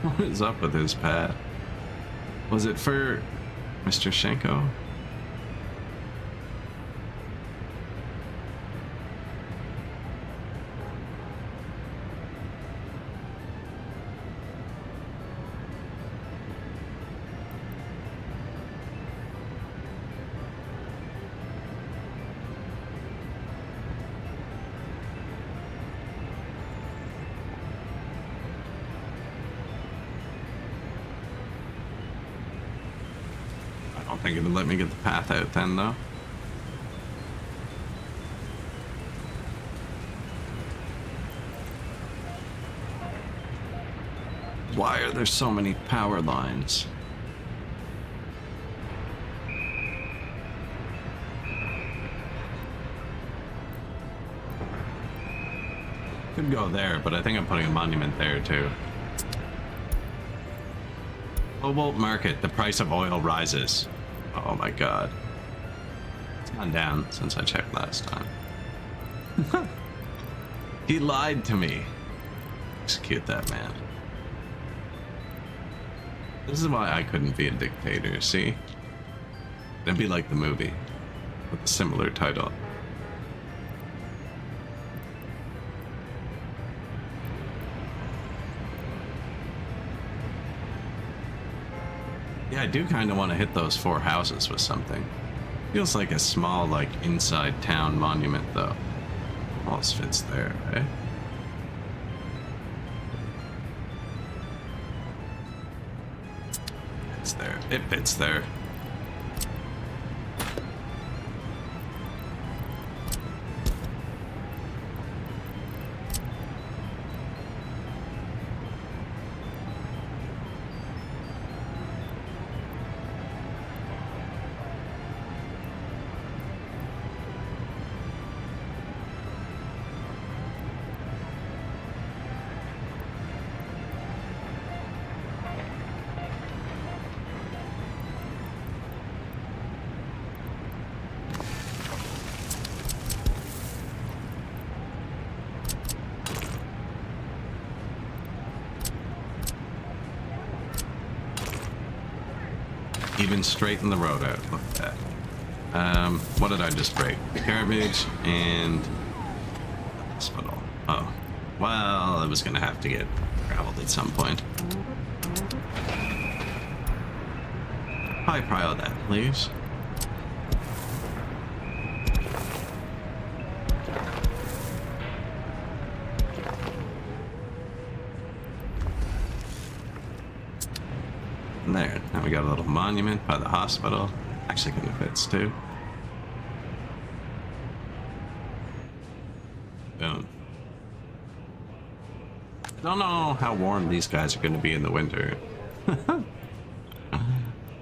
What is up with his pad? Was it for Mr. Shenko? I don't think it'll let me get the path out then, though. Why are there so many power lines? Could go there, but I think I'm putting a monument there too. Global market, the price of oil rises. Oh my god. It's gone down since I checked last time. He lied to me. Execute that man. This is why I couldn't be a dictator, see? It'd be like the movie with a similar title. Yeah, I do kind of want to hit those 4 houses with something. Feels like a small, like, inside town monument, though. Almost fits there, eh? It's there. It fits there. Even straighten the road out. Look at that. What did I just break? Cabbage and hospital. Oh, well, it was gonna have to get graveled at some point. High prio that, please. There. Now we got a little monument by the hospital. Actually kind of fits too. Boom. I don't know how warm these guys are going to be in the winter.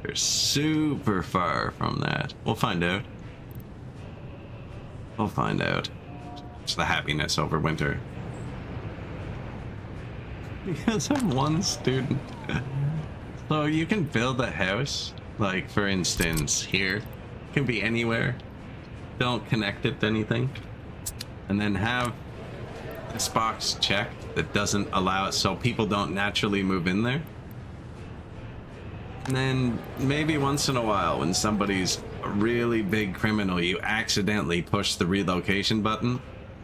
They're super far from that. We'll find out. We'll find out. It's the happiness over winter. Because I'm one student. So you can build a house, like for instance here, it can be anywhere, don't connect it to anything, and then have this box checked that doesn't allow it so people don't naturally move in there. And then maybe once in a while when somebody's a really big criminal, you accidentally push the relocation button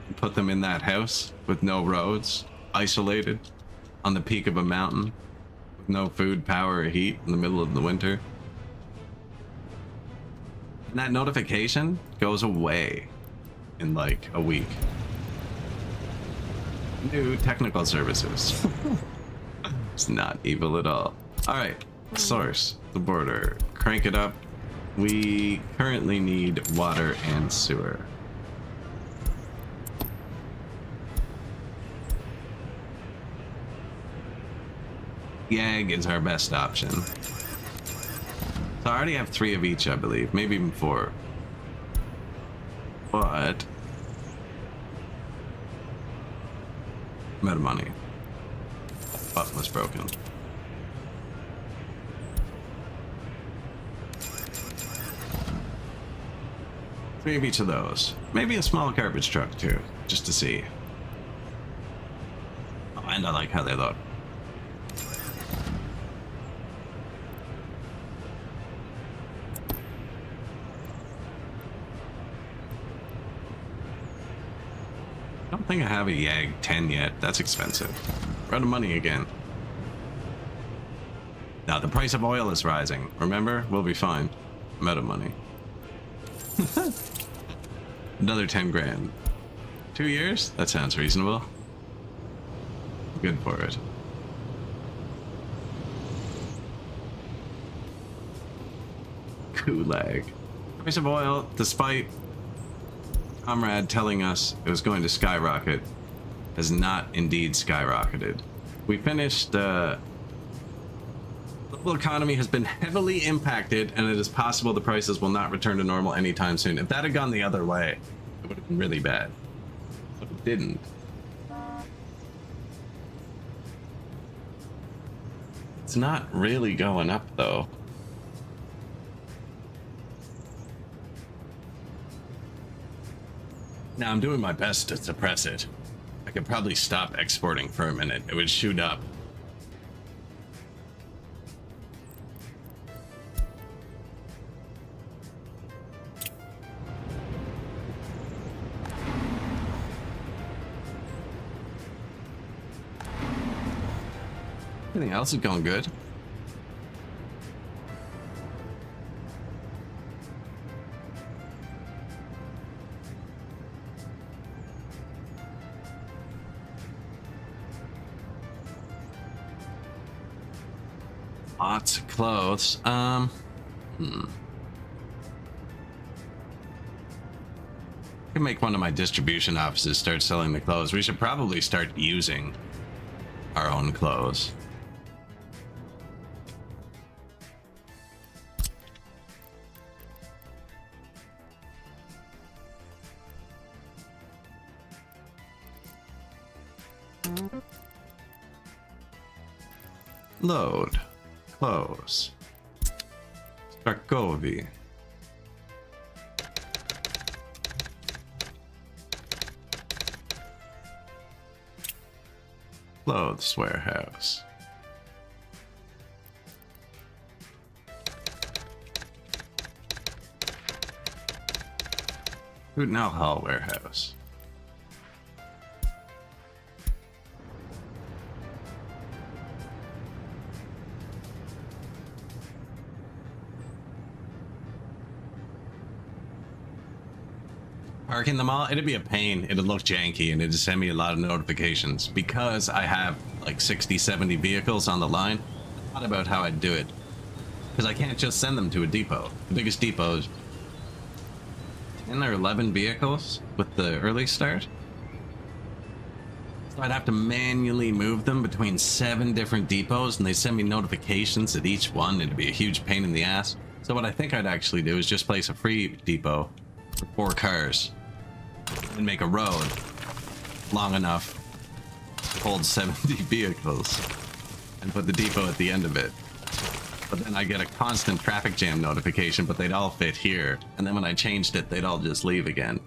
and put them in that house with no roads, isolated on the peak of a mountain. No food, power, or heat in the middle of the winter. And that notification goes away in like a week. New technical services. It's not evil at all. Alright, source, the border. Crank it up. We currently need water and sewer. Yag is our best option. So I already have 3 of each, I believe. Maybe even 4. But I'm out of money. Button was broken. Three of each of those. Maybe a small garbage truck too, just to see. Oh, and I like how they look. I don't think I have a YAG 10 yet. That's expensive. We're out of money again. Now the price of oil is rising. Remember? We'll be fine. I'm out of money. Another 10 grand. 2 years? That sounds reasonable. Good for it. Gulag. Price of oil, despite Comrade telling us it was going to skyrocket, has not indeed skyrocketed. We finished, global economy has been heavily impacted, and it is possible the prices will not return to normal anytime soon. If that had gone the other way, it would have been really bad. But it didn't. It's not really going up, though. Now, I'm doing my best to suppress it. I could probably stop exporting for a minute. It would shoot up. Everything else is going good. Lots of clothes. Can make one of my distribution offices start selling the clothes. We should probably start using our own clothes. Load. Close. Strakovi. Clothes warehouse. Food and alcohol warehouse. Parking them all, it'd be a pain. It'd look janky and it'd send me a lot of notifications. Because I have like 60, 70 vehicles on the line, I thought about how I'd do it. Because I can't just send them to a depot. The biggest depot is 10 or 11 vehicles with the early start. So I'd have to manually move them between 7 different depots, and they send me notifications at each one. It'd be a huge pain in the ass. So what I think I'd actually do is just place a free depot for 4 cars and make a road long enough to hold 70 vehicles and put the depot at the end of it. But then I get a constant traffic jam notification, but they'd all fit here. And then when I changed it, they'd all just leave again.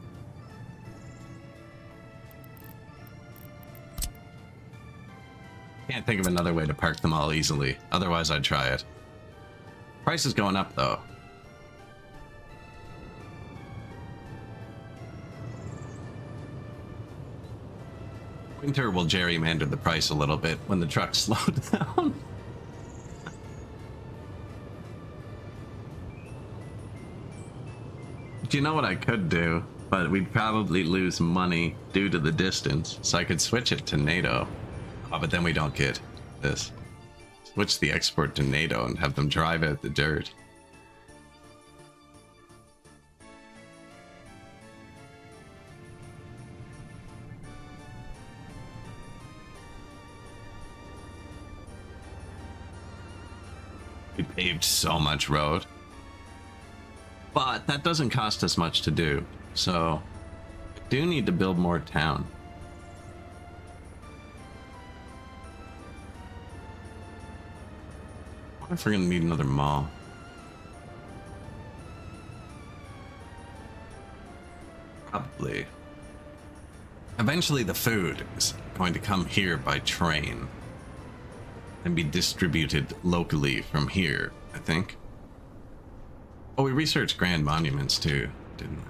Can't think of another way to park them all easily. Otherwise, I'd try it. Price is going up, though. Winter will gerrymander the price a little bit when the trucks slow down. Do you know what I could do? But we'd probably lose money due to the distance, so I could switch it to NATO. Oh, but then we don't get this. Switch the export to NATO and have them drive out the dirt. We paved so much road. But that doesn't cost us much to do, so I do need to build more town. if we're gonna need another mall. Probably. Eventually the food is going to come here by train and be distributed locally from here, I think. Oh, we researched grand monuments too, didn't we?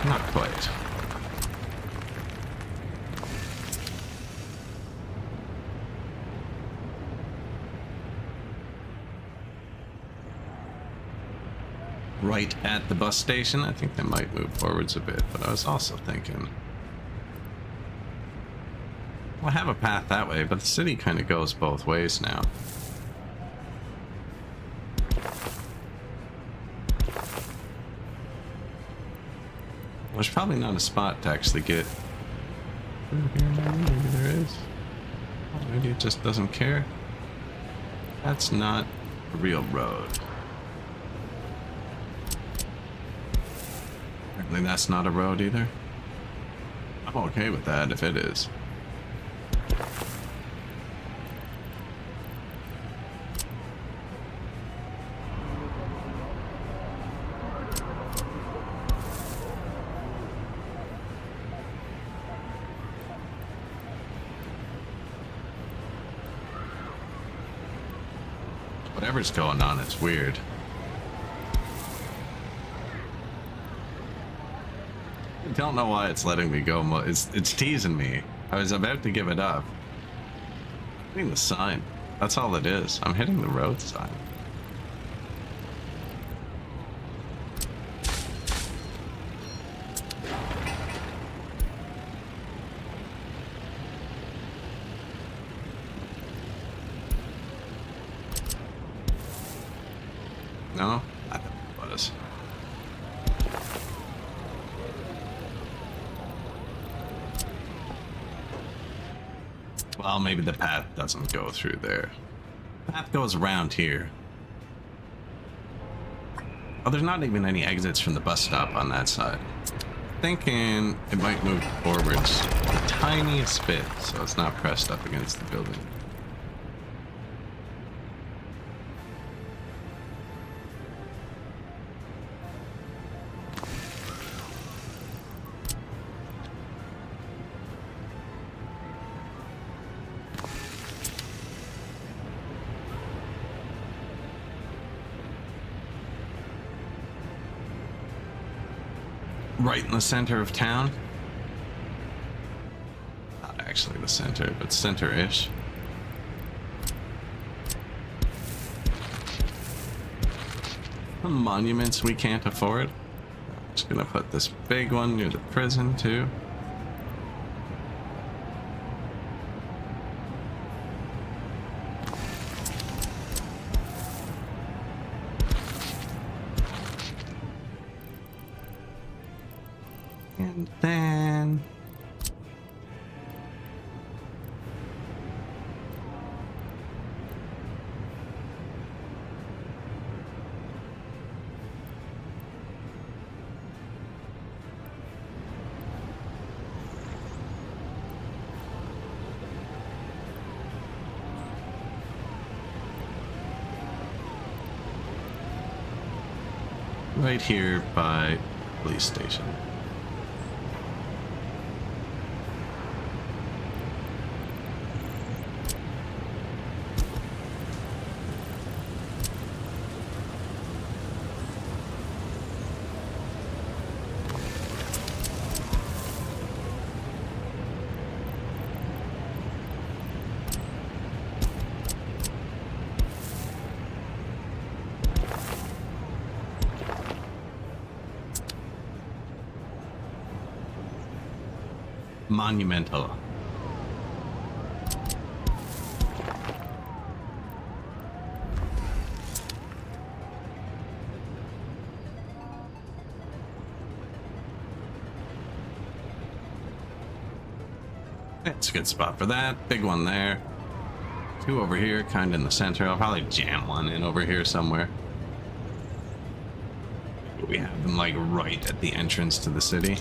Not quite. Right at the bus station, I think they might move forwards a bit, but I was also thinking, well, I have a path that way, but the city kind of goes both ways now. There's probably not a spot to actually get through here. Maybe there is. Oh, maybe it just doesn't care. That's not a real road. Apparently that's not a road either. I'm okay with that if it is. Whatever's going on, it's weird. I don't know why it's letting me go. It's teasing me. I was about to give it up. I'm hitting the sign. That's all it is. I'm hitting the road sign. No? I thought it was. Well, maybe the path doesn't go through there. The path goes around here. Oh, there's not even any exits from the bus stop on that side. Thinking it might move forwards the tiniest bit, so it's not pressed up against the building. Right in the center of town. Not actually the center, but center-ish. Some monuments we can't afford. I'm just gonna put this big one near the prison too. And then right here by police station. monumental. It's a good spot for that. Big one there. Two over here, kind of in the center. I'll probably jam one in over here somewhere. We have them like right at the entrance to the city.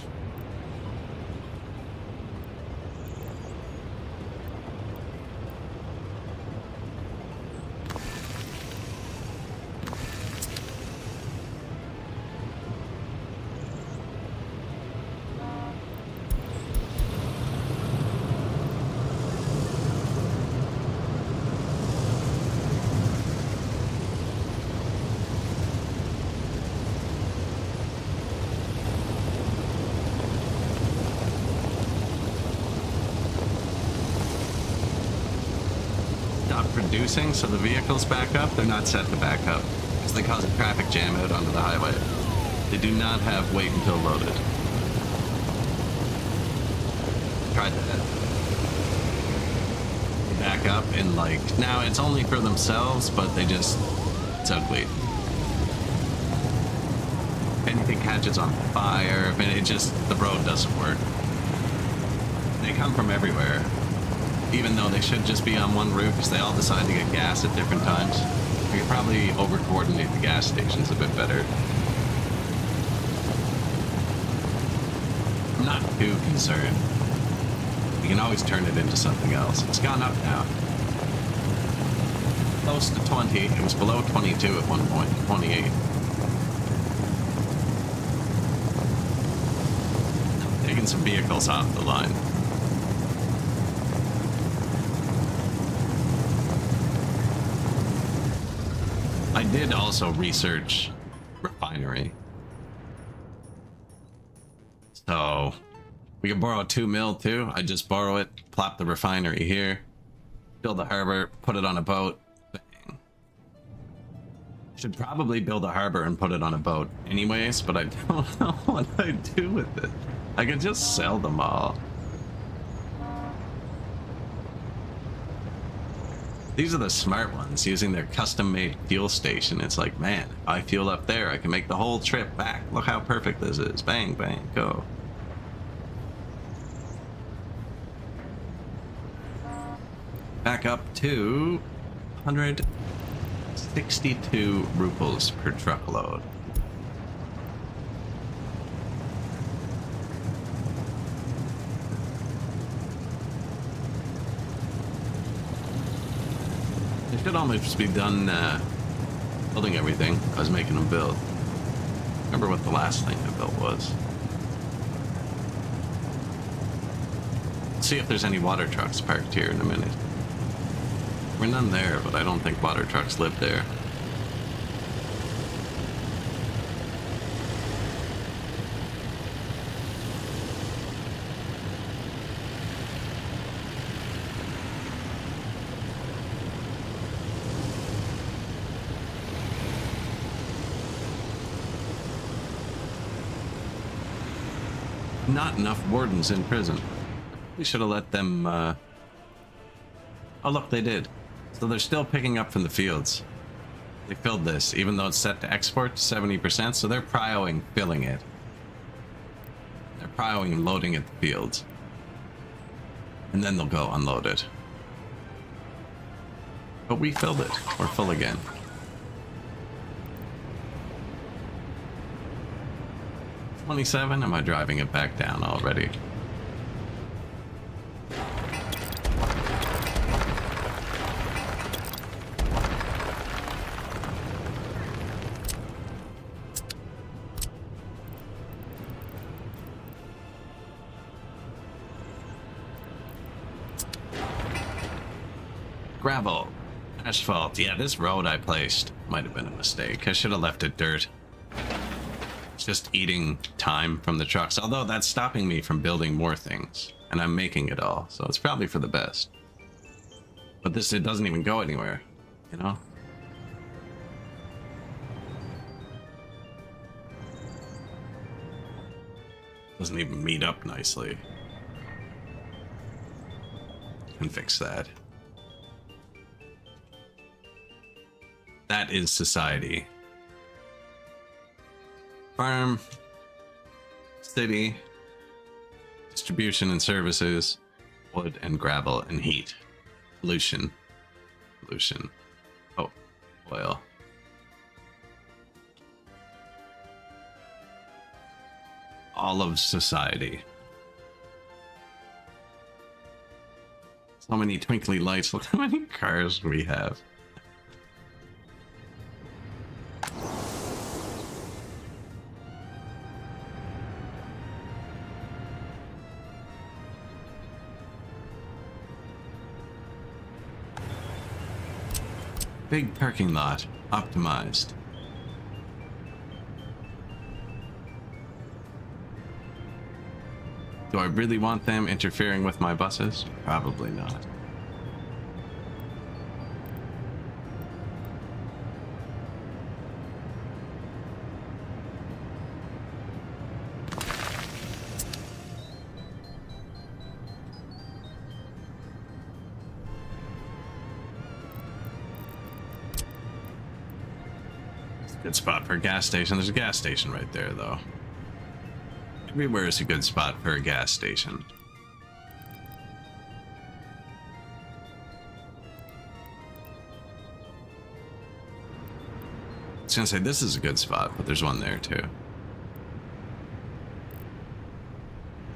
Producing, so the vehicles back up. They're not set to back up because they cause a traffic jam out onto the highway. They do not have wait until loaded. Tried that. They back up and like now it's only for themselves, but they just it's ugly. If anything catches on fire, if it just the road doesn't work. They come from everywhere. Even though they should just be on one route because they all decide to get gas at different times. We could probably over-coordinate the gas stations a bit better. I'm not too concerned. You can always turn it into something else. It's gone up now. Close to 20. It was below 22 at one point, 28. Taking some vehicles off the line. I did also research refinery. So we can borrow 2 mil too. I just borrow it, plop the refinery here, build a harbor, put it on a boat. Bang. Should probably build a harbor and put it on a boat anyways, but I don't know what I do with it. I could just sell them all. These are the smart ones, using their custom-made fuel station. It's like, man, if I fuel up there, I can make the whole trip back. Look how perfect this is. Bang, bang, go. Back up to 162 rubles per truckload. It should almost be done building everything. I was making them build. Remember what the last thing I built was. See if there's any water trucks parked here in a minute. We're none there, but I don't think water trucks live there. Not enough wardens in prison. We should have let them, Oh look, they did. So they're still picking up from the fields. They filled this, even though it's set to export to 70%, so they're prioing filling it. They're prioing and loading at the fields. And then they'll go unload it. But we filled it. We're full again. $27? Am I driving it back down already? Gravel. Asphalt. Yeah, this road I placed might have been a mistake. I should have left it dirt. It's just eating time from the trucks. Although that's stopping me from building more things. And I'm making it all. So it's probably for the best. But this, it doesn't even go anywhere. You know? Doesn't even meet up nicely. can fix that. That is society. Farm, city, distribution and services, wood and gravel and heat. Pollution. Pollution. Oh, oil. All of society. So many twinkly lights. Look how many cars we have. Big parking lot, optimized. Do I really want them interfering with my buses? Probably not. Good spot for a gas station. There's a gas station right there, though. Everywhere is a good spot for a gas station. I was gonna say this is a good spot, but there's one there too.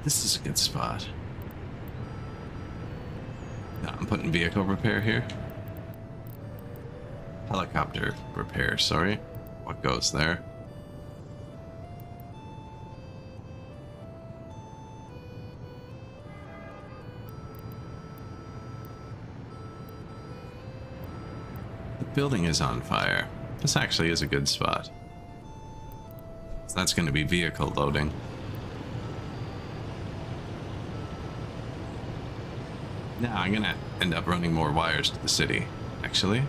This is a good spot. No, I'm putting vehicle repair here. Helicopter repair, sorry. What goes there? The building is on fire. This actually is a good spot. So that's going to be vehicle loading. Now I'm going to end up running more wires to the city, actually.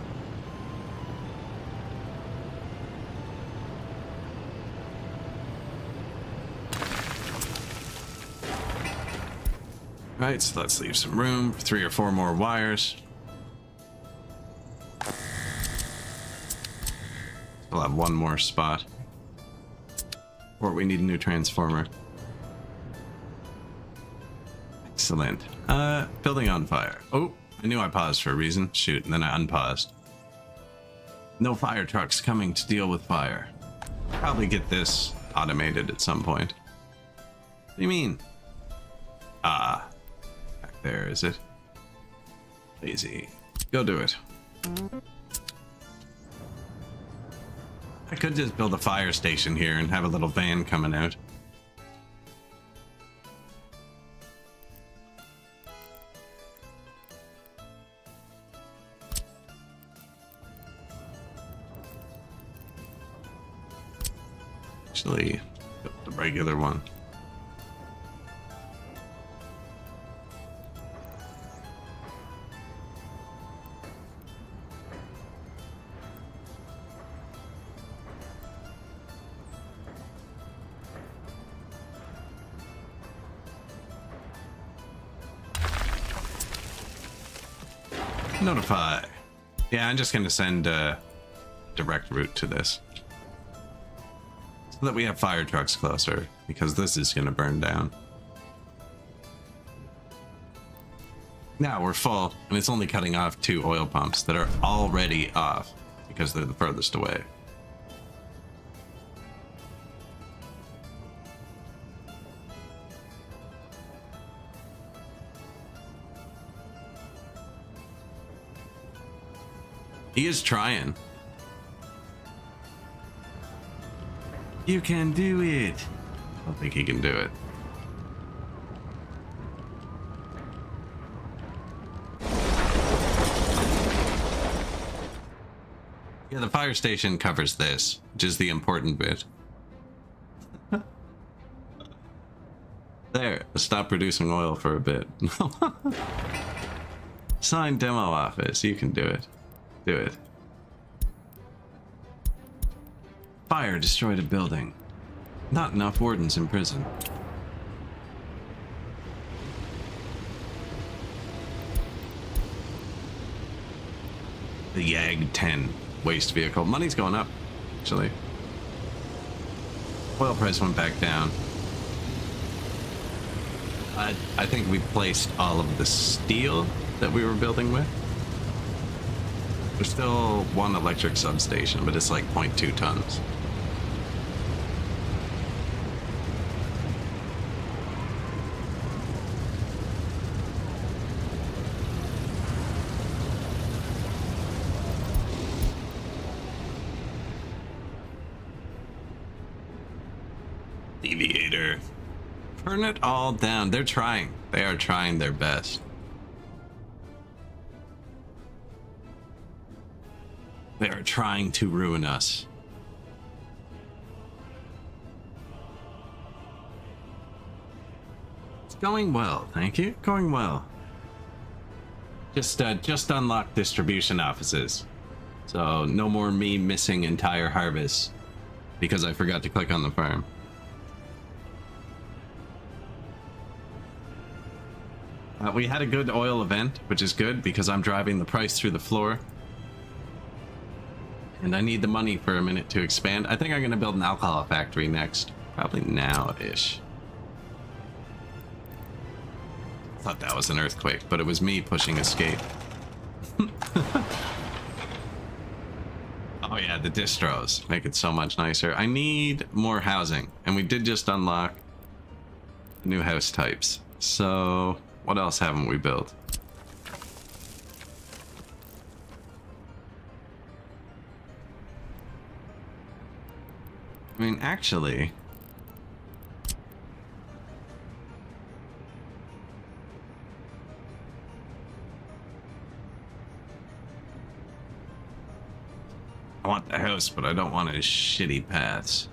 Right, so let's leave some room for 3 or 4 more wires. We'll have one more spot. Or we need a new transformer. Excellent. Building on fire. Oh, I knew I paused for a reason. Shoot, and then I unpaused. No fire trucks coming to deal with fire. Probably get this automated at some point. What do you mean? Back there, is it? Lazy. Go do it. I could just build a fire station here and have a little van coming out. Actually, the regular one. Notify. Yeah, I'm just going to send a direct route to this. So that we have fire trucks closer, because this is going to burn down. Now we're full, and it's only cutting off 2 oil pumps that are already off, because they're the furthest away. He is trying. You can do it. I don't think he can do it. Yeah, the fire station covers this, which is the important bit. There, stop producing oil for a bit. Sign demo office, you can do it. Do it. Fire destroyed a building. Not enough wardens in prison. The YAG 10 waste vehicle. Money's going up, actually. Oil price went back down. I think we placed all of the steel that we were building with. There's still one electric substation, but it's like 0.2 tons. Deviator. Turn it all down. They're trying. They are trying their best. They are trying to ruin us. It's going well, thank you. Going well. Just unlocked distribution offices. So no more me missing entire harvests because I forgot to click on the farm. We had a good oil event, which is good because I'm driving the price through the floor. And I need the money for a minute to expand. I think I'm going to build an alcohol factory next. Probably now-ish. I thought that was an earthquake, but it was me pushing escape. Oh yeah, the distros make it so much nicer. I need more housing, and we did just unlock new house types. So... what else haven't we built? I mean, actually... I want the house, but I don't want his shitty paths.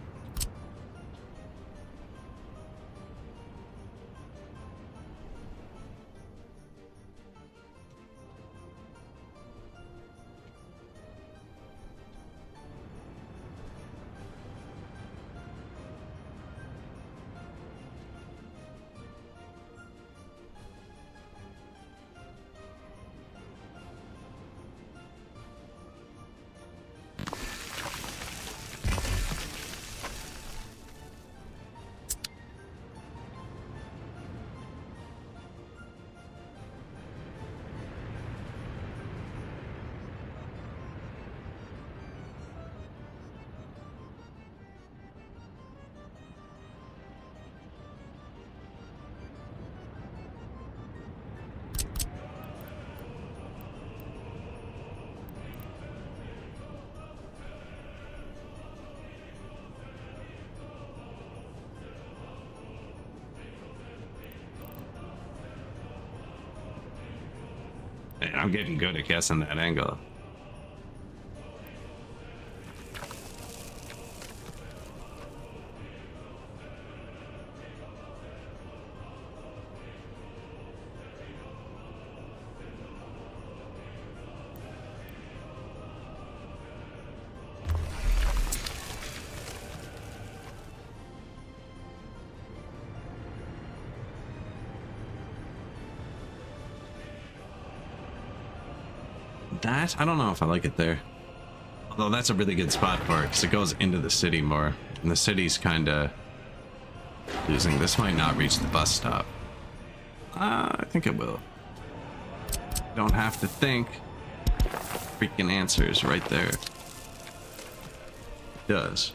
I'm getting good at guessing that angle. That? I don't know if I like it there. Although that's a really good spot for it, because it goes into the city more. And the city's kind of losing. This might not reach the bus stop. I think it will. Don't have to think. Freaking answers right there. It does.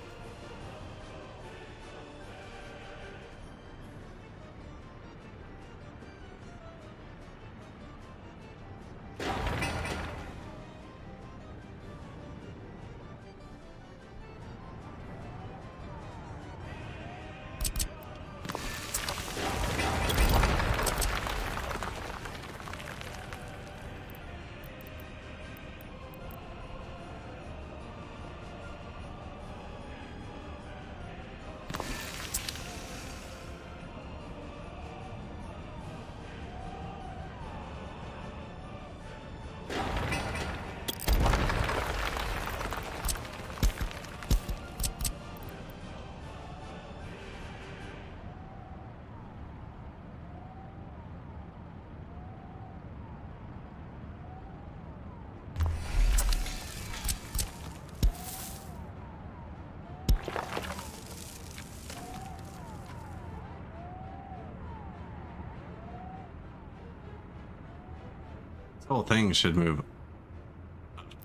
whole thing should move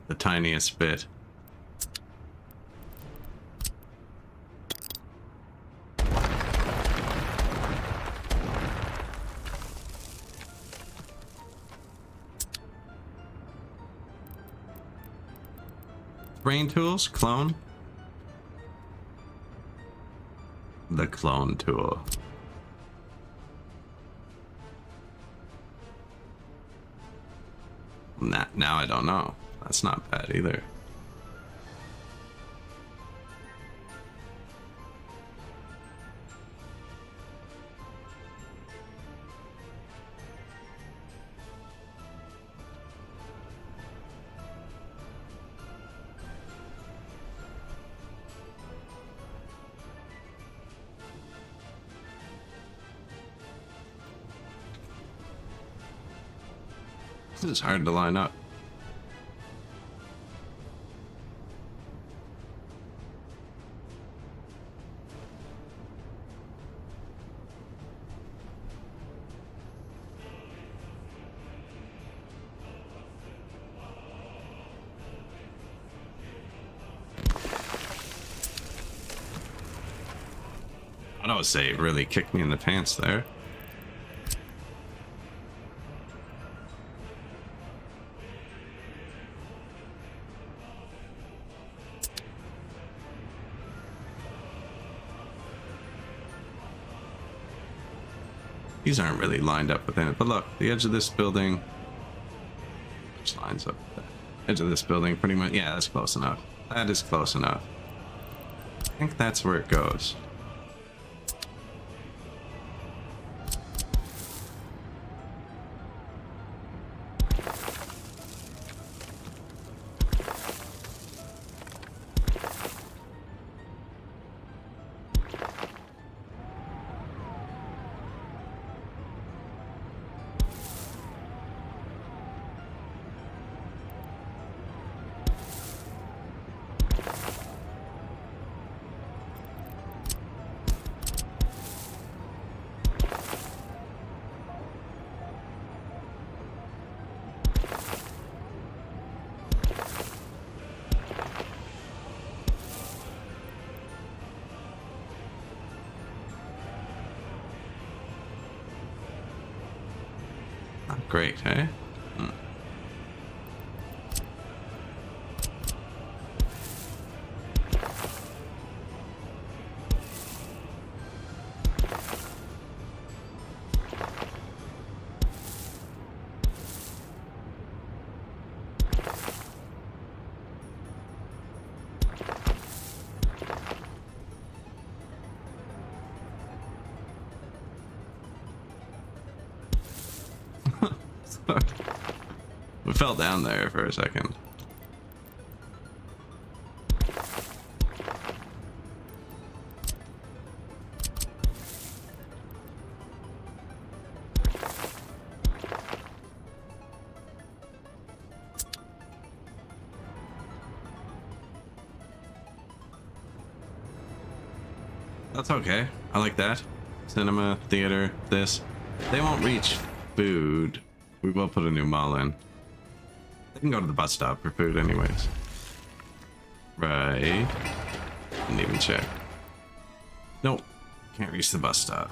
the tiniest bit. Brain tools, clone. The clone tool. Now I don't know. That's not bad either. This is hard to line up. Autosave really kicked me in the pants there. These aren't really lined up within it, but look, the edge of this building, which lines up with the edge of this building pretty much. Yeah, that's close enough. That is close enough. I think that's where it goes. Great, eh? We fell down there for a second. That's okay. I like that. Cinema, theater, this. They won't reach food. We will put a new mall in. They can go to the bus stop for food anyways. Right. Didn't even check. Nope. Can't reach the bus stop.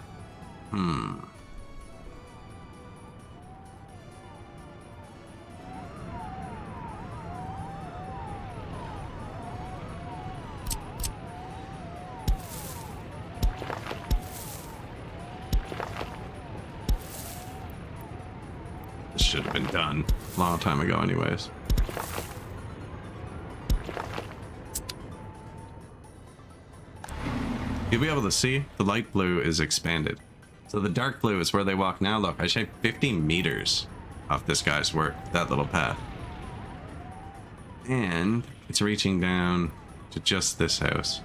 Should have been done a long time ago anyways. You'll be able to see the light blue is expanded. So the dark blue is where they walk now. Look, I shaved 50 meters off this guy's work, that little path. And it's reaching down to just this house.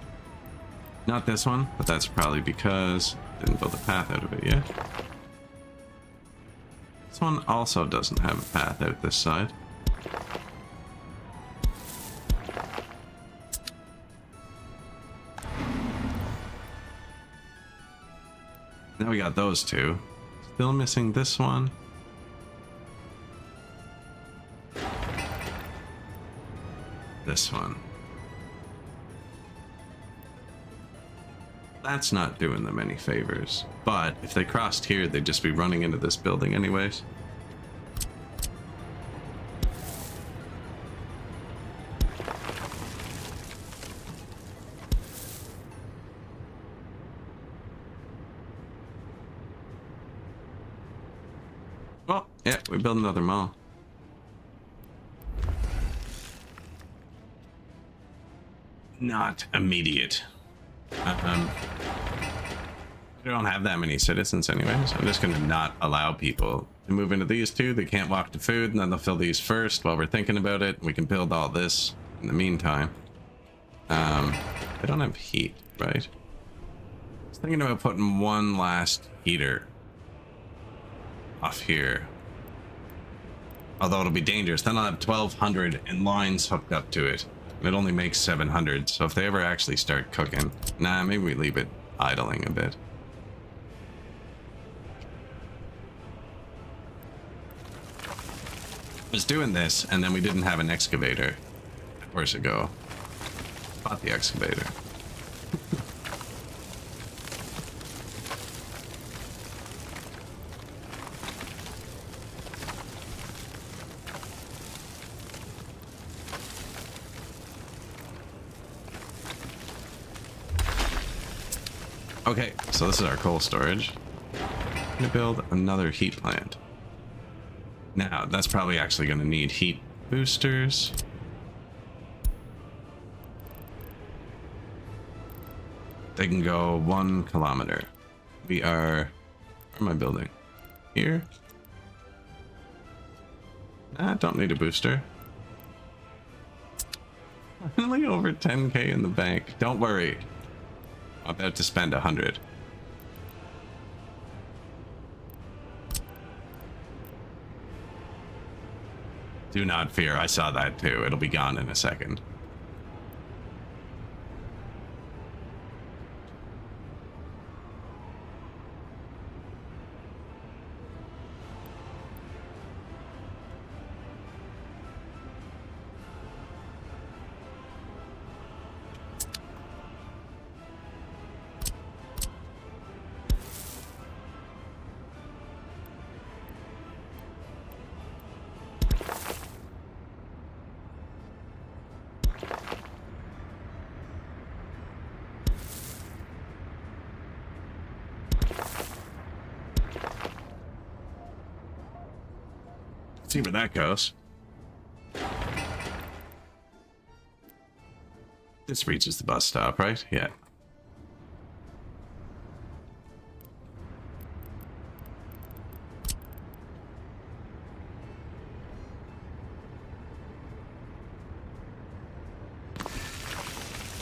Not this one, but that's probably because I didn't build a path out of it yet. This one also doesn't have a path out this side. Now we got those two. Still missing this one. this one. That's not doing them any favors. But if they crossed here, they'd just be running into this building anyways. Well, yeah, we build another mall. Not immediate. We don't have that many citizens anyways. I'm just gonna not allow people to move into these two. They can't walk to food, and then they'll fill these first while we're thinking about it. We can build all this in the meantime. They don't have heat, right? I was thinking about putting one last heater off here. Although it'll be dangerous. Then I'll have 1,200 in lines hooked up to it. It only makes 700, so if they ever actually start cooking... Nah, maybe we leave it idling a bit. I was doing this, and then we didn't have an excavator. Where's it go? Bought the excavator. Okay, so this is our coal storage. I'm gonna build another heat plant. Now, that's probably actually gonna need heat boosters. They can go 1 kilometer. We are... Where am I building? Here? Nah, don't need a booster. Only over 10k in the bank. Don't worry. I'm about to spend 100. Do not fear, I saw that too. It'll be gone in a second. See where that goes. This reaches the bus stop, right? Yeah.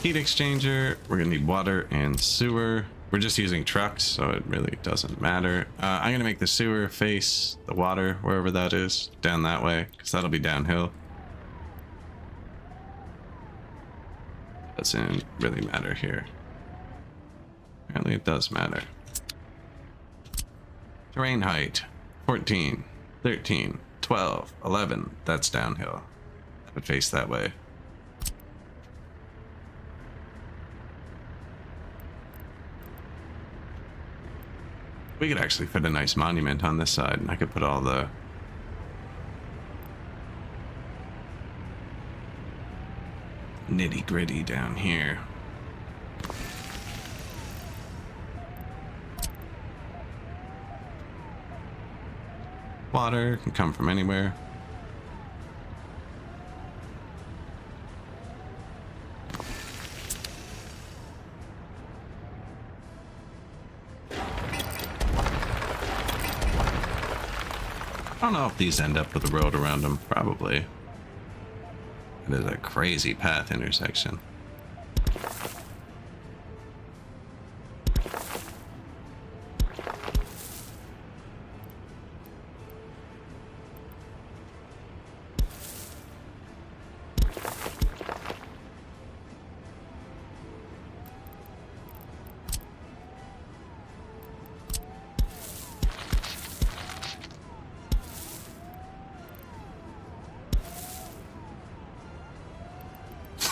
Heat exchanger. We're gonna need water and sewer. We're just using trucks, so it really doesn't matter. I'm gonna make the sewer face the water, wherever that is, down that way, because that'll be downhill. Doesn't really matter here. Apparently it does matter. Terrain height, 14, 13, 12, 11, that's downhill. That would face that way. We could actually fit a nice monument on this side, and I could put all the nitty-gritty down here. Water can come from anywhere. I don't know if these end up with a road around them. Probably. It is a crazy path intersection.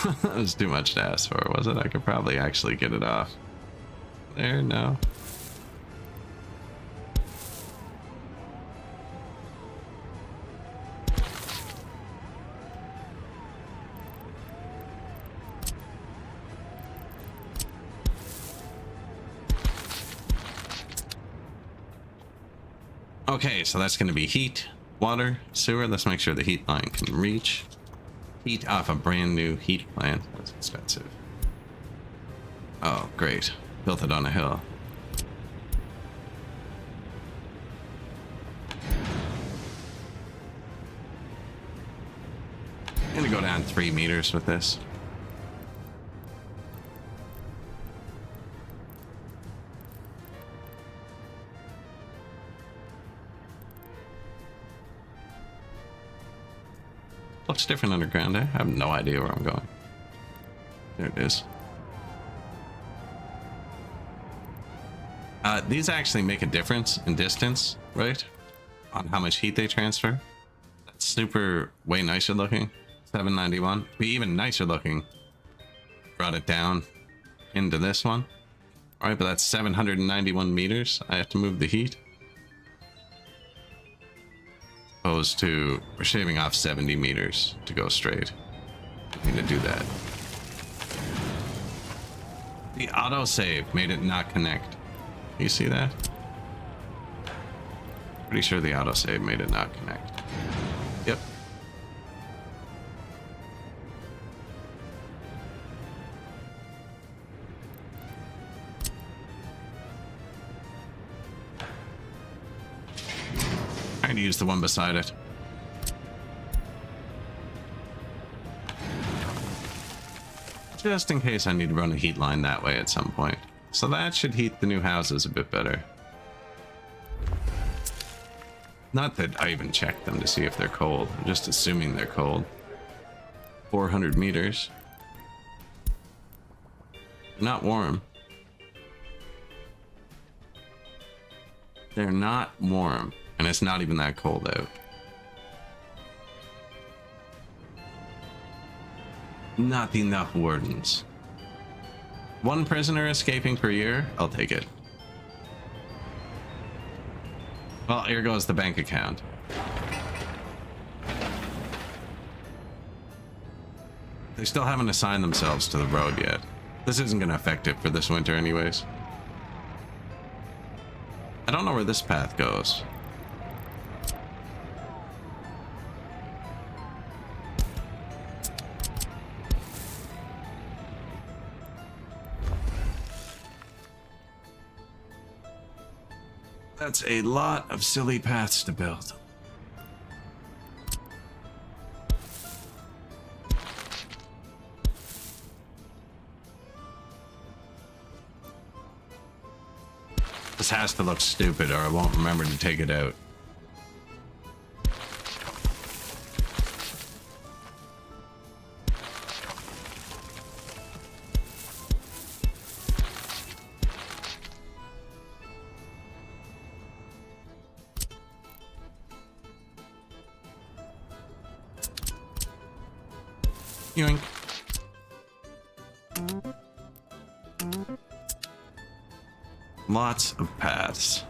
That was too much to ask for, was it? I could probably actually get it off. There, no. Okay, so that's going to be heat, water, sewer. Let's make sure the heat line can reach. Heat off a brand new heat plant. That's expensive. Oh, great. Built it on a hill. I'm going to go down 3 meters with this. Looks different underground, eh? I have no idea where I'm going. There it is. These actually make a difference in distance, right? On how much heat they transfer. That's super way nicer looking. 791. Be even nicer looking. Brought it down into this one. Alright, but that's 791 meters. I have to move the heat. Opposed to, we're shaving off 70 meters to go straight. I need to do that. The autosave made it not connect. You see that? Pretty sure the autosave made it not connect. Yep. I'm gonna use the one beside it. Just in case I need to run a heat line that way at some point. So that should heat the new houses a bit better. Not that I even checked them to see if they're cold. I'm just assuming they're cold. 400 meters. Not warm. They're not warm. And it's not even that cold out. Not enough wardens. 1 prisoner escaping per year? I'll take it. Well, here goes the bank account. They still haven't assigned themselves to the road yet. This isn't going to affect it for this winter anyways. I don't know where this path goes. That's a lot of silly paths to build. This has to look stupid or I won't remember to take it out. Yoink. Lots of paths.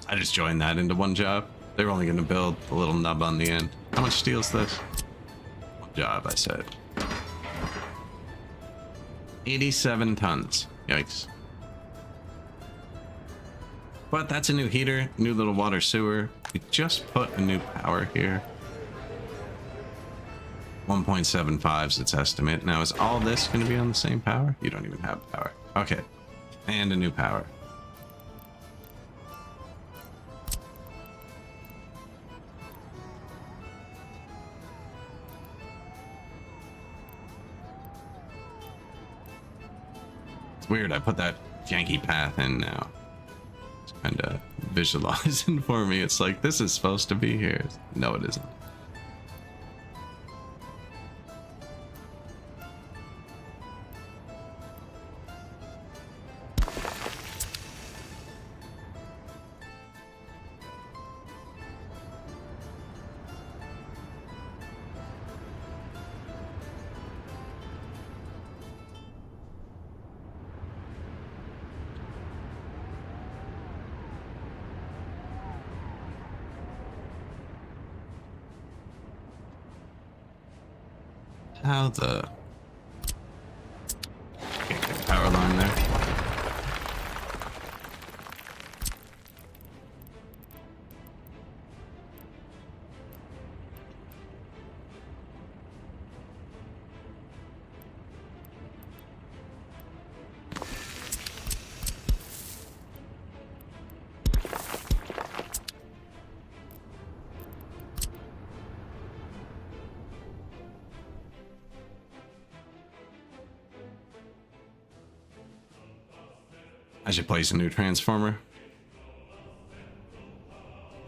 I just joined that into one job. They're only going to build a little nub on the end. How much steel is this? One job, I said. 87 tons. Yikes. But that's a new heater, new little water sewer. We just put a new power here. 1.75 is its estimate. Now, is all this going to be on the same power? You don't even have power. Okay. And a new power. It's weird. I put that janky path in now. It's kind of visualizing for me. It's like, this is supposed to be here. No, it isn't. How the... Can't get a power line there. I should place a new transformer.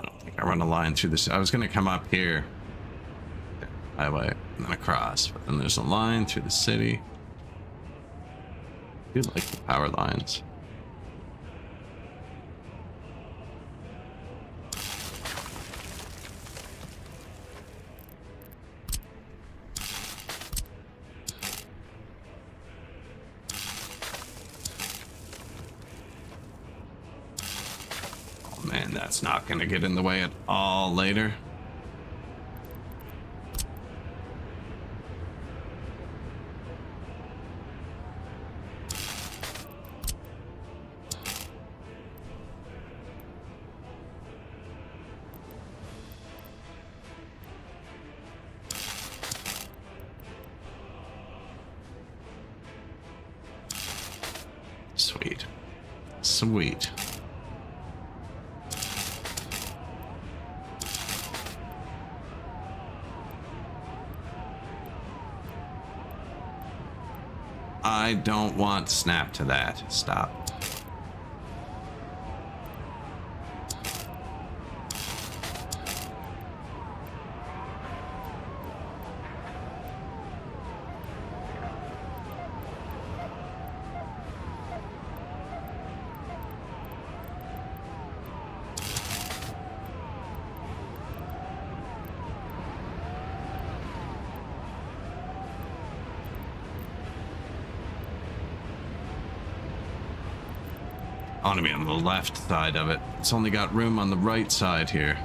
I don't think I run a line through this. I was gonna come up here, highway, and then across, but then there's a line through the city. I do like the power lines. Man, that's not gonna get in the way at all later. Sweet. Sweet. I don't want snap to that. Stop. I want to be on the left side of it. It's only got room on the right side here.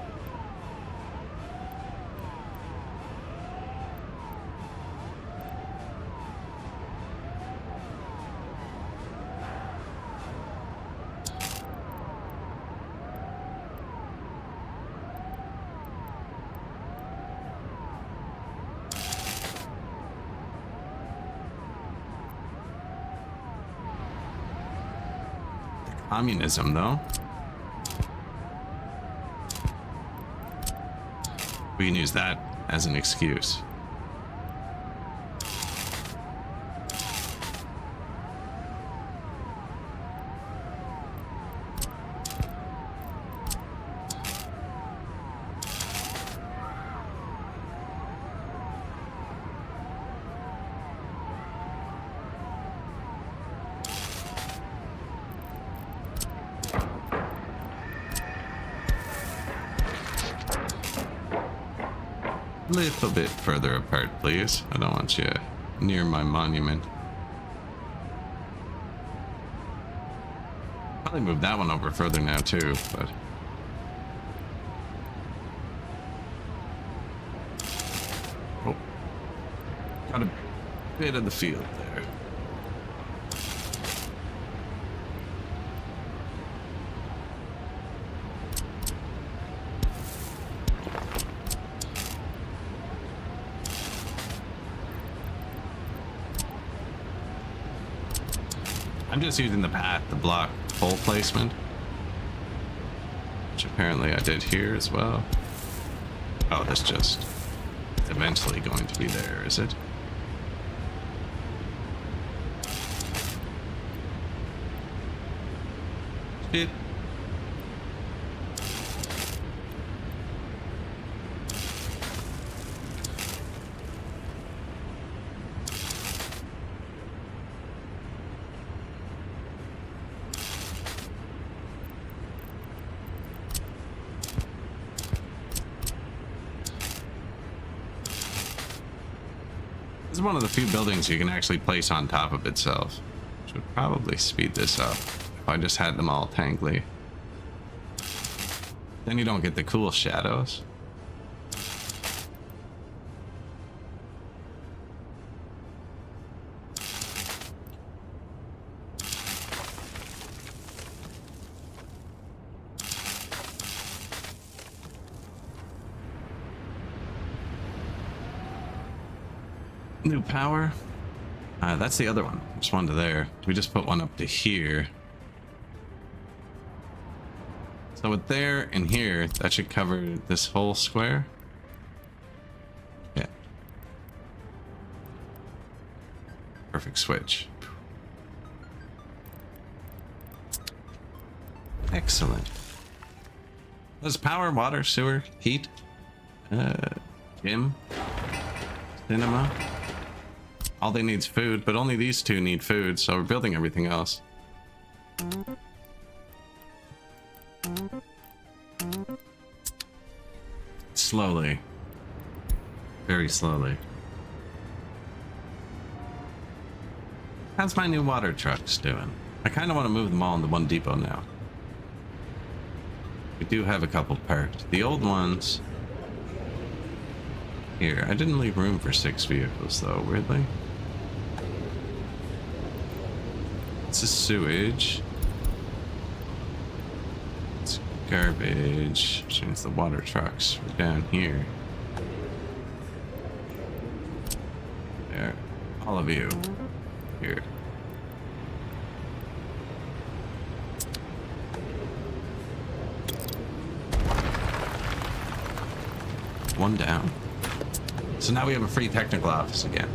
Communism, though. We can use that as an excuse. A little bit further apart, please. I don't want you near my monument. Probably move that one over further now too, but... Oh. Got a bit of the field there. I'm just using the path to block pole placement, which apparently I did here as well. Oh, that's just eventually going to be there, is it? Shit. This is one of the few buildings you can actually place on top of itself, which would probably speed this up if I just had them all tangly. Then you don't get the cool shadows. New power. That's the other one. Just one to there. We just put one up to here. So with there and here, that should cover this whole square. Yeah. Perfect switch. Excellent. There's power, water, sewer, heat, gym, cinema. All they need is food, but only these two need food, so we're building everything else. Slowly. Very slowly. How's my new water trucks doing? I kind of want to move them all into one depot now. We do have a couple parked. The old ones... Here, I didn't leave room for 6 vehicles though, weirdly. This is sewage. It's garbage, which means the water trucks are down here. There. All of you. Here. One down. So now we have a free technical office again,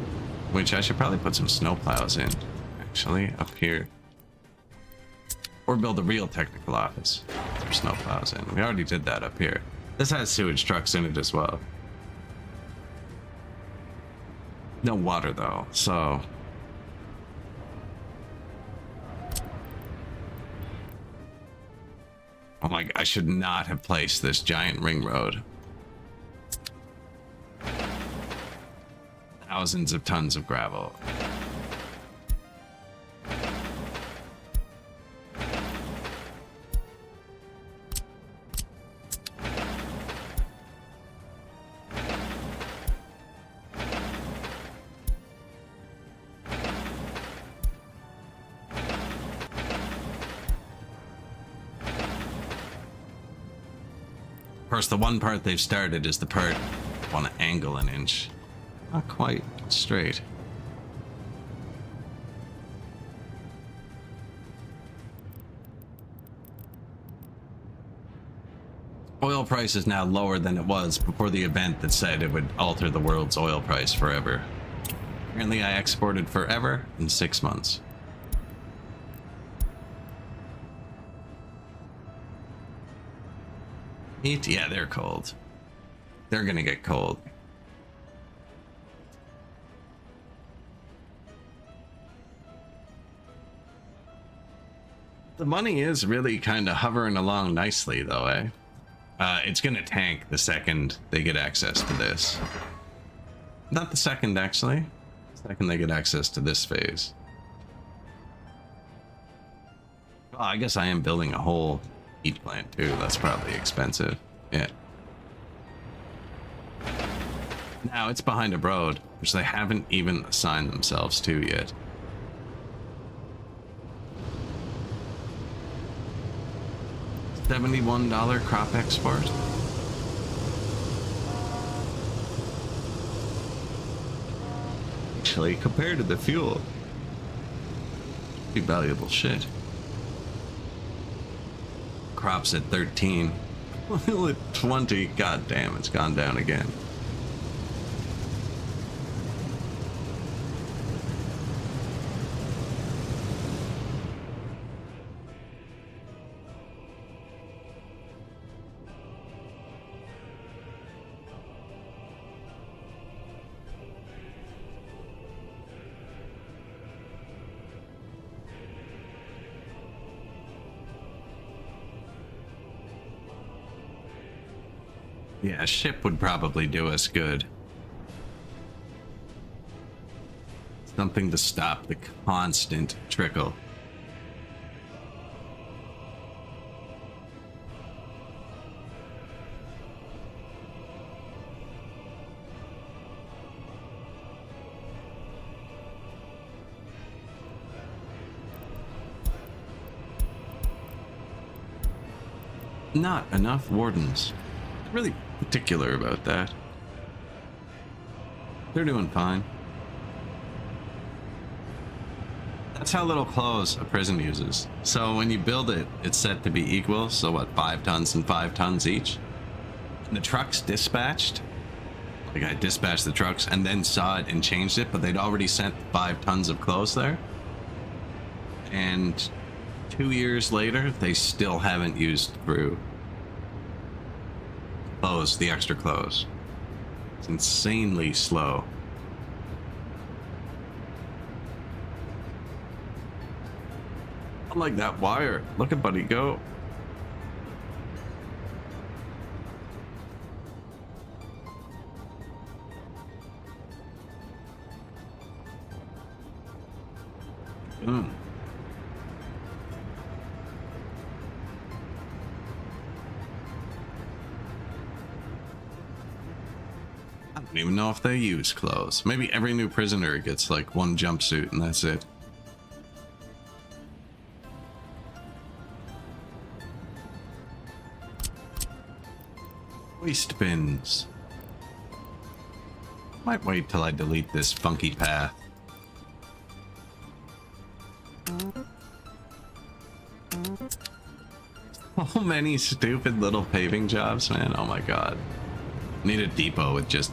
which I should probably put some snowplows in, actually, up here. Or build a real technical office for snowplows in. We already did that up here. This has sewage trucks in it as well. No water though, so... Oh my god, I should not have placed this giant ring road. Thousands of tons of gravel. Of course, the one part they've started is the part I want to angle an inch. Not quite straight. Oil price is now lower than it was before the event that said it would alter the world's oil price forever. Apparently I exported forever in 6 months. Heat? Yeah, they're cold. They're gonna get cold. The money is really kind of hovering along nicely, though, eh? It's gonna tank the second they get access to this. Not the second, actually. The second they get access to this phase. Well, I guess I am building a whole heat plant, too. That's probably expensive. Yeah. Now, it's behind a road, which they haven't even assigned themselves to yet. $71 crop export. Actually, compared to the fuel, pretty valuable shit. Crops at 13. Oil at 20. God damn, it's gone down again. Yeah, a ship would probably do us good. Something to stop the constant trickle. Not enough wardens. Really particular about that. They're doing fine. That's how little clothes a prison uses. So when you build it, it's set to be equal. So what, 5 tons and 5 tons each? And the trucks dispatched. Like I dispatched the trucks and then saw it and changed it, but they'd already sent 5 tons of clothes there. And 2 years later, they still haven't used through clothes, the extra clothes. It's insanely slow. Unlike that wire. Look at Buddy go. Mm. I don't even know if they use clothes. Maybe every new prisoner gets like 1 jumpsuit and that's it. Waste bins. Might wait till I delete this funky path. So many stupid little paving jobs, man. Oh my god. Need a depot with just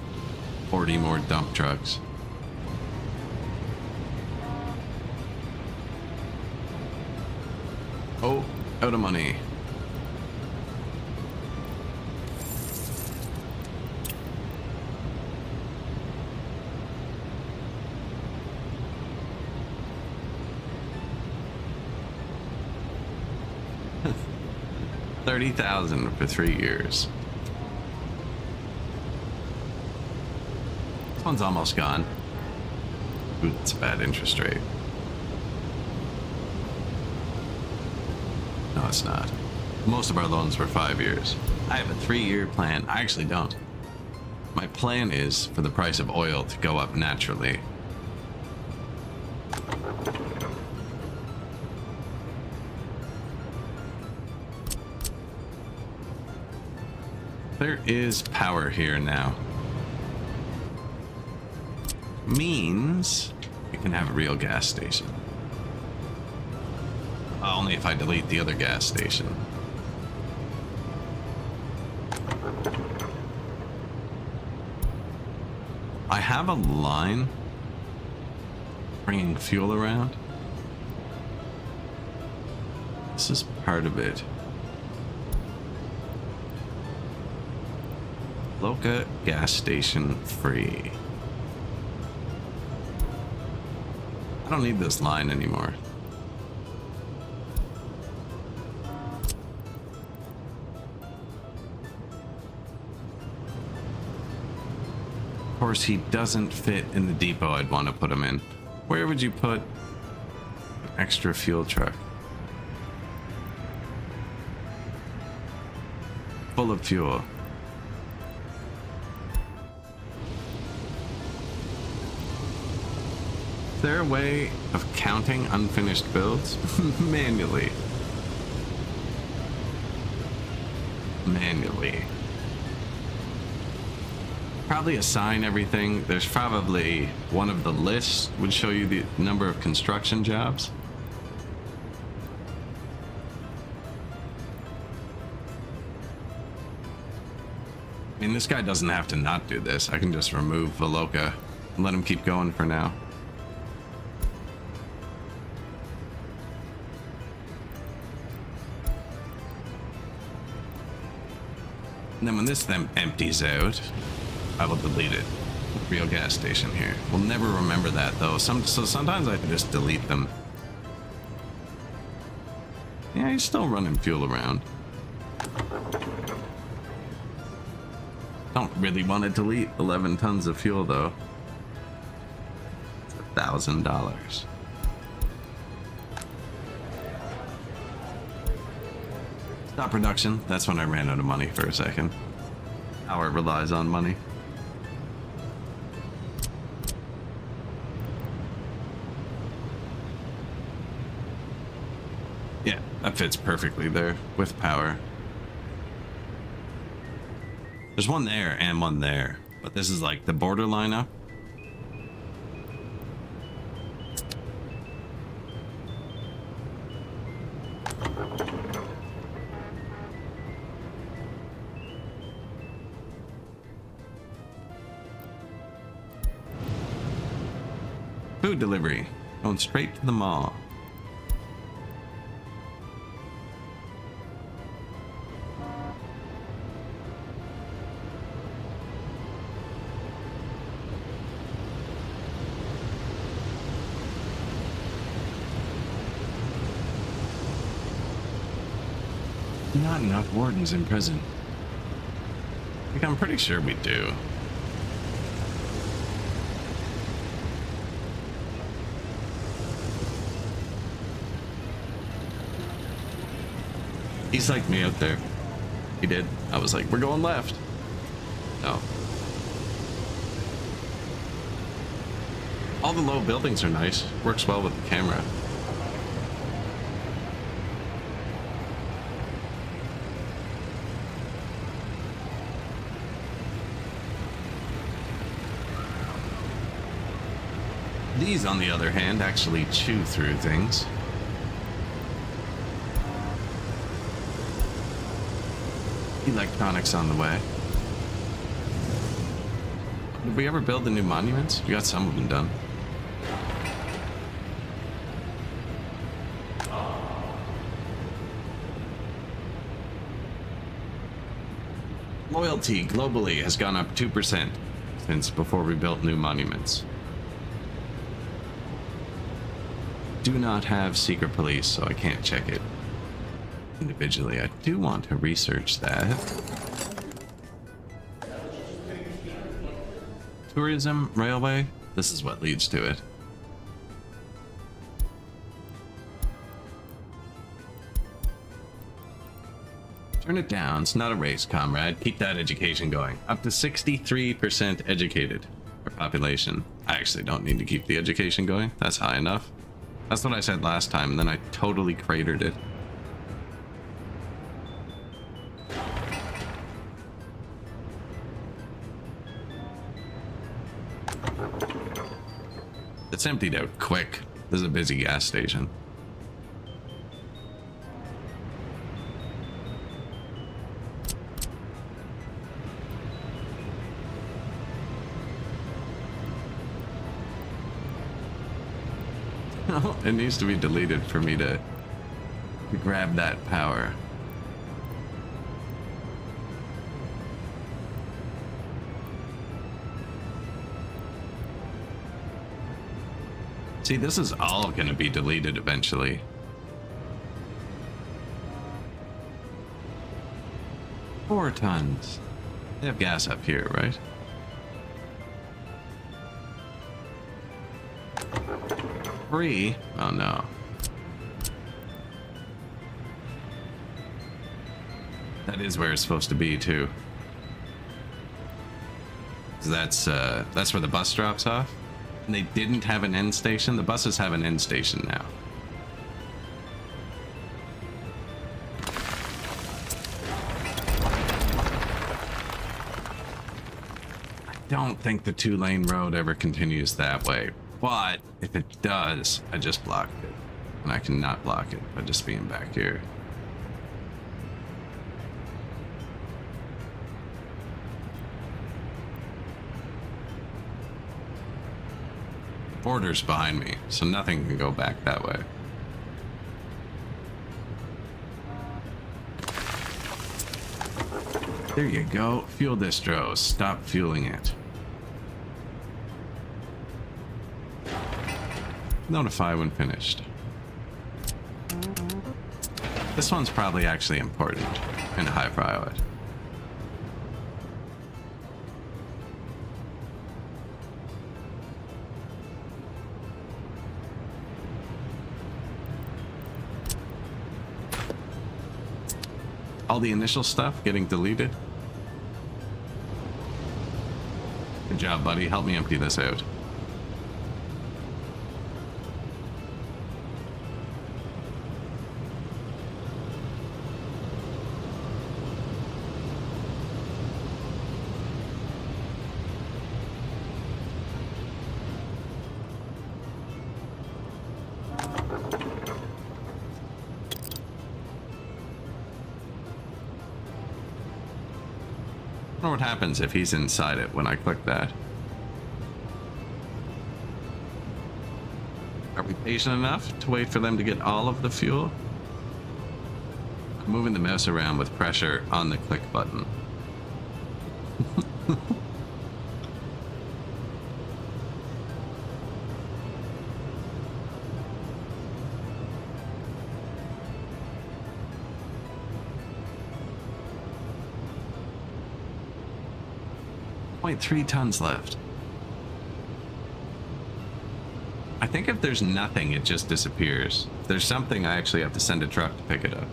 40 more dump trucks. Oh, out of money. $30,000 for 3 years. This one's almost gone. Ooh, it's a bad interest rate. No, it's not. Most of our loans were 5 years. I have a 3-year plan. I actually don't. My plan is for the price of oil to go up naturally. There is power here now. Means we can have a real gas station. Only if I delete the other gas station. I have a line bringing fuel around. This is part of it. Loca gas station free. I don't need this line anymore. Of course, he doesn't fit in the depot I'd want to put him in. Where would you put an extra fuel truck? Full of fuel. Is there a way of counting unfinished builds? Manually. Probably assign everything. There's probably one of the lists would show you the number of construction jobs. I mean, this guy doesn't have to not do this. I can just remove Veloca and let him keep going for now. And then when this then empties out, I will delete it. Real gas station here. We'll never remember that though. So sometimes I just delete them. Yeah, he's still running fuel around. Don't really want to delete 11 tons of fuel though. It's $1,000. Stop production. That's when I ran out of money for a second. Power relies on money. Yeah, that fits perfectly there with power. There's one there and one there, but this is like the border lineup. Food delivery. Going straight to the mall. Not enough wardens in prison. Like, I'm pretty sure we do. He's like me out there. He did. I was like, we're going left. No. All the low buildings are nice. Works well with the camera. These, on the other hand, actually chew through things. Electronics on the way. Did we ever build the new monuments? We got some of them done. Loyalty globally has gone up 2% since before we built new monuments. Do not have secret police, so I can't check it individually. I do want to research that. Tourism railway, this is what leads to it. Turn it down. It's not a race, comrade. Keep that education going. Up to 63% educated for population. I actually don't need to keep the education going. That's high enough. That's what I said last time, and then I totally cratered it. It's emptied out quick. This is a busy gas station. It needs to be deleted for me to grab that power. See, this is all going to be deleted eventually. Four tons. They have gas up here, right? Free? Oh no. That is where it's supposed to be too. So that's where the bus drops off. And they didn't have an end station. The buses have an end station now. I don't think the 2-lane road ever continues that way. But if it does, I just blocked it. And I cannot block it by just being back here. Borders behind me, so nothing can go back that way. There you go. Fuel distro. Stop fueling it. Notify when finished. This one's probably actually important and a high priority. All the initial stuff getting deleted. Good job, buddy. Help me empty this out. I wonder what happens if he's inside it when I click that. Are we patient enough to wait for them to get all of the fuel? I'm moving the mouse around with pressure on the click button. 0.3 tons left. I think if there's nothing, it just disappears. If there's something, I actually have to send a truck to pick it up.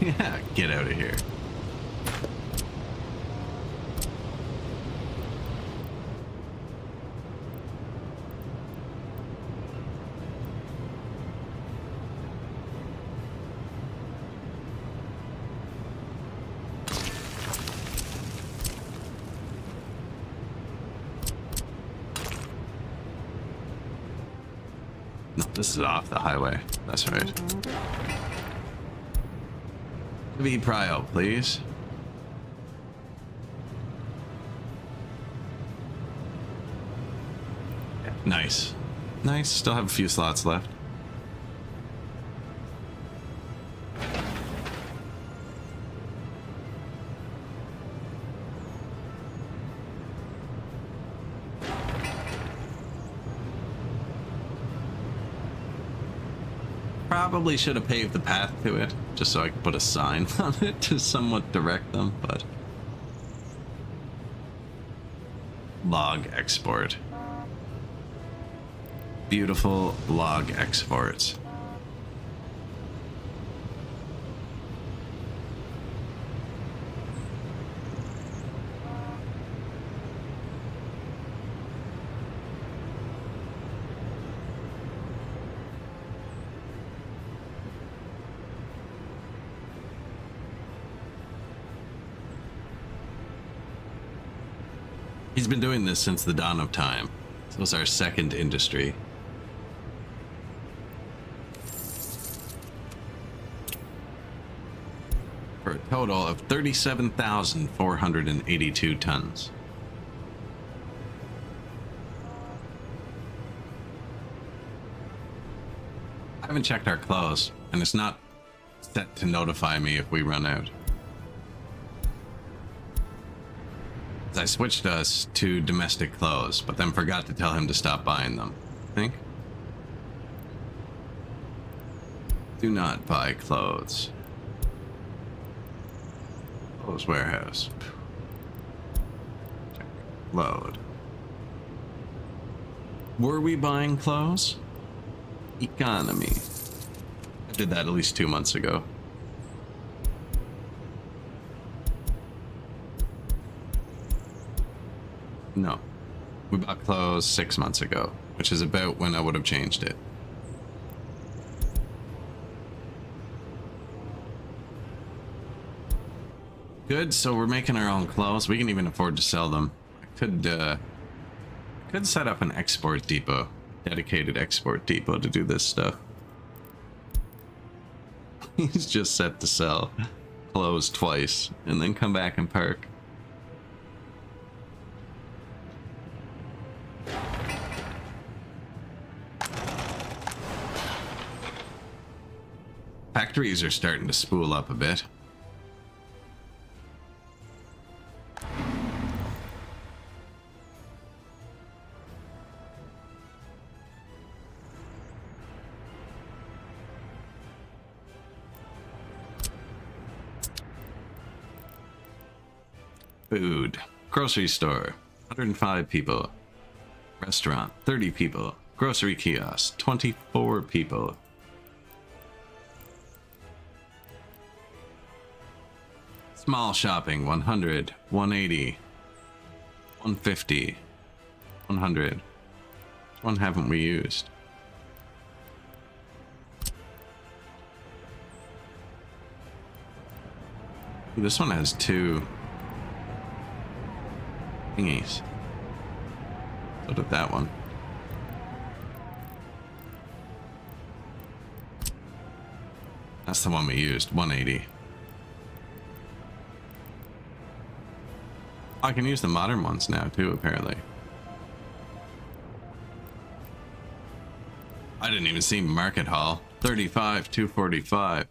Yeah, get out of here. No, this is off the highway. That's right. V Prio, please. Nice. Nice. Still have a few slots left. Probably should have paved the path to it, just so I could put a sign on it to somewhat direct them, but... Log export. Beautiful log exports. He's been doing this since the dawn of time. This was our second industry. For a total of 37,482 tons. I haven't checked our clothes, and it's not set to notify me if we run out. I switched us to domestic clothes, but then forgot to tell him to stop buying them. I think. Do not buy clothes. Clothes warehouse. Check. Load. Were we buying clothes? Economy. I did that at least 2 months ago. No. We bought clothes 6 months ago, which is about when I would have changed it. Good, so we're making our own clothes. We can even afford to sell them. I could set up an export depot, dedicated export depot to do this stuff. He's just set to sell clothes twice and then come back and park. Factories are starting to spool up a bit. Food. Grocery store. 105 people. Restaurant. 30 people. Grocery kiosk. 24 people. Small shopping, 100, 180, 150, 100. Which one haven't we used? This one has 2 thingies. So did that one. That's the one we used, 180. I can use the modern ones now too, apparently. I didn't even see Market Hall. 35, 245.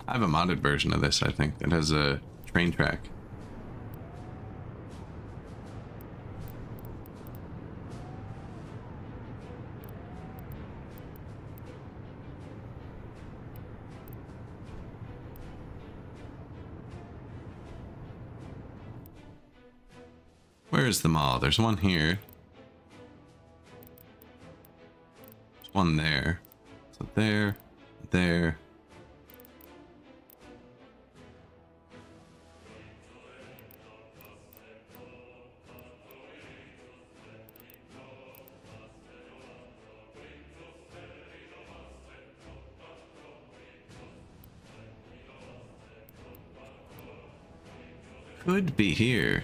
I have a modded version of this, I think, that has a train track. Where is the mall? There's one here. There's one there. So there, there. Could be here.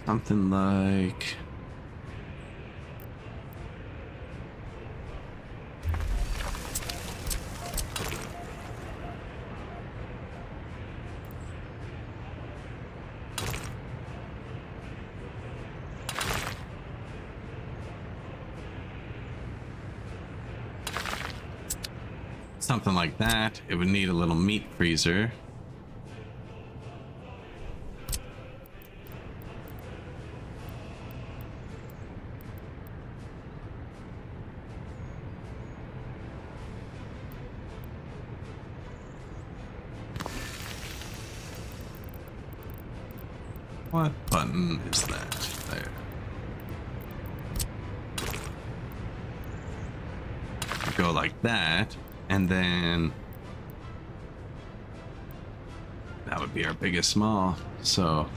Something like... something like that. It would need a little meat freezer. What button is that? There. Go like that, and then that would be our biggest mall. So,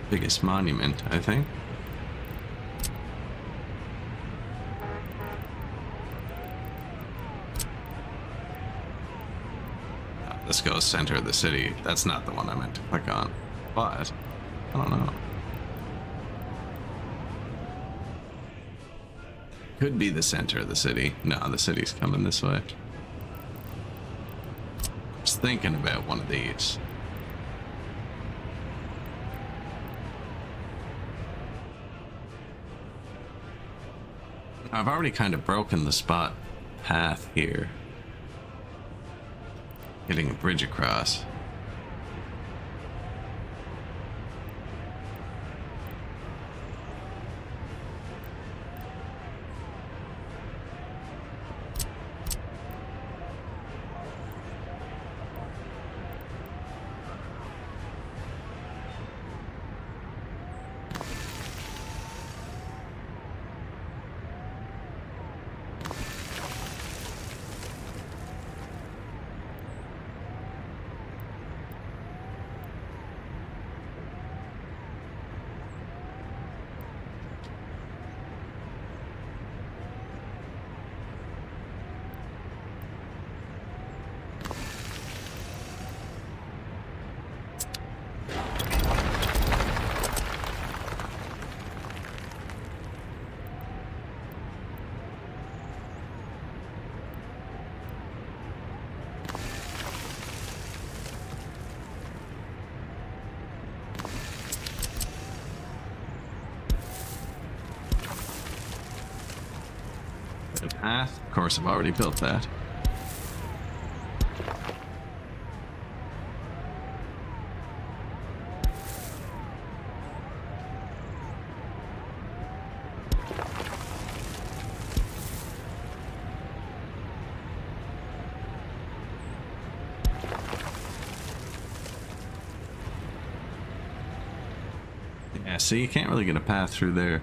biggest monument, I think. This goes center of the city. That's not the one I meant to click on, but I don't know. Could be the center of the city. No, the city's coming this way. Just thinking about one of these. I've already kind of broken the spot path here. Getting a bridge across. Path. Of course, I've already built that. Yeah, see, you can't really get a path through there.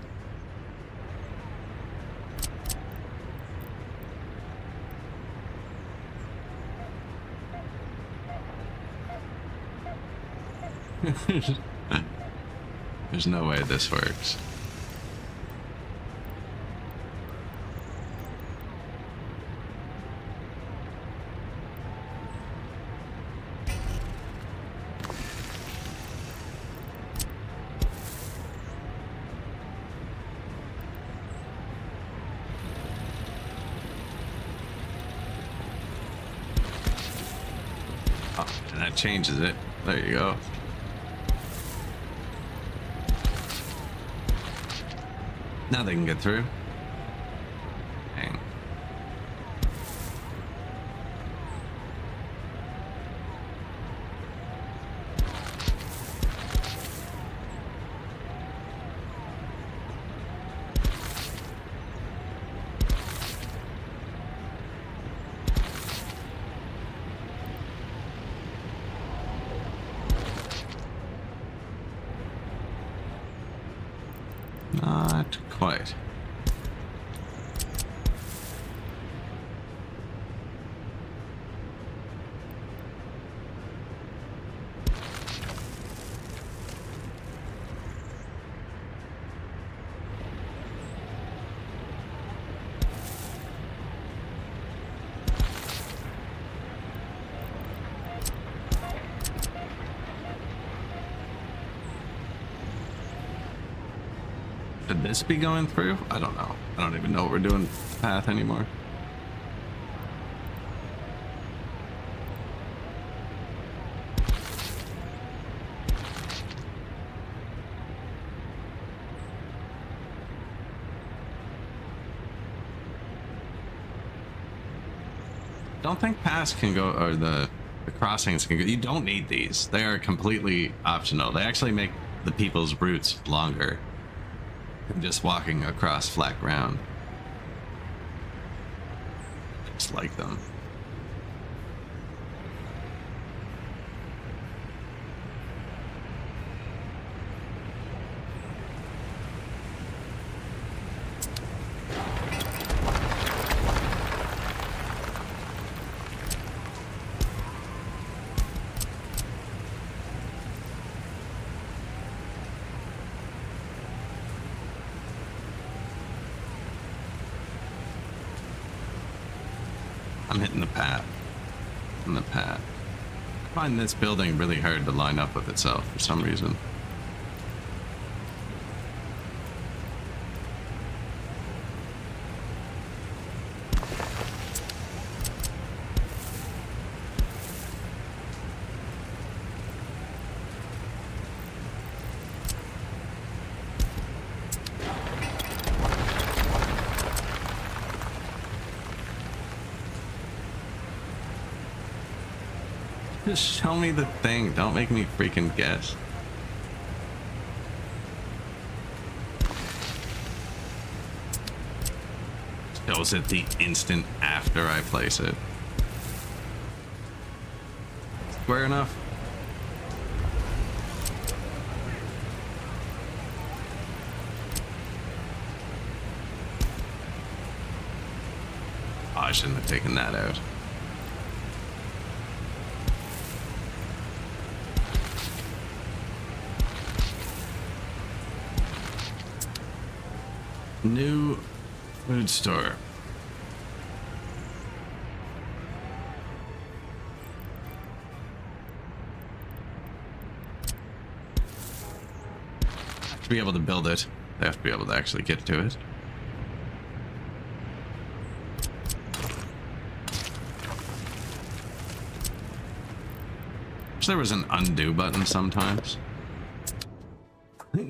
There's no way this works. Oh, and that changes it. There you go. Now they can get through. Dang. Not quite. Should this be going through? I don't know. I don't even know what we're doing path anymore. Don't think paths can go, or the crossings can go. You don't need these. They are completely optional. They actually make the people's routes longer than just walking across flat ground. Just like them. I'm hitting the path. On the path. I find this building really hard to line up with itself for some reason. Just show me the thing. Don't make me freaking guess. Shows it the instant after I place it. Square enough? Oh, I shouldn't have taken that out. New food store. To be able to build it, they have to be able to actually get to it. Wish there was an undo button sometimes.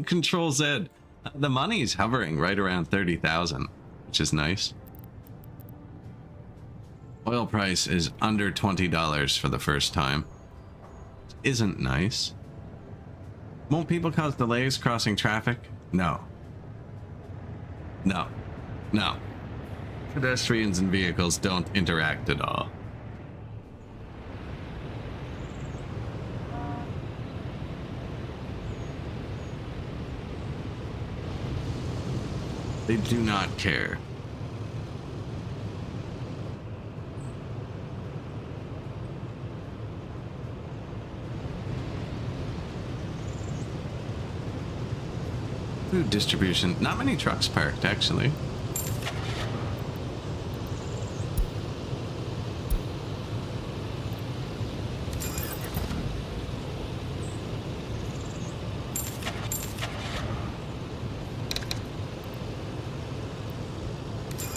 Control Z. The money's hovering right around 30,000, which is nice. Oil price is under $20 for the first time. Isn't nice. Won't people cause delays crossing traffic? No. No. No. Pedestrians and vehicles don't interact at all. They do not care. Food distribution. Not many trucks parked, actually.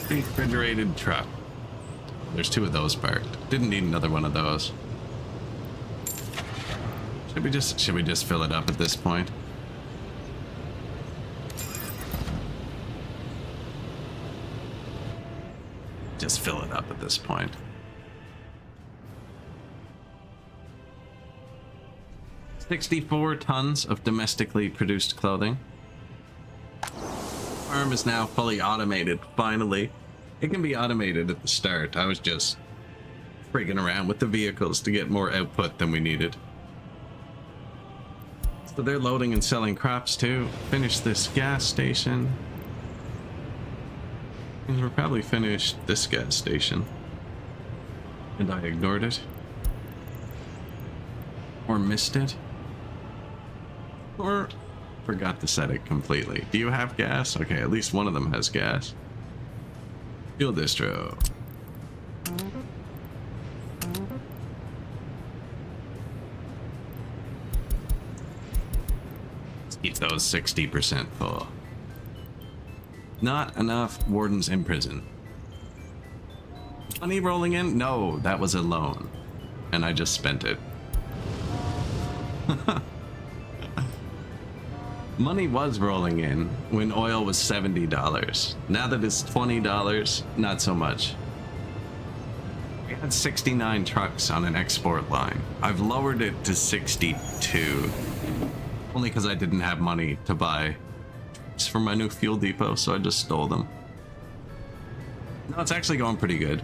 Refrigerated truck. There's two of those parked. Didn't need another one of those. Should we just fill it up at this point? Just fill it up at this point. $64 tons of domestically produced clothing. Farm is now fully automated, finally. It can be automated at the start. I was just freaking around with the vehicles to get more output than we needed. So they're loading and selling crops too. Finish this gas station. And we're probably finished this gas station. And I ignored it. Or missed it. Or forgot to set it completely. Do you have gas? Okay, at least one of them has gas. Fuel distro. Let's keep those 60% full. Not enough wardens in prison. Money rolling in? No, that was a loan. And I just spent it. Money was rolling in when oil was $70. Now that it's $20, not so much. We had 69 trucks on an export line. I've lowered it to 62. Only because I didn't have money to buy trucks for my new fuel depot, so I just stole them. No, it's actually going pretty good.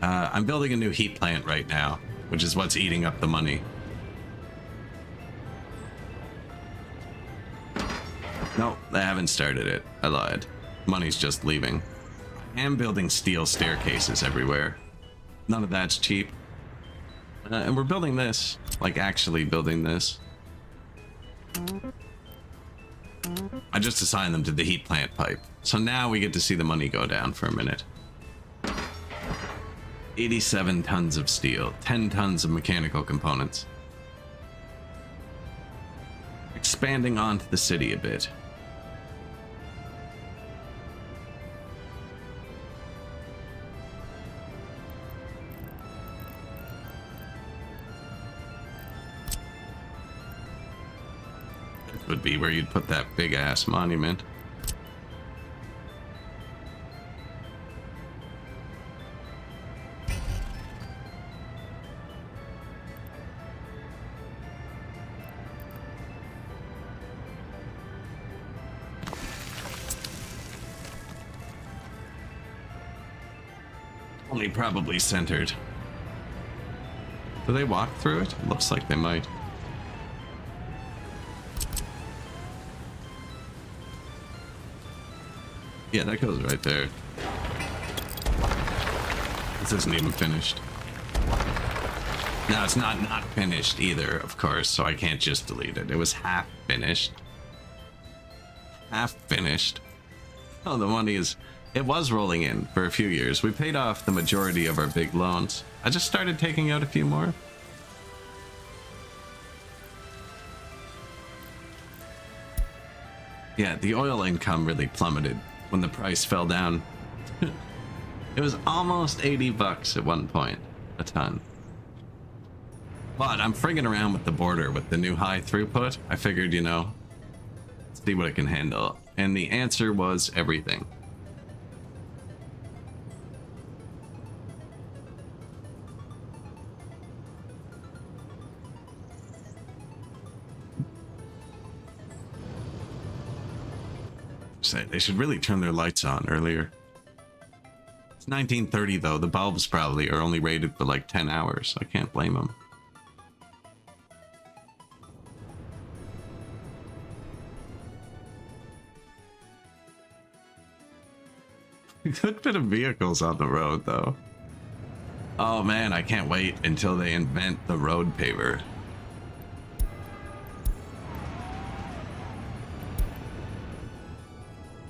I'm building a new heat plant right now, which is what's eating up the money. No, they haven't started it. I lied. Money's just leaving. I am building steel staircases everywhere. None of that's cheap. And we're building this. Like, actually building this. I just assigned them to the heat plant pipe. So now we get to see the money go down for a minute. 87 tons of steel. 10 tons of mechanical components. Expanding onto the city a bit. Would be where you'd put that big ass monument. Only probably centered. Do they walk through it? Looks like they might. Yeah, that goes right there. This isn't even finished. Now, it's not finished either, of course, so I can't just delete it. It was half finished. Half finished. Oh, the money is... It was rolling in for a few years. We paid off the majority of our big loans. I just started taking out a few more. Yeah, the oil income really plummeted when the price fell down. It was almost 80 bucks at one point a ton. But I'm frigging around with the border with the new high throughput. I figured, you know, see what it can handle. And the answer was everything. They should really turn their lights on earlier. It's 1930 though. The bulbs probably are only rated for like 10 hours. I can't blame them. A good bit of vehicles on the road though. Oh man, I can't wait until they invent the road paver.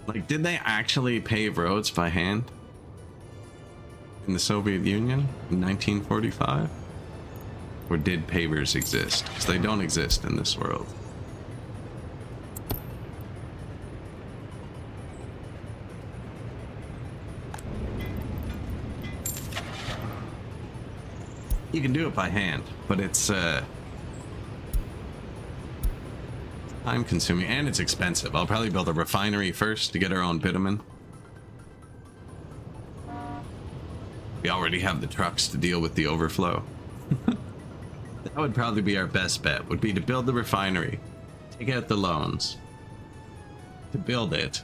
Like, did they actually pave roads by hand in the Soviet Union in 1945? Or did pavers exist? Because they don't exist in this world. You can do it by hand, but it's Time consuming, and it's expensive. I'll probably build a refinery first to get our own bitumen. We already have the trucks to deal with the overflow. That would probably be our best bet, would be to build the refinery, take out the loans, to build it,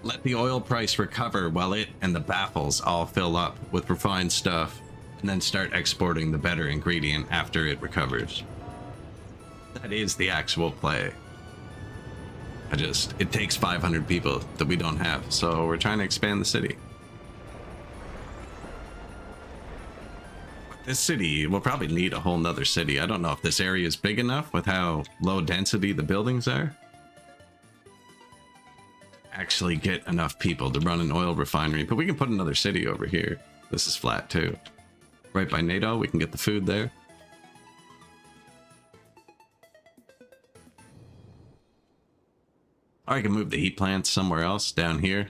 let the oil price recover while it and the baffles all fill up with refined stuff, and then start exporting the better ingredient after it recovers. That is the actual play. It takes 500 people that we don't have, so we're trying to expand the city. This city will probably need a whole nother city. I don't know if this area is big enough with how low density the buildings are. Actually get enough people to run an oil refinery, but we can put another city over here. This is flat too. Right by NATO, we can get the food there. Or I can move the heat plants somewhere else down here.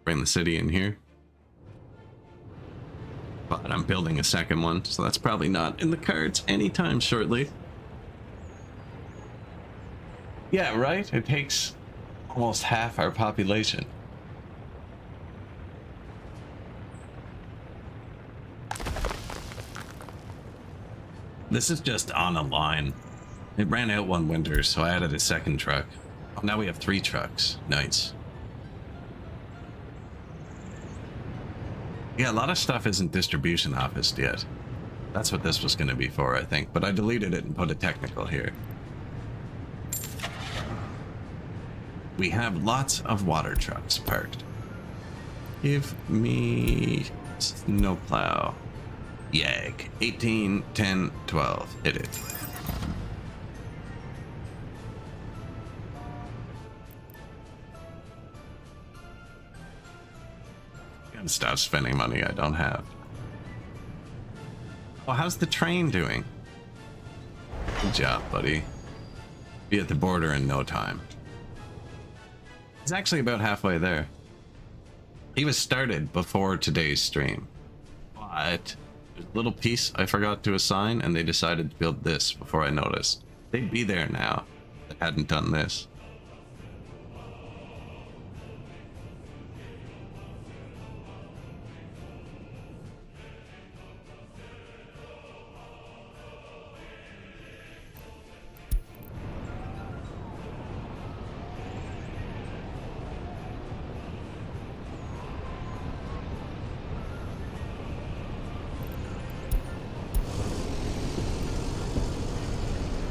Bring the city in here. But I'm building a second one, so that's probably not in the cards anytime shortly. Yeah, right? It takes almost half our population. This is just on a line. It ran out one winter, so I added a second truck. Oh, now we have 3 trucks. Nice. Yeah, a lot of stuff isn't distribution officed yet. That's what this was going to be for, I think. But I deleted it and put a technical here. We have lots of water trucks parked. Give me snowplow. Yag. 18, 10, 12. Hit it. Gotta stop spending money I don't have. Oh, how's the train doing? Good job, buddy. Be at the border in no time. He's actually about halfway there. He was started before today's stream. But there's a little piece I forgot to assign, and they decided to build this before I noticed. They'd be there now if they hadn't done this.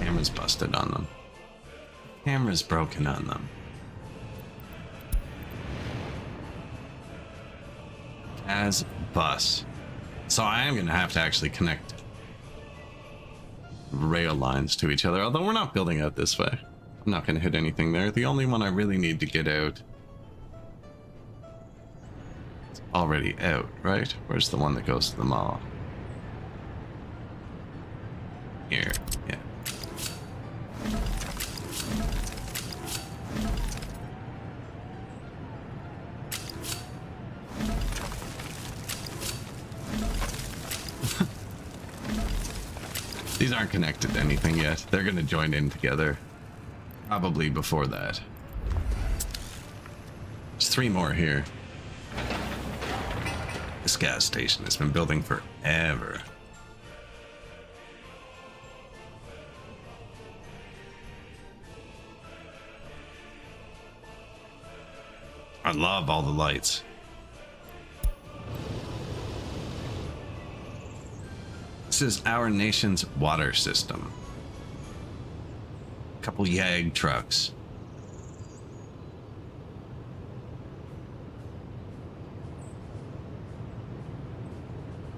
Camera's busted on them. Camera's broken on them. As bus. So I am going to have to actually connect rail lines to each other, although we're not building out this way. I'm not going to hit anything there. The only one I really need to get out is already out, right? Where's the one that goes to the mall? Here, yeah. These aren't connected to anything yet. They're going to join in together. Probably before that. There's 3 more here. This gas station has been building forever. I love all the lights. This is our nation's water system. A couple YAG trucks.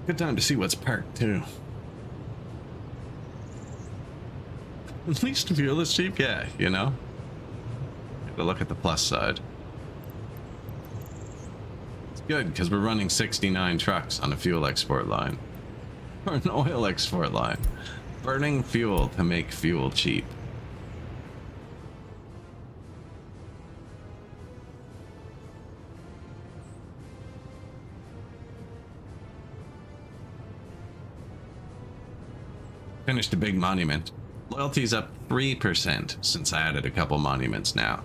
Good time to see what's parked too. At least fuel is cheap, yeah, you know? Gotta look at the plus side. It's good because we're running 69 trucks on a fuel export line. Or an oil export line. Burning fuel to make fuel cheap. Finished a big monument. Loyalty's up 3% since I added a couple monuments now.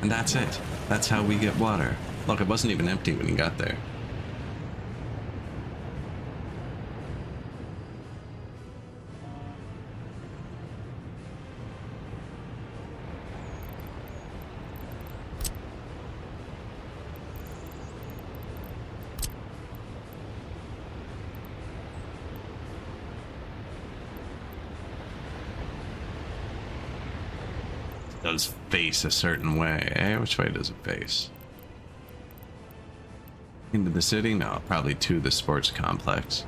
And that's it. That's how we get water. Look, it wasn't even empty when you got there. Does face a certain way, eh? Which way does it face? Into the city? No, probably to the sports complex.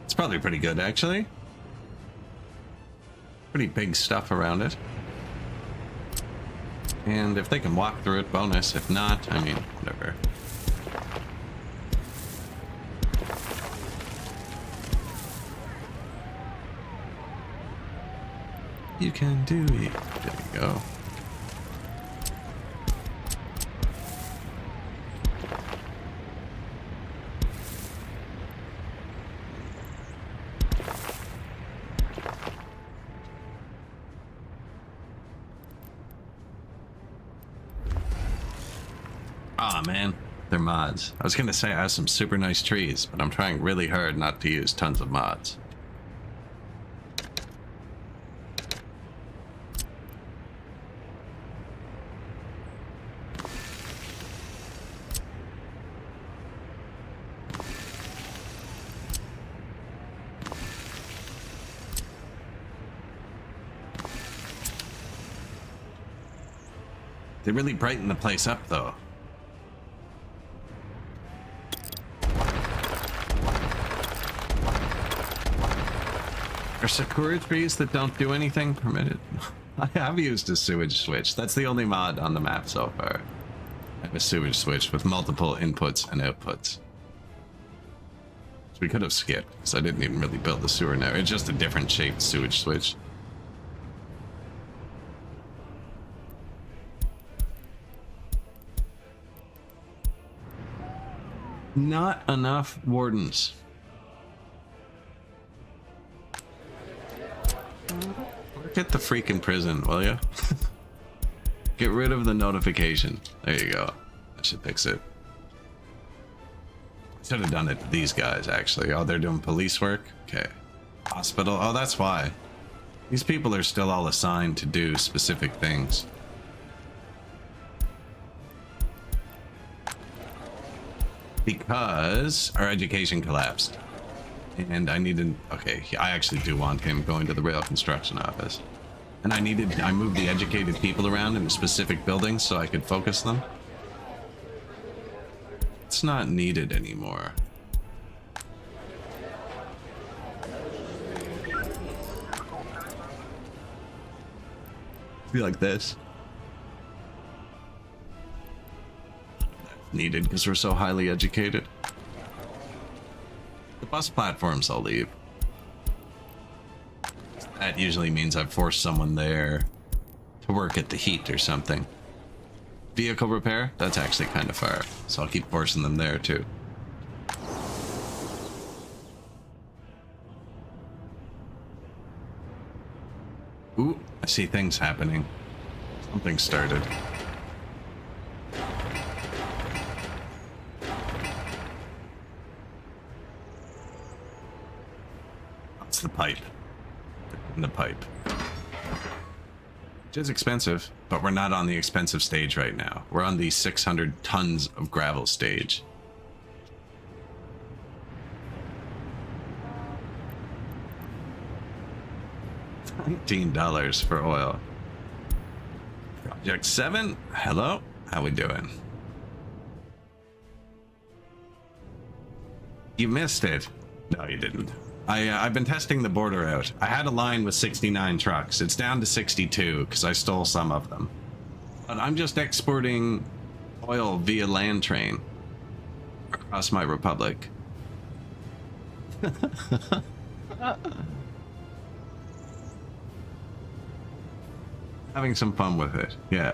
It's probably pretty good, actually. Pretty big stuff around it. And if they can walk through it, bonus. If not, I mean, whatever. You can do it. There you go. Aw, man, they're mods. I was gonna say I have some super nice trees, but I'm trying really hard not to use tons of mods. They really brighten the place up, though. Are sakura trees that don't do anything permitted? I have used a sewage switch. That's the only mod on the map so far. I have a sewage switch with multiple inputs and outputs. So we could have skipped, because I didn't even really build the sewer now. It's just a different shaped sewage switch. Not enough wardens. Get the freaking prison, will you? Get rid of the notification. There you go. That should fix it. Should have done it to these guys, actually. Oh, they're doing police work? Okay. Hospital? Oh, that's why. These people are still all assigned to do specific things. Because our education collapsed. And I needed, okay, I actually do want him going to the rail construction office. And I moved the educated people around in specific buildings so I could focus them. It's not needed anymore. Be like this. Needed because we're so highly educated. The bus platforms I'll leave. That usually means I've forced someone there to work at the heat or something. Vehicle repair? That's actually kind of far, so I'll keep forcing them there too. Ooh, I see things happening. Something started. That's the pipe. In the pipe. Which is expensive, but we're not on the expensive stage right now. We're on the 600 tons of gravel stage. $19 for oil. Project 7, hello, how we doing? You missed it. No, you didn't. I've been testing the border out. I had a line with 69 trucks. It's down to 62 because I stole some of them. But I'm just exporting oil via land train across my republic. Having some fun with it, yeah.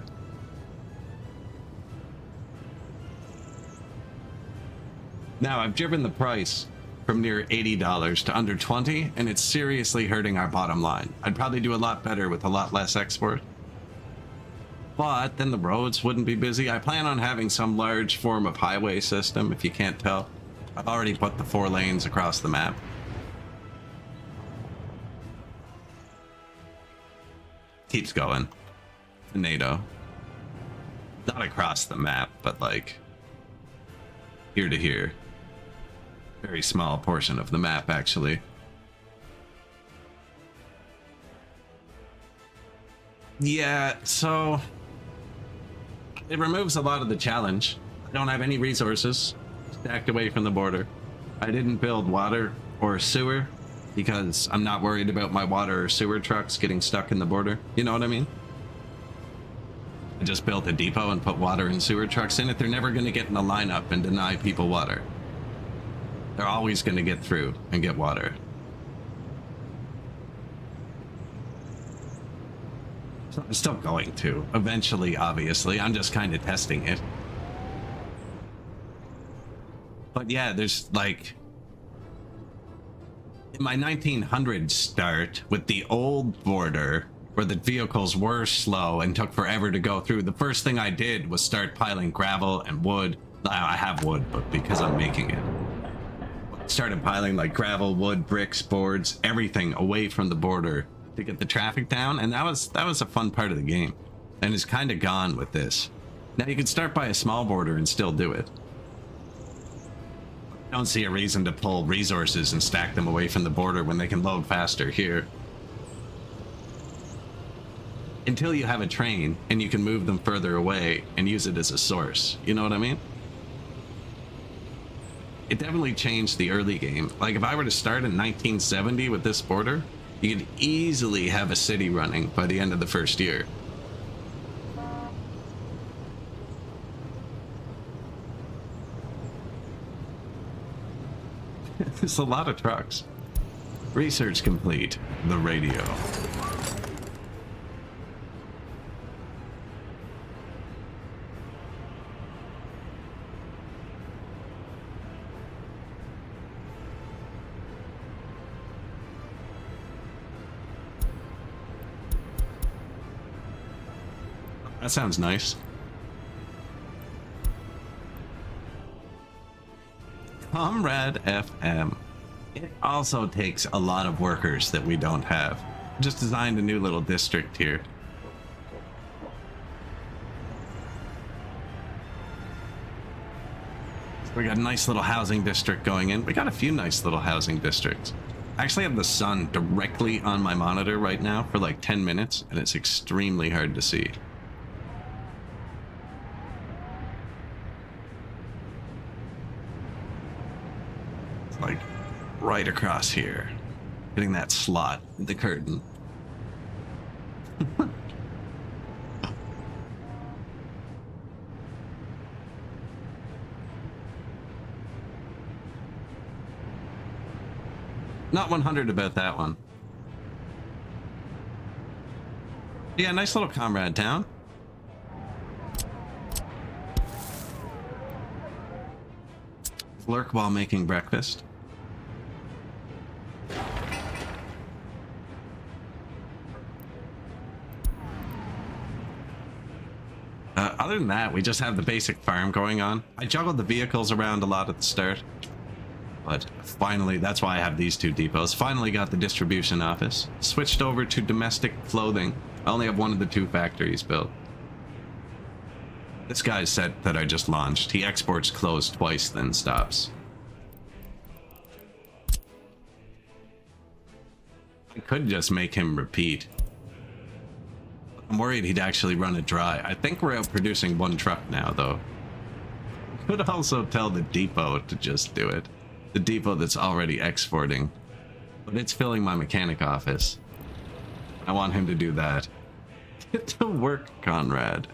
Now, I've driven the price from near $80 to under 20, and it's seriously hurting our bottom line. I'd probably do a lot better with a lot less export. But then the roads wouldn't be busy. I plan on having some large form of highway system, if you can't tell. I've already put the 4 lanes across the map. Keeps going. NATO. Not across the map, but like here to here. Very small portion of the map, actually. Yeah, so it removes a lot of the challenge. I don't have any resources stacked away from the border. I didn't build water or sewer because I'm not worried about my water or sewer trucks getting stuck in the border. You know what I mean? I just built a depot and put water and sewer trucks in it. They're never going to get in a lineup and deny people water. They're always going to get through and get water. So I'm still going to. Eventually, obviously. I'm just kind of testing it. But yeah, there's like... In my 1900s start with the old border, where the vehicles were slow and took forever to go through, the first thing I did was start piling gravel and wood. I have wood, but because I'm making it. Started piling like gravel, wood, bricks, boards, everything away from the border to get the traffic down, and that was a fun part of the game, and it's kind of gone with this. Now you can start by a small border and still do it. I don't see a reason to pull resources and stack them away from the border when they can load faster here. Until you have a train and you can move them further away and use it as a source. You know what I mean? It definitely changed the early game. Like if I were to start in 1970 with this border, you could easily have a city running by the end of the first year. There's a lot of trucks. Research complete. The radio. That sounds nice. Comrade FM. It also takes a lot of workers that we don't have. Just designed a new little district here. We got a nice little housing district going in. We got a few nice little housing districts. I actually have the sun directly on my monitor right now for like 10 minutes, and it's extremely hard to see. Like right across here, getting that slot in the curtain. Not 100 about that one. Yeah, nice little comrade town. Lurk while making breakfast. Other than that, we just have the basic farm going on. I juggled the vehicles around a lot at the start. But finally, that's why I have these two depots. Finally got the distribution office. Switched over to domestic clothing. I only have one of the 2 factories built. This guy's set that I just launched. He exports clothes twice, then stops. I could just make him repeat. I'm worried he'd actually run it dry. I think we're out producing 1 truck now, though. Could also tell the depot to just do it. the depot that's already exporting. But it's filling my mechanic office. I want him to do that. Get to work, Conrad.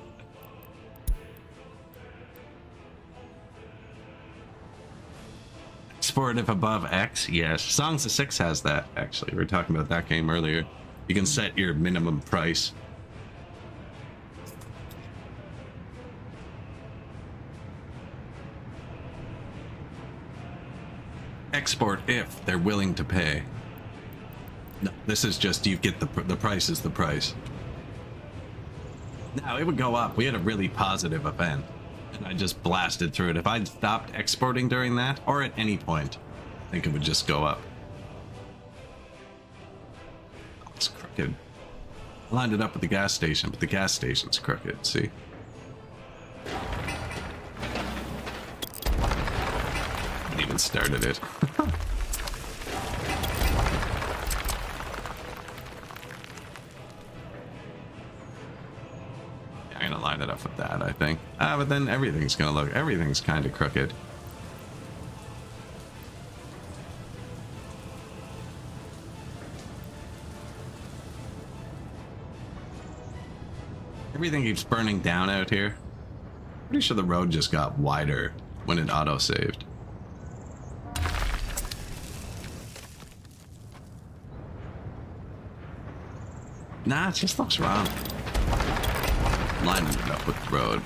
Export if above X? Yes. Songs of Six has that, actually. We were talking about that game earlier. You can set your minimum price. Export if they're willing to pay. No, this is just you get the price is the price. Now it would go up. We had a really positive event, and I just blasted through it. If I'd stopped exporting during that, or at any point, I think it would just go up. Oh, it's crooked. I lined it up with the gas station, but the gas station's crooked. See? I even started it. I'm gonna line it up with that, I think. But then everything's kind of crooked. Everything keeps burning down out here. Pretty sure the road just got wider when it auto-saved. Nah, it just looks wrong. Lining it up with the road.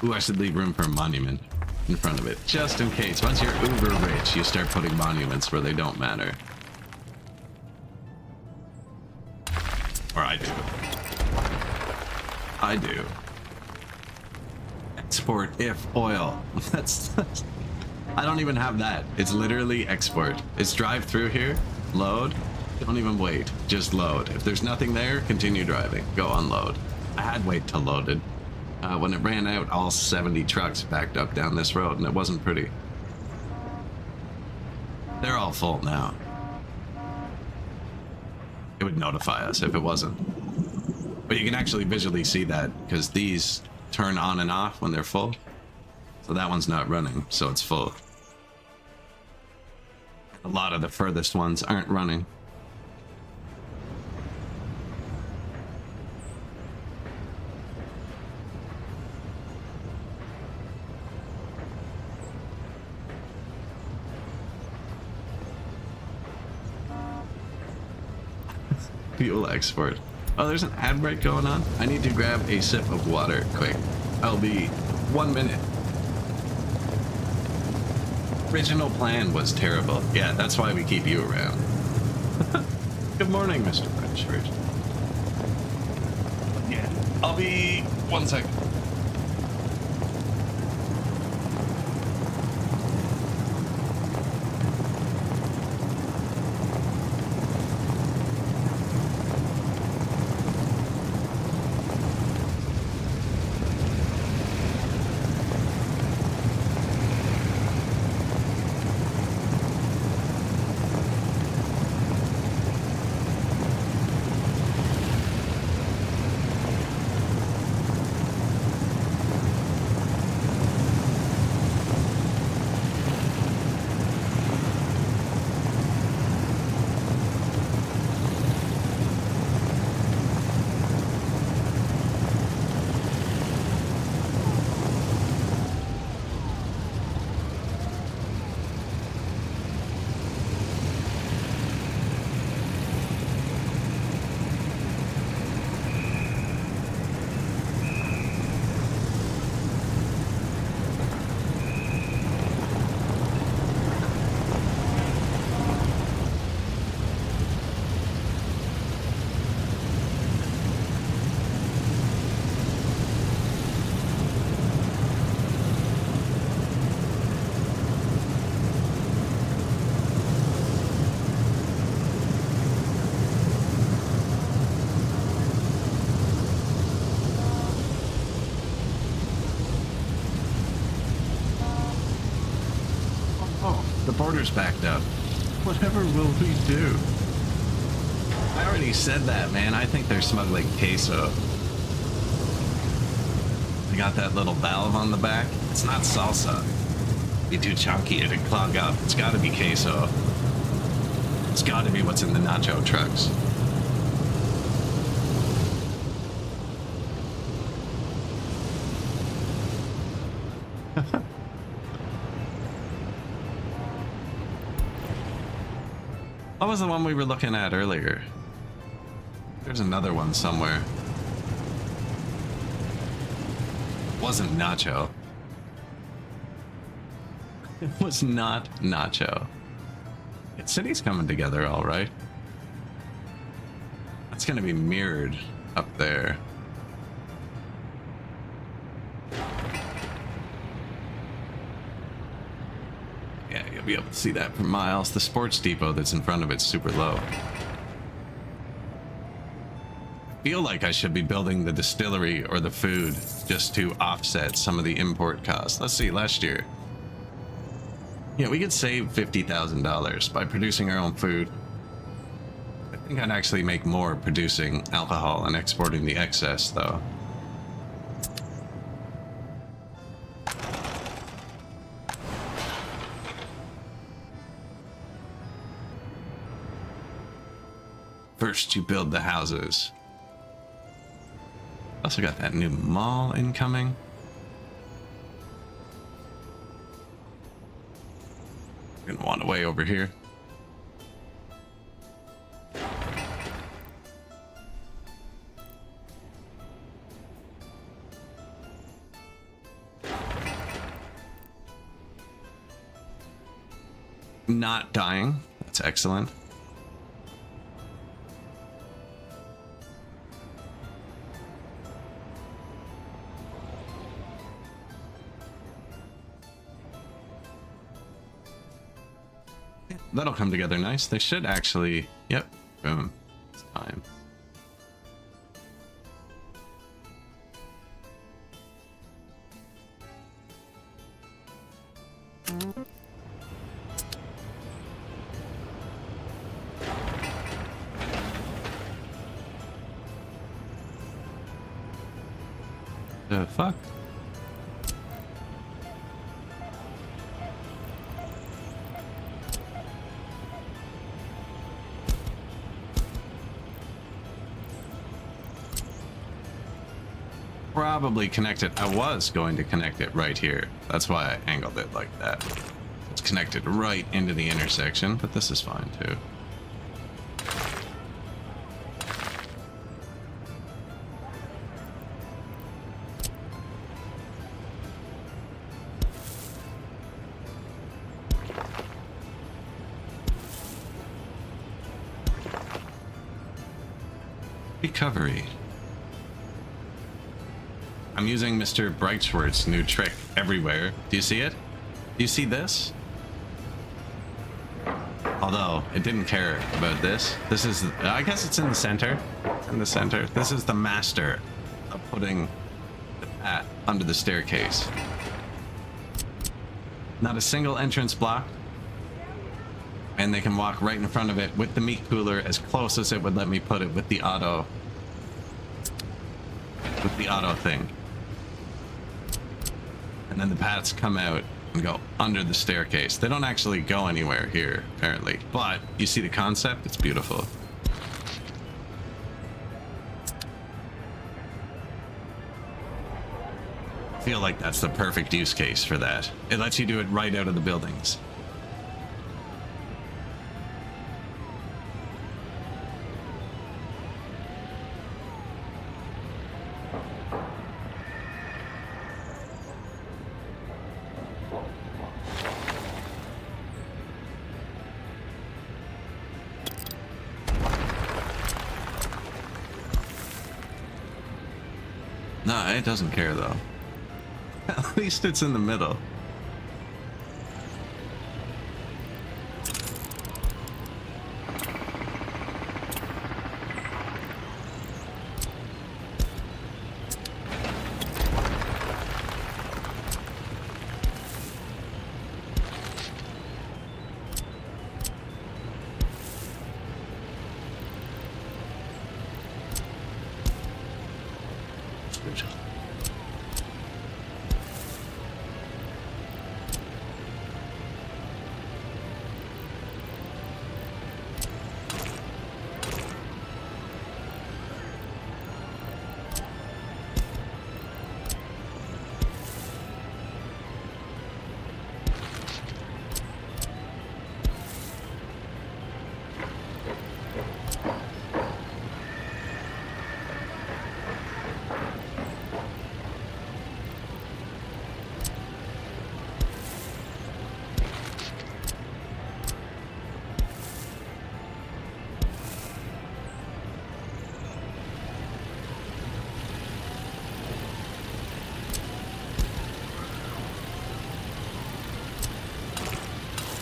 Ooh, I should leave room for a monument in front of it, just in case. Once you're uber rich, you start putting monuments where they don't matter. Or I do. I do. Export if oil. That's I don't even have that. It's literally export. It's drive through here, load, don't even wait, just load. If there's nothing there, continue driving, go unload. I had wait till loaded. When it ran out, all 70 trucks backed up down this road, and it wasn't pretty. They're all full now. It would notify us if it wasn't. But you can actually visually see that, because these turn on and off when they're full. So that one's not running, so it's full. A lot of the furthest ones aren't running. Fuel export. Oh, there's an ad break going on. I need to grab a sip of water quick. I'll be 1 minute. Original plan was terrible. Yeah, that's why we keep you around. Good morning, Mr. Frenchford. Yeah, I'll be 1 second. Border's backed up. Whatever will we do? I already said that, man. I think they're smuggling queso. I got that little valve on the back. It's not salsa. Be too chunky, it'd clog up. It's gotta be queso. It's gotta be what's in the nacho trucks. What was the one we were looking at earlier? There's another one somewhere. It wasn't nacho. It was not nacho. City's coming together all right. That's gonna be mirrored up there. Yeah, you'll be able to see that for miles. The sports depot that's in front of it's super low. I feel like I should be building the distillery or the food just to offset some of the import costs. Let's see, last year. Yeah, we could save $50,000 by producing our own food. I think I'd actually make more producing alcohol and exporting the excess, though. First, you build the houses. Also got that new mall incoming. Gonna want a way over here. Not dying. That's excellent. That'll come together nice. They should actually... Yep. Boom. It's time. The fuck? Probably connect it. I was going to connect it right here. That's why I angled it like that. It's connected right into the intersection, but this is fine too. Recovery. I'm using Mr. Breitschwert's new trick everywhere. Do you see it? Do you see this? Although, it didn't care about this. This is, I guess it's in the center. It's in the center. This is the master of putting the pat under the staircase. Not a single entrance block. And they can walk right in front of it with the meat cooler as close as it would let me put it with the auto. With the auto thing. And then the pats come out and go under the staircase. They don't actually go anywhere here, apparently. But you see the concept? It's beautiful. I feel like that's the perfect use case for that. It lets you do it right out of the buildings. No, it doesn't care though. At least it's in the middle.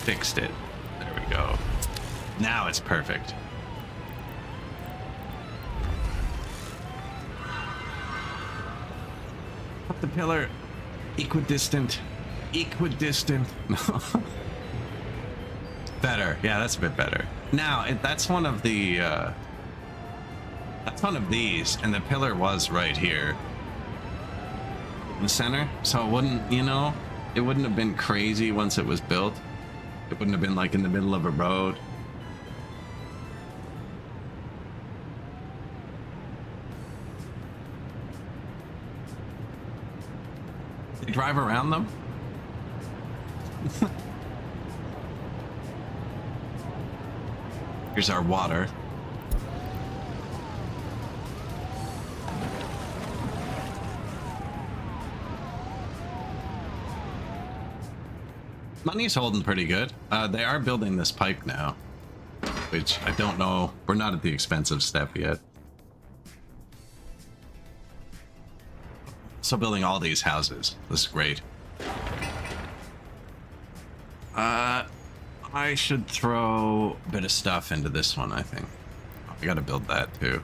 fixed it. There we go. Now it's perfect. Put the pillar equidistant. Equidistant. Better. Yeah, that's a bit better. Now, that's one of the that's one of these, and the pillar was right here in the center, so it wouldn't, you know, it wouldn't have been crazy once it was built. It wouldn't have been like in the middle of a road. They drive around them? Here's our water. Money's holding pretty good. They are building this pipe now, which I don't know. We're not at the expensive step yet. So building all these houses. This is great. I should throw a bit of stuff into this one, I think. I gotta build that too.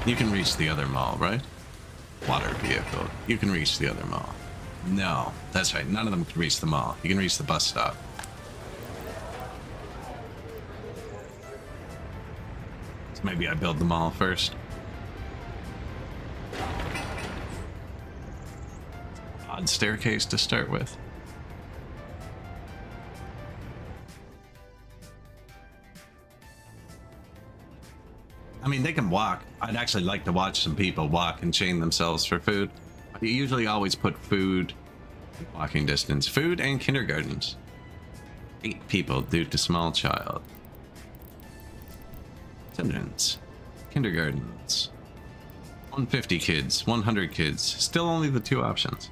You can reach the other mall, right? Water vehicle. You can reach the other mall. No, that's right. None of them can reach the mall. You can reach the bus stop. So maybe I build the mall first. Odd staircase to start with. I mean, they can walk. I'd actually like to watch some people walk and chain themselves for food. You usually always put food in walking distance. Food and kindergartens. 8 people due to small child. Attendance. Kindergartens. 150 kids. 100 kids. Still only the 2 options.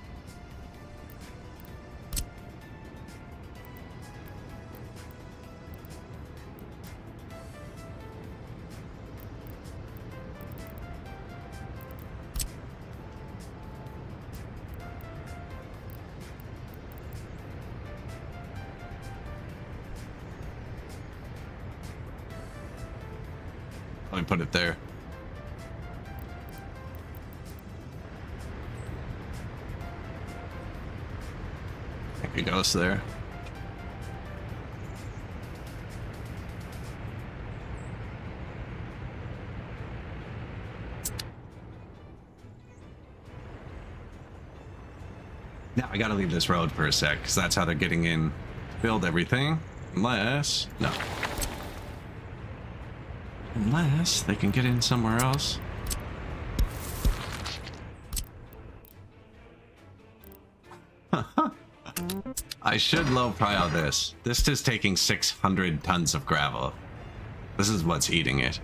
Let me put it there. I think it goes there. Now I gotta leave this road for a sec, because that's how they're getting in to build everything. Unless... no. Unless they can get in somewhere else. I should low prio this. This is taking 600 tons of gravel. This is what's eating it.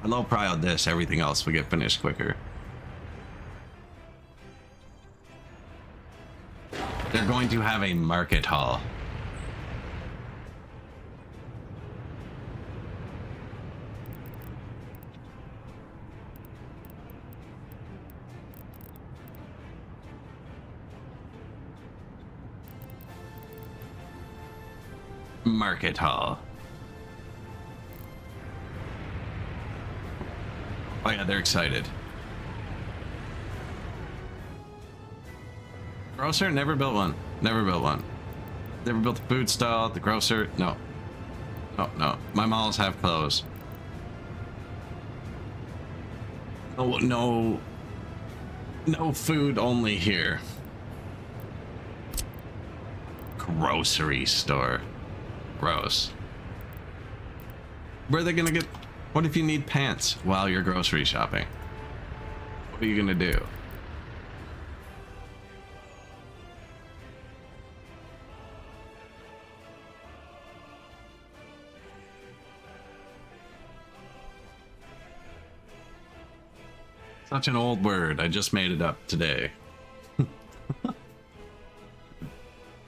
I low prio this, everything else will get finished quicker. They're going to have a market hall. Market hall. Oh yeah, they're excited. Grocer? Never built one. Never built one. Never built a food stall. The grocer? No. Oh, no. My malls have closed. Oh, no. No food only here. Grocery store. Gross. Where are they gonna get... What if you need pants while you're grocery shopping? What are you gonna do? Such an old word. I just made it up today.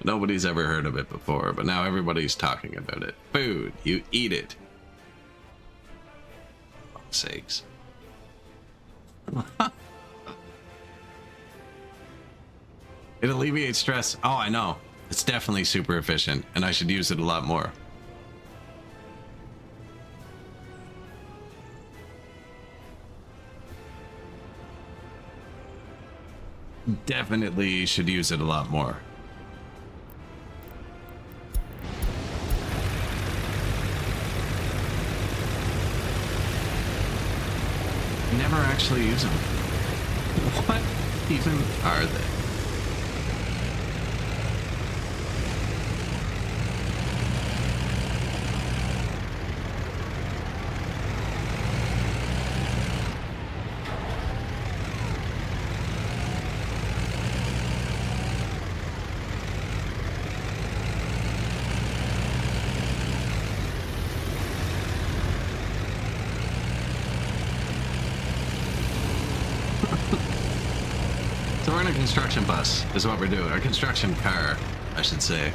Nobody's ever heard of it before, but now everybody's talking about it. Food. You eat it. For fuck's sakes. It alleviates stress. Oh, I know. It's definitely super efficient, and I should use it a lot more. Definitely should use it a lot more. Never actually use them. What even are they? So we're in a construction bus, is what we're doing. A construction car, I should say.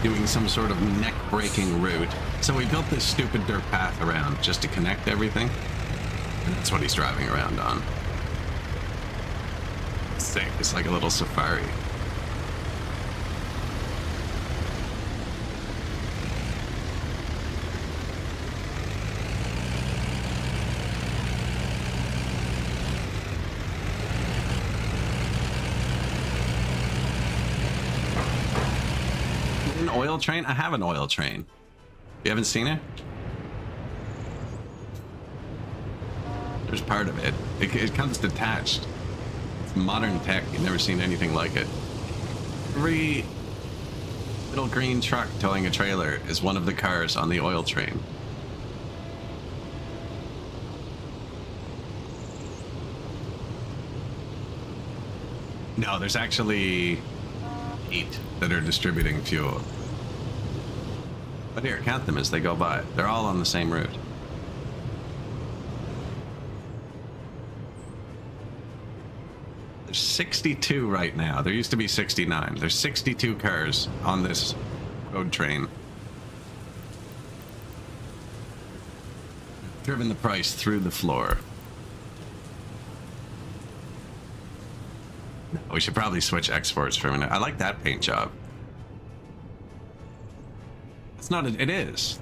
Doing some sort of neck-breaking route. So we built this stupid dirt path around just to connect everything. And that's what he's driving around on. Sick. It's like a little safari. An oil train? I have an oil train. You haven't seen it? There's part of it. It comes detached. It's modern tech. You've never seen anything like it. Every little green truck towing a trailer is one of the cars on the oil train. No, there's actually 8 that are distributing fuel. But here, count them as they go by. They're all on the same route. There's 62 right now. There used to be 69. There's 62 cars on this road train. Driven the price through the floor. We should probably switch exports for a minute. I like that paint job. It's not, it is.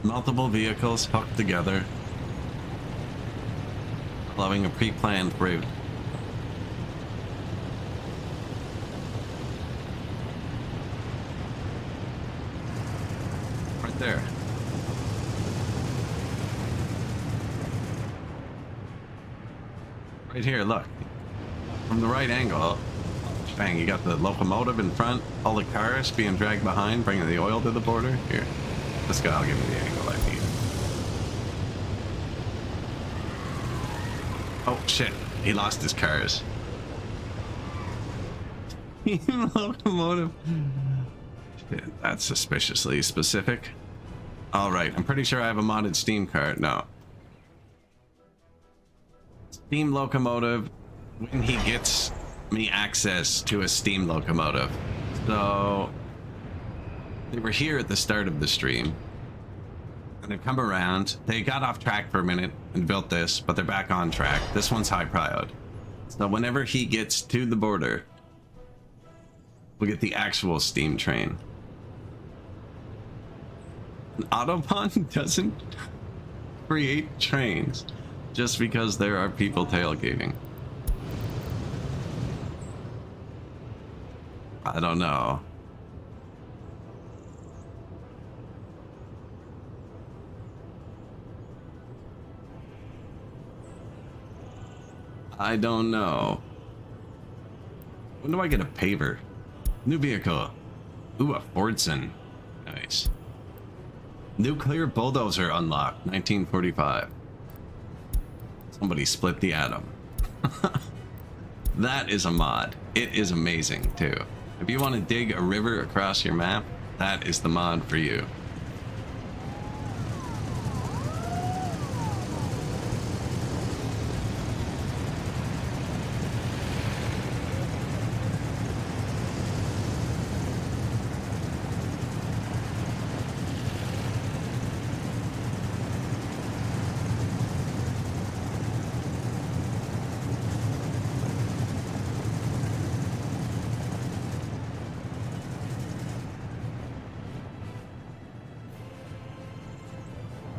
Multiple vehicles hooked together. Following a pre-planned route. Right there. Right here, look. From the right angle, bang, you got the locomotive in front, all the cars being dragged behind, bringing the oil to the border. Here, this guy will give me the angle I need. Oh, shit. He lost his cars. Locomotive. Shit, that's suspiciously specific. All right, I'm pretty sure I have a modded steam car. No. Steam locomotive when he gets me access to a steam locomotive. So they were here at the start of the stream and they've come around. They got off track for a minute and built this, but they're back on track. This one's high priod. So whenever he gets to the border, we'll get the actual steam train. An Autobahn doesn't create trains just because there are people tailgating. I don't know. I don't know. When do I get a paver? New vehicle. Ooh, a Fordson. Nice. Nuclear bulldozer unlocked, 1945. Somebody split the atom. That is a mod. It is amazing too. If you want to dig a river across your map, that is the mod for you.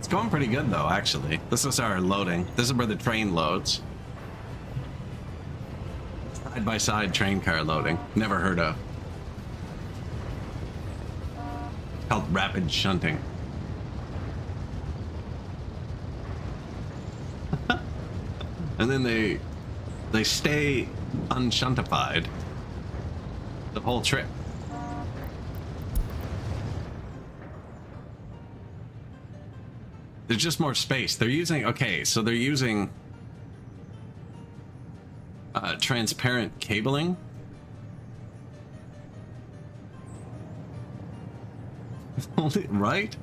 It's going pretty good though, actually. This is our loading. This is where the train loads. Side by side train car loading. Never heard of. Called rapid shunting. And then they stay unshuntified the whole trip. There's just more space. They're using, okay, so they're using transparent cabling. Right?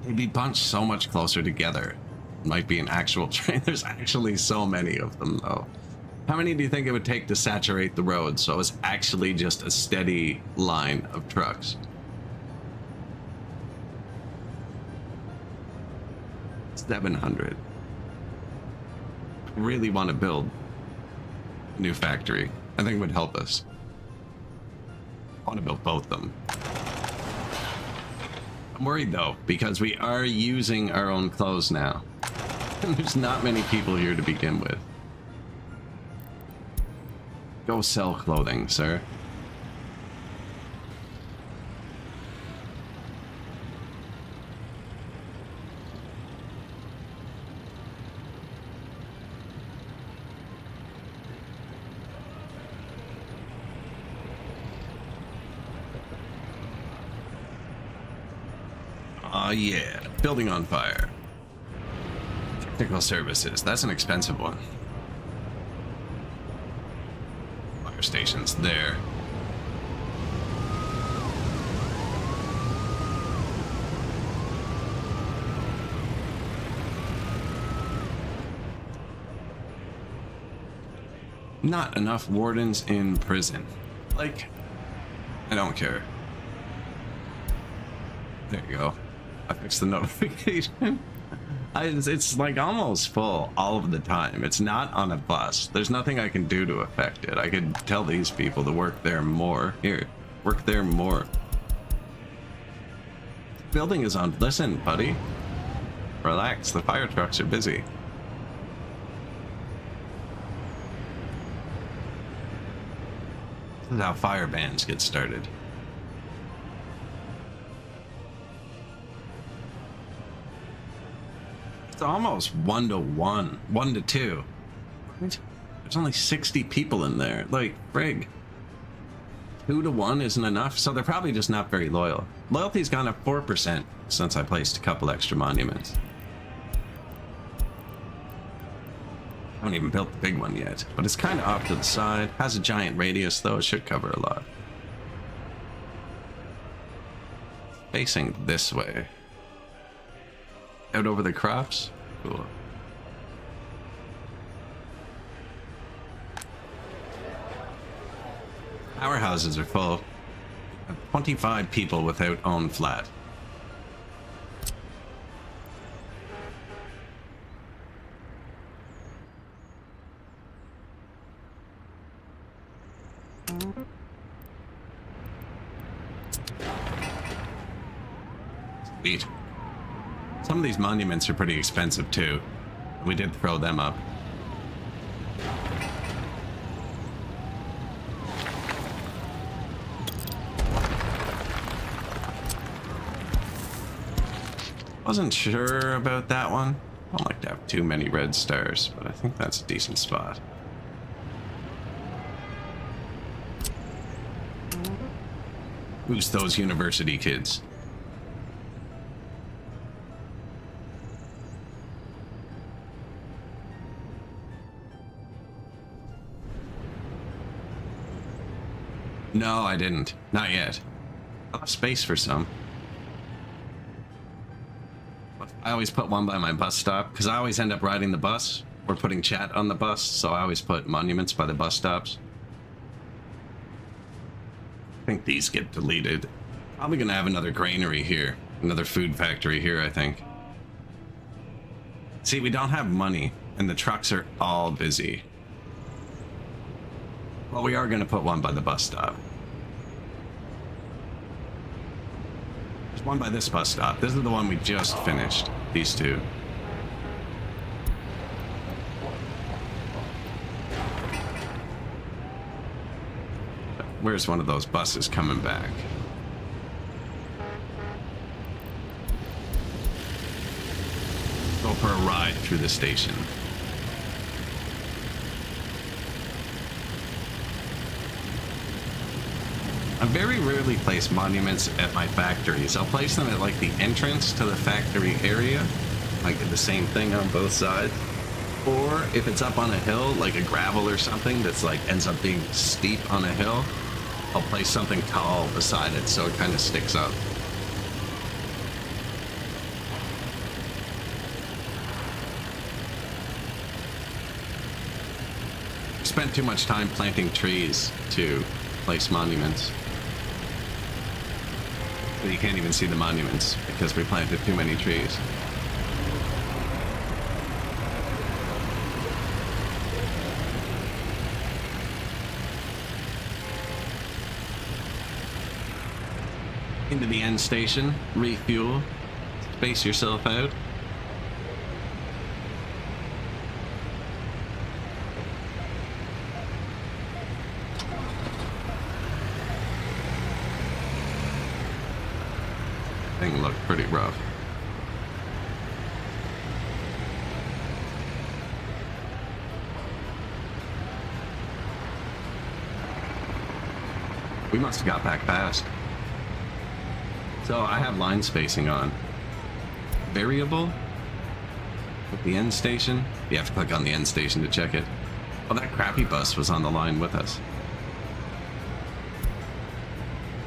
They'd be bunched so much closer together. It might be an actual train. There's actually so many of them, though. How many do you think it would take to saturate the road so it's actually just a steady line of trucks? 700. I really want to build a new factory. I think it would help us. I want to build both of them. I'm worried though, because we are using our own clothes now. And there's not many people here to begin with. Go sell clothing, sir. Yeah, building on fire. Technical services, that's an expensive one. Fire stations there. Not enough wardens in prison. Like, I don't care. There you go. I fixed the notification. It's like almost full all of the time. It's not on a bus. There's nothing I can do to affect it. I could tell these people to work there more. Here, work there more. Building is on. Listen, buddy. Relax. The fire trucks are busy. This is how fire bans get started. It's almost 1-to-1, 1-to-2. There's only 60 people in there. Like, frig. 2-to-1 isn't enough, so they're probably just not very loyal. Loyalty's gone up 4% since I placed a couple extra monuments. I haven't even built the big one yet, but it's kind of off to the side. Has a giant radius, though. It should cover a lot. Facing this way. Out over the crops? Cool. Our houses are full. 25 people without own flat. Sweet. Some of these monuments are pretty expensive too. We did throw them up. Wasn't sure about that one. I don't like to have too many red stars, but I think that's a decent spot. Who's those university kids? No, I didn't. Not yet. I'll have space for some. I always put one by my bus stop, because I always end up riding the bus or putting chat on the bus, so I always put monuments by the bus stops. I think these get deleted. Probably gonna have another granary here. Another food factory here, I think. See, we don't have money, and the trucks are all busy. Well, we are gonna put one by the bus stop. There's one by this bus stop. This is the one we just finished. These two. Where's one of those buses coming back? Go for a ride through the station. I very rarely place monuments at my factories. I'll place them at like the entrance to the factory area, like the same thing on both sides. Or if it's up on a hill, like a gravel or something that's like ends up being steep on a hill, I'll place something tall beside it so it kind of sticks up. Spent too much time planting trees to place monuments. But you can't even see the monuments because we planted too many trees. Into the end station, refuel, space yourself out. Thing looked pretty rough. We must have got back fast. So I have line spacing on. Variable? With the end station? You have to click on the end station to check it. Oh, that crappy bus was on the line with us.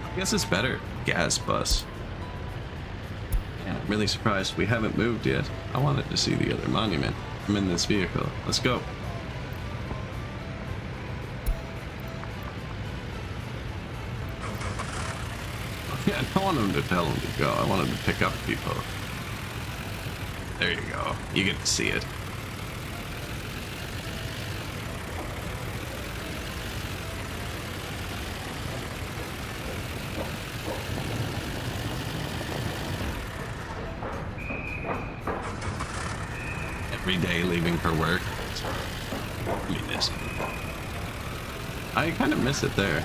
I guess it's better. Gas bus. Yeah, I'm really surprised we haven't moved yet. I wanted to see the other monument. I'm in this vehicle. Let's go. Yeah, I don't want him to tell him to go. I want him to pick up people. There you go. You get to see it. Every day leaving for work. I mean this. I kind of miss it there.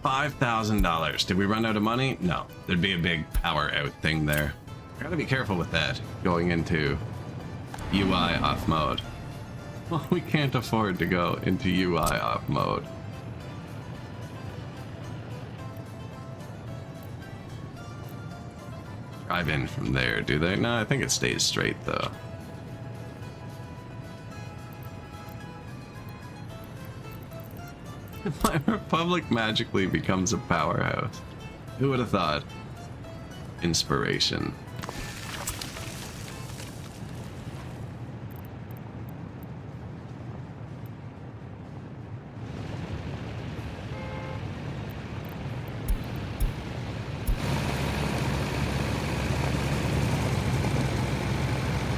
$5,000. Did we run out of money? No. There'd be a big power out thing there. Gotta be careful with that going into UI off mode. Well, we can't afford to go into UI off mode. Drive in from there, do they? No, I think it stays straight though. My republic magically becomes a powerhouse. Who would have thought? Inspiration.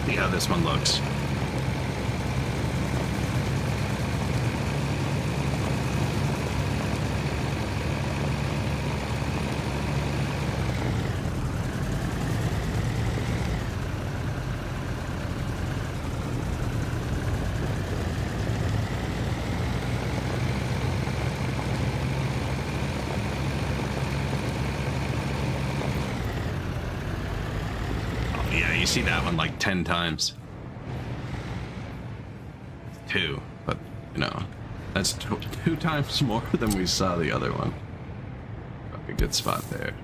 See how this one looks. Yeah, you see that one like 10 times. 2, but you know, that's two times more than we saw the other one. A good spot there.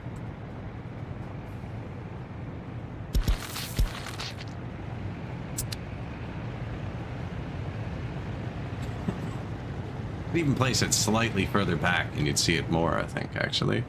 I'd even place it slightly further back and you'd see it more, I think, actually.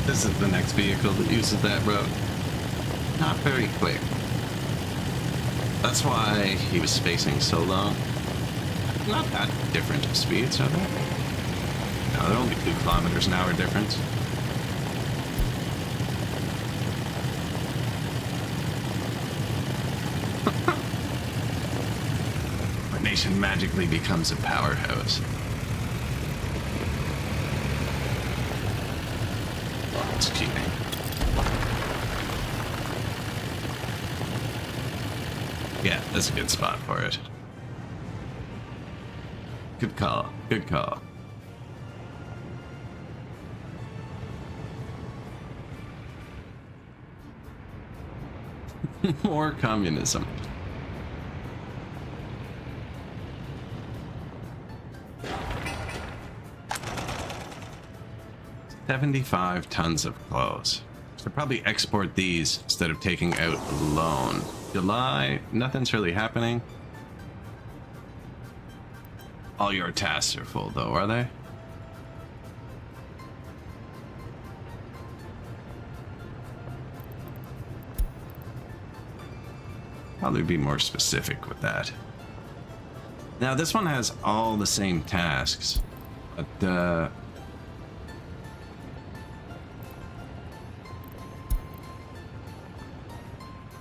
This is the next vehicle that uses that road. Not very quick. That's why he was spacing so long. Not that different of speeds, are they? No, they're only 2 kilometers an hour difference. Our nation magically becomes a powerhouse. Oh, it's cheating. Yeah, that's a good spot for it. Good call. Good call. More communism. $75 tons of clothes. Should probably export these instead of taking out a loan. July, nothing's really happening. All your tasks are full though, are they? Probably be more specific with that. Now this one has all the same tasks, but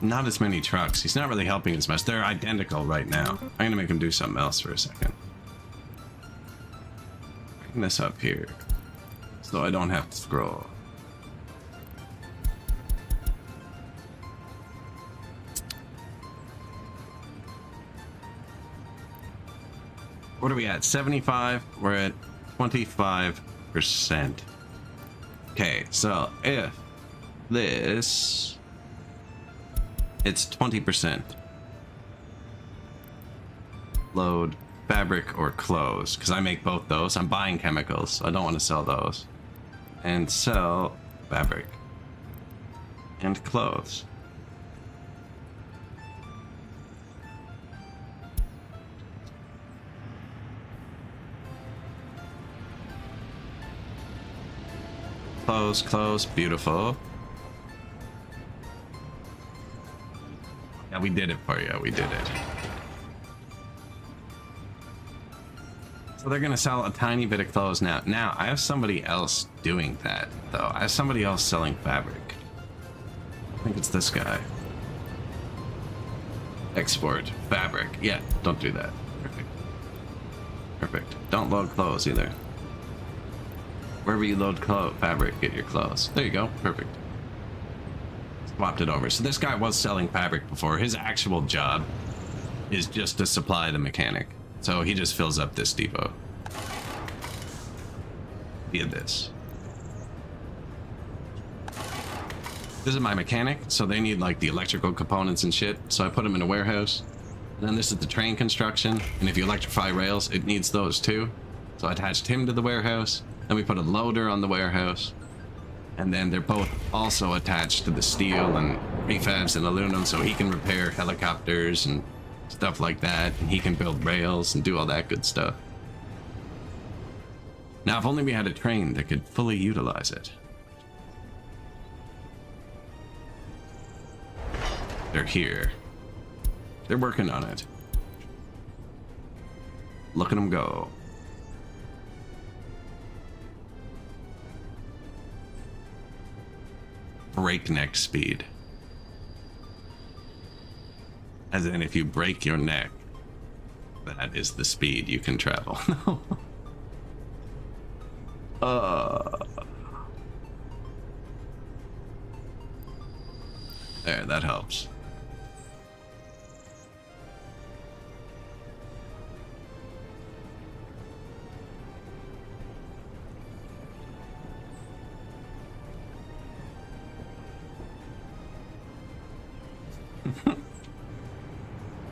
not as many trucks. He's not really helping as much. They're identical right now. I'm gonna make him do something else for a second. Bring this up here so I don't have to scroll. What are we at? 75? We're at 25%. Okay, so if this, it's 20%. Load fabric or clothes, because I make both those. I'm buying chemicals, so I don't want to sell those. And sell fabric and clothes. Close, close, beautiful. Yeah, we did it for you. We did it. So they're gonna sell a tiny bit of clothes now. Now, I have somebody else doing that, though. I have somebody else selling fabric. I think it's this guy. Export fabric. Yeah, don't do that. Perfect. Perfect. Don't load clothes either. Wherever you load fabric, get your clothes. There you go. Perfect. Swapped it over. So this guy was selling fabric before. His actual job is just to supply the mechanic. So he just fills up this depot via this. This is my mechanic, so they need like the electrical components and shit. So I put them in a warehouse. And then this is the train construction. And if you electrify rails, it needs those too. So I attached him to the warehouse. Then we put a loader on the warehouse. And then they're both also attached to the steel and prefabs and aluminum, so he can repair helicopters and stuff like that. And he can build rails and do all that good stuff. Now, if only we had a train that could fully utilize it. They're here. They're working on it. Look at them go. Breakneck speed. As in, if you break your neck, that is the speed you can travel. There, that helps.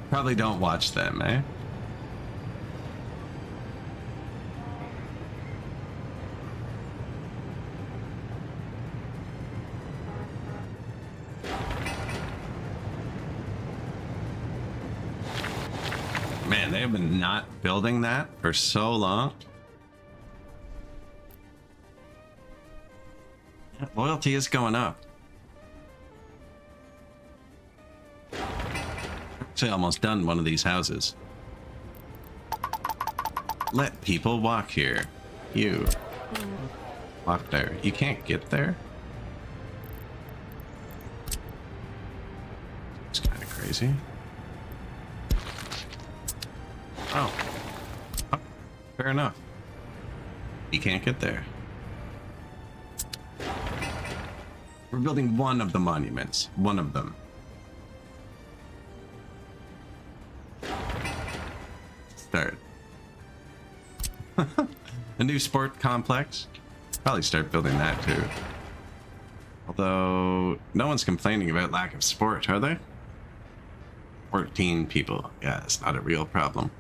Probably don't watch them, eh? Man, they have been not building that for so long. Loyalty is going up. Actually, almost done one of these houses. Let people walk here. You. Walk there. You can't get there? It's kind of crazy. Oh. Oh. Fair enough. You can't get there. We're building one of the monuments. One of them. Start. A new sport complex. Probably start building that too. Although no one's complaining about lack of sport, are they? 14 people. Yeah, it's not a real problem.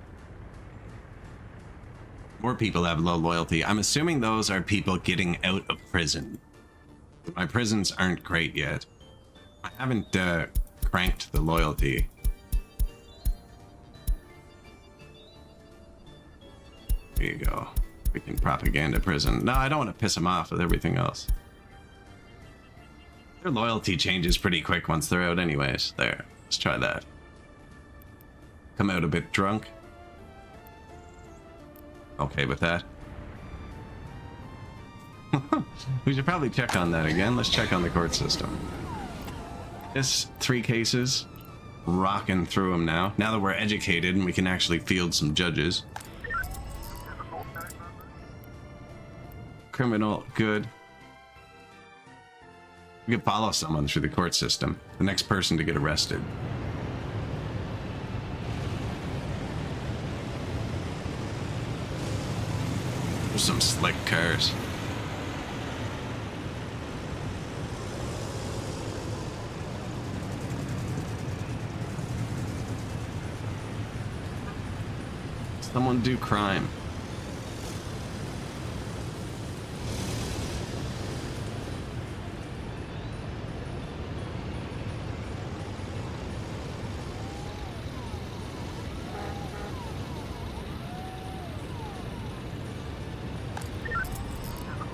More people have low loyalty. I'm assuming those are people getting out of prison. My prisons aren't great yet. I haven't cranked the loyalty. There you go. Freaking propaganda prison. No, I don't want to piss them off with everything else. Their loyalty changes pretty quick once they're out anyways. There. Let's try that. Come out a bit drunk. Okay with that. We should probably check on that again. Let's check on the court system. This 3 cases. Rocking through them now. Now that we're educated and we can actually field some judges. Criminal, good. We could follow someone through the court system. The next person to get arrested. There's some slick cars. Someone do crime.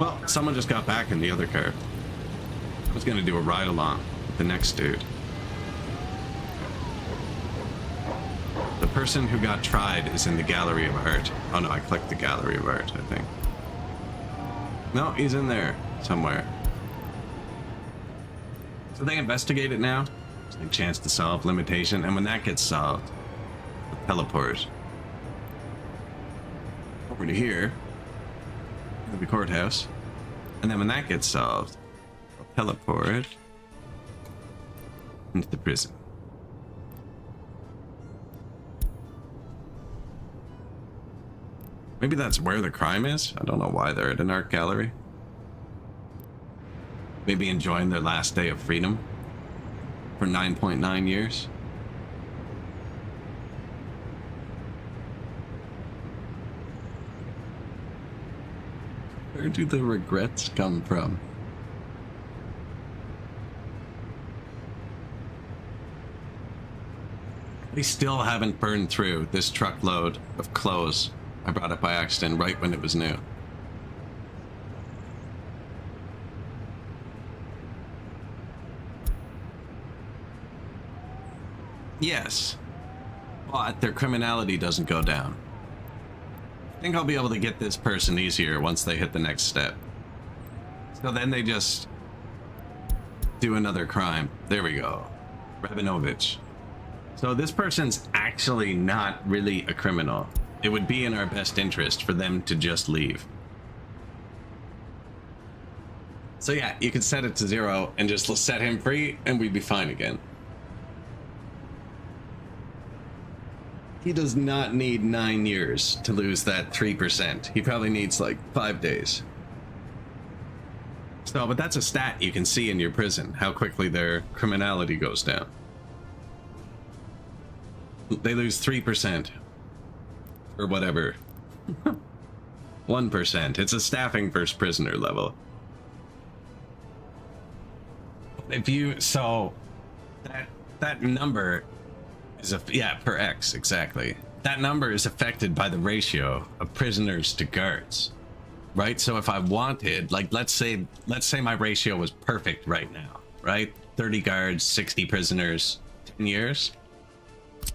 Well, someone just got back in the other car. I was gonna do a ride along with the next dude. The person who got tried is in the gallery of art. Oh no, I clicked the gallery of art, I think. No, he's in there somewhere. So they investigate it now. There's a chance to solve limitation, and when that gets solved, we'll teleport over to here. The courthouse, and then when that gets solved, I'll teleport into the prison. Maybe that's where the crime is. I don't know why they're at an art gallery. Maybe enjoying their last day of freedom for 9.9 years. Where do the regrets come from? We still haven't burned through this truckload of clothes I brought up by accident right when it was new. Yes, but their criminality doesn't go down. I think I'll be able to get this person easier once they hit the next step. So then they just do another crime. There we go. Rabinovich. So this person's actually not really a criminal. It would be in our best interest for them to just leave. So yeah, you could set it to 0 and just set him free and we'd be fine again. He does not need 9 years to lose that 3%. He probably needs like 5 days. So, but that's a stat you can see in your prison, how quickly their criminality goes down. They lose 3%. Or whatever. 1%. It's a staffing first prisoner level. If you, so, that number is per X, exactly. That number is affected by the ratio of prisoners to guards. right? So if I wanted, like, let's say my ratio was perfect right now, right? 30 guards, 60 prisoners, 10 years.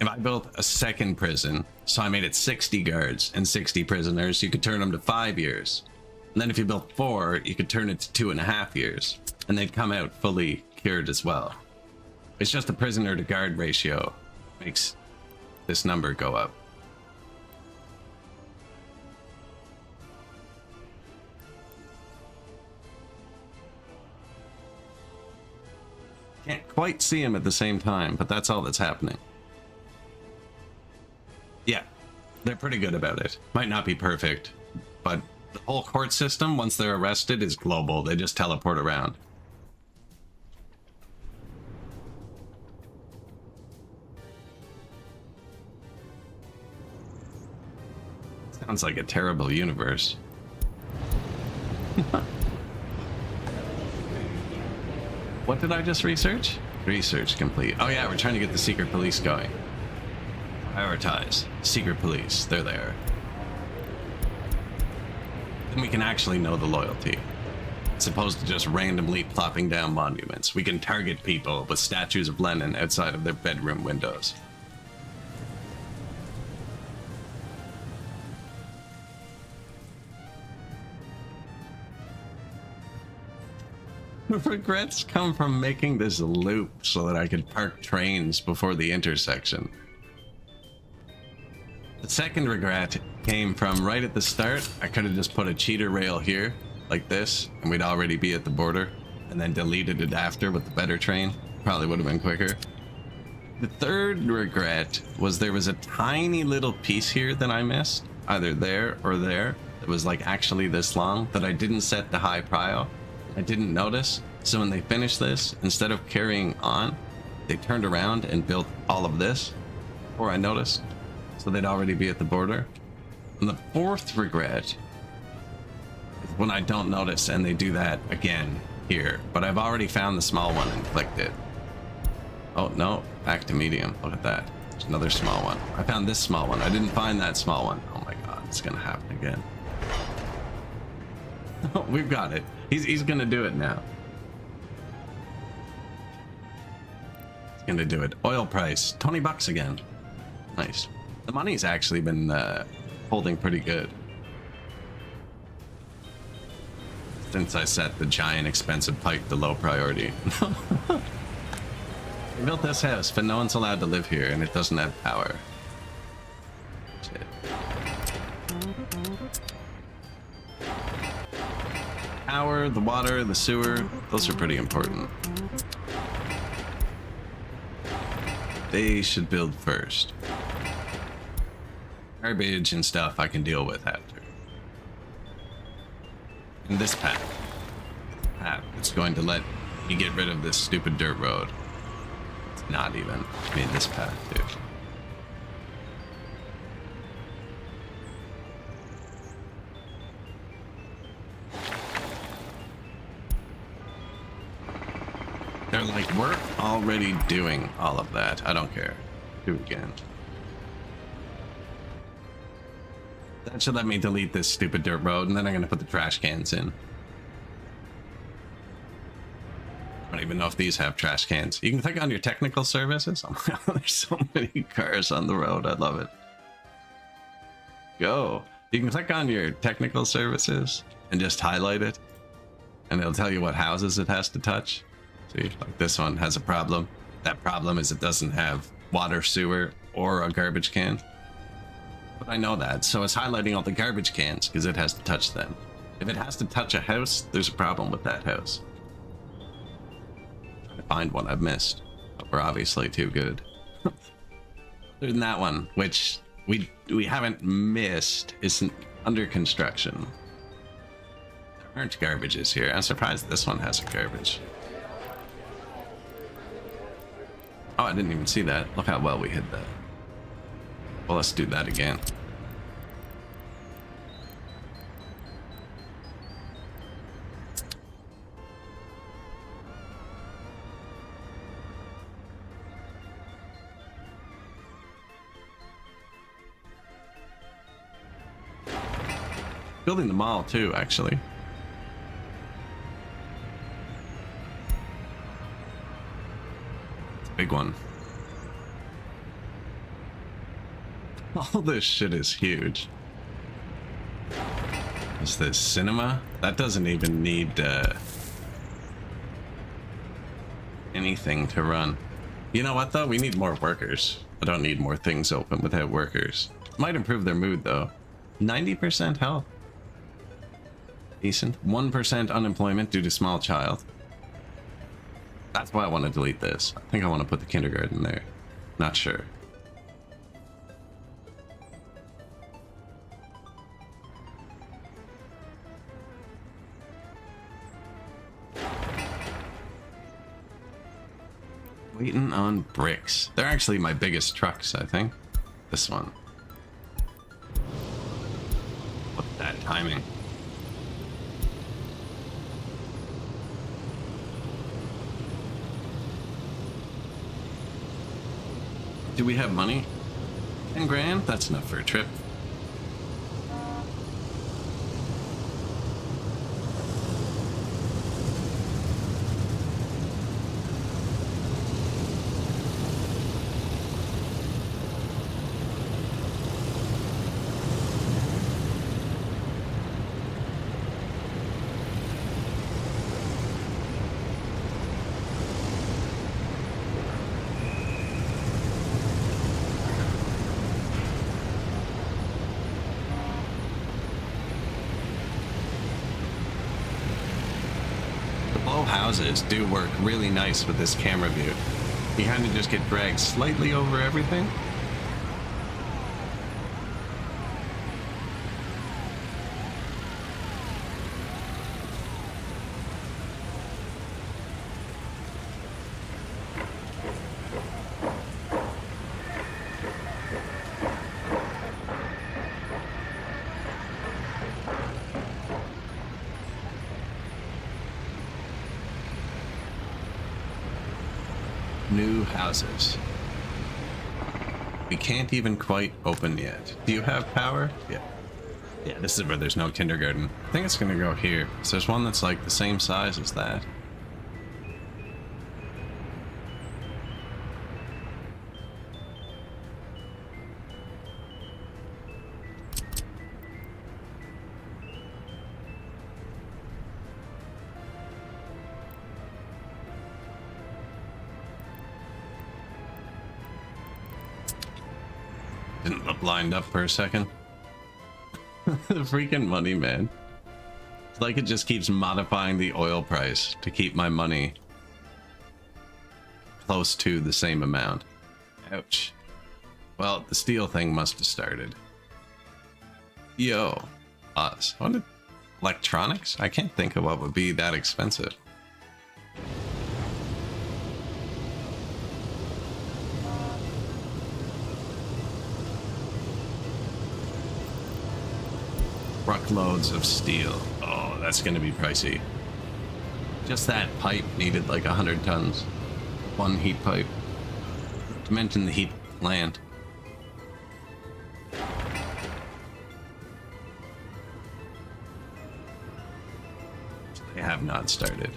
If I built a second prison, so I made it 60 guards and 60 prisoners, you could turn them to 5 years. And then if you built 4, you could turn it to 2.5 years, and they'd come out fully cured as well. It's just the prisoner to guard ratio makes this number go up. Can't quite see him at the same time, but that's all that's happening. Yeah, they're pretty good about it. Might not be perfect, but the whole court system, once they're arrested, is global. They just teleport around. Sounds like a terrible universe. What did I just research? Research complete. Oh yeah, we're trying to get the secret police going. Prioritize. Secret police. They're there. Then we can actually know the loyalty. As opposed to just randomly plopping down monuments. We can target people with statues of Lenin outside of their bedroom windows. Regrets come from making this loop so that I could park trains before the intersection. The second regret came from right at the start. I could have just put a cheater rail here, like this, and we'd already be at the border, and then deleted it after with the better train. Probably would have been quicker. The third regret was there was a tiny little piece here that I missed, either there or there, that was like actually this long, that I didn't set the high prio. I didn't notice, so when they finished this, instead of carrying on, they turned around and built all of this before I noticed, so they'd already be at the border. And the fourth regret is when I don't notice and they do that again here, but I've already found the small one and clicked it. Oh no, back to medium. Look at that. There's another small one. I found this small one. I didn't find that small one. Oh my god, it's gonna happen again. We've got it. He's gonna do it now. He's gonna do it. Oil price, $20 again. Nice. The money's actually been holding pretty good since I set the giant expensive pipe to low priority. I built this house, but no one's allowed to live here, and it doesn't have power. Shit. Power, the water, the sewer, those are pretty important. They should build first. Garbage and stuff I can deal with after. And this path. It's going to let me get rid of this stupid dirt road. It's not even. I mean, this path, too. They're like, we're already doing all of that. I don't care. Do it again. That should let me delete this stupid dirt road, and then I'm gonna put the trash cans in. I don't even know if these have trash cans. You can click on your technical services. Oh my god, there's so many cars on the road. I love it. Go. You can click on your technical services and just highlight it, and it'll tell you what houses it has to touch. See, like this one has a problem. That problem is it doesn't have water, sewer, or a garbage can. But I know that, so it's highlighting all the garbage cans because it has to touch them. If it has to touch a house, there's a problem with that house. Trying to find one I've missed, but we're obviously too good. Other than that one, which we haven't missed, isn't under construction. There aren't garbages here. I'm surprised this one has a garbage. Oh, I didn't even see that. Look how well we hit that. Well, let's do that again. Building the mall too, actually. It's a big one. All this shit is huge. Is this cinema? That doesn't even need anything to run. You know what though? We need more workers. I don't need more things open without workers. Might improve their mood though. 90% health. Decent. 1% unemployment due to small child. That's why I want to delete this. I think I want to put the kindergarten there. Not sure. Waiting on bricks. They're actually my biggest trucks, I think. This one. Look at that timing. Do we have money? 10 grand? That's enough for a trip. Houses do work really nice with this camera view. You kind of just get dragged slightly over everything. New houses. We can't even quite open yet. Do you have power? Yeah. Yeah, this is where there's no kindergarten. I think it's gonna go here. So there's one that's like the same size as that. Didn't look lined up for a second. The freaking money, man. It's like it just keeps modifying the oil price to keep my money close to the same amount. Ouch. Well, the steel thing must have started. Yo. Us. What did... Electronics? I can't think of what would be that expensive. Truckloads of steel. Oh, that's gonna be pricey. Just that pipe needed like 100 tons. One heat pipe. To mention the heat plant. They have not started.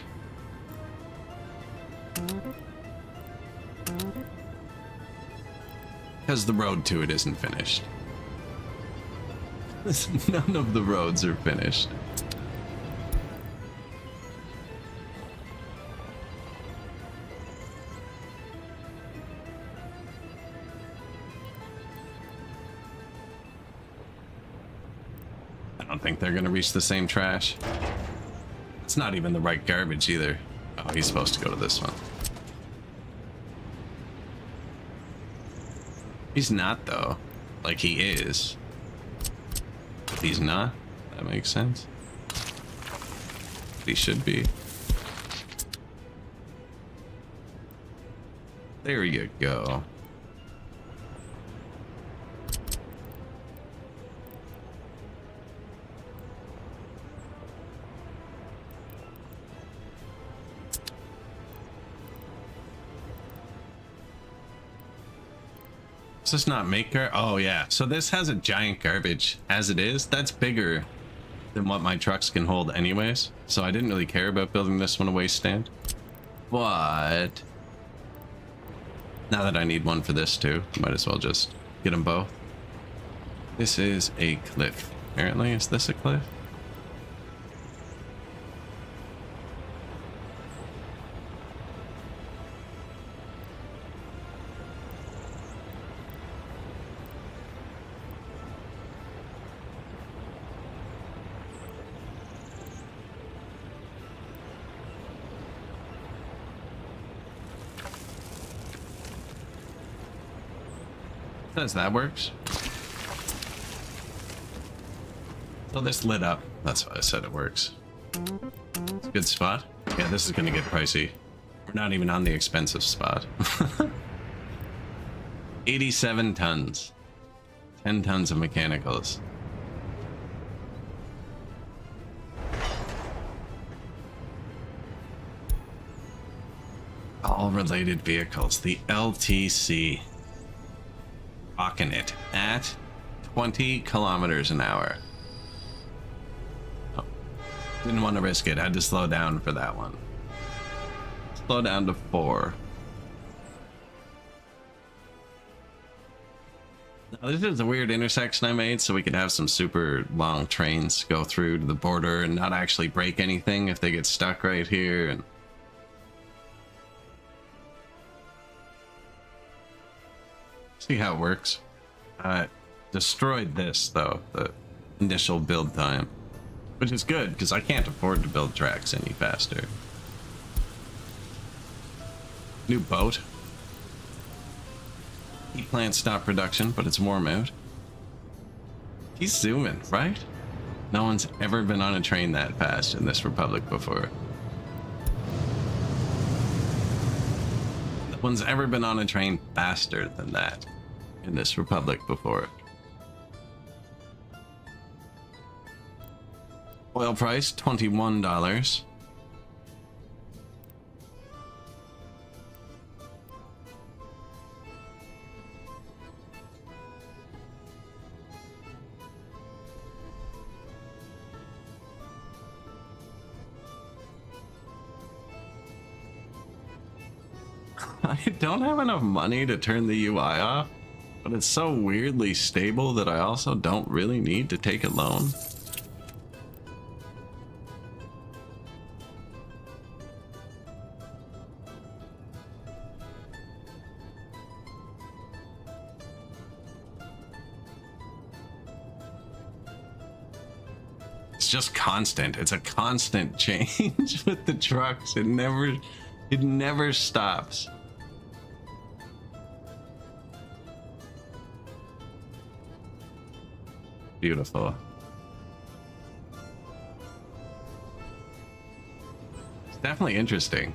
Because the road to it isn't finished. None of the roads are finished. I don't think they're gonna reach the same trash. It's not even the right garbage either. Oh, he's supposed to go to this one. He's not though. Like he is. He's not. That makes sense. He should be. There you go. Does this not make Oh yeah, so this has a giant garbage as it is. That's bigger than what my trucks can hold anyways. So I didn't really care about building this one a waste stand. But now that I need one for this too, might as well just get them both. This is a cliff. Apparently, is this a cliff? Says that works. So this lit up. That's why I said it works. It's a good spot. Yeah, this is gonna get pricey. We're not even on the expensive spot. 87 tons. 10 tons of mechanicals. All related vehicles. The LTC. Rocking it at 20 kilometers an hour. Oh, didn't want to risk it. Had to slow down for that one. Slow down to 4. Now, this is a weird intersection I made so we could have some super long trains go through to the border and not actually break anything if they get stuck right here. And see how it works. Destroyed this though, the initial build time, which is good because I can't afford to build tracks any faster. New boat. Heat plant stop production, but it's warm out. He's zooming, right? No one's ever been on a train that fast in this republic before. No one's ever been on a train faster than that in this republic before. Oil price $21. I don't have enough money to turn the UI off, but it's so weirdly stable that I also don't really need to take a loan. It's just constant. It's a constant change with the trucks. It never stops. Beautiful. It's definitely interesting.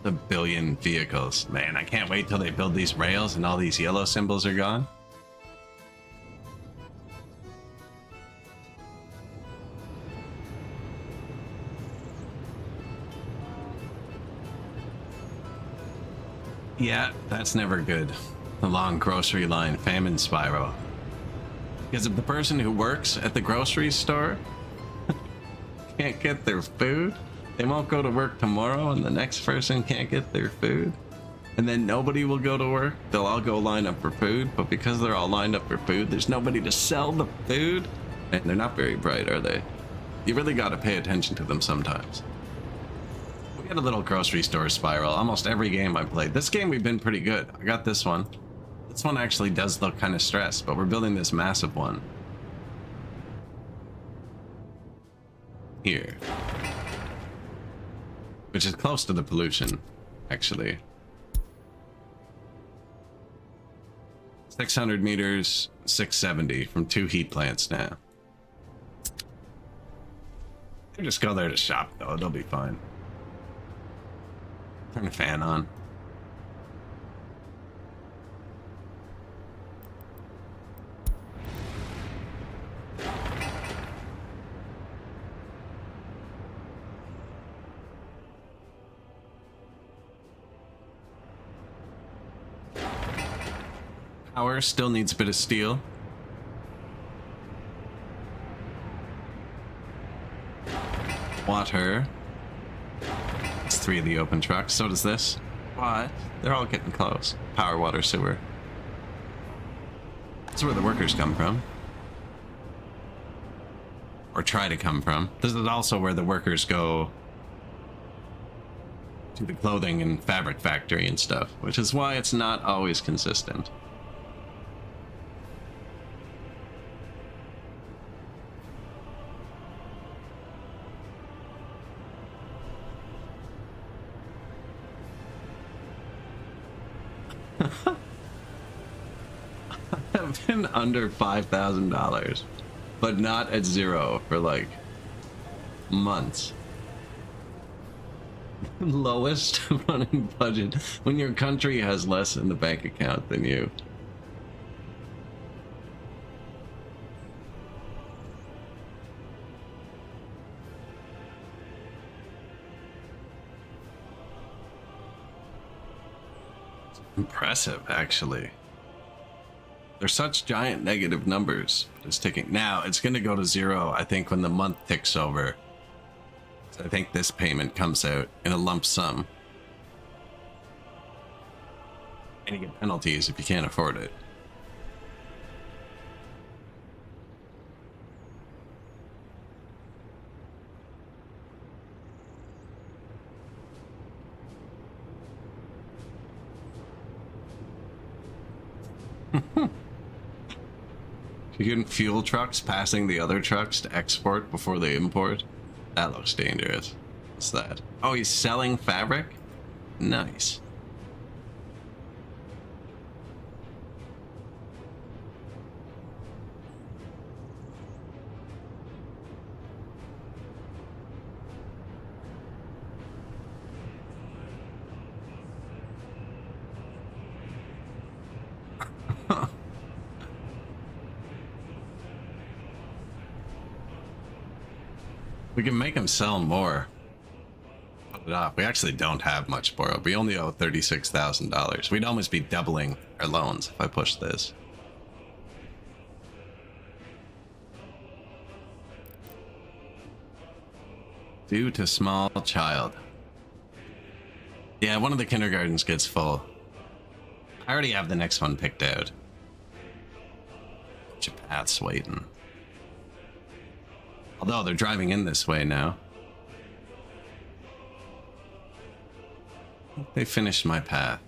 The billion vehicles. Man, I can't wait till they build these rails and all these yellow symbols are gone. Yeah, that's never good. The long grocery line famine spiral. Because if the person who works at the grocery store can't get their food, they won't go to work tomorrow, and the next person can't get their food. And then nobody will go to work. They'll all go line up for food, but because they're all lined up for food, there's nobody to sell the food. And they're not very bright, are they? You really got to pay attention to them sometimes. We got a little grocery store spiral almost every game I played. This game we've been pretty good. I got this one. This one actually does look kind of stressed, but we're building this massive one here, which is close to the pollution, actually. 600 meters, 670 from 2 heat plants now. You just go there to shop, though. They'll be fine. Turn the fan on. Power still needs a bit of steel. Water. It's 3 of the open trucks. So does this. What? They're all getting close. Power, water, sewer. That's where the workers come from. Or try to come from. This is also where the workers go to the clothing and fabric factory and stuff, which is why it's not always consistent. I've been under $5,000, but not at zero for like months. Lowest running budget when your country has less in the bank account than you. Impressive, actually. They're such giant negative numbers. It's ticking. Now, it's going to go to zero, I think, when the month ticks over. So I think this payment comes out in a lump sum. And you get penalties if you can't afford it. You can fuel trucks passing the other trucks to export before they import. That looks dangerous. What's that? Oh, he's selling fabric? Nice. We can make him sell more. Put it off. We actually don't have much borrowed. We only owe $36,000. We'd almost be doubling our loans if I push this. Due to small child. Yeah, one of the kindergartens gets full. I already have the next one picked out. Bunch of paths waiting. Although they're driving in this way now. They finished my path.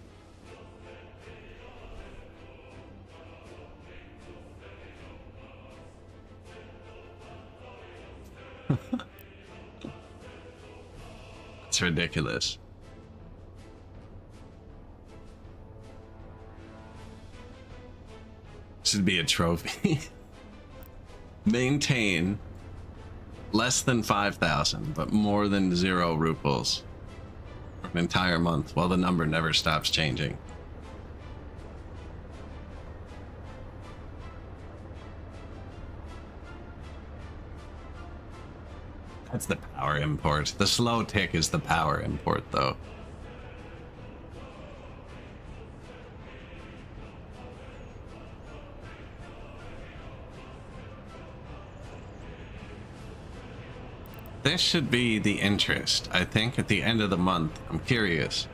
It's ridiculous. Should be a trophy. Maintain less than 5,000, but more than 0 rubles for an entire month while the number never stops changing. That's the power import. The slow tick is the power import, though. This should be the interest, I think, at the end of the month. I'm curious.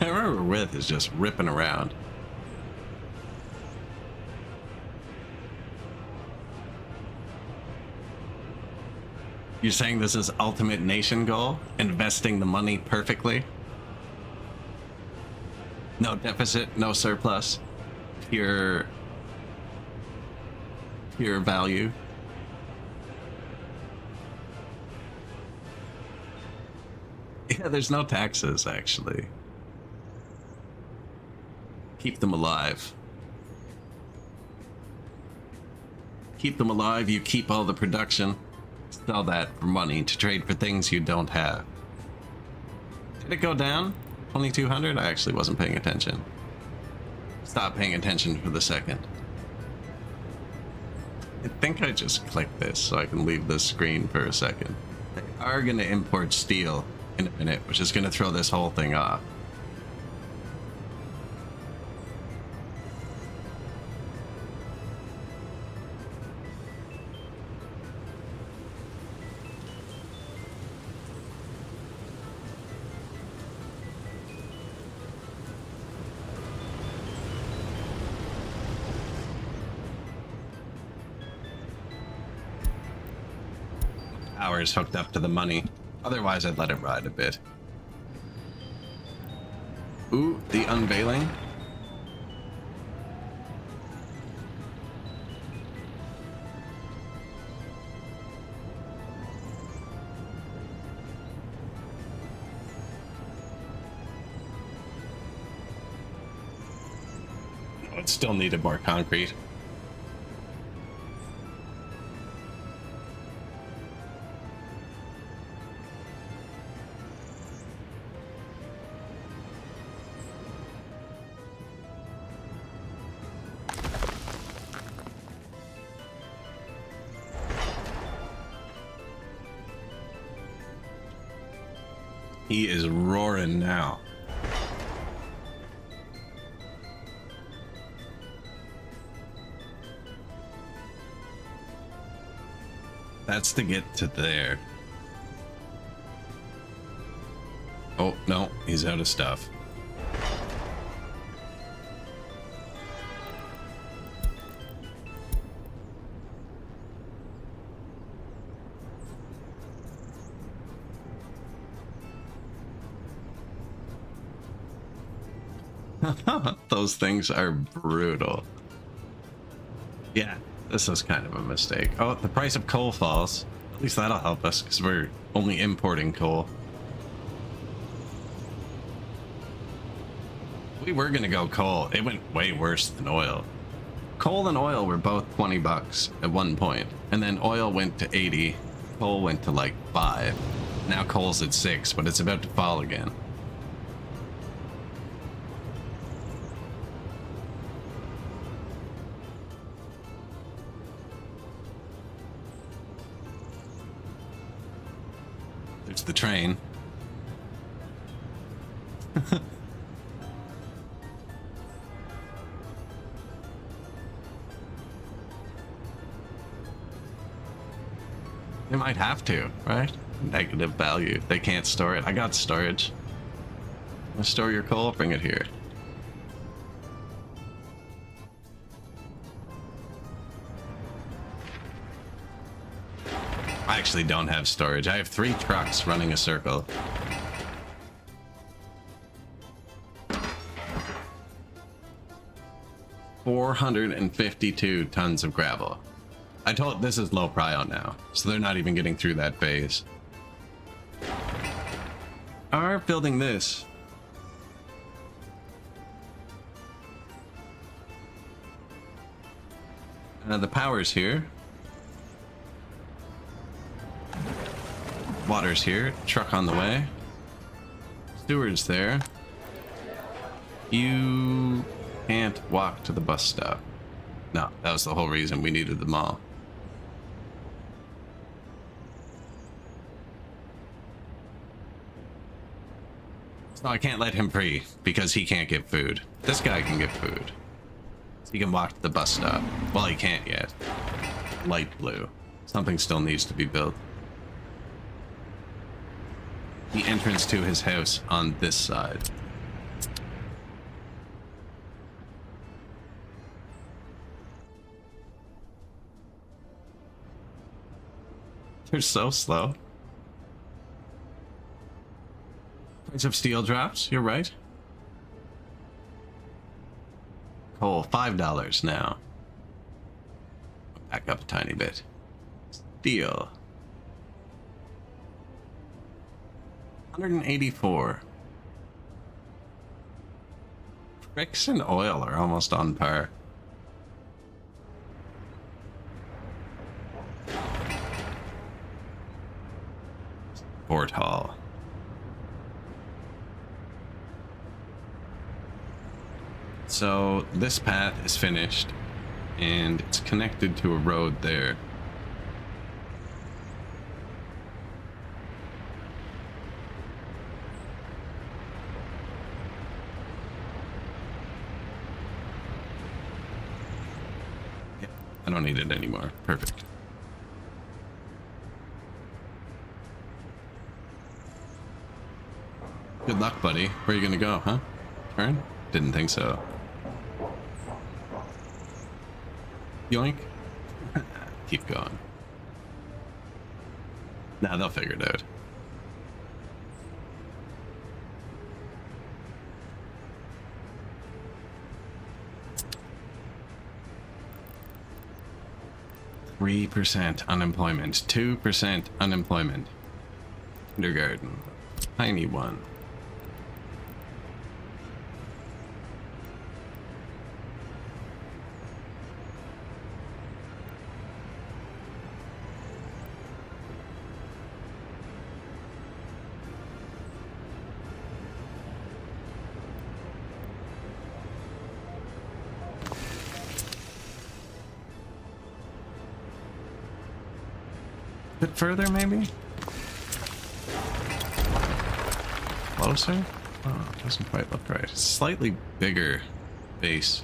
I remember Rith is just ripping around. You're saying this is ultimate nation goal? Investing the money perfectly? No deficit, no surplus. Pure value. Yeah, there's no taxes, actually. Keep them alive. Keep them alive, you keep all the production. Sell that for money to trade for things you don't have. Did it go down? 2200? I actually wasn't paying attention. Stop paying attention for the second. I think I just clicked this so I can leave this screen for a second. They are going to import steel in a minute, which is going to throw this whole thing off. Power's hooked up to the money. Otherwise, I'd let it ride a bit. Ooh, the unveiling. Oh, it still needed more concrete. He is roaring now. That's to get to there. Oh, no, he's out of stuff. Those things are brutal. Yeah, this is kind of a mistake. Oh, the price of coal falls. At least that'll help us, because we're only importing coal. We were gonna go coal. It went way worse than oil. Coal and oil were both 20 bucks at one point, and then oil went to 80. Coal went to like 5. Now coal's at 6, but it's about to fall again. There's the train. They might have to, right? Negative value. They can't store it. I got storage. Want to store your coal? Bring it here. I actually don't have storage. I have 3 trucks running a circle. $452 tons of gravel. I told this is low prio now, so they're not even getting through that phase. Are building this. The power's here. Water's here. Truck on the way. Steward's there. You can't walk to the bus stop. No, that was the whole reason we needed the mall. So I can't let him free because he can't get food. This guy can get food. He can walk to the bus stop. Well, he can't yet. Light blue. Something still needs to be built. The entrance to his house on this side. They're so slow. Price of steel drops, you're right. Coal, $5 now. Back up a tiny bit. Steel. 184. Bricks and oil are almost on par. Fort Hall. So this path is finished and it's connected to a road there. I don't need it anymore. Perfect. Good luck, buddy. Where are you gonna go, huh? Turn? Didn't think so. Yoink. Keep going. Nah, they'll figure it out. %, unemployment. 2% unemployment. Kindergarten. Tiny one. Bit further, maybe? Closer? Oh, it doesn't quite look right. Slightly bigger base.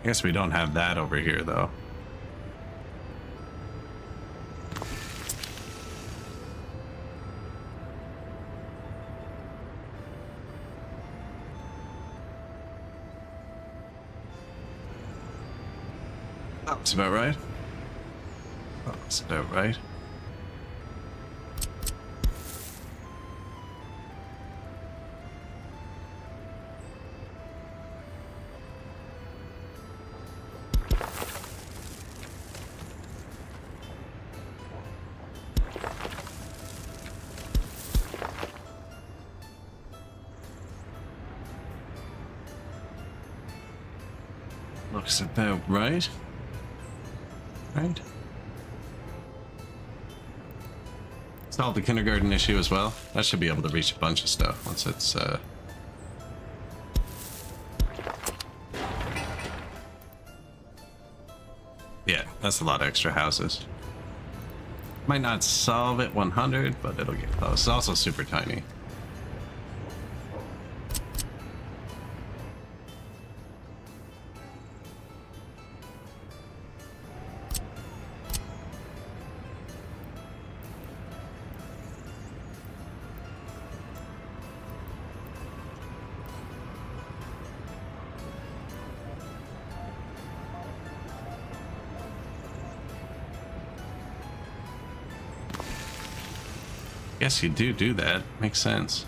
I guess we don't have that over here, though. That's about right. That's about right. Looks about right. Right. Solve the kindergarten issue as well. That should be able to reach a bunch of stuff once it's yeah, that's a lot of extra houses. Might not solve it 100, but it'll get close. It's also super tiny. Guess you do that. Makes sense.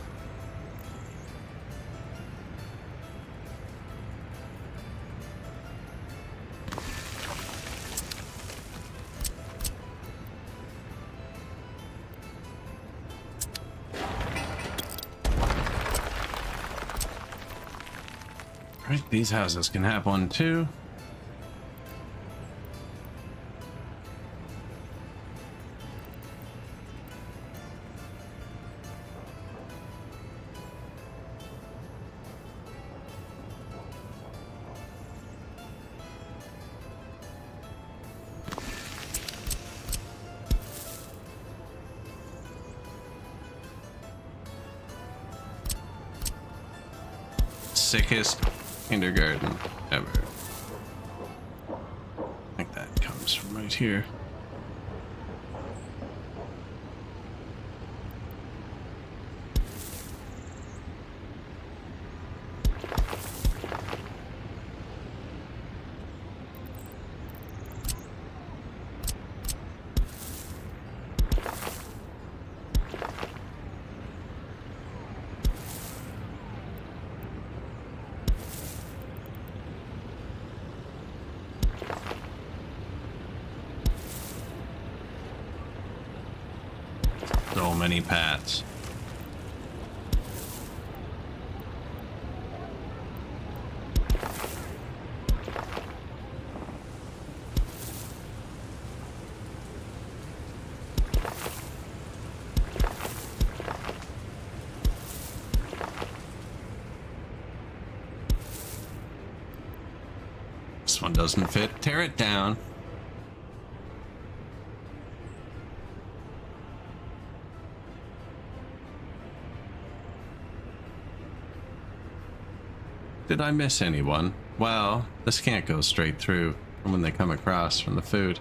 Right, these houses can have one too. Sickest kindergarten ever. I think that comes from right here. So many paths. This one doesn't fit. Tear it down. Did I miss anyone? Well, this can't go straight through from when they come across from the food.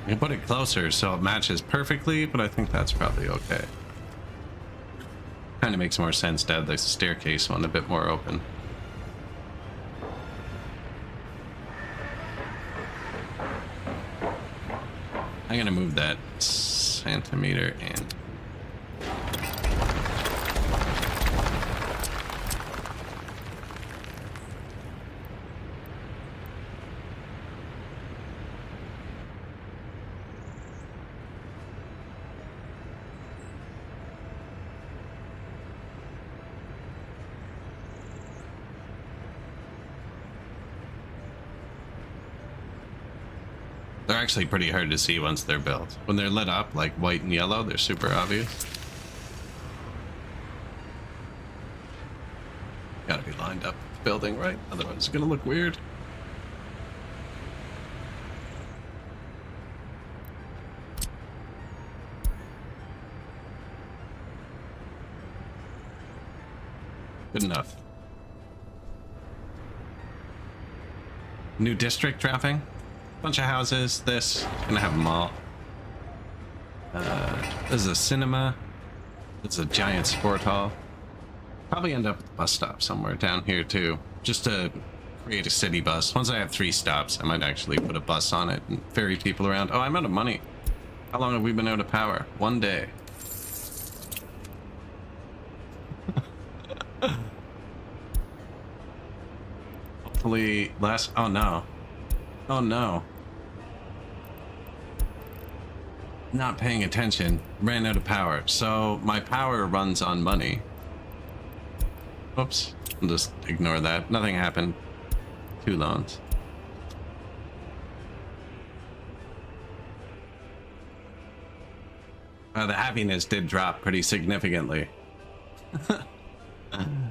I put it closer so it matches perfectly, but I think that's probably okay. Kind of makes more sense to have the staircase one a bit more open. I'm gonna move that centimeter in. They're actually pretty hard to see once they're built. When they're lit up like white and yellow, they're super obvious. Gotta be lined up with the building, right? Otherwise it's gonna look weird. Good enough. New district drafting. Bunch of houses. This gonna have them all. This is a cinema. This is a giant sport hall. Probably end up at the bus stop somewhere down here too, just to create a city bus. Once I have 3 stops, I might actually put a bus on it and ferry people around. Oh, I'm out of money. How long have we been out of power? 1 day. Hopefully last. Oh no. Oh no. Not paying attention. Ran out of power. So my power runs on money. Oops. I'll just ignore that. Nothing happened. 2 loans. The happiness did drop pretty significantly.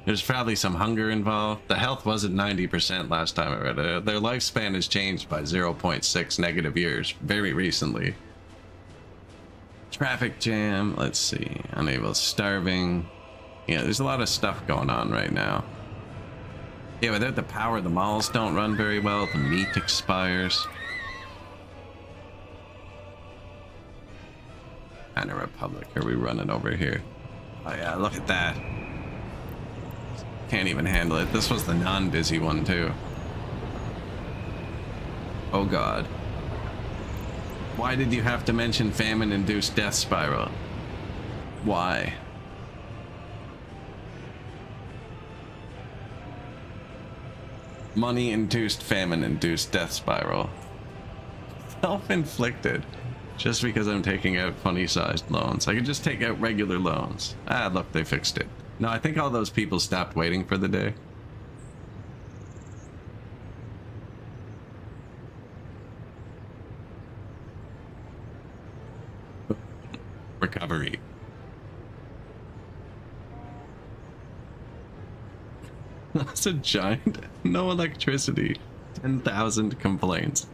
There's probably some hunger involved. The health was at 90% last time I read it. Their lifespan has changed by 0.6 negative years very recently. Traffic jam. Let's see. Unable. Starving. Yeah, there's a lot of stuff going on right now. Yeah, without the power, the malls don't run very well. The meat expires. Banana Republic. Are we running over here? Oh yeah, look at that. Can't even handle it. This was the non-busy one too. Oh god. Why did you have to mention famine-induced death spiral? Why? Money-induced famine-induced death spiral. Self-inflicted. Just because I'm taking out funny-sized loans. I could just take out regular loans. Ah, look, they fixed it. No, I think all those people stopped waiting for the day. Recovery. That's a giant. No electricity. 10,000 complaints.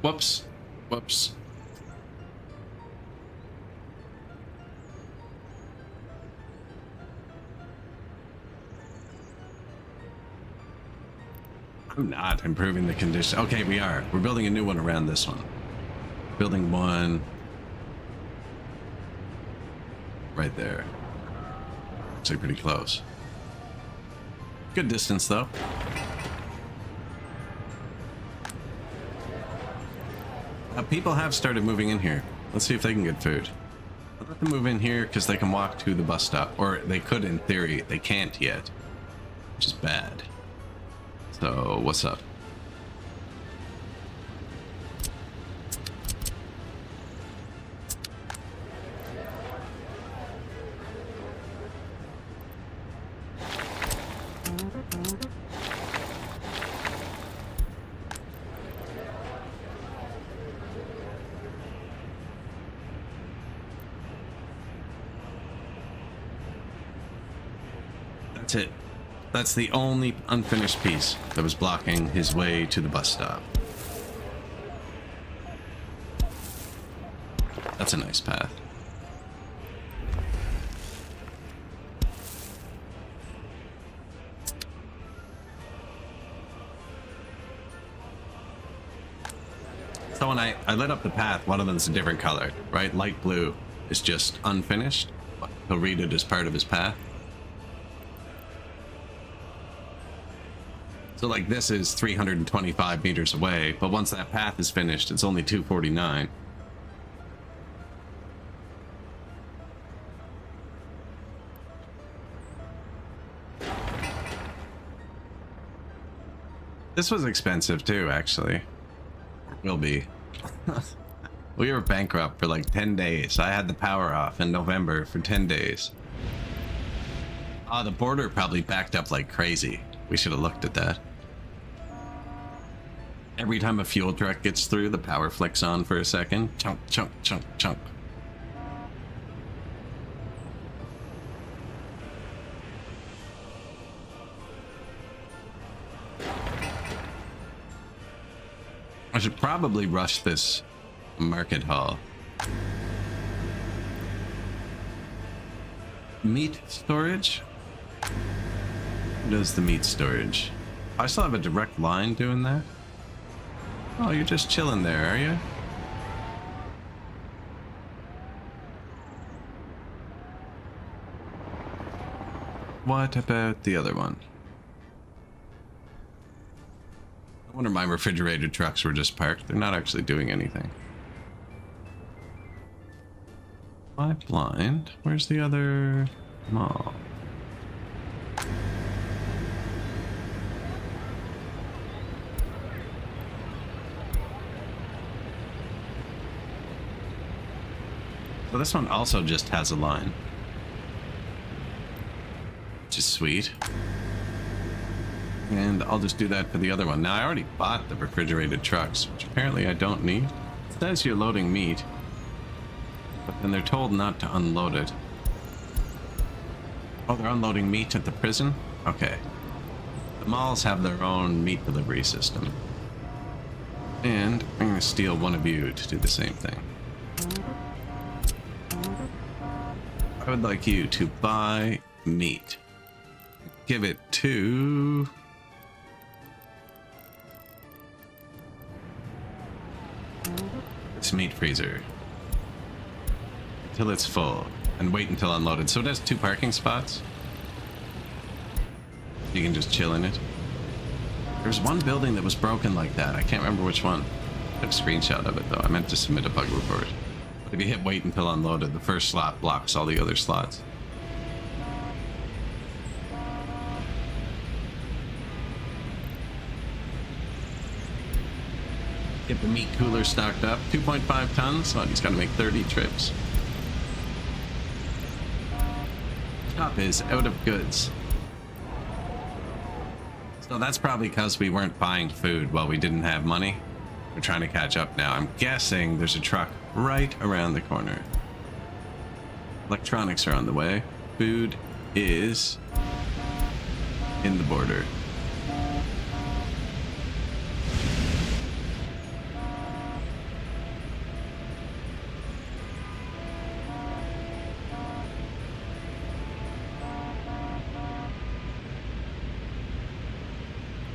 Whoops. Whoops. I'm not improving the condition. Okay, we are. We're building a new one around this one. Building one right there. Actually pretty close. Good distance though. People have started moving in here. Let's see if they can get food. I'll let them move in here because they can walk to the bus stop. Or they could in theory. They can't yet. Which is bad. So, what's up? That's it. That's the only unfinished piece that was blocking his way to the bus stop. That's a nice path. So when I lit up the path, one of them's a different color, right? Light blue is just unfinished. He'll read it as part of his path. So like this is 325 meters away, but once that path is finished, it's only 249. This was expensive too, actually. Will be. We were bankrupt for like 10 days. I had the power off in November for 10 days. The border probably backed up like crazy. We should have looked at that. Every time a fuel truck gets through, the power flicks on for a second. Chunk, chunk, chunk, chunk. I should probably rush this market hall. Meat storage? Who does the meat storage? I still have a direct line doing that. Oh, you're just chilling there, are you? What about the other one? I wonder my refrigerated trucks were just parked. They're not actually doing anything. Am I blind? Where's the other mall? So this one also just has a line, which is sweet. And I'll just do that for the other one. Now, I already bought the refrigerated trucks, which apparently I don't need. It says you're loading meat, but then they're told not to unload it. Oh, they're unloading meat at the prison? Okay. The malls have their own meat delivery system. And I'm going to steal one of you to do the same thing. I would like you to buy meat. Give it to... this meat freezer. Until it's full. And wait until unloaded. So it has 2 parking spots. You can just chill in it. There's one building that was broken like that. I can't remember which one. I took a screenshot of it though. I meant to submit a bug report. If you hit wait until unloaded, the first slot blocks all the other slots. Get the meat cooler stocked up. 2.5 tons. Oh, he's got to make 30 trips. Shop is out of goods. So that's probably because we weren't buying food while we didn't have money. We're trying to catch up now. I'm guessing there's a truck right around the corner. Electronics are on the way. Food is in the border.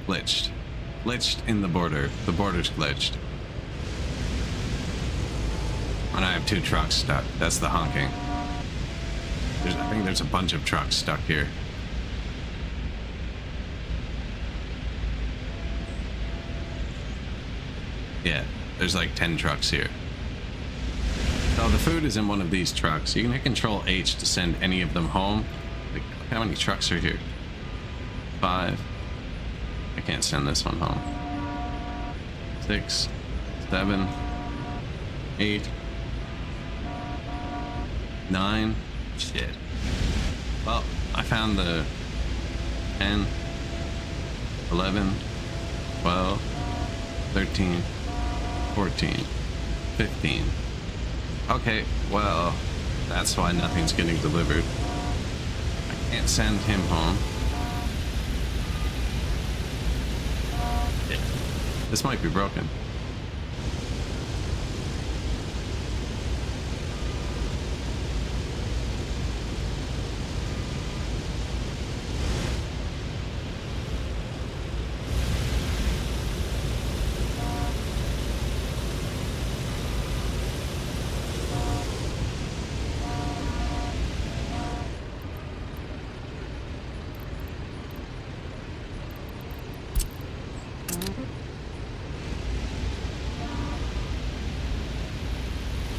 Glitched. Glitched in the border. The border's glitched. And I have 2 trucks stuck. That's the honking. I think there's a bunch of trucks stuck here. Yeah, there's like 10 trucks here. So the food is in one of these trucks. You can hit Control H to send any of them home. Like, how many trucks are here? 5. I can't send this one home. 6, 7, 8, 9. Shit. Well, I found the 10, 11, 12, 13, 14, 15. Okay, well, that's why nothing's getting delivered. I can't send him home. This might be broken.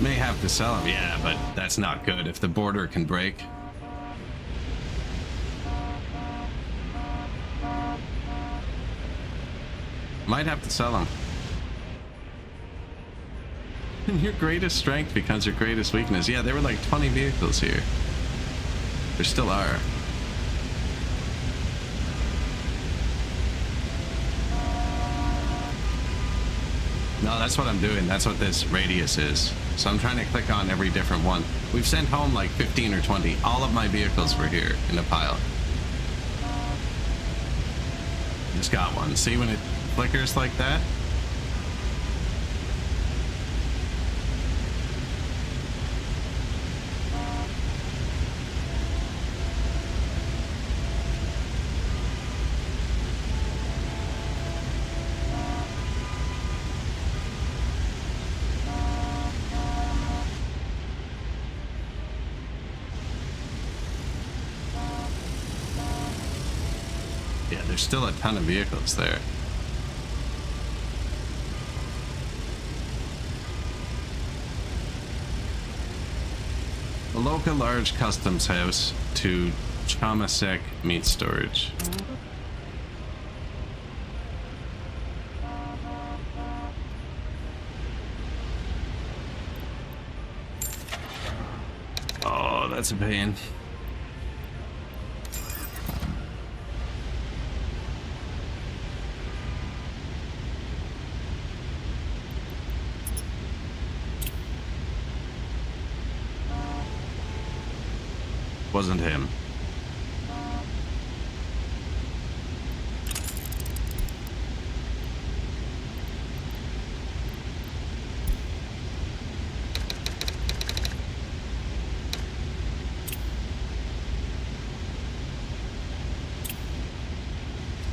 May have to sell them, yeah, but that's not good if the border can break. Might have to sell them. And your greatest strength becomes your greatest weakness. Yeah, there were like 20 vehicles here. There still are. No, that's what I'm doing. That's what this radius is. So I'm trying to click on every different one. We've sent home like 15 or 20. All of my vehicles were here in a pile. Just got one. See when it flickers like that? Yeah, there's still a ton of vehicles there. Aloka Large Customs House to Chamasek Meat Storage. Oh, that's a pain. Wasn't him.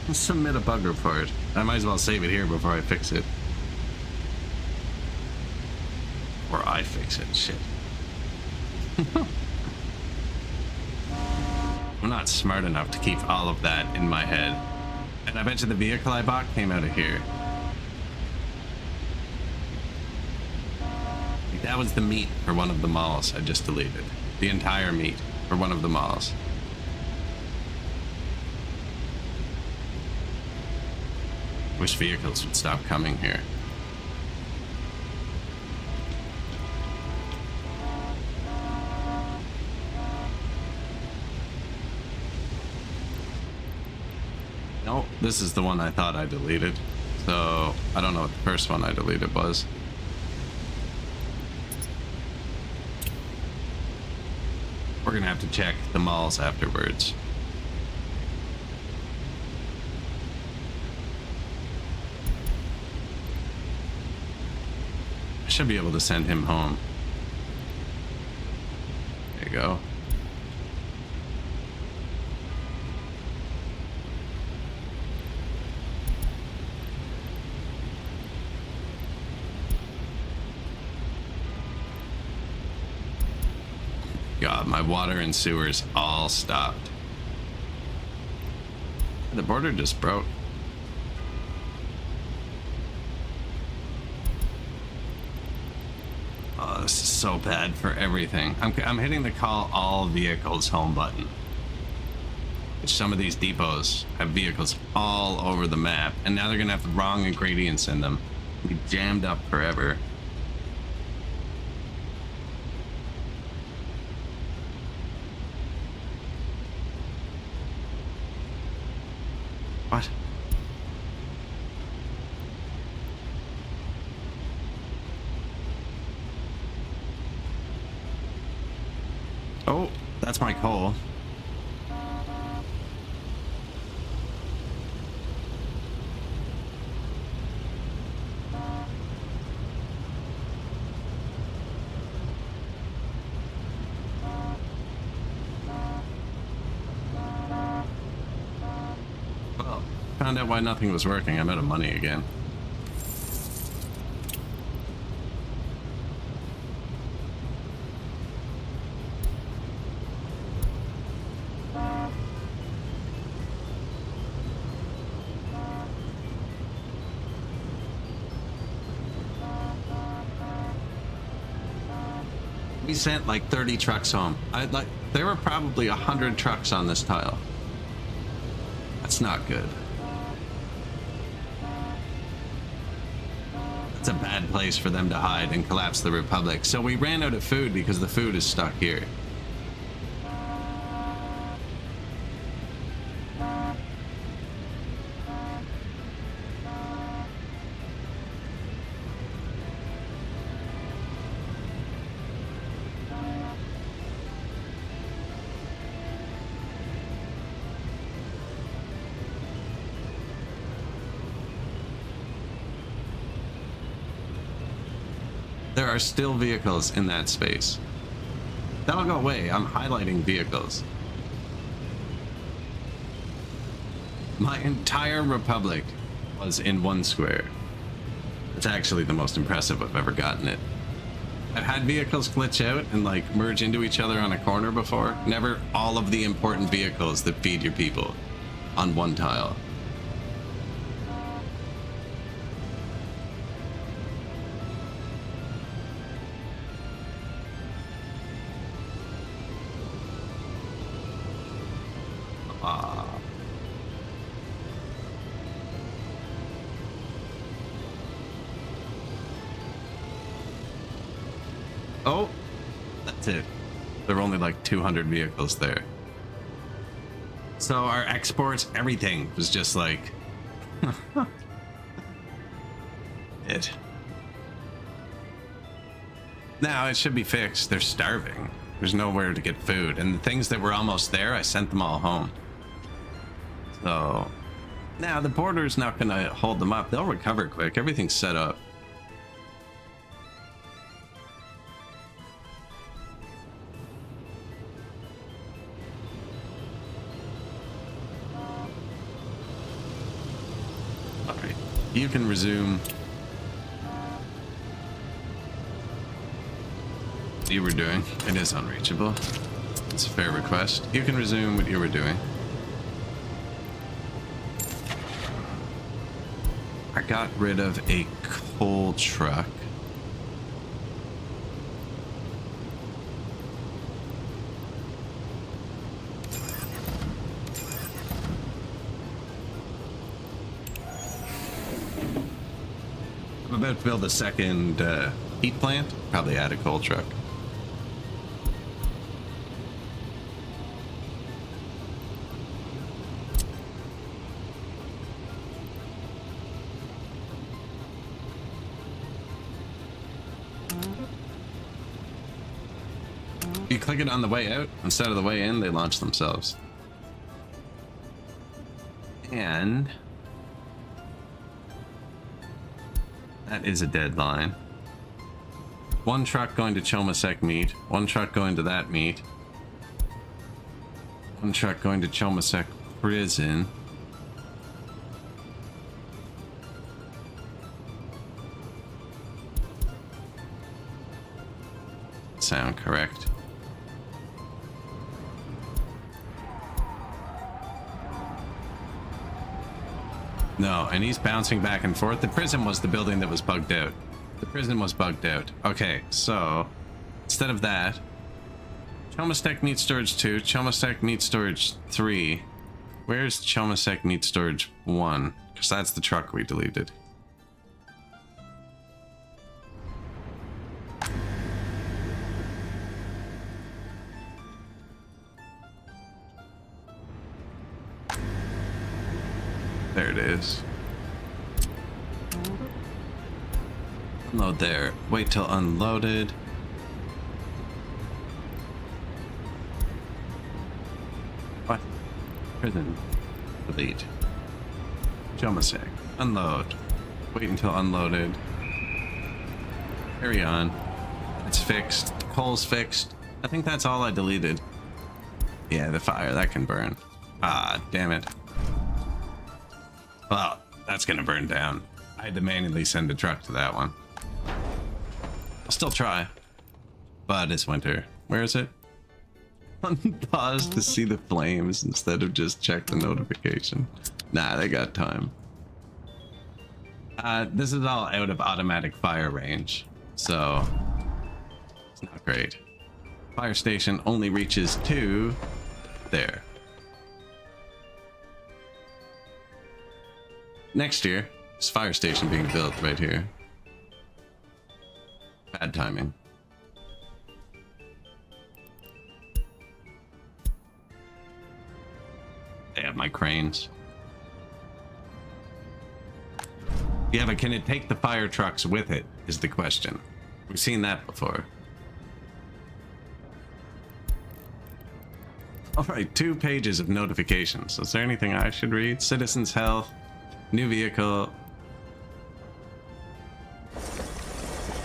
Let's submit a bug report. I might as well save it here before I fix it. Or I fix it. Shit. I'm not smart enough to keep all of that in my head. And I bet you the vehicle I bought came out of here. That was the meat for one of the malls I just deleted. The entire meat for one of the malls. Wish vehicles would stop coming here. Nope, this is the one I thought I deleted. So, I don't know what the first one I deleted was. We're gonna have to check the malls afterwards. I should be able to send him home. There you go. God, my water and sewers all stopped. The border just broke. Oh, this is so bad for everything. I'm hitting the call all vehicles home button. Which some of these depots have vehicles all over the map, and now they're gonna have the wrong ingredients in them. Be jammed up forever. What? Oh, that's my coal. found out why nothing was working. I'm out of money again. We sent like 30 trucks home. There were probably 100 trucks on this tile. That's not good. That's a bad place for them to hide and collapse the Republic. So we ran out of food because the food is stuck here. There are still vehicles in that space. That'll go away. I'm highlighting vehicles. My entire Republic was in one square. It's actually the most impressive I've ever gotten it. I've had vehicles glitch out and like merge into each other on a corner before. Never all of the important vehicles that feed your people on one tile. Oh, that's it. There were only like 200 vehicles there. So our exports, everything was just like... it. Now it should be fixed. They're starving. There's nowhere to get food. And the things that were almost there, I sent them all home. So now the border's not going to hold them up. They'll recover quick. Everything's set up. You can resume what you were doing. It is unreachable. It's a fair request. You can resume what you were doing. I got rid of a coal truck. I'm about to build a second heat plant. Probably add a coal truck. You click it on the way out instead of the way in, they launch themselves. And that is a deadline. One truck going to Chomasek meat, one truck going to that meat, one truck going to Chomasek prison. Sound correct? No, and he's bouncing back and forth. The prison was the building that was bugged out. The prison was bugged out. Okay, so instead of that, Chomasek Meat Storage 2, Chomasek Meat Storage 3. Where's Chomasek Meat Storage 1? Because that's the truck we deleted. There it is. Unload there. Wait till unloaded. What? Prison. Delete. Chomasek. Unload. Wait until unloaded. Carry on. It's fixed. Coal's fixed. I think that's all I deleted. Yeah, the fire. That can burn. Ah, damn it. Well, that's gonna burn down. I had to manually send a truck to that one. I'll still try. But it's winter. Where is it? Pause to see the flames instead of just check the notification. Nah, they got time. This is all out of automatic fire range, so it's not great. Fire station only reaches to there. Next year, this fire station being built right here. Bad timing. They have my cranes. Yeah, but can it take the fire trucks with it, is the question. We've seen that before. Alright, 2 pages of notifications. Is there anything I should read? Citizens' health, new vehicle,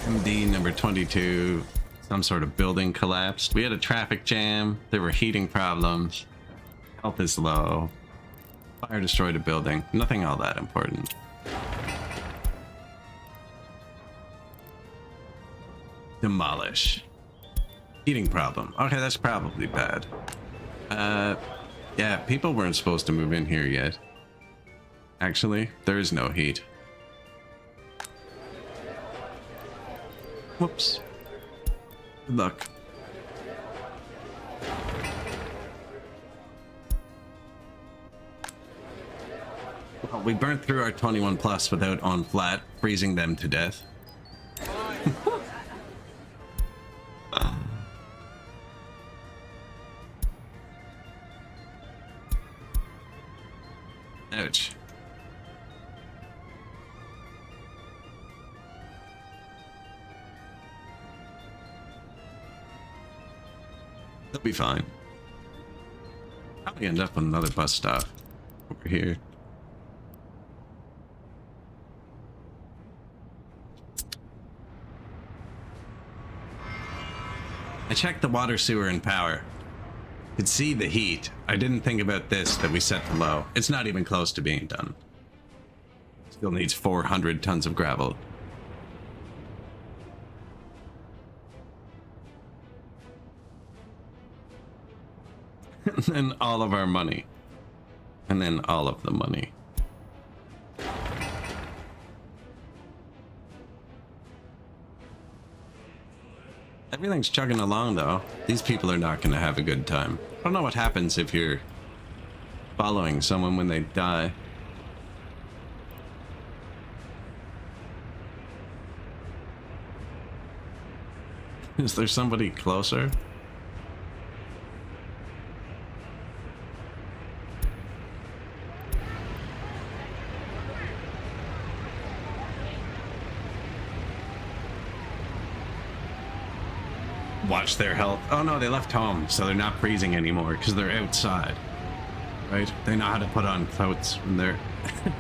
MD number 22, some sort of building collapsed. We had a traffic jam, there were heating problems, health is low, fire destroyed a building, nothing all that important. Demolish. Heating problem. Okay, that's probably bad. Yeah, people weren't supposed to move in here yet. Actually, there is no heat. Whoops. Good luck. Well, we burnt through our 21 plus without on flat, freezing them to death. Ouch. They'll be fine. Probably end up on another bus stop over here. I checked the water, sewer, and power. Could see the heat. I didn't think about this that we set to low. It's not even close to being done. Still needs 400 tons of gravel. And then all of our money. And then all of the money. Everything's chugging along though. These people are not going to have a good time. I don't know what happens if you're following someone when they die. Is there somebody closer? Watch their health. Oh no, they left home, so they're not freezing anymore because they're outside. Right? They know how to put on coats when they're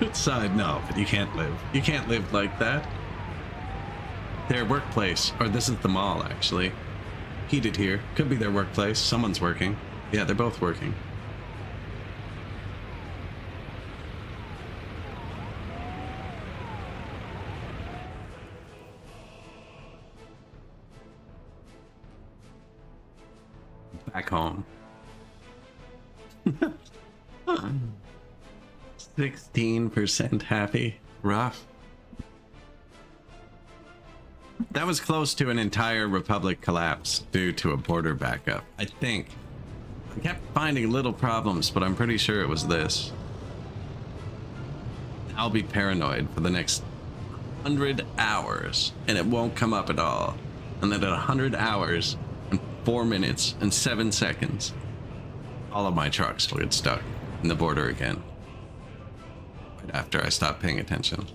outside. No, but you can't live. You can't live like that. Their workplace, or this is the mall actually. Heated here. Could be their workplace. Someone's working. Yeah, they're both working. Back home. 16% happy. Rough. That was close to an entire republic collapse due to a border backup, I think. I kept finding little problems, but I'm pretty sure it was this. I'll be paranoid for the next 100 hours, and it won't come up at all. And then at 100 hours, 4 minutes and 7 seconds, all of my trucks will get stuck in the border again. Right after I stop paying attention.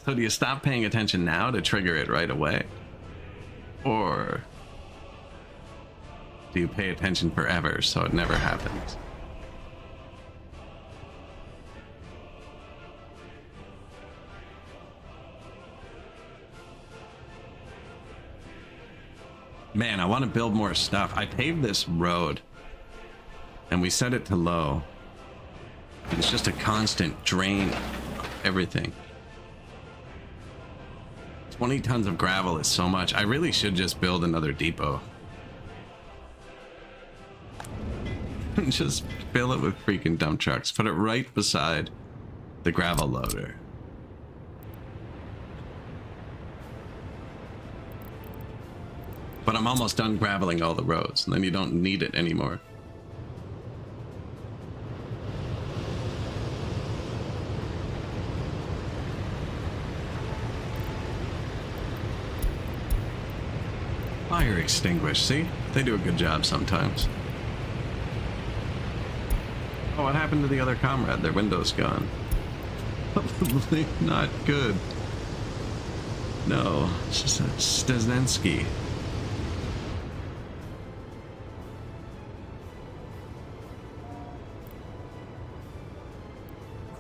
So do you stop paying attention now to trigger it right away? Or do you pay attention forever so it never happens? Man, I want to build more stuff. I paved this road and we set it to low. It's just a constant drain of everything. 20 tons of gravel is so much. I really should just build another depot. Just fill it with freaking dump trucks. Put it right beside the gravel loader. But I'm almost done graveling all the roads, and then you don't need it anymore. Fire extinguished, see? They do a good job sometimes. Oh, what happened to the other comrade? Their window's gone. Probably not good. No, it's just a Staznensky.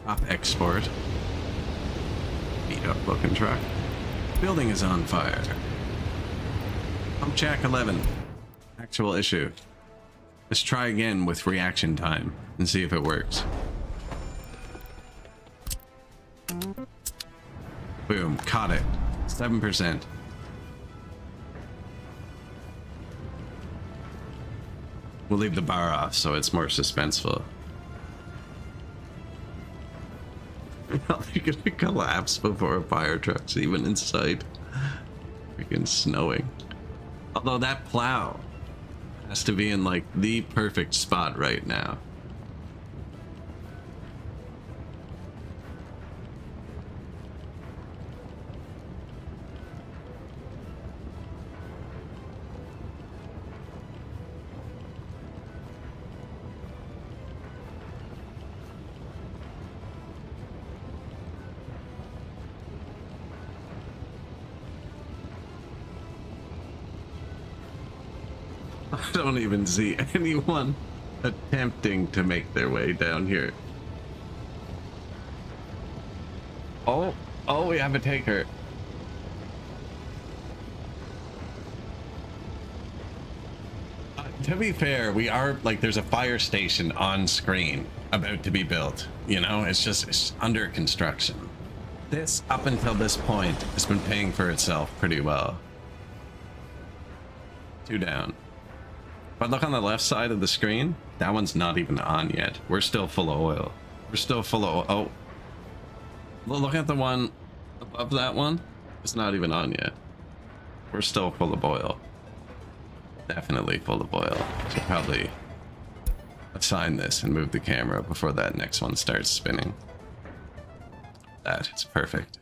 Crop export. Beat up looking truck. Building is on fire. Pump Jack 11. Actual issue. Let's try again with reaction time and see if it works. Boom, caught it. 7%. We'll leave the bar off so it's more suspenseful. They're gonna collapse before a fire truck's even in sight. Freaking snowing. Although that plow has to be in like the perfect spot right now. I don't even see anyone attempting to make their way down here. Oh, we have a taker. To be fair, we are like, there's a fire station on screen about to be built. You know, it's under construction. This, up until this point, has been paying for itself pretty well. 2 down. But look on the left side of the screen, that one's not even on yet. We're still full of oil. We're still full of oil. Oh. Look at the one above that one. It's not even on yet. We're still full of oil. Definitely full of oil. Should probably assign this and move the camera before that next one starts spinning. It's perfect.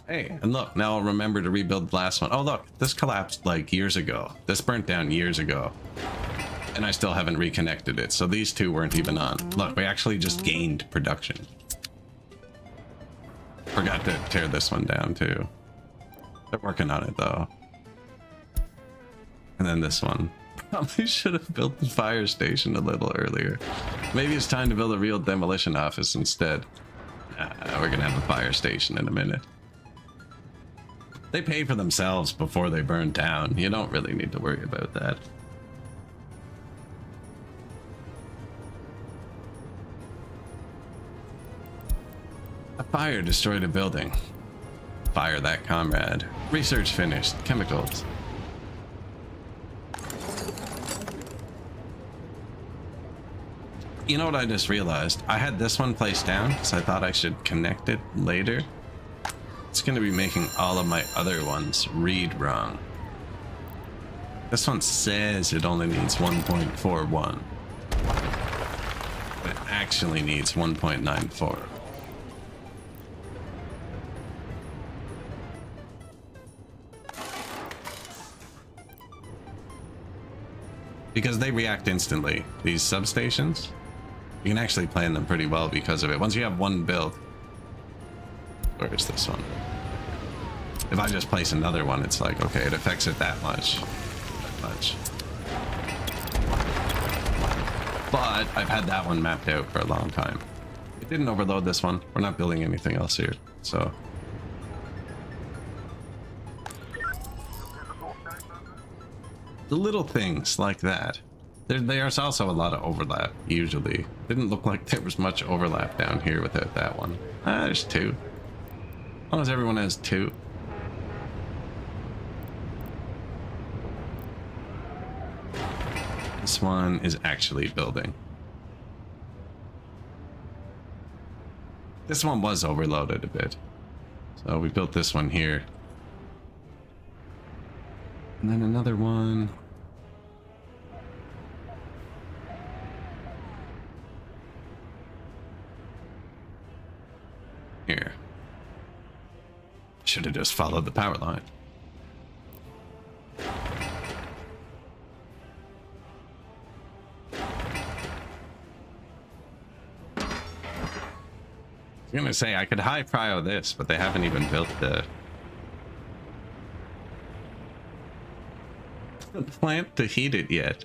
Hey, and look, now I'll remember to rebuild the last one. Oh, look, this collapsed like years ago. This burnt down years ago. And I still haven't reconnected it, so these two weren't even on. Look, we actually just gained production. Forgot to tear this one down too. They're working on it though. And then this one. Probably should have built the fire station a little earlier. Maybe it's time to build a real demolition office instead. We're gonna have a fire station in a minute. They pay for themselves before they burn down. You don't really need to worry about that. A fire destroyed a building. Fire that comrade. Research finished. Chemicals. You know what I just realized? I had this one placed down because I thought I should connect it later. It's going to be making all of my other ones read wrong. This one says it only needs 1.41. But it actually needs 1.94. Because they react instantly. These substations, you can actually plan them pretty well because of it. Once you have one built, where is this one? If I just place another one, it's like, okay, it affects it that much. That much. But I've had that one mapped out for a long time. It didn't overload this one. We're not building anything else here, so. The little things like that. There's also a lot of overlap, usually. Didn't look like there was much overlap down here without that one. Ah, there's two. As long as everyone has two. This one is actually building. This one was overloaded a bit. So we built this one here. And then another one. Here. Should have just followed the power line. I was gonna say I could high prio this, but they haven't even built the plant to heat it yet.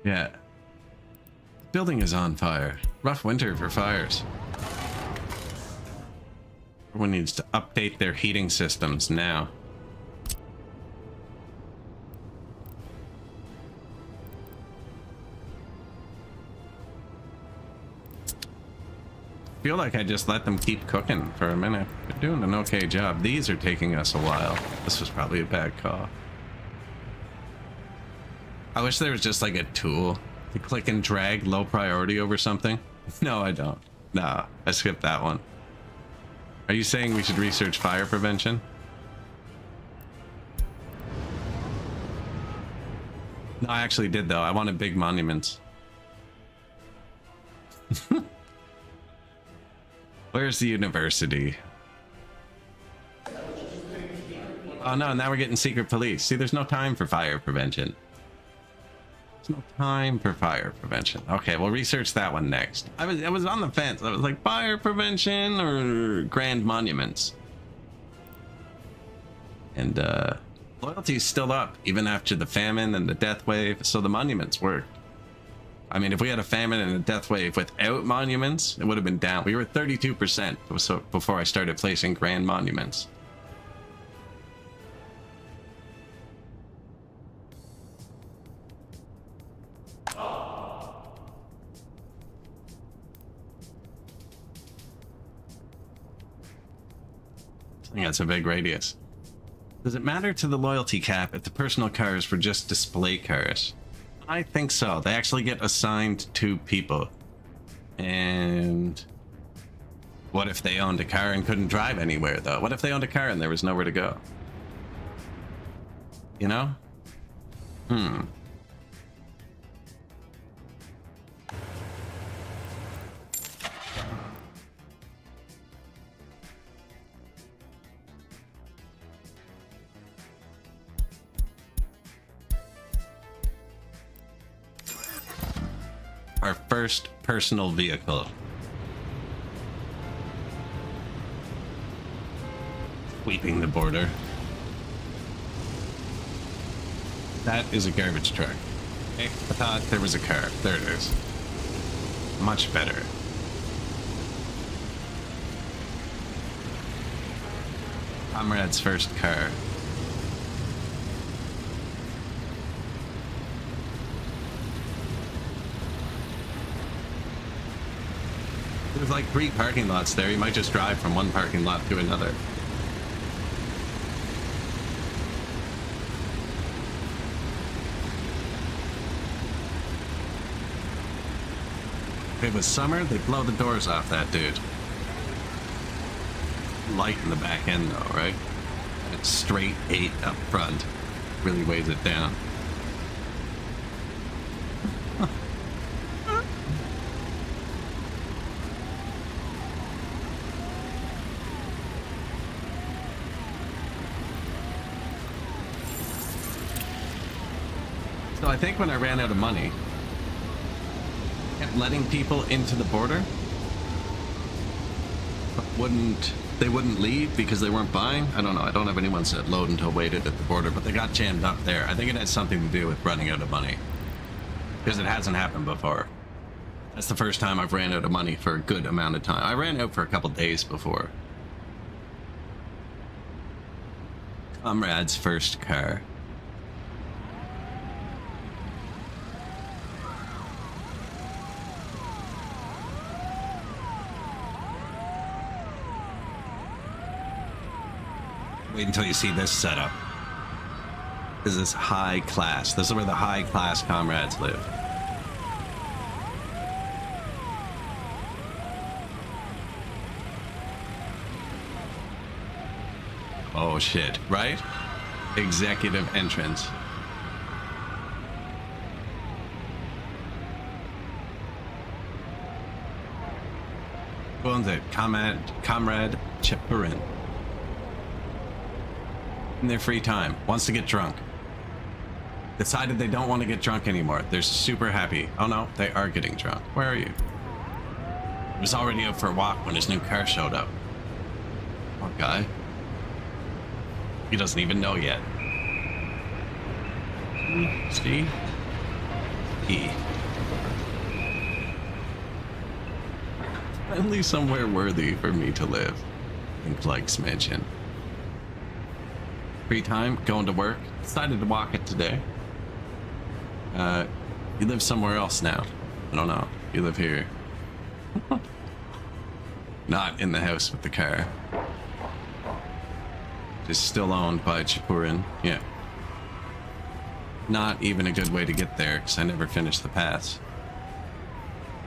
Yeah. The building is on fire. Rough winter for fires. Everyone needs to update their heating systems now. I feel like I just let them keep cooking for a minute. They're doing an okay job. These are taking us a while. This was probably a bad call. I wish there was just like a tool to click and drag low priority over something. No, I don't. Nah, I skipped that one. Are you saying we should research fire prevention? No, I actually did though. I wanted big monuments. Where's the university? Oh no, now we're getting secret police. See, there's no time for fire prevention. There's no time for fire prevention. Okay, we'll research that one next. I was on the fence. I was like, fire prevention or grand monuments? And loyalty's still up, even after the famine and the death wave, so the monuments worked. I mean, if we had a famine and a death wave without monuments, it would have been down. We were 32% before I started placing grand monuments. I think that's a big radius. Does it matter to the loyalty cap if the personal cars were just display cars? I think so. They actually get assigned to people. And what if they owned a car and couldn't drive anywhere, though? What if they owned a car and there was nowhere to go? You know? Our first personal vehicle. Sweeping the border. That is a garbage truck. Hey, I thought there was a car. There it is. Much better. Comrade's first car. There's like 3 parking lots there. You might just drive from one parking lot to another. If it was summer, they'd blow the doors off that dude. Light in the back end though, right? It's straight 8 up front. Really weighs it down. So I think when I ran out of money, I kept letting people into the border, but they wouldn't leave because they weren't buying. I don't know. I don't have anyone said load until waited at the border, but they got jammed up there. I think it has something to do with running out of money because it hasn't happened before. That's the first time I've ran out of money for a good amount of time. I ran out for a couple days before. Comrade's first car. Wait until you see this setup. This is high class. This is where the high class comrades live. Oh shit, right? Executive entrance. Who owns it? Comrade Chipurin. In their free time, wants to get drunk. Decided they don't want to get drunk anymore. They're super happy. Oh no, they are getting drunk. Where are you? He was already out for a walk when his new car showed up. Poor guy. He doesn't even know yet. See? Finally somewhere worthy for me to live. In Gleig's mansion. Free time, going to work. Decided to walk it today. You live somewhere else now. I don't know. You live here. Not in the house with the car. Just still owned by Chipurin. Yeah. Not even a good way to get there, because I never finished the pass.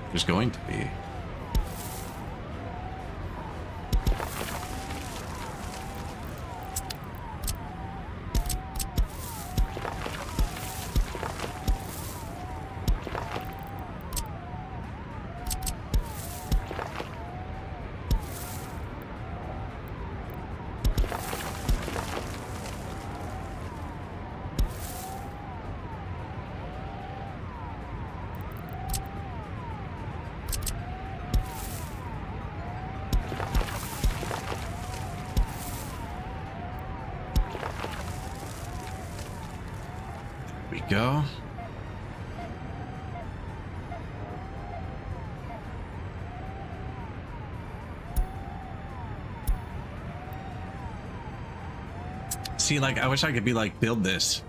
There's going to be. Go. See, like, I wish I could be like, build this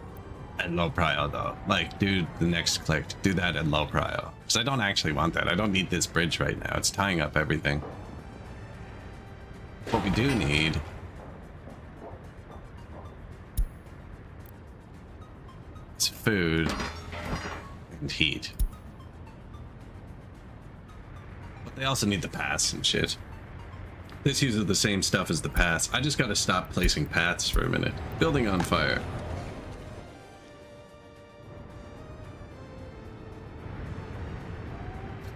at low prio though. Like, do the next click, do that at low prio. Because I don't actually want that. I don't need this bridge right now. It's tying up everything. What we do need is food and heat. But they also need the paths and shit. This uses the same stuff as the paths. I just gotta stop placing paths for a minute. Building on fire.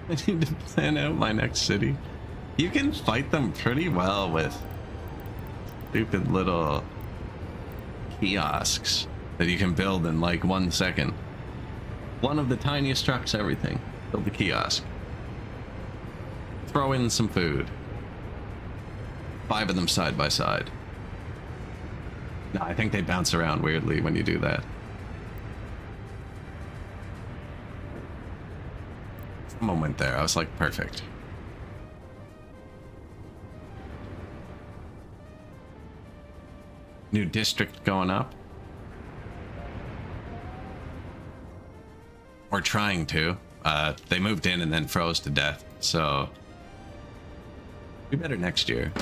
I need to plan out my next city. You can fight them pretty well with stupid little kiosks that you can build in like 1 second. One of the tiniest trucks, everything. Build the kiosk. Throw in some food. 5 of them side by side. No, I think they bounce around weirdly when you do that. Someone went there. I was like, perfect. New district going up. Or trying to. They moved in and then froze to death, so be better next year.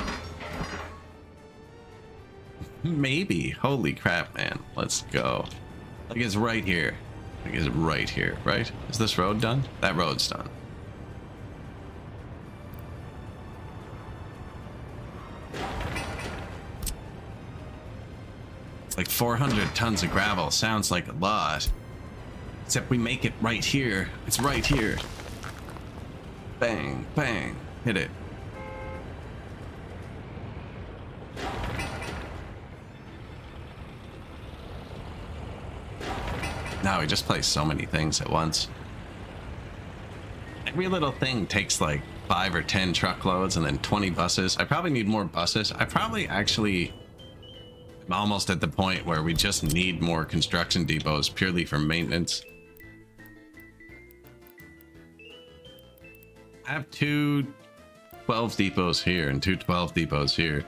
Maybe. Holy crap, man. Let's go. Like, it's right here. Like, it's right here, right? Is this road done? That road's done. Like 400 tons of gravel sounds like a lot. Except we make it right here. It's right here. Bang, bang. Hit it. No, we just place so many things at once. Every little thing takes like 5 or 10 truckloads and then 20 buses. I probably need more buses. I probably actually am almost at the point where we just need more construction depots purely for maintenance. I have 2 12 depots here and 2 12 depots here.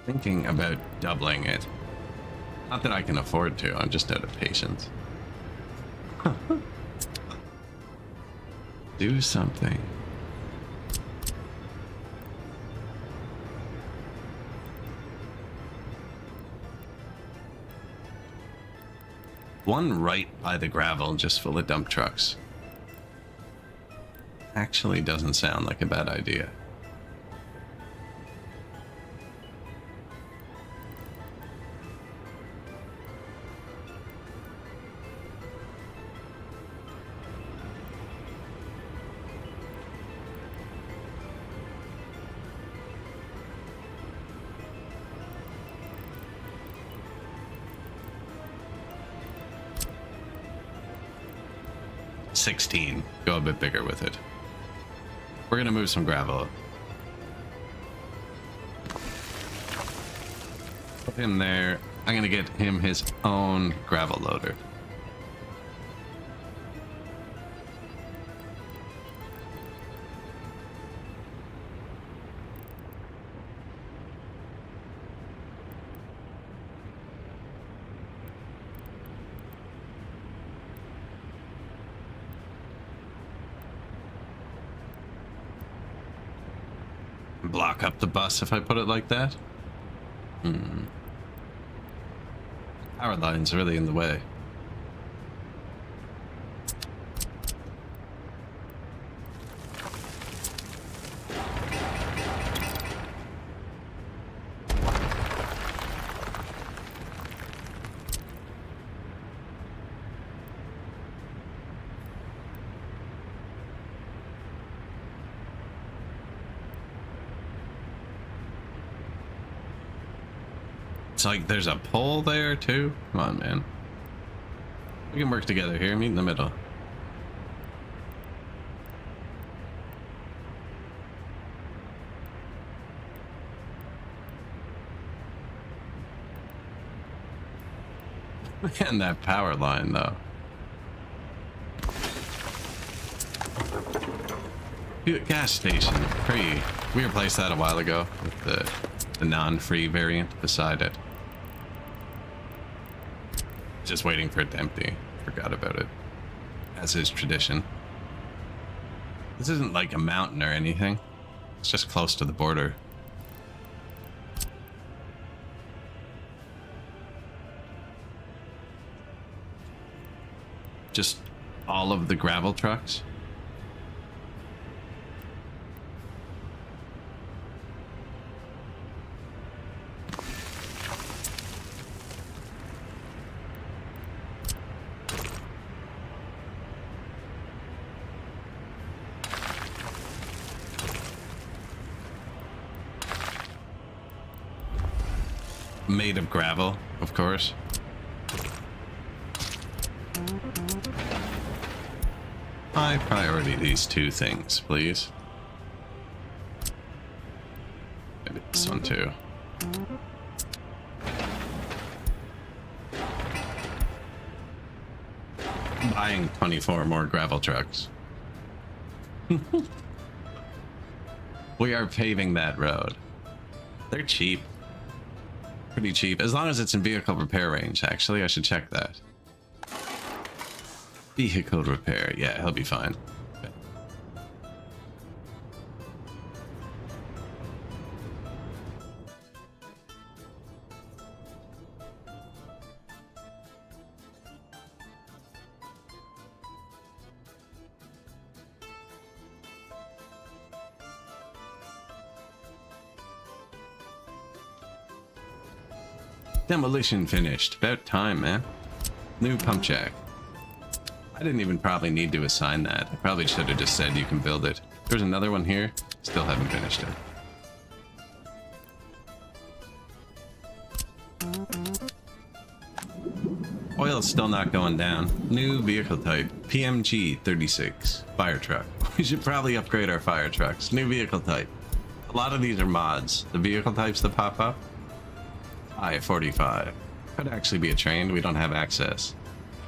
Thinking about doubling it. Not that I can afford to, I'm just out of patience. Do something. One right by the gravel, just full of dump trucks. Actually doesn't sound like a bad idea. $16. Go a bit bigger with it. We're gonna move some gravel. Put him there. I'm gonna get him his own gravel loader. Block up the bus if I put it like that. Power line's really in the way. It's like there's a pole there too. Come on, man. We can work together here. Meet in the middle. And that power line, though. Dude, gas station, free. We replaced that a while ago with the non-free variant beside it. Just waiting for it to empty. Forgot about it. As is tradition. This isn't like a mountain or anything. It's just close to the border. Just all of the gravel trucks. Made of gravel, of course. High priority these two things, please. Maybe this one too. Buying 24 more gravel trucks. We are paving that road. They're cheap. Pretty cheap, as long as it's in vehicle repair range. Actually, I should check that. Vehicle repair, yeah, he'll be fine. Okay. Demolition finished. About time, man. New pump jack. I didn't even probably need to assign that. I probably should have just said you can build it. There's another one here. Still haven't finished it. Oil's still not going down. New vehicle type. PMG 36. Fire truck. We should probably upgrade our fire trucks. New vehicle type. A lot of these are mods. The vehicle types that pop up. I-45. Could actually be a train. We don't have access.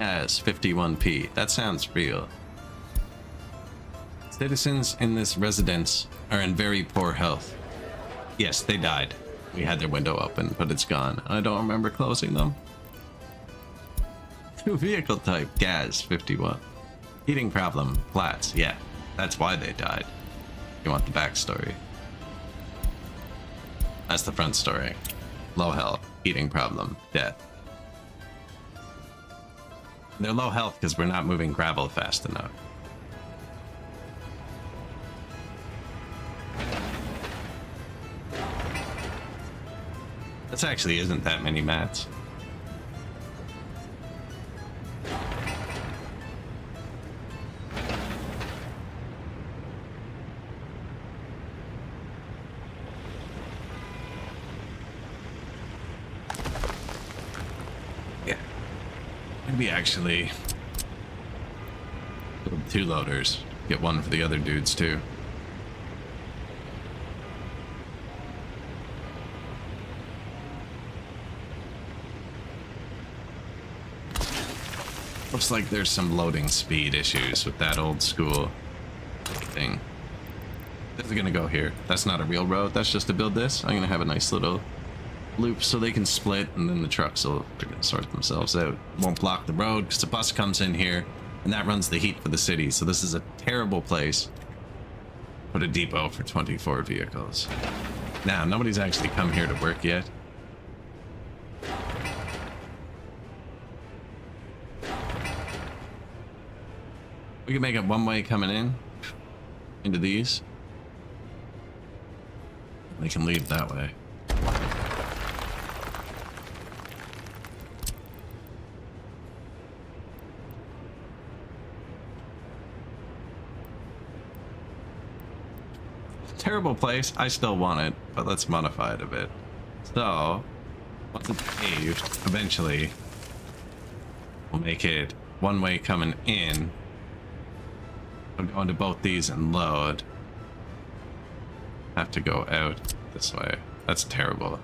As 51p. That sounds real. Citizens in this residence are in very poor health. Yes, they died. We had their window open, but it's gone. I don't remember closing them. New vehicle type. Gas 51. Heating problem. Flats. Yeah. That's why they died. You want the backstory. That's the front story. Low health, eating problem, death. They're low health because we're not moving gravel fast enough. This actually isn't that many mats. Yeah. Maybe actually build 2 loaders. Get one for the other dudes too. Looks like there's some loading speed issues with that old school thing. This is gonna go here. That's not a real road. That's just to build this. I'm gonna have a nice little loop so they can split, and then the trucks will sort themselves out. Won't block the road because the bus comes in here, and that runs the heat for the city. So this is a terrible place. Put a depot for 24 vehicles. Now, nobody's actually come here to work yet. We can make it one way coming in into these. They can leave that way. Terrible place. I still want it, but let's modify it a bit. So, once it's paved, eventually we'll make it one way coming in. I'm going to both these and load. Have to go out this way. That's terrible.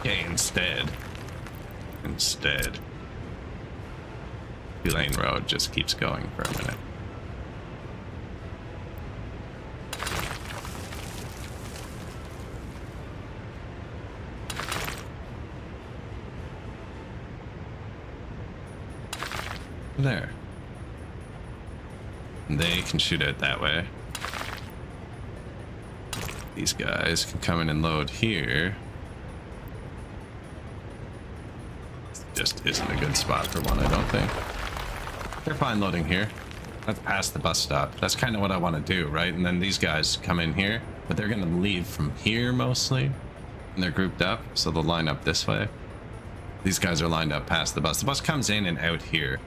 Okay, instead, 2-lane road just keeps going for a minute. There. And they can shoot out that way. These guys can come in and load here. Just isn't a good spot for one, I don't think. They're fine loading here. That's past the bus stop. That's kind of what I want to do, right? And then these guys come in here, but they're going to leave from here mostly. And they're grouped up, so they'll line up this way. These guys are lined up past the bus. The bus comes in and out here.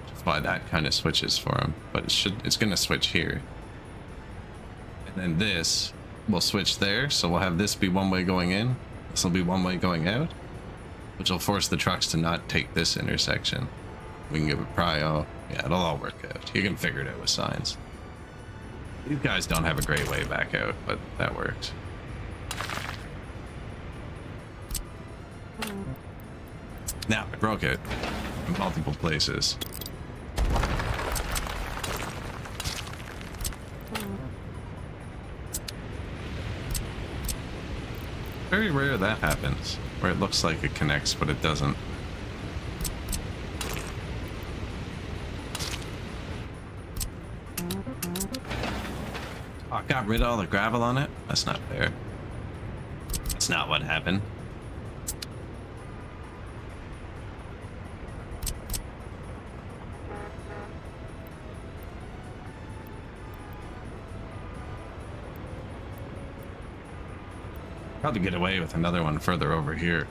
That's why that kind of switches for them. But it's going to switch here. And then this will switch there, so we'll have this be one way going in. This will be one way going out, which will force the trucks to not take this intersection. We can give it prio. Yeah, it'll all work out. You can figure it out with signs. These guys don't have a great way back out, but that works. Now, I broke it in multiple places. Very rare that happens, where it looks like it connects, but it doesn't. Oh, I got rid of all the gravel on it? That's not fair. That's not what happened. Probably get away with another one further over here.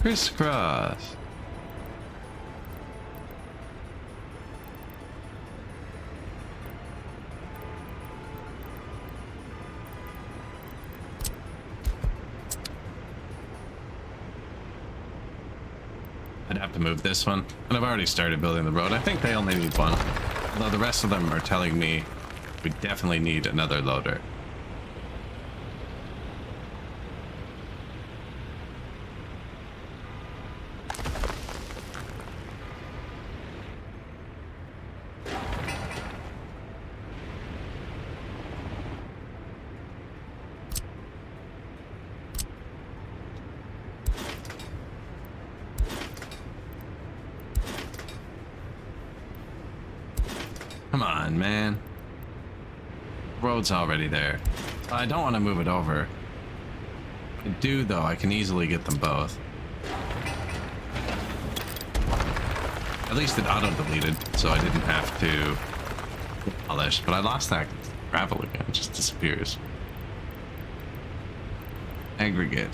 Crisscross. I'd have to move this one, and I've already started building the road. I think they only need one, although the rest of them are telling me we definitely need another loader. Come on, man. Road's already there. I don't want to move it over. I do, though. I can easily get them both. At least it auto-deleted, so I didn't have to polish. But I lost that gravel again. It just disappears. Aggregate.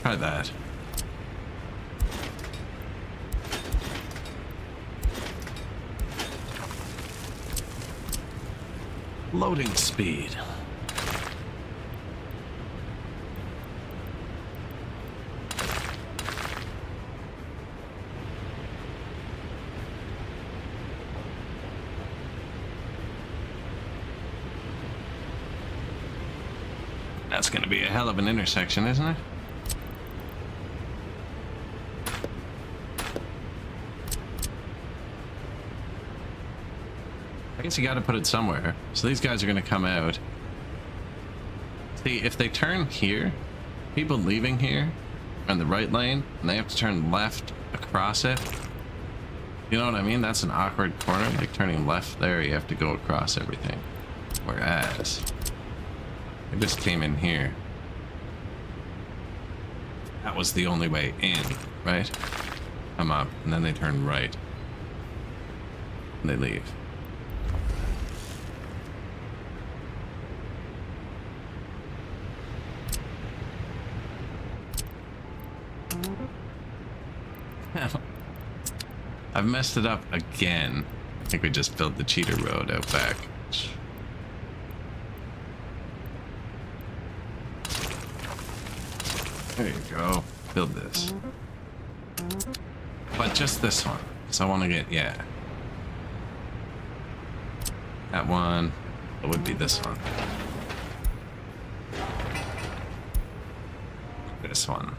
Try that. Loading speed. That's gonna be a hell of an intersection, isn't it? I guess you got to put it somewhere. So these guys are going to come out. See, if they turn here, people leaving here are in the right lane, and they have to turn left across it. You know what I mean? That's an awkward corner. Like turning left there, you have to go across everything. Whereas, they just came in here. That was the only way in, right? Come up, and then they turn right. And they leave. I've messed it up again. I think we just built the cheater road out back. There you go. Build this. But just this one. Because I want to get, yeah. That one. It would be this one. This one.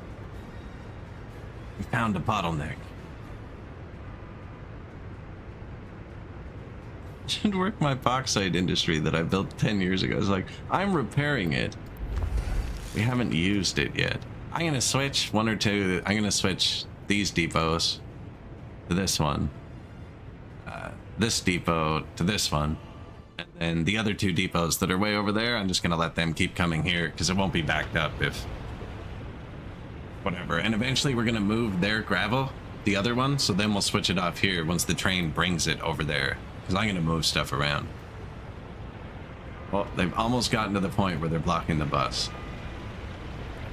We found a bottleneck. Should work my bauxite industry that I built 10 years ago. It's like, I'm repairing it. We haven't used it yet. I'm going to switch one or two. I'm going to switch these depots to this one. This depot to this one. And then the other two depots that are way over there, I'm just going to let them keep coming here because it won't be backed up if... whatever. And eventually we're going to move their gravel, the other one, so then we'll switch it off here once the train brings it over there. Because I'm going to move stuff around. Well, they've almost gotten to the point where they're blocking the bus.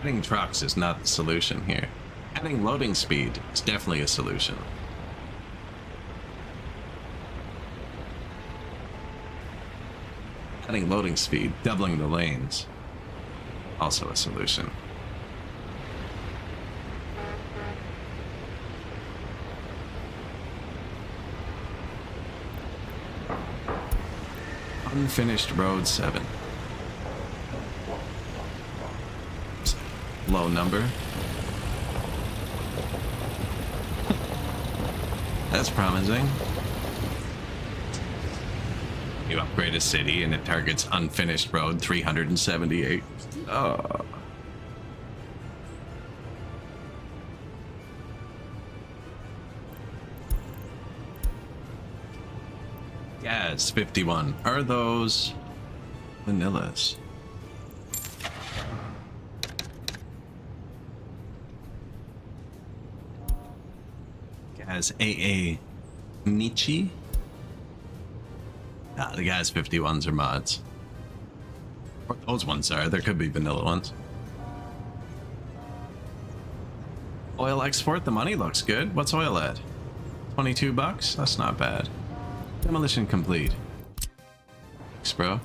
Adding trucks is not the solution here. Adding loading speed is definitely a solution. Adding loading speed, doubling the lanes, also a solution. Unfinished Road 7. Low number. That's promising. You upgrade a city and it targets unfinished road 378. Oh. Gas 51. Are those vanillas? Gas AA Nietzsche. Ah, the Gas 51s are mods. Or those ones are. There could be vanilla ones. Oil export. The money looks good. What's oil at? 22 bucks? That's not bad. Demolition complete. Thanks, bro.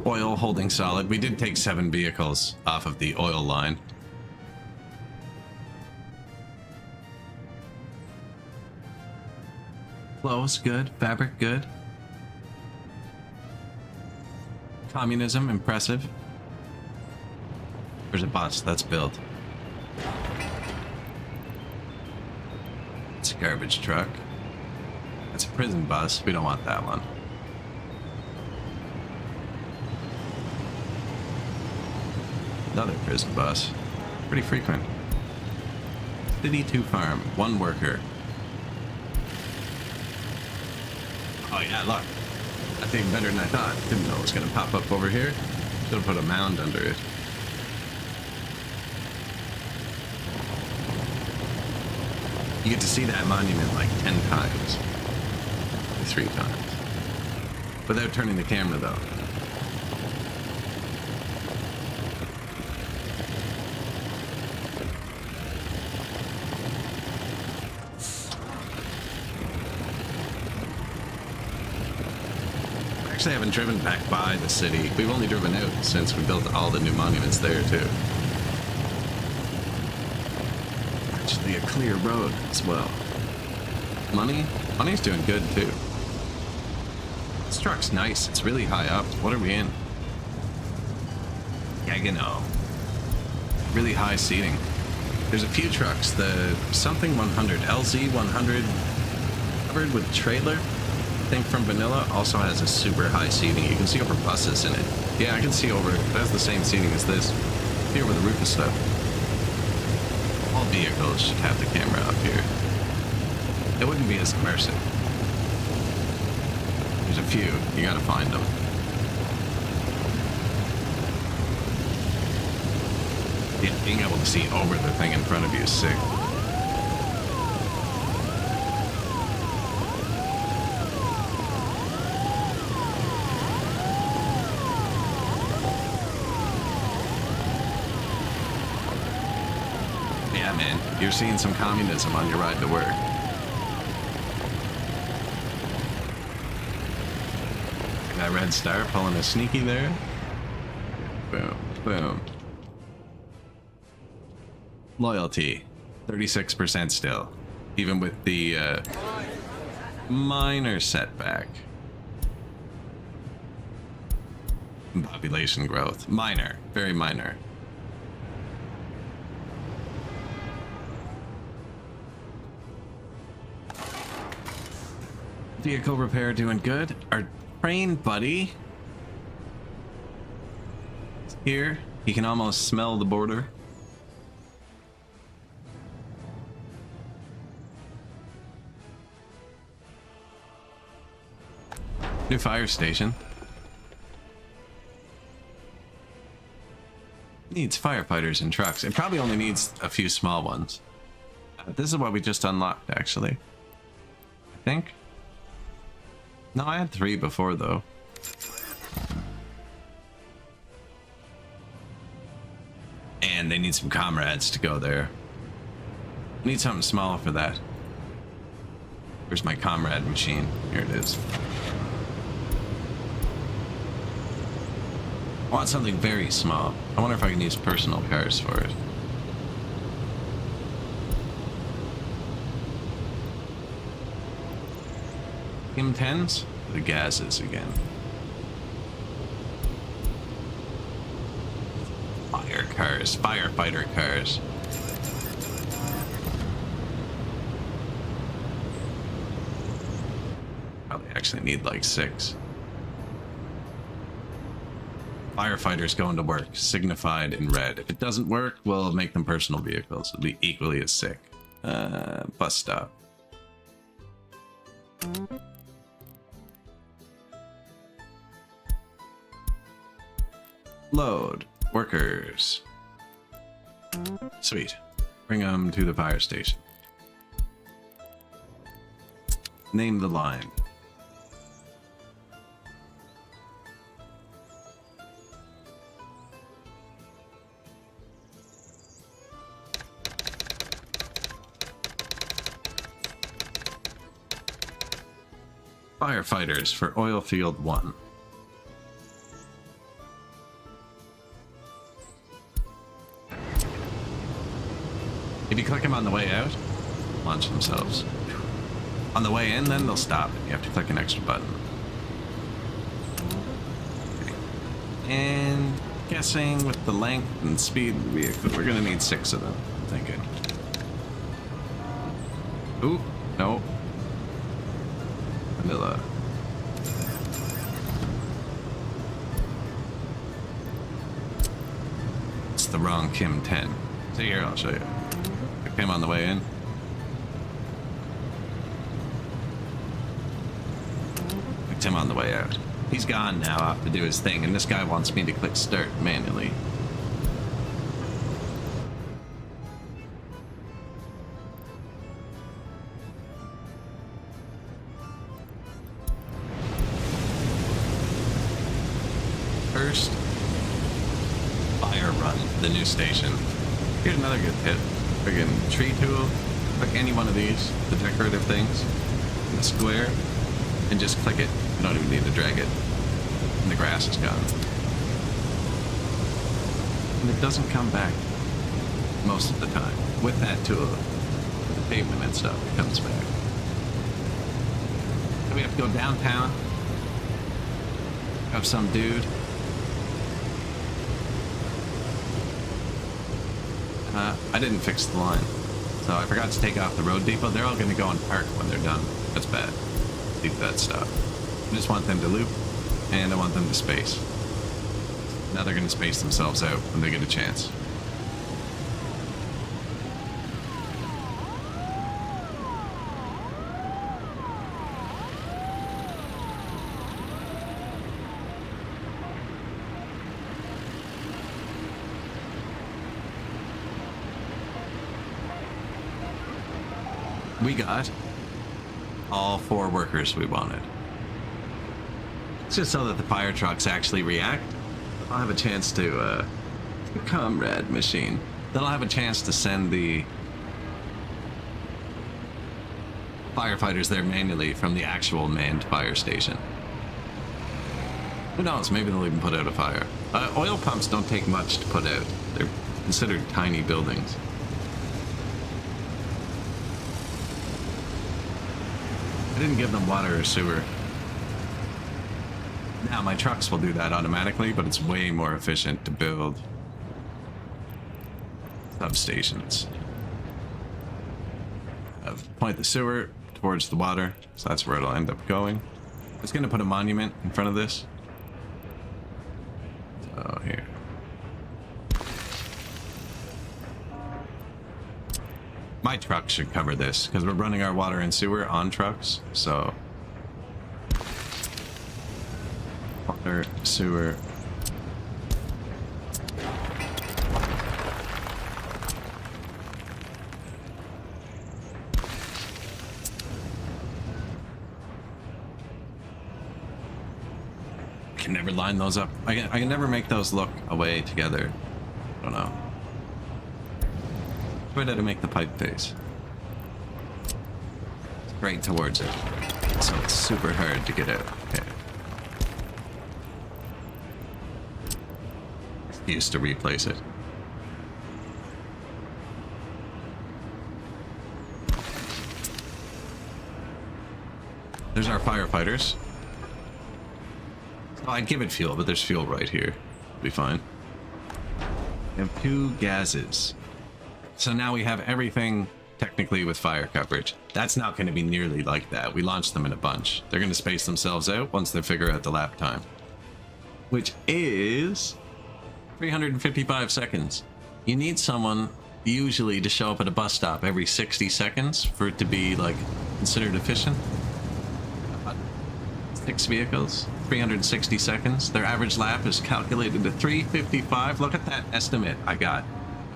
Oil holding solid. We did take 7 vehicles off of the oil line. Clothes good. Fabric good. Communism impressive. There's a bus that's built. It's a garbage truck. That's a prison bus. We don't want that one. Another prison bus. Pretty frequent. City 2 farm. 1 worker. Oh yeah, look. I think better than I thought. Didn't know it was going to pop up over here. Should have put a mound under it. You get to see that monument like 10 times. 3 times. Without turning the camera though. Actually, I haven't driven back by the city. We've only driven out since we built all the new monuments there too. Actually, a clear road as well. Money's doing good too. This truck's nice. It's really high up. What are we in? Gagano. Really high seating. There's a few trucks. The something 100, LZ 100, covered with trailer. I think from Vanilla also has a super high seating. You can see over buses in it. Yeah, I can see over. It has the same seating as this. Here where the roof is stuff. All vehicles should have the camera up here. It wouldn't be as immersive. There's a few. You gotta find them. Yeah, being able to see over the thing in front of you is sick. Yeah, man, you're seeing some communism on your ride to work. That red star pulling a sneaky there. Boom, boom. Loyalty, 36% still, even with the minor setback. Population growth, minor, very minor. Vehicle repair doing good. Our train buddy is here. He can almost smell the border. New fire station. Needs firefighters and trucks. It probably only needs a few small ones. This is what we just unlocked, actually. I think. No, I had 3 before, though. And they need some comrades to go there. Need something small for that. Where's my comrade machine? Here it is. I want something very small. I wonder if I can use personal cars for it. M10s? The gases again. Fire cars. Firefighter cars. Probably actually need like 6. Firefighters going to work, signified in red. If it doesn't work, we'll make them personal vehicles. It'll be equally as sick. Bus stop. Load. Workers. Sweet. Bring them to the fire station. Name the line. Firefighters for Oil Field 1. If you click them on the way out, launch themselves. On the way in, then they'll stop. You have to click an extra button. Okay. And guessing with the length and speed of the vehicle, we're gonna need 6 of them, I'm thinking. Ooh, no. Vanilla. It's the wrong Kim 10. See here, I'll show you. Click him on the way in. Clicked him on the way out. He's gone now, off to do his thing, and this guy wants me to click start manually. First, fire run, the new station. Here's another good tip. Friggin' tree tool, click any one of these, the decorative things, in the square, and just click it. You don't even need to drag it. And the grass is gone. And it doesn't come back most of the time. With that tool, with the pavement and stuff, it comes back. So we have to go downtown, have some dude. I didn't fix the line, so I forgot to take off the road depot. They're all going to go and park when they're done. That's bad. Leave that stuff. I just want them to loop, and I want them to space. Now they're going to space themselves out when they get a chance. We got all 4 workers we wanted. It's just so that the fire trucks actually react. I'll have a chance to, comrade machine. Then I'll have a chance to send the firefighters there manually from the actual manned fire station. Who knows, maybe they'll even put out a fire. Oil pumps don't take much to put out. They're considered tiny buildings. I didn't give them water or sewer. Now my trucks will do that automatically, but it's way more efficient to build substations. Point the sewer towards the water, so that's where it'll end up going. I was going to put a monument in front of this. So here. My truck should cover this, because we're running our water and sewer on trucks, so... Water, sewer... I can never line those up. I can never make those look away together. I don't know. Try to make the pipe face right towards it, so it's super hard to get out. Okay. Used to replace it. There's our firefighters. Oh, I'd give it fuel, but there's fuel right here. It'll be fine. We have 2 gases. So now we have everything technically with fire coverage. That's not going to be nearly like that. We launched them in a bunch. They're going to space themselves out once they figure out the lap time, which is 355 seconds. You need someone usually to show up at a bus stop every 60 seconds for it to be like considered efficient. 6 vehicles, 360 seconds. Their average lap is calculated to 355. Look at that estimate I got.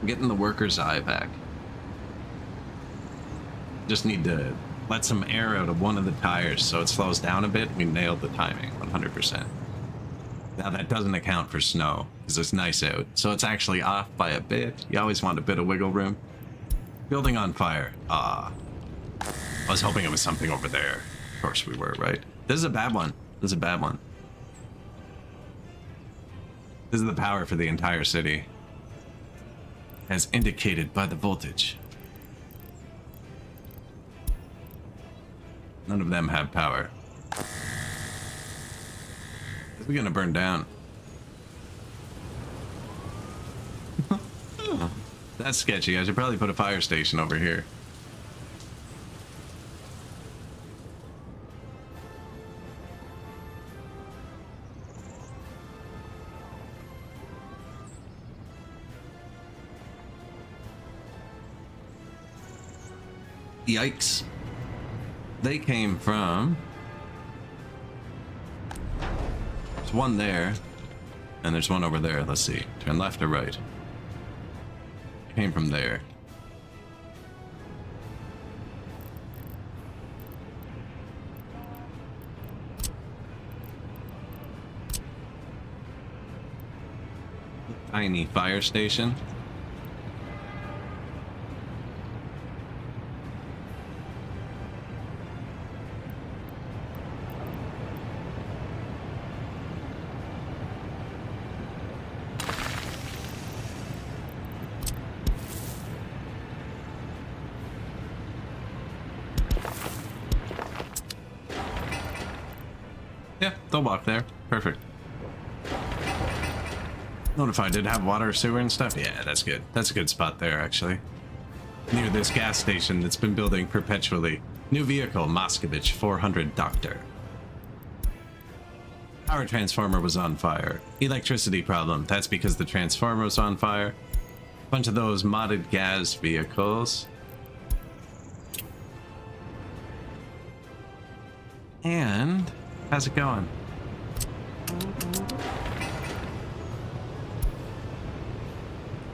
I'm getting the worker's eye back. Just need to let some air out of one of the tires so it slows down a bit. We nailed the timing 100%. Now that doesn't account for snow because it's nice out, so it's actually off by a bit. You always want a bit of wiggle room. Building on fire. I was hoping it was something over there. Of course we were, right? This is a bad one. This is a bad one. This is the power for the entire city, as indicated by the voltage. None of them have power. We're gonna burn down. That's sketchy. I should probably put a fire station over here. Yikes. They came from... There's one there, and there's one over there. Let's see. Turn left or right. Came from there. Tiny fire station. Yeah, they'll walk there. Perfect. Notify, did it have water, sewer, and stuff? Yeah, that's good. That's a good spot there, actually. Near this gas station that's been building perpetually. New vehicle, Moscovich 400 Doctor. Power transformer was on fire. Electricity problem. That's because the transformer was on fire. Bunch of those modded gas vehicles. And... how's it going?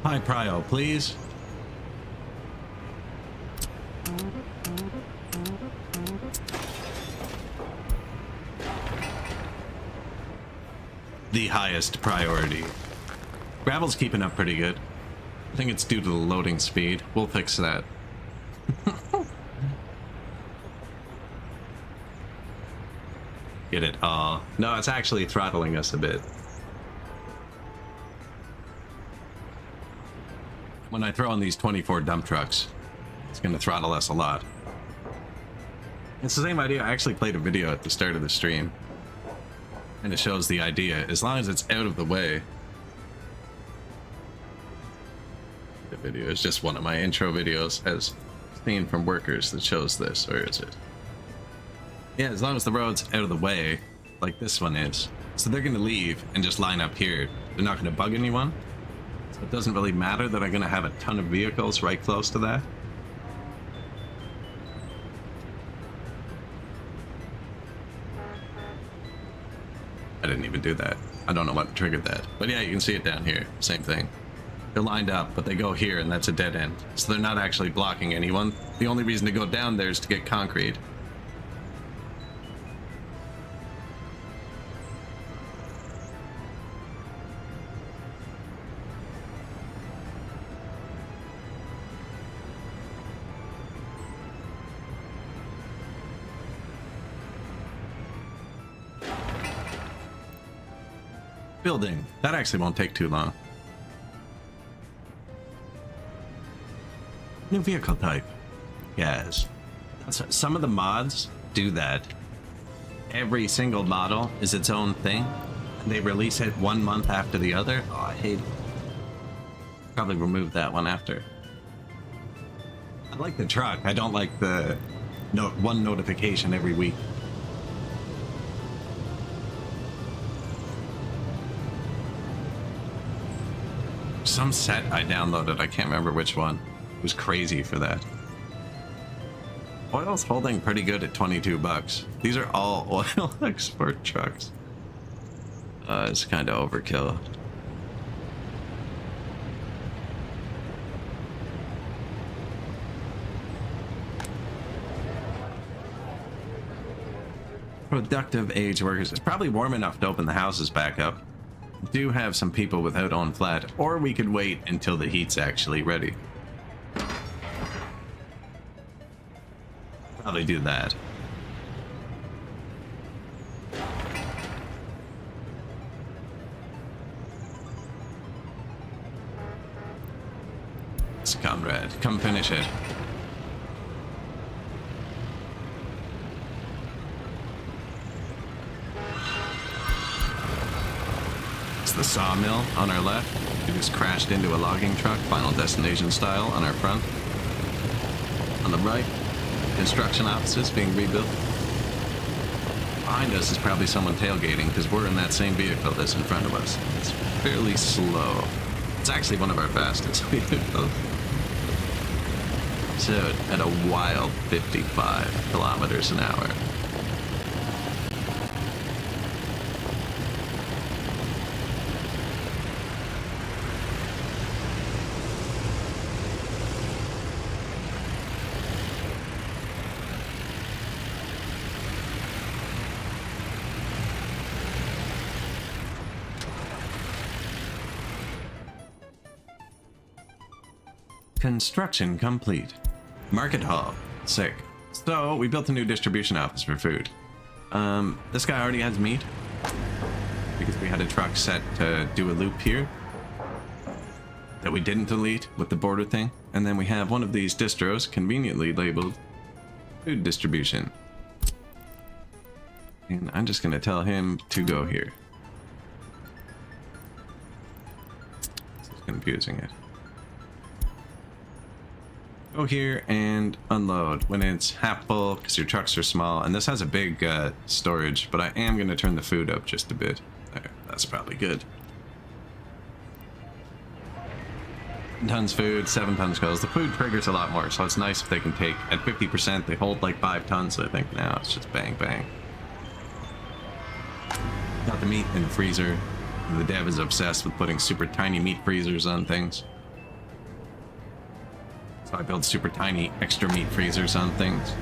High prio, please. The highest priority. Gravel's keeping up pretty good. I think it's due to the loading speed. We'll fix that. Get it? No, it's actually throttling us a bit. When I throw on these 24 dump trucks, it's going to throttle us a lot. It's the same idea. I actually played a video at the start of the stream. And it shows the idea. As long as it's out of the way. The video is just one of my intro videos as seen from workers that shows this. Where is it? Yeah, as long as the road's out of the way, like this one is. So they're going to leave and just line up here. They're not going to bug anyone. So it doesn't really matter that I'm going to have a ton of vehicles right close to that. I didn't even do that. I don't know what triggered that. But yeah, you can see it down here. Same thing. They're lined up, but they go here and that's a dead end. So they're not actually blocking anyone. The only reason to go down there is to get concrete. Building. That actually won't take too long. New vehicle type. Yes. Some of the mods do that. Every single model is its own thing. They release it 1 month after the other. Oh, I hate it. Probably remove that one after. I like the truck. I don't like the one notification every week. some set I downloaded. I can't remember which one. It was crazy for that. Oil's holding pretty good at 22 bucks. These are all oil export trucks. It's kind of overkill. Productive age workers. It's probably warm enough to open the houses back up. Do have some people without on flat, or we could wait until the heat's actually ready. Probably do that. It's Comrade, come finish it. The sawmill on our left. We just crashed into a logging truck, Final Destination style, on our front. On the right, construction offices being rebuilt. Behind us is probably someone tailgating because we're in that same vehicle that's in front of us. It's fairly slow. It's actually one of our fastest vehicles. So at a wild 55 kilometers an hour. Construction complete. Market hall. Sick. So we built a new distribution office for food. This guy already has meat because we had a truck set to do a loop here that we didn't delete with the border thing. And then we have one of these distros conveniently labeled food distribution. And I'm just gonna tell him to go here. This is confusing it. Go here and unload when it's half full because your trucks are small. And this has a big storage, but I am going to turn the food up just a bit. There, that's probably good. Tons food, 7 tons goes. The food triggers a lot more, so it's nice if they can take at 50%. They hold like 5 tons, I think now. It's just bang, bang. Got the meat in the freezer. The dev is obsessed with putting super tiny meat freezers on things. So I build super tiny extra meat freezers on things.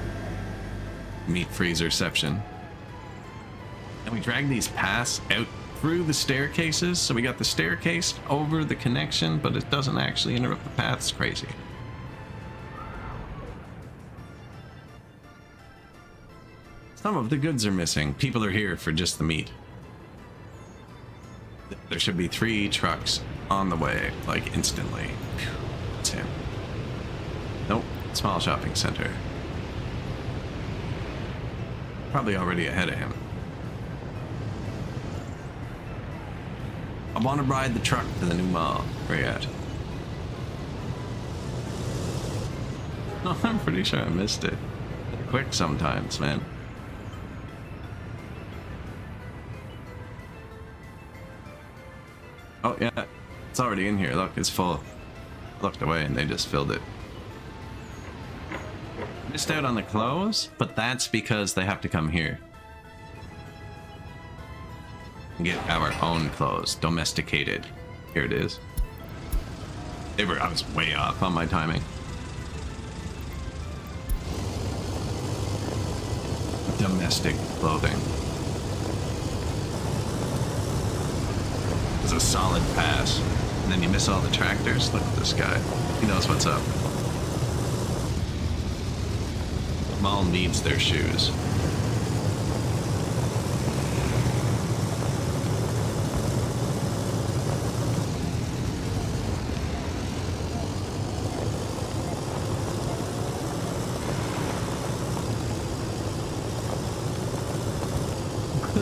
Meat freezerception. And we drag these paths out through the staircases. So we got the staircase over the connection, but it doesn't actually interrupt the path. It's crazy. Some of the goods are missing. People are here for just the meat. There should be 3 trucks on the way, like instantly. Phew, it's him. Nope, small shopping center. Probably already ahead of him. I want to ride the truck to the new mall. Where you at? No, I'm pretty sure I missed it. They're quick sometimes, man. Oh yeah, it's already in here. Look, it's full. Looked away and they just filled it. Missed out on the clothes, but that's because they have to come here. And get our own clothes, domesticated. Here it is. I was way off on my timing. Domestic clothing. It's a solid pass. And then you miss all the tractors. Look at this guy. He knows what's up. Mall needs their shoes.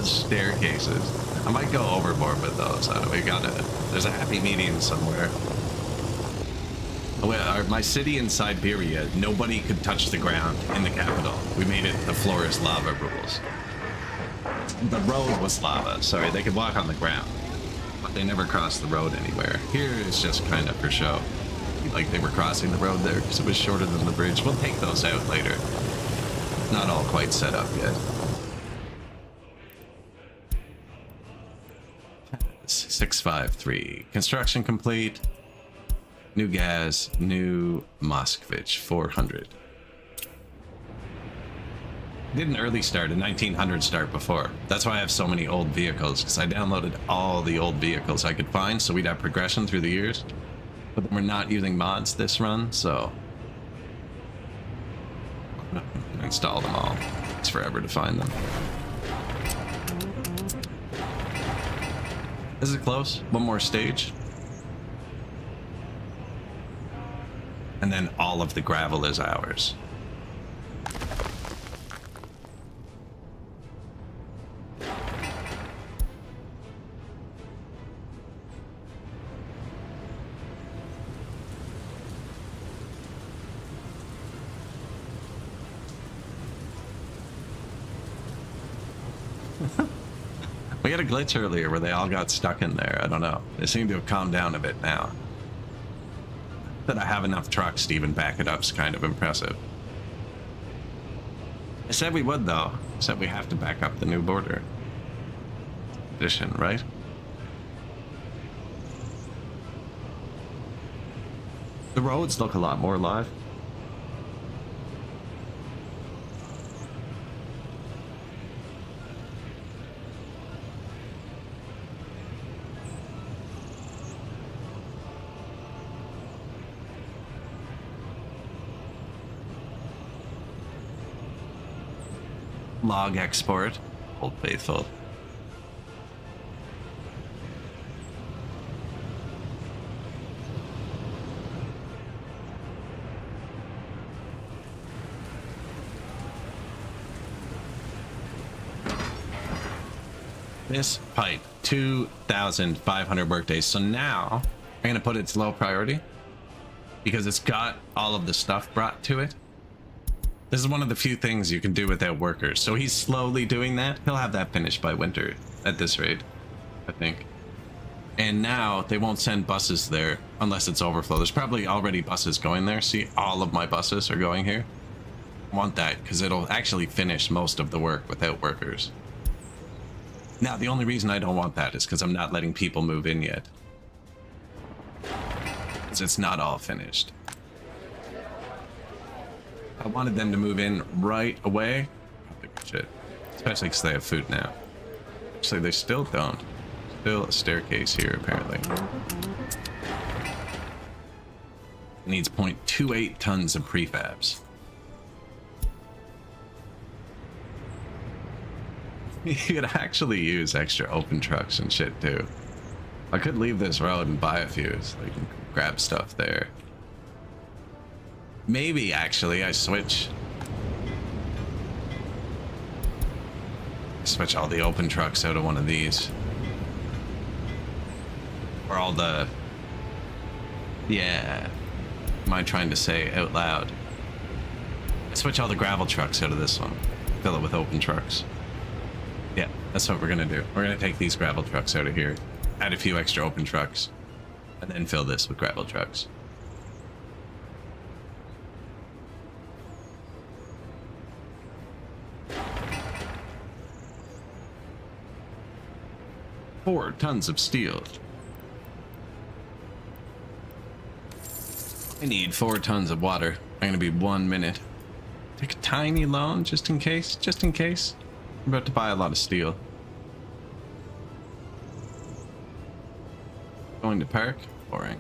Staircases. I might go overboard with those. There's a happy medium somewhere. My city in Siberia, nobody could touch the ground in the capital. We made it the floor is lava rules. The road was lava, sorry, they could walk on the ground. But They never cross the road anywhere. Here it's just kind of for show. Like they were crossing the road there because it was shorter than the bridge. We'll take those out later. Not all quite set up yet. 653. Construction complete. New gas, new Moskvich, 400. Did an early start, a 1900 start before. That's why I have so many old vehicles, because I downloaded all the old vehicles I could find, so we'd have progression through the years. But then we're not using mods this run, so install them all. It's forever to find them. Is it close? One more stage. And then all of the gravel is ours. We had a glitch earlier where they all got stuck in there. I don't know. They seem to have calmed down a bit now. That I have enough trucks to even back it up is kind of impressive. I said we would, though. I said we have to back up the new border edition, right? The roads look a lot more alive. Log export, Old Faithful. This pipe, 2,500 workdays. So now I'm gonna put it to low priority because it's got all of the stuff brought to it. This is one of the few things you can do without workers. So he's slowly doing that. He'll have that finished by winter at this rate, I think. And now they won't send buses there unless it's overflow. There's probably already buses going there. See, all of my buses are going here. I want that because it'll actually finish most of the work without workers. Now, the only reason I don't want that is because I'm not letting people move in yet. Because it's not all finished. I wanted them to move in right away. Shit. Especially because they have food now. Actually, they still don't. Still a staircase here, apparently. It needs 0.28 tons of prefabs. You could actually use extra open trucks and shit, too. I could leave this road and buy a few so you can grab stuff there. Maybe, actually, I switch all the open trucks out of one of these. Or all the... Yeah. Am I trying to say out loud? I switch all the gravel trucks out of this one. Fill it with open trucks. Yeah, that's what we're gonna do. We're gonna take these gravel trucks out of here, add a few extra open trucks, and then fill this with gravel trucks. Four tons of steel. I need 4 tons of water. I'm gonna be 1 minute. Take a tiny loan just in case. Just in case. I'm about to buy a lot of steel. Going to park. Boring.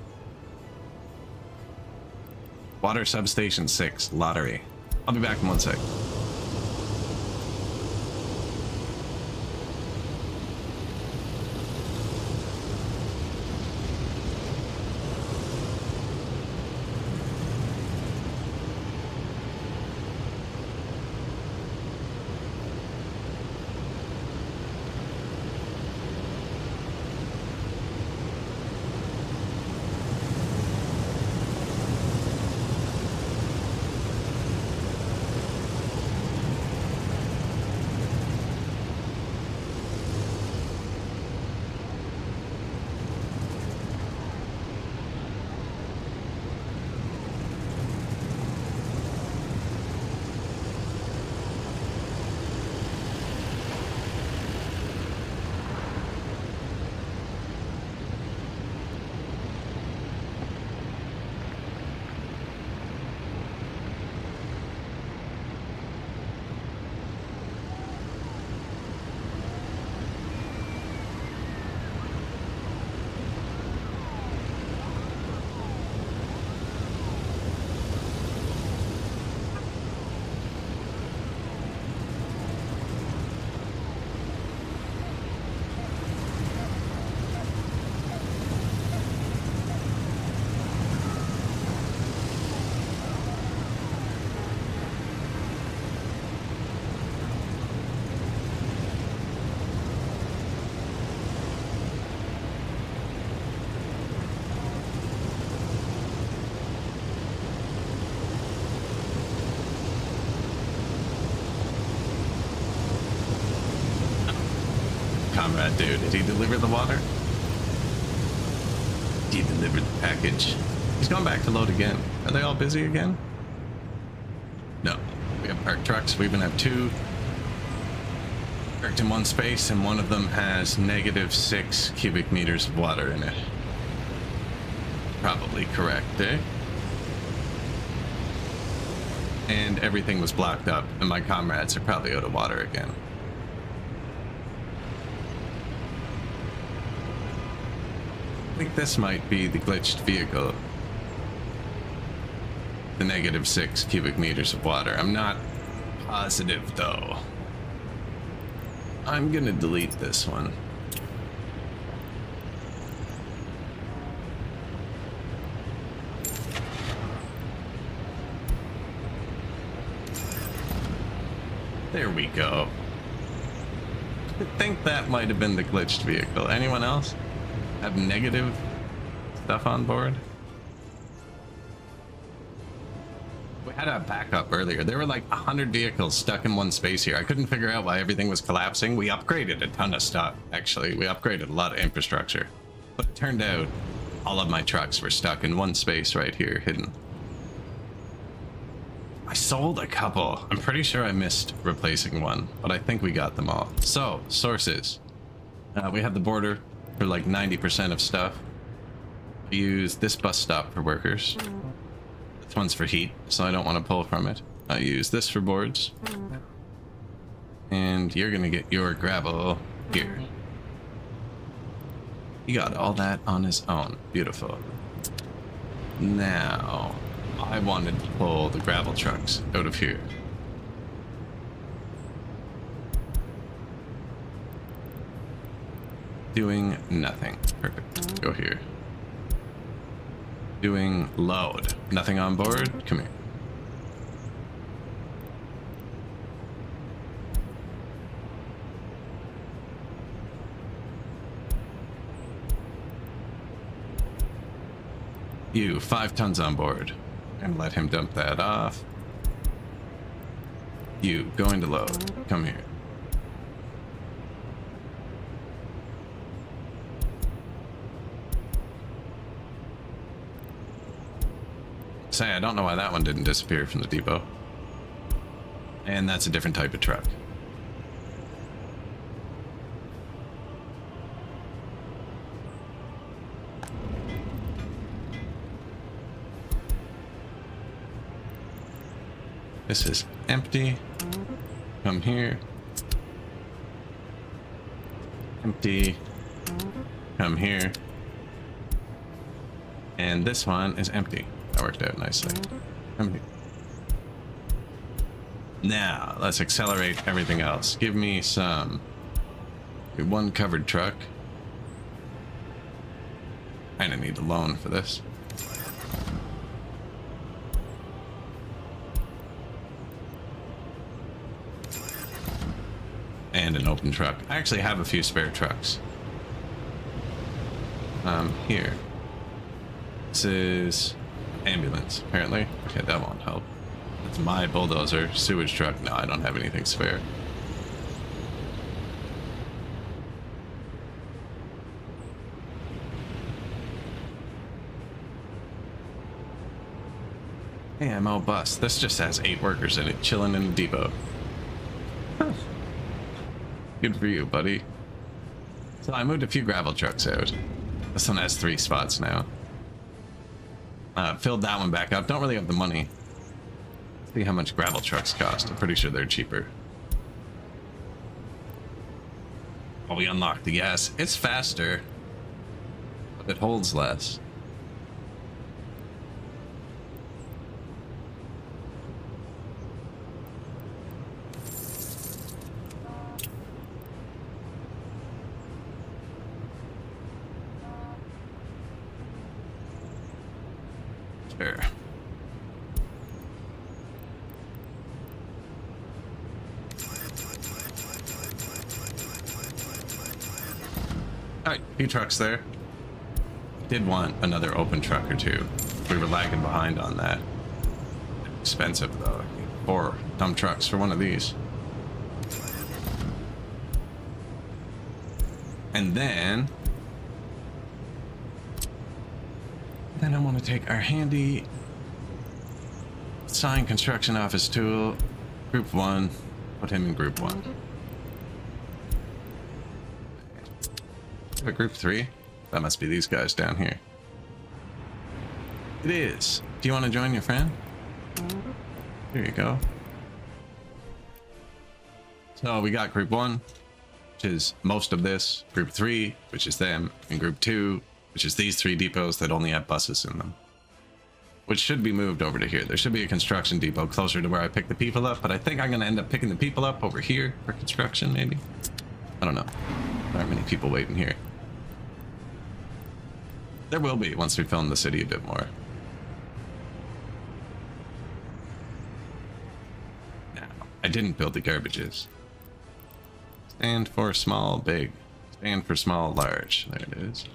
Water substation 6. Lottery. I'll be back in 1 sec. comrade do? Did he deliver the water? He delivered the package. He's gone back to load again. Are they all busy again? No. We have parked trucks. We even have two parked in one space, and one of them has -6 cubic meters of water in it. Probably correct, eh? And everything was blocked up, and my comrades are probably out of water again. I think this might be the glitched vehicle. The -6 cubic meters of water. I'm not positive though. I'm gonna delete this one. There we go. I think that might have been the glitched vehicle. Anyone else have negative stuff on board? We had a backup earlier. There were like 100 vehicles stuck in one space here. I couldn't figure out why everything was collapsing. We upgraded a ton of stuff, actually. We upgraded a lot of infrastructure. But it turned out all of my trucks were stuck in one space right here, hidden. I sold a couple. I'm pretty sure I missed replacing one, but I think we got them all. So, sources. We have the border for like 90% of stuff. We use this bus stop for workers. This one's for heat, so I don't want to pull from it. I use this for boards. And you're gonna get your gravel here. He got all that on his own. Beautiful. Now, I wanted to pull the gravel trucks out of here. Doing nothing. Perfect. Go here. Doing load. Nothing on board? Come here. You, 5 tons on board. And let him dump that off. You, going to load. Come here. Say, I don't know why that one didn't disappear from the depot. And that's a different type of truck. This is empty. Come here. Empty. Come here. And this one is empty. That worked out nicely. Come here. Now, let's accelerate everything else. Give me some... one covered truck. I don't need a loan for this. And an open truck. I actually have a few spare trucks. Here. This is ambulance, apparently. Okay, that won't help. It's my bulldozer. Sewage truck. No, I don't have anything spare. AMO bus. This just has 8 workers in it, chilling in the depot. Huh. Good for you, buddy. So I moved a few gravel trucks out. This one has 3 spots now. Filled that one back up. Don't really have the money. See how much gravel trucks cost. I'm pretty sure they're cheaper. Oh, we unlocked the gas. It's faster, but it holds less. Sure. Alright, few trucks there. Did want another open truck or 2. We were lagging behind on that. Expensive though. 4 dump trucks for one of these. And then I want to take our handy sign construction office tool, group 1, put him in group 1. But group 3? That must be these guys down here. It is. Do you want to join your friend? Here you go. So we got group 1, which is most of this, group 3, which is them, and group 2, which is these 3 depots that only have buses in them. Which should be moved over to here. There should be a construction depot closer to where I pick the people up, but I think I'm going to end up picking the people up over here for construction, maybe? I don't know. There aren't many people waiting here. There will be once we film the city a bit more. Now, I didn't build the garbages. Stand for small, big. Stand for small, large. There it is.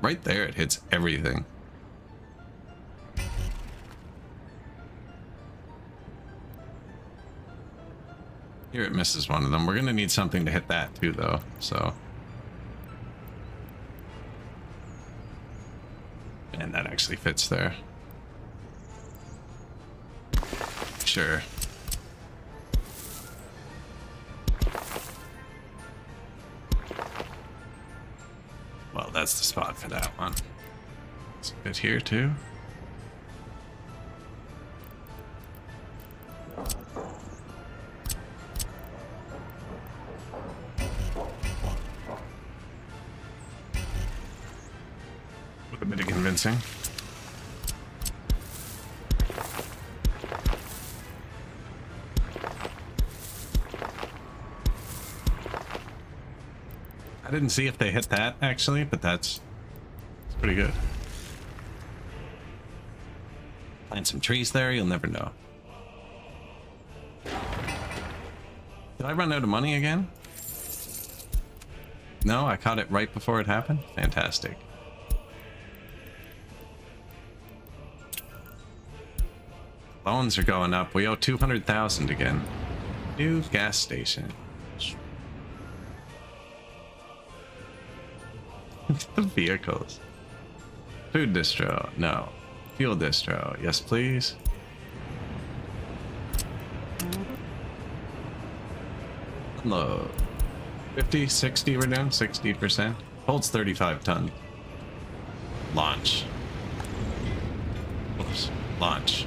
Right there, it hits everything. Here it misses one of them. We're gonna need something to hit that too, though, so. And that actually fits there. Sure. Well, that's the spot for that one. It's a bit here too. With a bit of convincing. I didn't see if they hit that actually, but that's pretty good. Plant some trees there, you'll never know. Did I run out of money again? No, I caught it right before it happened? Fantastic. Loans are going up. We owe 200,000 again. New gas station. The vehicles. Food distro. No. Fuel distro. Yes, please. Unload. 50, 60 we're doing? 60%. Holds 35 tons. Launch. Oops. Launch.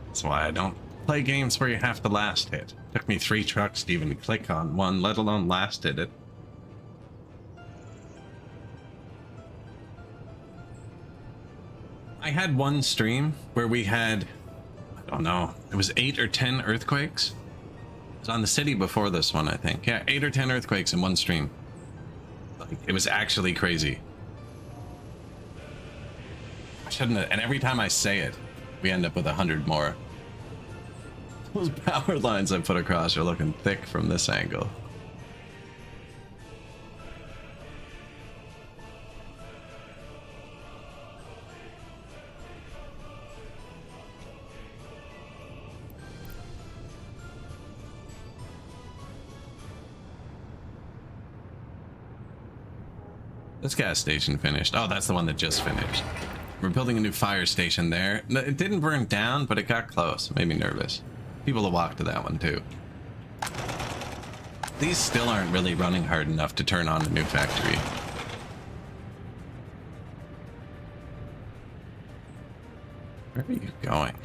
That's why I don't play games where you have to last hit. Took me 3 trucks to even click on one, let alone last hit it. I had one stream where we had, I don't know, it was 8 or 10 earthquakes. It was on the city before this one, I think. Yeah, 8 or 10 earthquakes in one stream. Like, it was actually crazy. I shouldn't have, and every time I say it, we end up with 100 more. Those power lines I put across are looking thick from this angle. This gas station finished. Oh, that's the one that just finished. We're building a new fire station there. It didn't burn down, but it got close. Made me nervous. People will walk to that one too. These still aren't really running hard enough to turn on a new factory. Where are you going?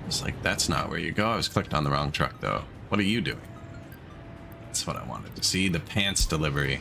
It's like, that's not where you go. I was clicked on the wrong truck though. What are you doing? That's what I wanted to see. The pants delivery.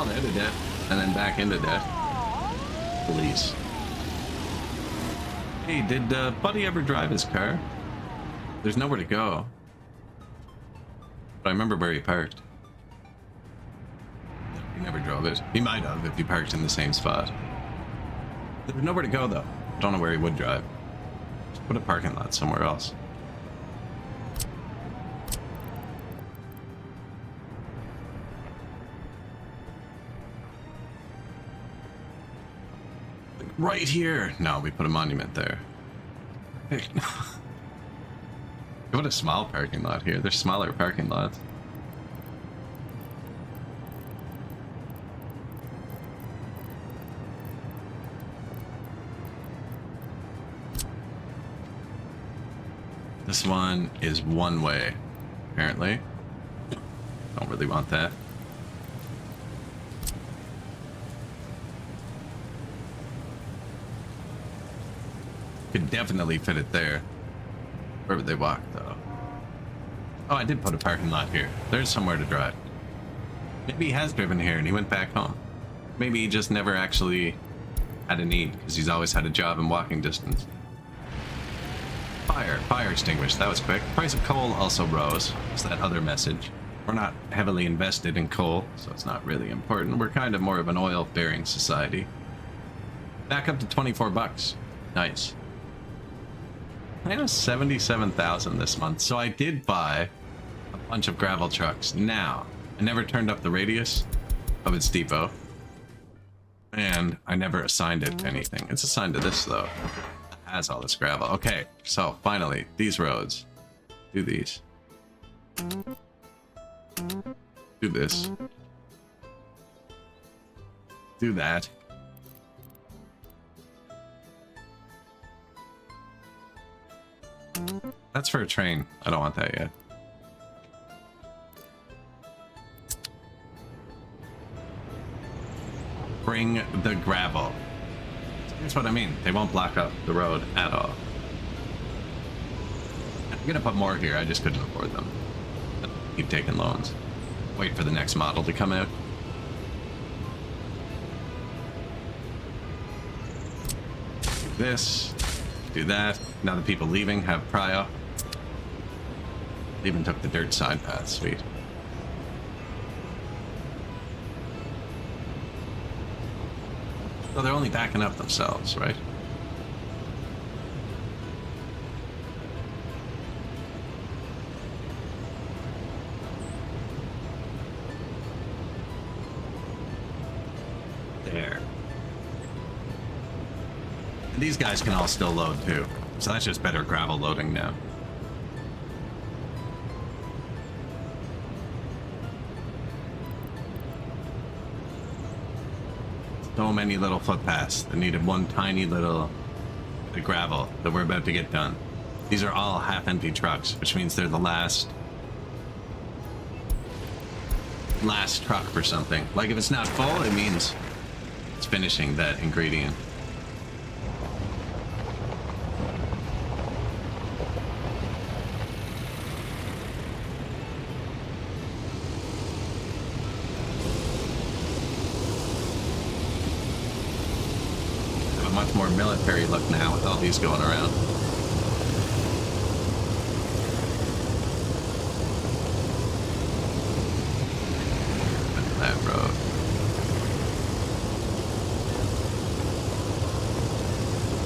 fallen out of death and then back into death. Police. Hey, did Buddy ever drive his car? There's nowhere to go. But I remember where he parked. He never drove it. He might have if he parked in the same spot. There's nowhere to go though. I don't know where he would drive. Just put a parking lot somewhere else. Like right here. No, we put a monument there. What a small parking lot here. There's smaller parking lots. This one is one way, apparently. Don't really want that. Could definitely fit it there. Where would they walk, though? Oh, I did put a parking lot here. There's somewhere to drive. Maybe he has driven here and he went back home. Maybe he just never actually had a need, because he's always had a job in walking distance. Fire extinguished. That was quick. Price of coal also rose. It's that other message. We're not heavily invested in coal, so it's not really important. We're kind of more of an oil-bearing society. Back up to 24 bucks. Nice. I have 77,000 this month, so I did buy a bunch of gravel trucks. Now, I never turned up the radius of its depot, and I never assigned it to anything. It's assigned to this, though. It has all this gravel. Okay, so finally, these roads. Do these. Do this. Do that. That's for a train. I don't want that yet. Bring the gravel. Here's what I mean. They won't block up the road at all. I'm gonna put more here. I just couldn't afford them. Keep taking loans. Wait for the next model to come out. Do this. Do that. Now the people leaving have prio. They even took the dirt side path. Sweet. So they're only backing up themselves, right? There. And these guys can all still load too. So that's just better gravel loading now. So many little footpaths that needed one tiny little bit of gravel that we're about to get done. These are all half-empty trucks, which means they're the last truck for something. Like if it's not full, it means it's finishing that ingredient. More military look now with all these going around. That road.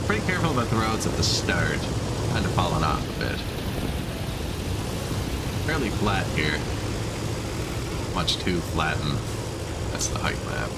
Pretty careful about the roads at the start. Kind of falling off a bit. Fairly flat here. Much too flattened. That's the height map.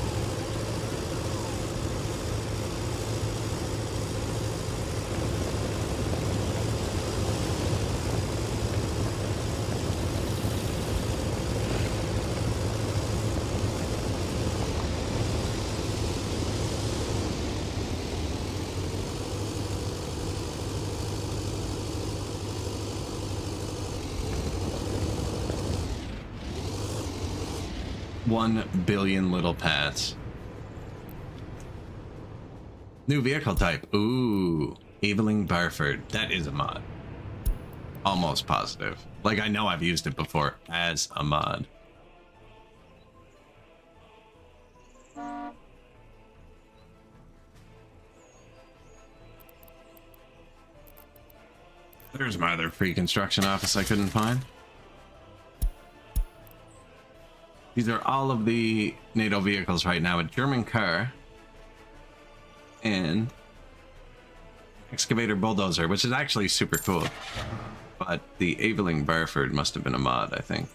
One billion little paths. New vehicle type. Ooh. Eveling Barford. That is a mod. Almost positive. Like, I know I've used it before as a mod. There's my other free construction office I couldn't find. These are all of the NATO vehicles right now. A German car and excavator bulldozer, which is actually super cool. But the Aveling Barford must have been a mod, I think.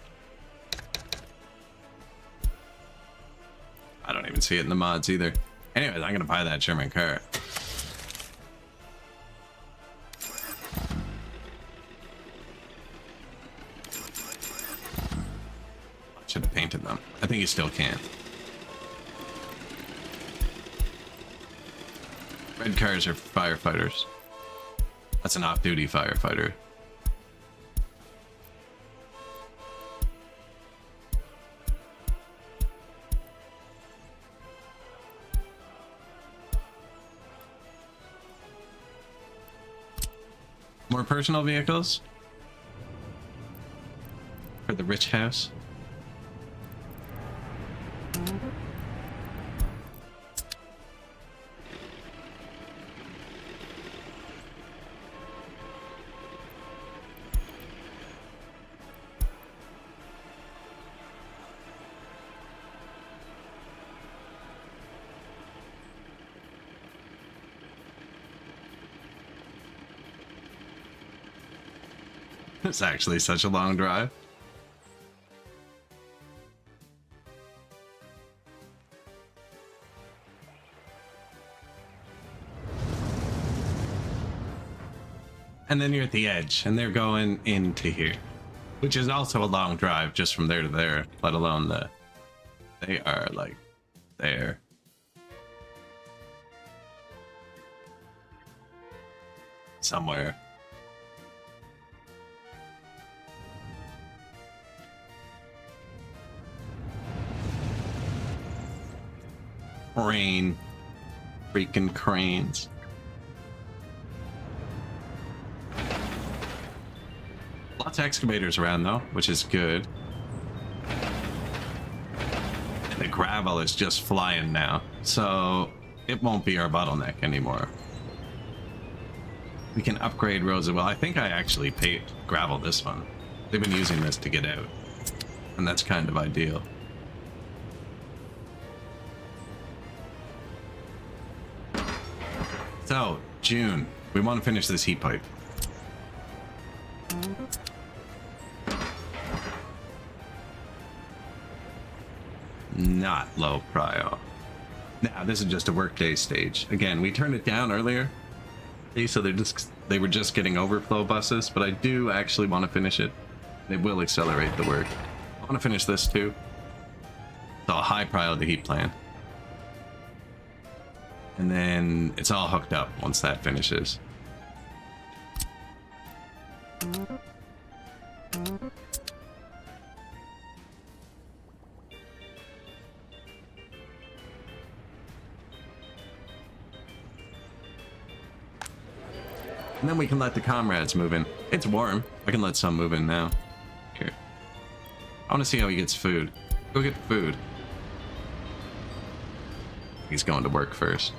I don't even see it in the mods either. Anyways, I'm gonna buy that German car. Should have painted them. I think you still can. Red cars are firefighters. That's an off-duty firefighter. More personal vehicles for the rich house. It's actually such a long drive. And then you're at the edge, and they're going into here, which is also a long drive just from there to there, let alone the... They are, like, there. Somewhere. Crane. Freaking cranes. Lots of excavators around though, which is good. And the gravel is just flying now, so it won't be our bottleneck anymore. We can upgrade roads as well. I think I actually paid gravel this one. They've been using this to get out, and that's kind of ideal. So, June. We want to finish this heat pipe. Not low prio. Now, this is just a workday stage. Again, we turned it down earlier. So they were just getting overflow buses, but I do actually want to finish it. It will accelerate the work. I want to finish this too. So a high priority heat plan. And then it's all hooked up once that finishes. And then we can let the comrades move in. It's warm. I can let some move in now. Here. I want to see how he gets food. Go get food. He's going to work first.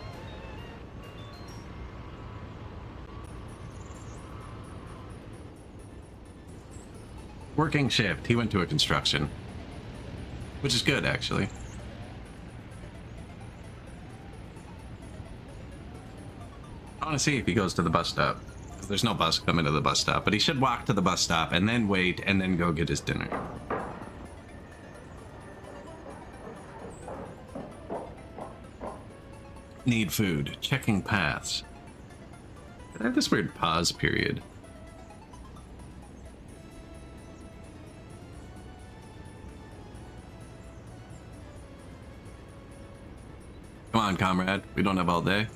Working shift. He went to a construction. Which is good, actually. I want to see if he goes to the bus stop. There's no bus coming to the bus stop, but he should walk to the bus stop and then wait and then go get his dinner. Need food. Checking paths. I have this weird pause period. Come on, comrade. We don't have all day.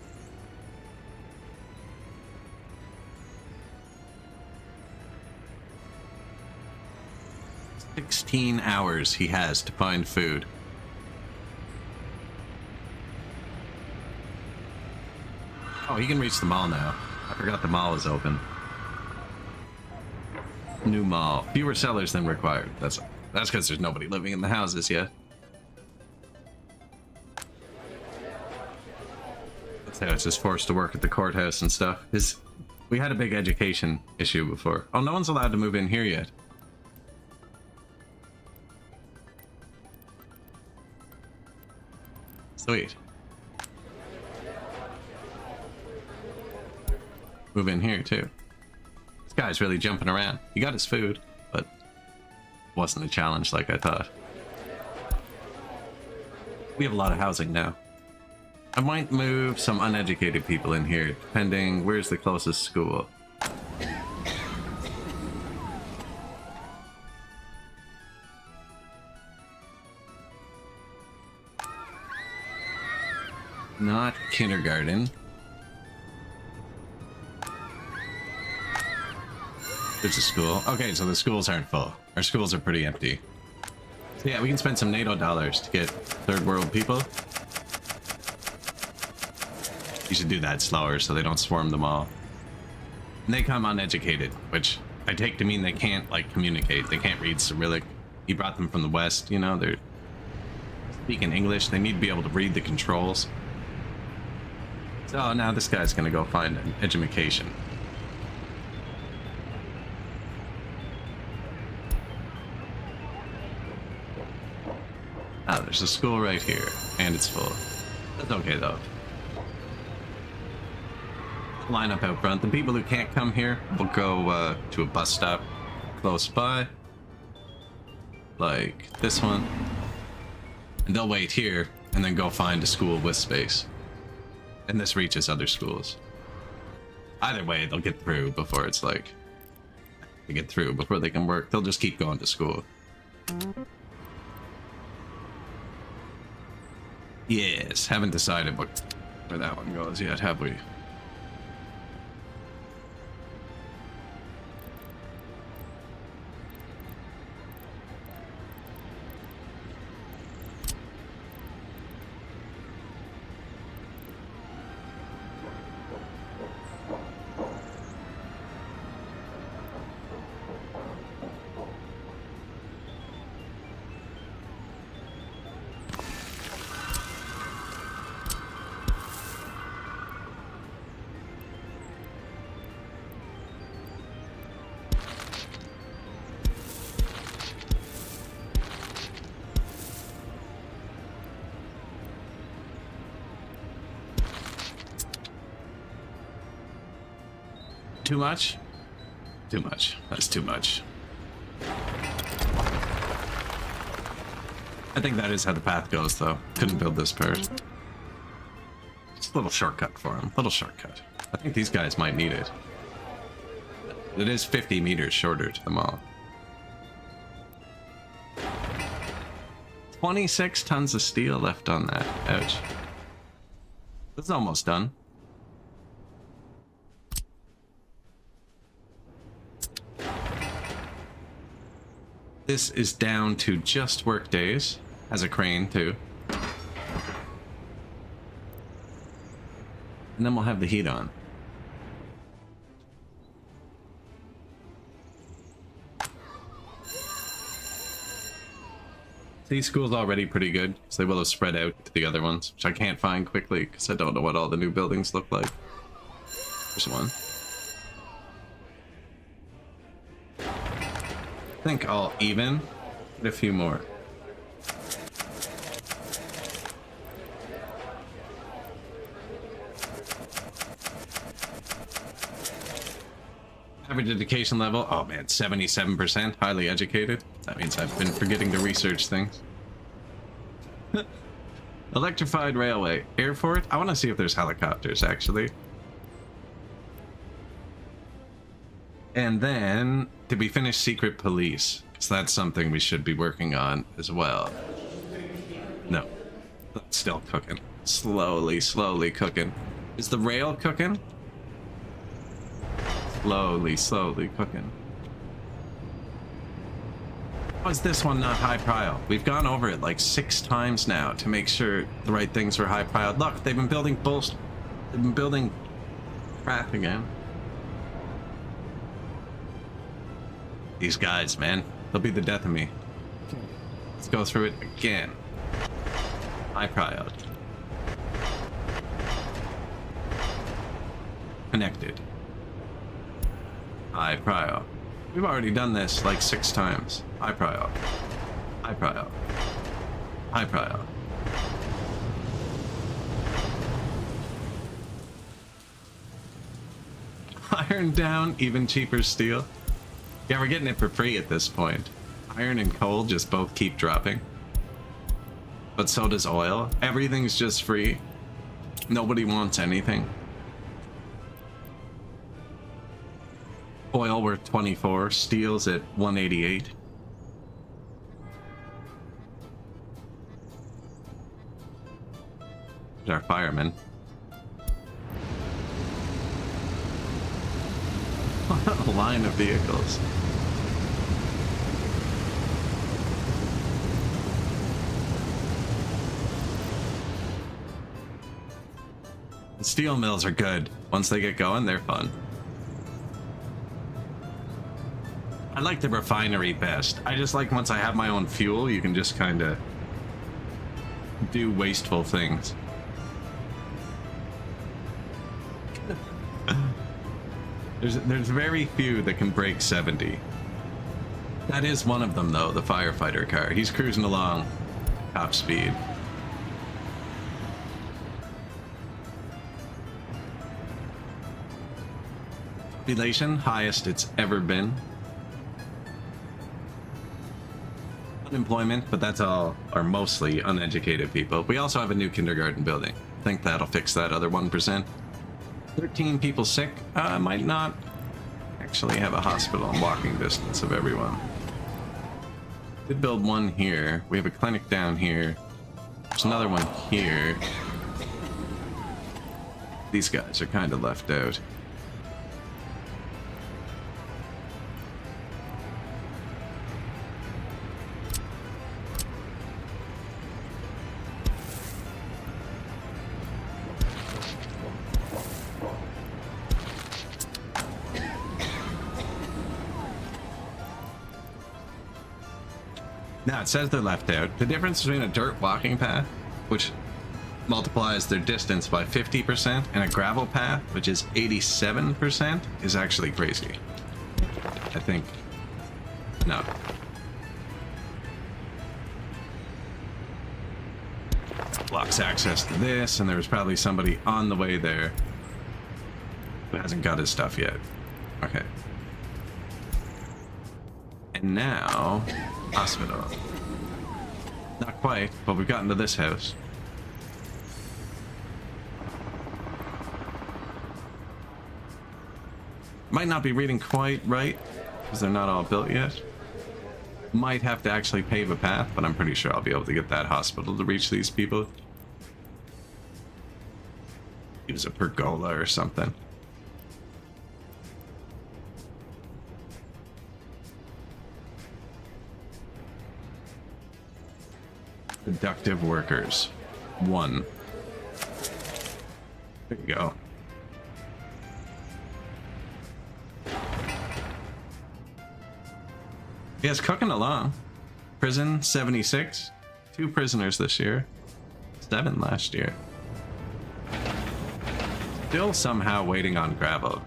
16 hours he has to find food. Oh, he can reach the mall now. I forgot the mall is open. New mall. Fewer sellers than required. That's because there's nobody living in the houses yet. That's how it's just forced to work at the courthouse and stuff. We had a big education issue before. Oh, no one's allowed to move in here yet. Sweet. Move in here too. This guy's really jumping around. He got his food, but wasn't a challenge like I thought. We have a lot of housing now. I might move some uneducated people in here, depending where's the closest school. Not kindergarten. There's a school. Okay, so the schools aren't full. Our schools are pretty empty. So yeah, we can spend some NATO dollars to get third world people. You should do that slower so they don't swarm them all. And they come uneducated, which I take to mean they can't, like, communicate. They can't read Cyrillic. He brought them from the West, you know, they're speaking English. They need to be able to read the controls. So now this guy's gonna go find an education. Ah, there's a school right here, and it's full. That's okay though. Line up out front. The people who can't come here will go to a bus stop close by, like this one, and they'll wait here and then go find a school with space. And this reaches other schools. Either way, they'll get through before it's like they get through before they can work. They'll just keep going to school. Yes, haven't decided where that one goes yet, have we? Too much? Too much. That's too much. I think that is how the path goes, though. Couldn't build this part. Just a little shortcut for him. Little shortcut. I think these guys might need it. It is 50 meters shorter to the mall. 26 tons of steel left on that. Ouch. This is almost done. This is down to just work days. Has a crane too. And then we'll have the heat on. These schools already pretty good, so they will have spread out to the other ones, which I can't find quickly because I don't know what all the new buildings look like. There's one. I think all even. Get a few more. Average education level, oh man, 77%, highly educated. That means I've been forgetting to research things. Electrified railway, airport. I want to see if there's helicopters actually. And then, to be finished, secret police. Because that's something we should be working on as well. No. That's still cooking. Slowly, slowly cooking. Is the rail cooking? Slowly, slowly cooking. Why is this one not high prio? We've gone over it like 6 times now to make sure the right things were high prio. Look, they've been building bullshit. They've been building crap again. These guys, man. They'll be the death of me. Let's go through it again. High prio. Connected. High prio. We've already done this like 6 times. High prio. High prio. High prio. Iron down, even cheaper steel. Yeah, we're getting it for free at this point. Iron and coal just both keep dropping. But so does oil. Everything's just free. Nobody wants anything. Oil worth 24, steel's at 188. There's our firemen. A line of vehicles. The steel mills are good. Once they get going, they're fun. I like the refinery best. I just like once I have my own fuel, you can just kind of do wasteful things. There's very few that can break 70. That is one of them, though, the firefighter car. He's cruising along top speed. Population, highest it's ever been. Unemployment, but that's all, or mostly uneducated people. We also have a new kindergarten building. I think that'll fix that other 1%. 13 people sick. Might not actually have a hospital in walking distance of everyone. Did build one here. We have a clinic down here. There's another one here. These guys are kind of left out. Now, it says they're left out. The difference between a dirt walking path, which multiplies their distance by 50%, and a gravel path, which is 87%, is actually crazy. I think. No. Blocks access to this, and there was probably somebody on the way there who hasn't got his stuff yet. Okay. And now, hospital. Not quite, but we've gotten to this house. Might not be reading quite right, because they're not all built yet. Might have to actually pave a path, but I'm pretty sure I'll be able to get that hospital to reach these people. Use a pergola or something. Productive workers. 1. There you go. Yeah, it's cooking along. Prison, 76. 2 prisoners this year. 7 last year. Still somehow waiting on gravel.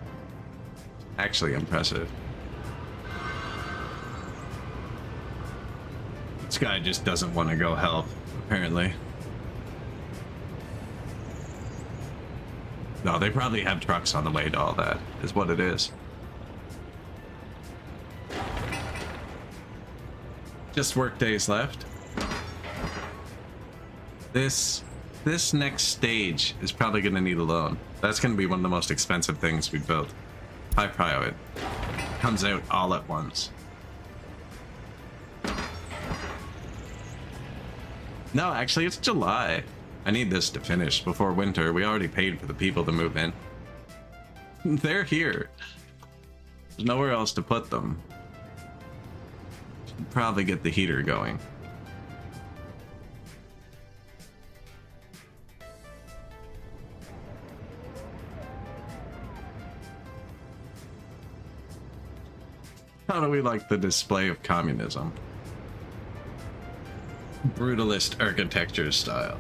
Actually impressive. This guy just doesn't want to go help, apparently. No, they probably have trucks on the way to all that, is what it is. Just work days left. This next stage is probably going to need a loan. That's going to be one of the most expensive things we built. High prio it. Comes out all at once. No, actually, it's July. I need this to finish before winter. We already paid for the people to move in. They're here. There's nowhere else to put them. Should probably get the heater going. How do we like the display of communism? Brutalist architecture style.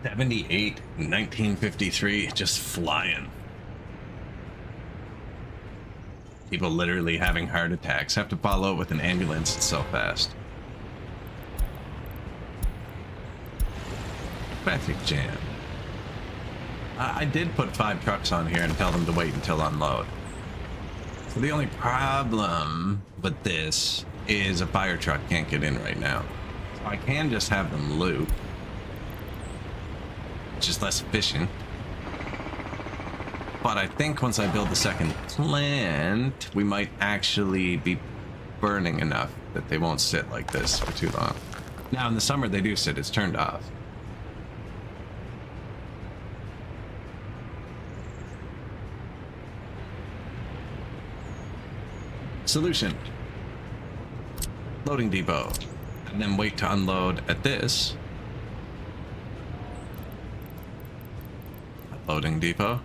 78, 1953, just flying. People literally having heart attacks have to follow it with an ambulance. It's so fast. Traffic jam. I did put 5 trucks on here and tell them to wait until unload. So the only problem with this is a fire truck can't get in right now. So I can just have them loop. It's just less efficient. But I think once I build the second plant, we might actually be burning enough that they won't sit like this for too long. Now in the summer they do sit, it's turned off. Solution. Loading depot. And then wait to unload at this. Loading depot.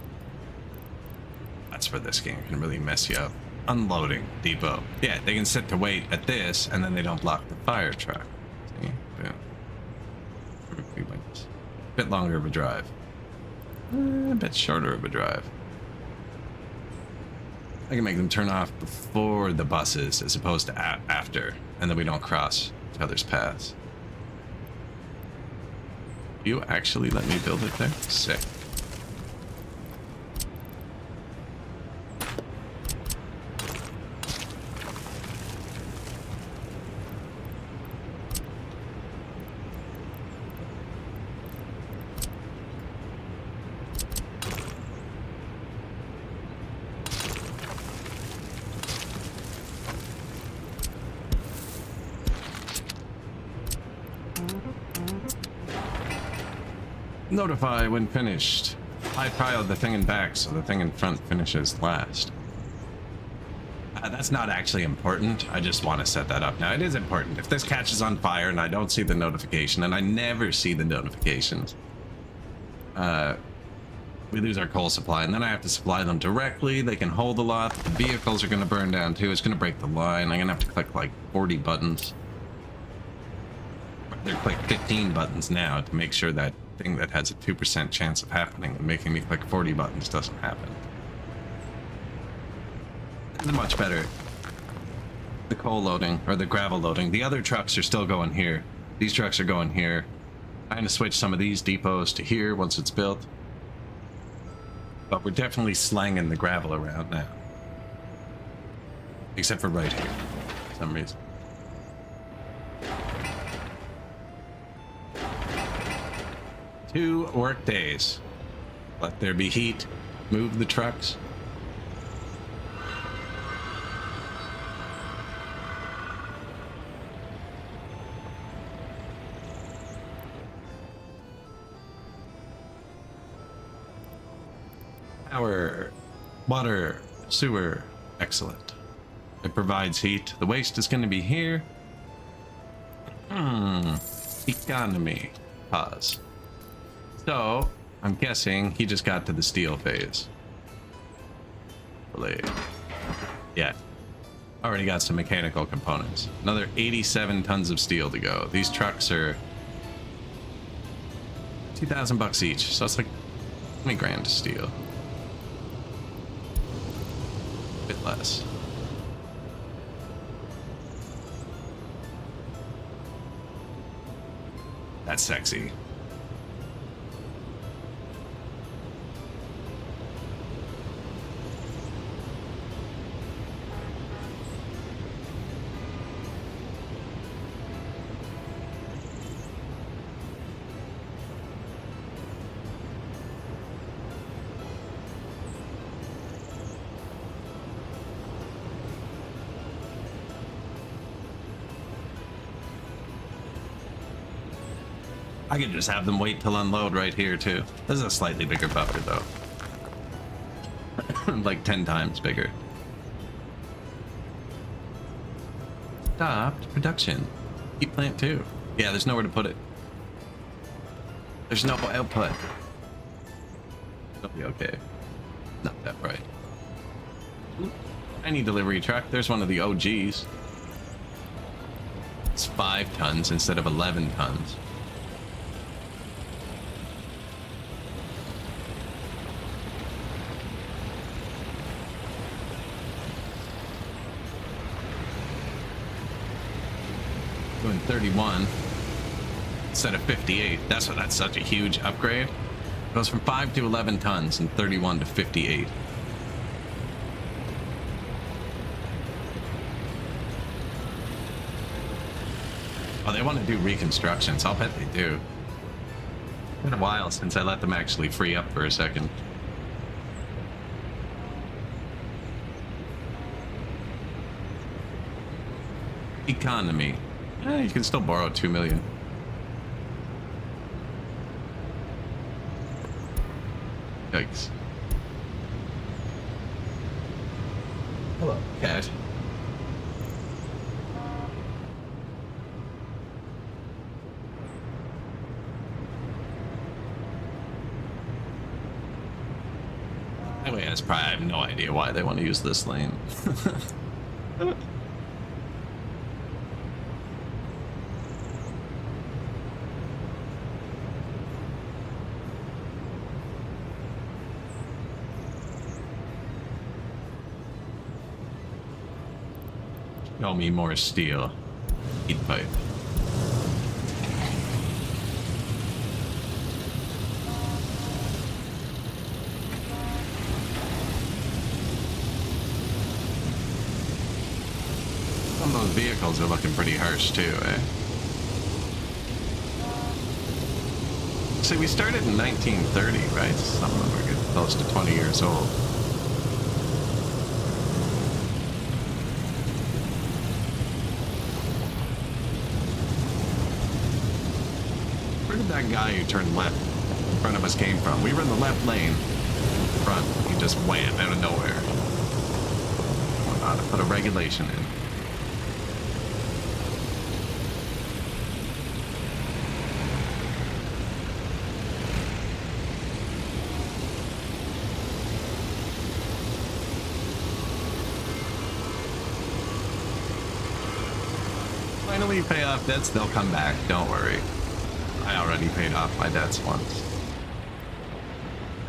That's where this game can really mess you up. Unloading depot. Yeah, they can sit to wait at this, and then they don't block the fire truck. See? Boom. Perfectly wins. Bit longer of a drive. A bit shorter of a drive. I can make them turn off before the buses as opposed to after, and then we don't cross each other's paths. You actually let me build it there? Sick. Notify when finished. I piled the thing in back so the thing in front finishes last. That's not actually important. I just want to set that up. Now it is important. If this catches on fire and I don't see the notification, and I never see the notifications, we lose our coal supply, and then I have to supply them directly. They can hold a lot. The vehicles are going to burn down too. It's going to break the line. I'm going to have to click like 40 buttons. They're click 15 buttons now to make sure that thing that has a 2% chance of happening and making me click 40 buttons doesn't happen. It's much better. The coal loading, or the gravel loading. The other trucks are still going here. These trucks are going here. I'm going to switch some of these depots to here once it's built. But we're definitely slanging the gravel around now. Except for right here, for some reason. Two work days. Let there be heat. Move the trucks. Power, water, sewer, excellent. It provides heat. The waste is going to be here. Economy. Pause. So, I'm guessing he just got to the steel phase. Yeah. Already got some mechanical components. Another 87 tons of steel to go. These trucks are 2,000 bucks each, so it's like 20 grand to steel. A bit less. That's sexy. I could just have them wait till unload right here too. This is a slightly bigger buffer though. Like 10 times bigger. Stopped production. Heat plant 2. Yeah, there's nowhere to put it. There's no output. It'll be okay. Not that bright. Ooh, tiny delivery truck. There's one of the OGs. It's 5 tons instead of 11 tons. Doing 31 instead of 58. That's such a huge upgrade. It goes from 5 to 11 tons and 31 to 58. Oh, they want to do reconstructions. I'll bet they do. It's been a while since I let them actually free up for a second. Economy. You can still borrow 2 million. Yikes. Hello, cat. Anyway, I have no idea why they want to use this lane. Show me more steel. Heat pipe. Some of those vehicles are looking pretty harsh too, eh? See, we started in 1930, right? Some of them are getting close to 20 years old. Where did that guy who turned left in front of us came from? We were in the left lane. Front. He just wham out of nowhere. I ought to put a regulation in. Finally pay off debts, they'll come back, don't worry. I already paid off my debts once.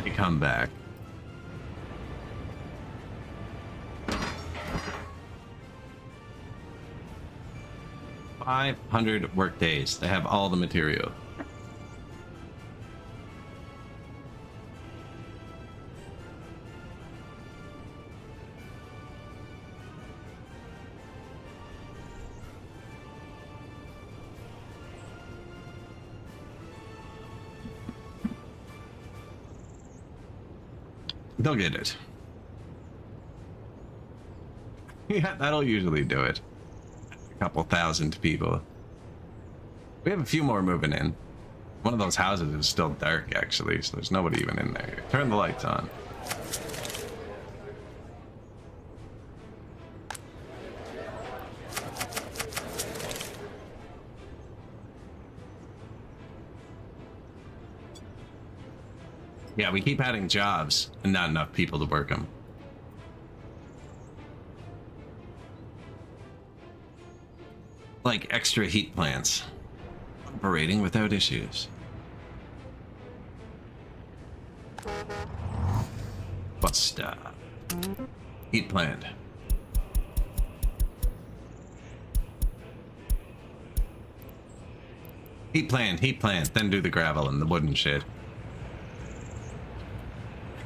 They come back. $500 work days. They have all the material. They'll get it. Yeah, that'll usually do it. A couple thousand people. We have a few more moving in. One of those houses is still dark, actually, so there's nobody even in there. Turn the lights on. Yeah, we keep adding jobs and not enough people to work them. Like extra heat plants. Operating without issues. Bust heat plant. Heat plant, then do the gravel and the wooden shit.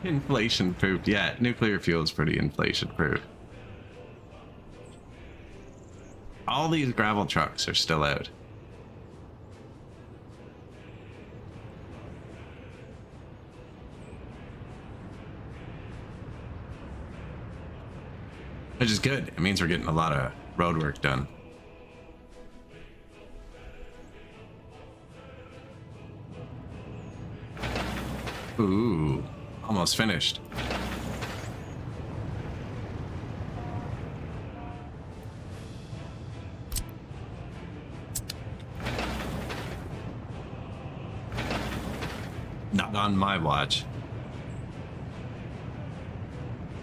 Inflation proof. Yeah, nuclear fuel is pretty inflation proof. All these gravel trucks are still out. Which is good. It means we're getting a lot of road work done. Ooh. Almost finished. Not on my watch.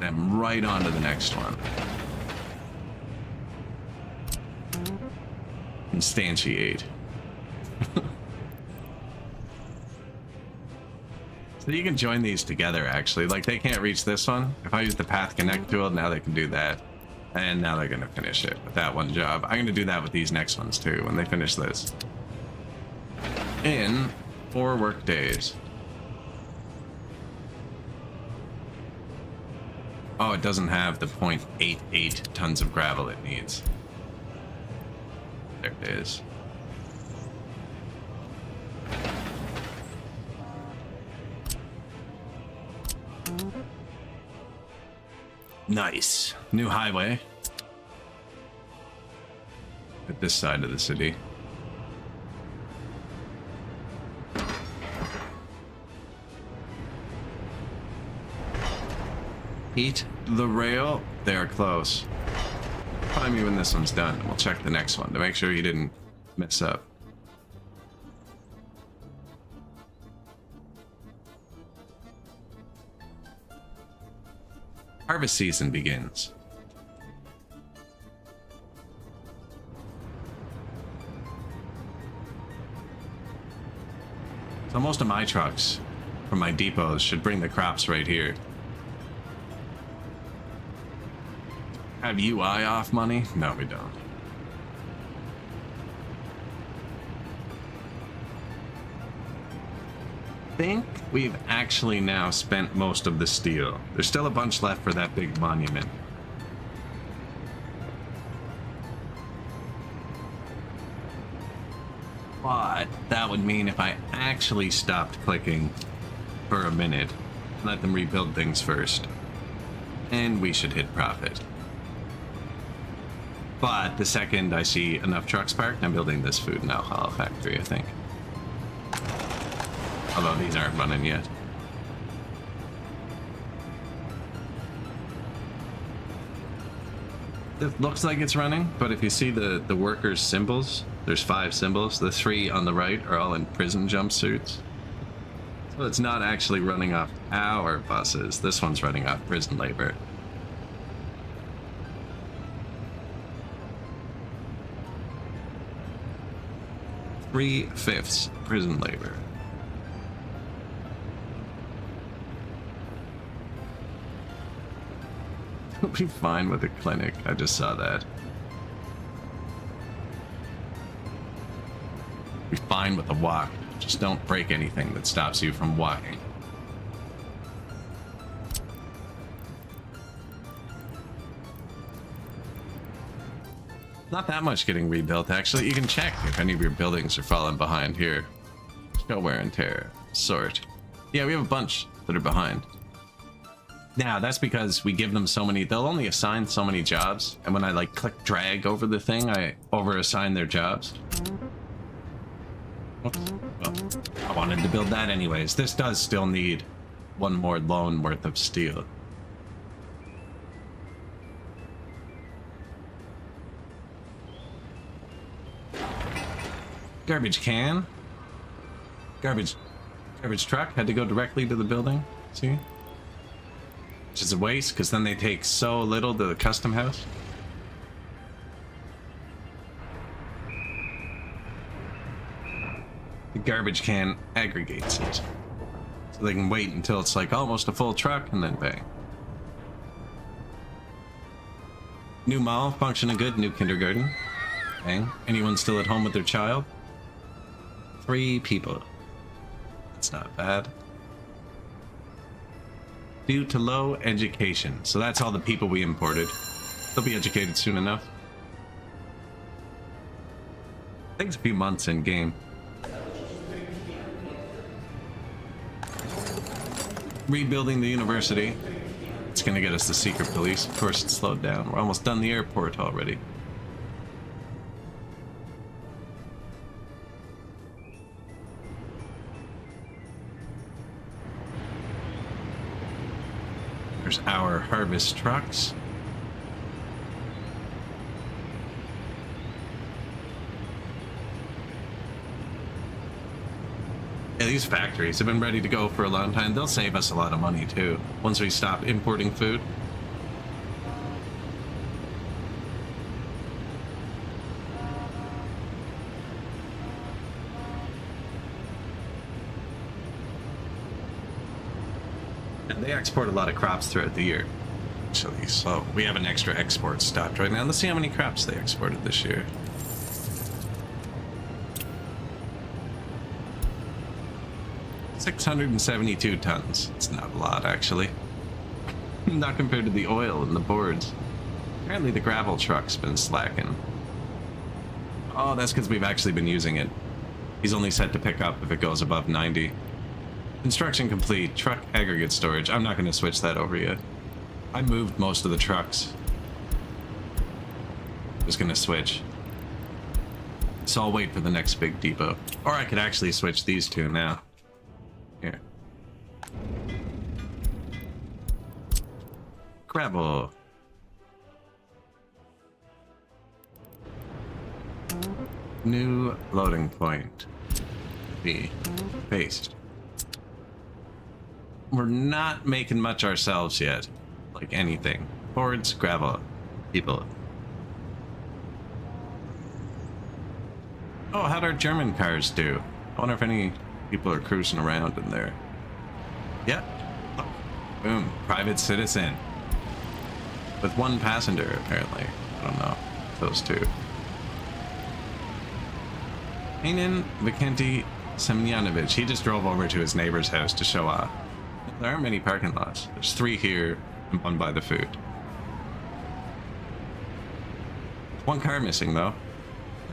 Then right on to the next one. Instantiate. So you can join these together, actually. Like, they can't reach this one. If I use the Path Connect tool, now they can do that. And now they're going to finish it with that one job. I'm going to do that with these next ones too when they finish this. In 4 work days. Oh, it doesn't have the 0.88 tons of gravel it needs. There it is. Nice. New highway. At this side of the city. Eat the rail. They're close. Find me when this one's done, and we'll check the next one to make sure you didn't mess up. Harvest season begins. So most of my trucks from my depots should bring the crops right here. Have UI off money? No, we don't. I think we've actually now spent most of the steel. There's still a bunch left for that big monument. But that would mean if I actually stopped clicking for a minute, let them rebuild things first, and we should hit profit. But the second I see enough trucks parked, I'm building this food and alcohol factory, I think. Although these aren't running yet. It looks like it's running, but if you see the workers' symbols, there's 5 symbols. The 3 on the right are all in prison jumpsuits. So it's not actually running off our buses. This one's running off prison labor. Three-fifths prison labor. We'll be fine with a clinic. I just saw that. Be fine with a walk. Just don't break anything that stops you from walking. Not that much getting rebuilt, actually. You can check if any of your buildings are falling behind here. Show wear and tear. Sort. Yeah, we have a bunch that are behind. Now, that's because we give them so many... They'll only assign so many jobs. And when I, like, click drag over the thing, I over-assign their jobs. Oops. Well, I wanted to build that anyways. This does still need 1 more loan worth of steel. Garbage can. Garbage truck had to go directly to the building. See? Which is a waste, because then they take so little to the custom house. The garbage can aggregates it. So they can wait until it's like almost a full truck and then bang. New mall, functioning good, new kindergarten. Bang. Anyone still at home with their child? 3 people. That's not bad. Due to low education. So that's all the people we imported. They'll be educated soon enough. Takes a few months in game. Rebuilding the university. It's gonna get us the secret police. Of course, it's slowed down. We're almost done the airport already. There's our harvest trucks. Yeah, these factories have been ready to go for a long time. They'll save us a lot of money too, once we stop importing food. And they export a lot of crops throughout the year. Actually, so we have an extra export stocked right now. Let's see how many crops they exported this year. $672 tons. It's not a lot, actually. Not compared to the oil and the boards. Apparently the gravel truck's been slacking. Oh, that's because we've actually been using it. He's only set to pick up if it goes above 90. Construction complete. Truck aggregate storage. I'm not going to switch that over yet. I moved most of the trucks. Just going to switch. So I'll wait for the next big depot. Or I could actually switch these two now. Here. Gravel. New loading point. B. Paste. We're not making much ourselves yet. Like anything. Boards, gravel. People. Oh, how'd our German cars do? I wonder if any people are cruising around in there. Yep. Look. Boom. Private citizen. With one passenger, apparently. I don't know. Those two. Hanan Vikenti Semyanovic. He just drove over to his neighbor's house to show off. There aren't many parking lots. There's 3 here and 1 by the food. 1 car missing, though.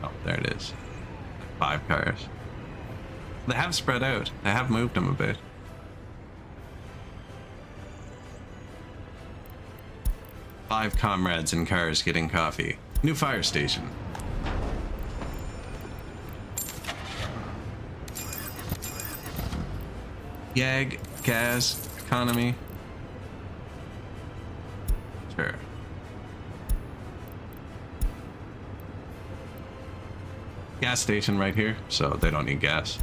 Oh, there it is. 5 cars. They have spread out. They have moved them a bit. Five comrades in cars getting coffee. New fire station. Yag, gas, economy. Sure. Gas station right here, so they don't need gas.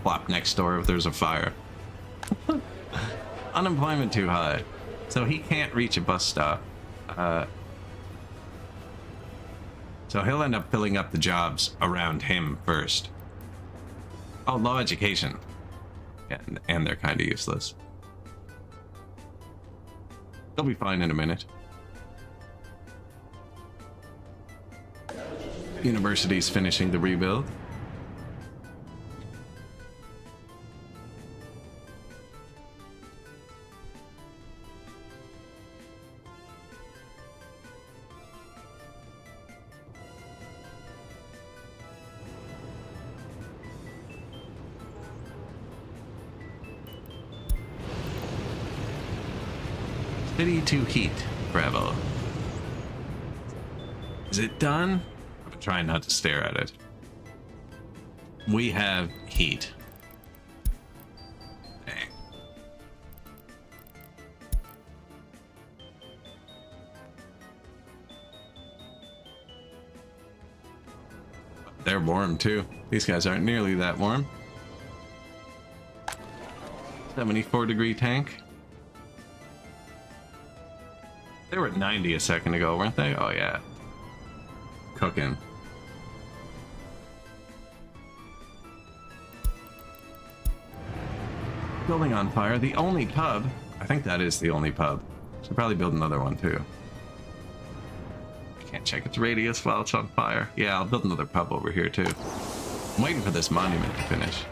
Plop next door if there's a fire. Unemployment too high, so he can't reach a bus stop. So he'll end up filling up the jobs around him first. Oh, low education. And they're kind of useless. They'll be fine in a minute. University's finishing the rebuild. City to heat, Bravo. Is it done? I've been trying not to stare at it. We have heat. Dang. They're warm too. These guys aren't nearly that warm. 74-degree tank. They were at 90 a second ago, weren't they? Oh, yeah. Cooking. Building on fire. The only pub. I think that is the only pub. Should probably build another one, too. I can't check its radius while it's on fire. Yeah, I'll build another pub over here, too. I'm waiting for this monument to finish.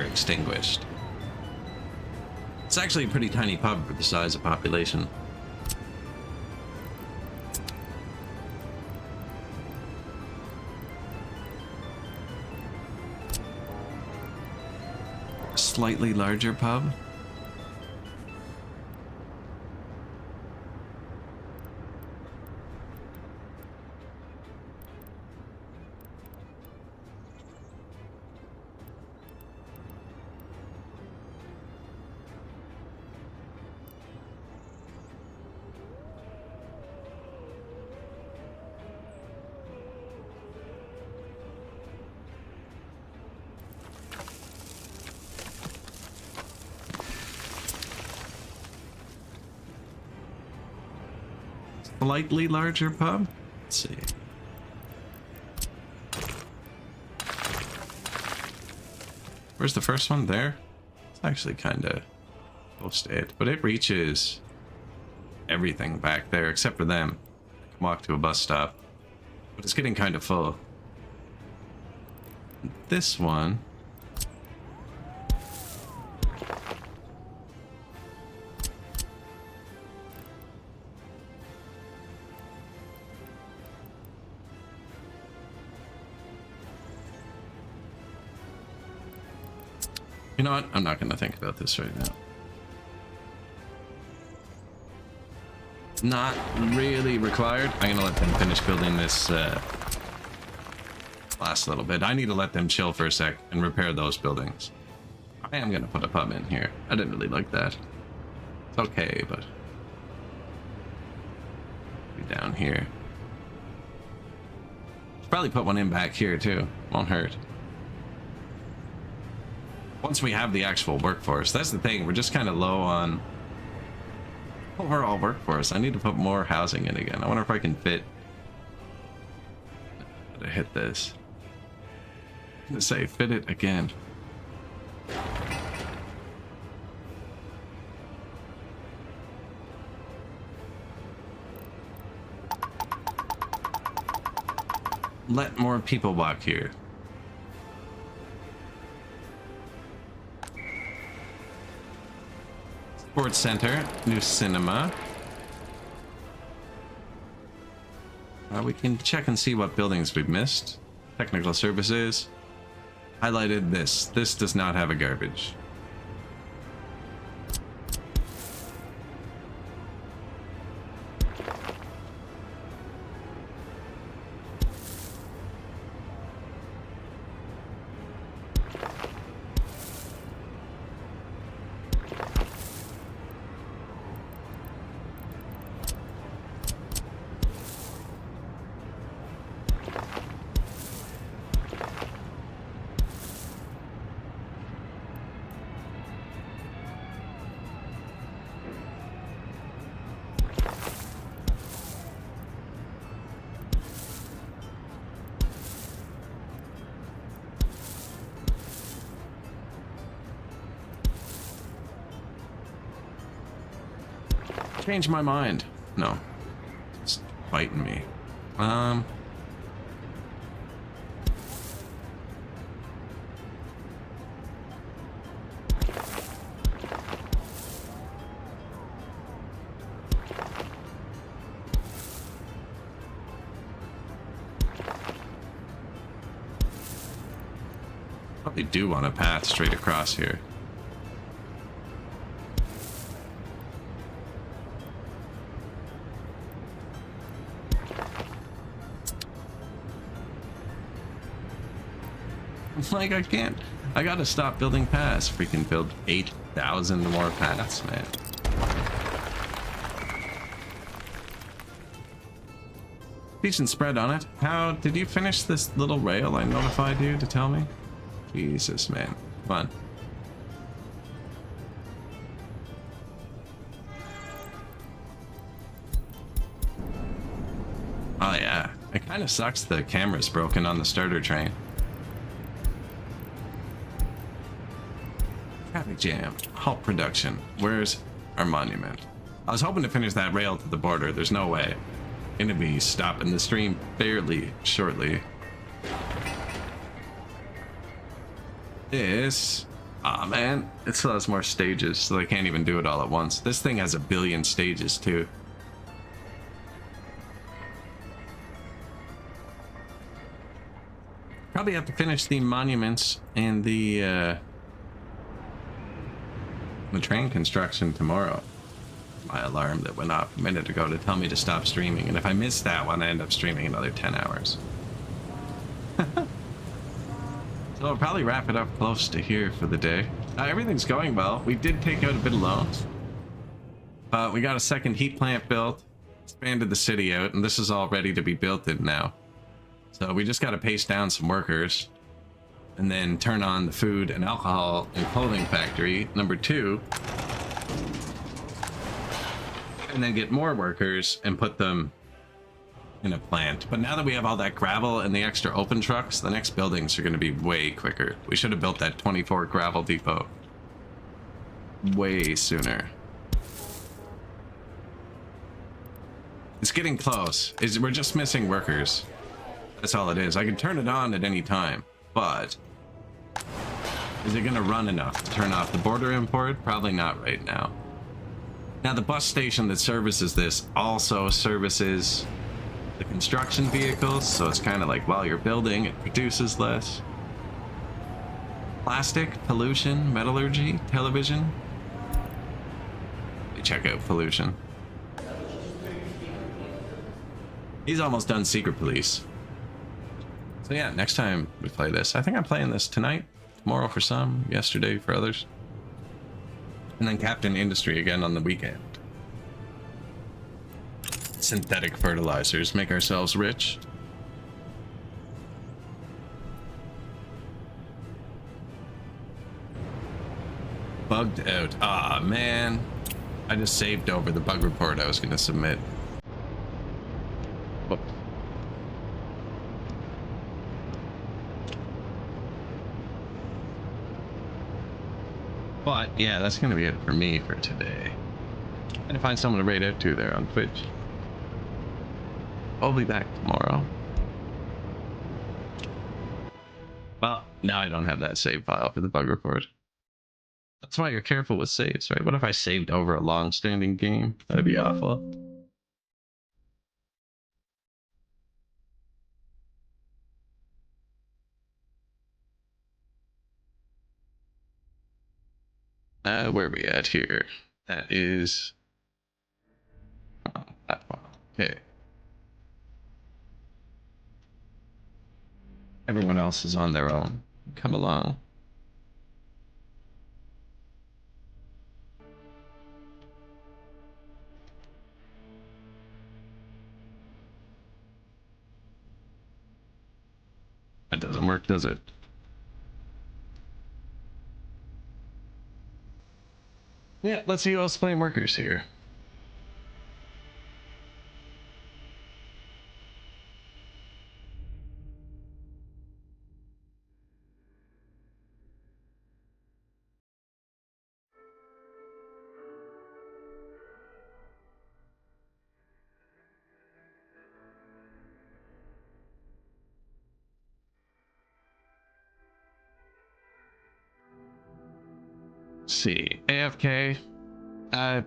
Extinguished. It's actually a pretty tiny pub for the size of population. Slightly larger pub. Slightly larger pub. Let's see. Where's the first one? There? It's actually kind of close to it, but it reaches everything back there except for them. I can walk to a bus stop, but it's getting kind of full. This one... You know what? I'm not going to think about this right now. Not really required. I'm going to let them finish building this last little bit. I need to let them chill for a sec and repair those buildings. I am going to put a pub in here. I didn't really like that. It's okay, but... Be down here. Should probably put one in back here too. Won't hurt. Once we have the actual workforce, that's the thing. We're just kind of low on overall workforce. I need to put more housing in again. I wonder if I can fit to hit this. I'm gonna say fit it again. Let more people walk here. Sports Center, new cinema. We can check and see what buildings we've missed. Technical services. Highlighted this. This does not have a garbage. Change my mind. No. It's fighting me. Probably do want a path straight across here. Like, I can't. I gotta stop building paths. Freaking build 8,000 more paths, man. Decent spread on it. How did you finish this little rail I notified you to tell me? Jesus, man. Come on. Oh, yeah. It kind of sucks the camera's broken on the starter train. Traffic jam. Halt production. Where's our monument? I was hoping to finish that rail to the border. There's no way. Gonna be stopping the stream fairly shortly. This... Aw, man. It still has more stages, so they can't even do it all at once. This thing has 1 billion stages, too. Probably have to finish the monuments and the train construction tomorrow. My alarm that went off a minute ago to tell me to stop streaming, and if I miss that one, I end up streaming another 10 hours. So I'll probably wrap it up close to here for the day. Everything's going well. We did take out a bit of loans. We got a second heat plant built, expanded the city out, and this is all ready to be built in now. So we just got to pace down some workers and then turn on the food and alcohol and clothing factory number 2, and then get more workers and put them in a plant. But now that we have all that gravel and the extra open trucks, the next buildings are going to be way quicker. We should have built that 24 gravel depot way sooner. It's getting close. We're just missing workers. That's all it is. I can turn it on at any time, but is it going to run enough to turn off the border import? Probably not right now. Now, the bus station that services this also services the construction vehicles, so it's kind of like while you're building, it produces less. Plastic, pollution, metallurgy, television. Let me check out pollution. He's almost done Secret Police. So yeah, next time we play this, I think I'm playing this tonight, tomorrow for some, yesterday for others. And then Captain Industry again on the weekend. Synthetic fertilizers, make ourselves rich. Bugged out. Ah, man. I just saved over the bug report I was going to submit. Whoops. But yeah, that's gonna be it for me for today. And to find someone to raid out to there on Twitch. I'll be back tomorrow. Well, now I don't have that save file for the bug report. That's why you're careful with saves, right? What if I saved over a long-standing game? That'd be awful. Where are we at here? That is... oh, that one. Okay. Everyone else is on their own. Come along. That doesn't work, does it? Yeah, let's see who else is playing workers here. Let's see, AFK.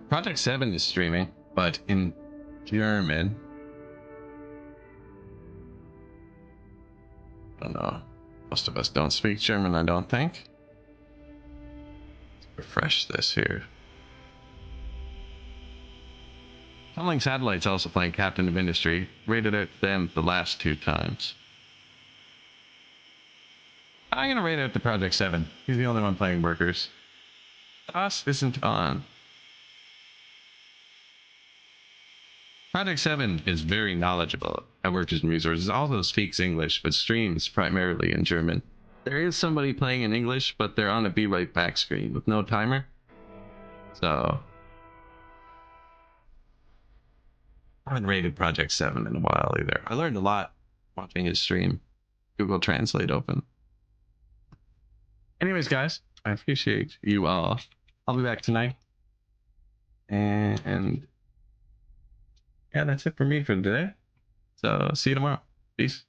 Project 7 is streaming, but in German. I don't know. Most of us don't speak German, I don't think. Let's refresh this here. Tunneling Satellite's also playing Captain of Industry. Rated out them the last 2 times. I'm gonna rate out the Project 7. He's the only one playing workers. Us isn't on. Project 7 is very knowledgeable at workers and resources, also speaks English, but streams primarily in German. There is somebody playing in English, but they're on a be right back screen with no timer. So I haven't rated Project 7 in a while either. I learned a lot watching his stream. Google Translate open. Anyways, guys, I appreciate you all. I'll be back tonight. And yeah, that's it for me for today. So see you tomorrow. Peace.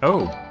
Oh.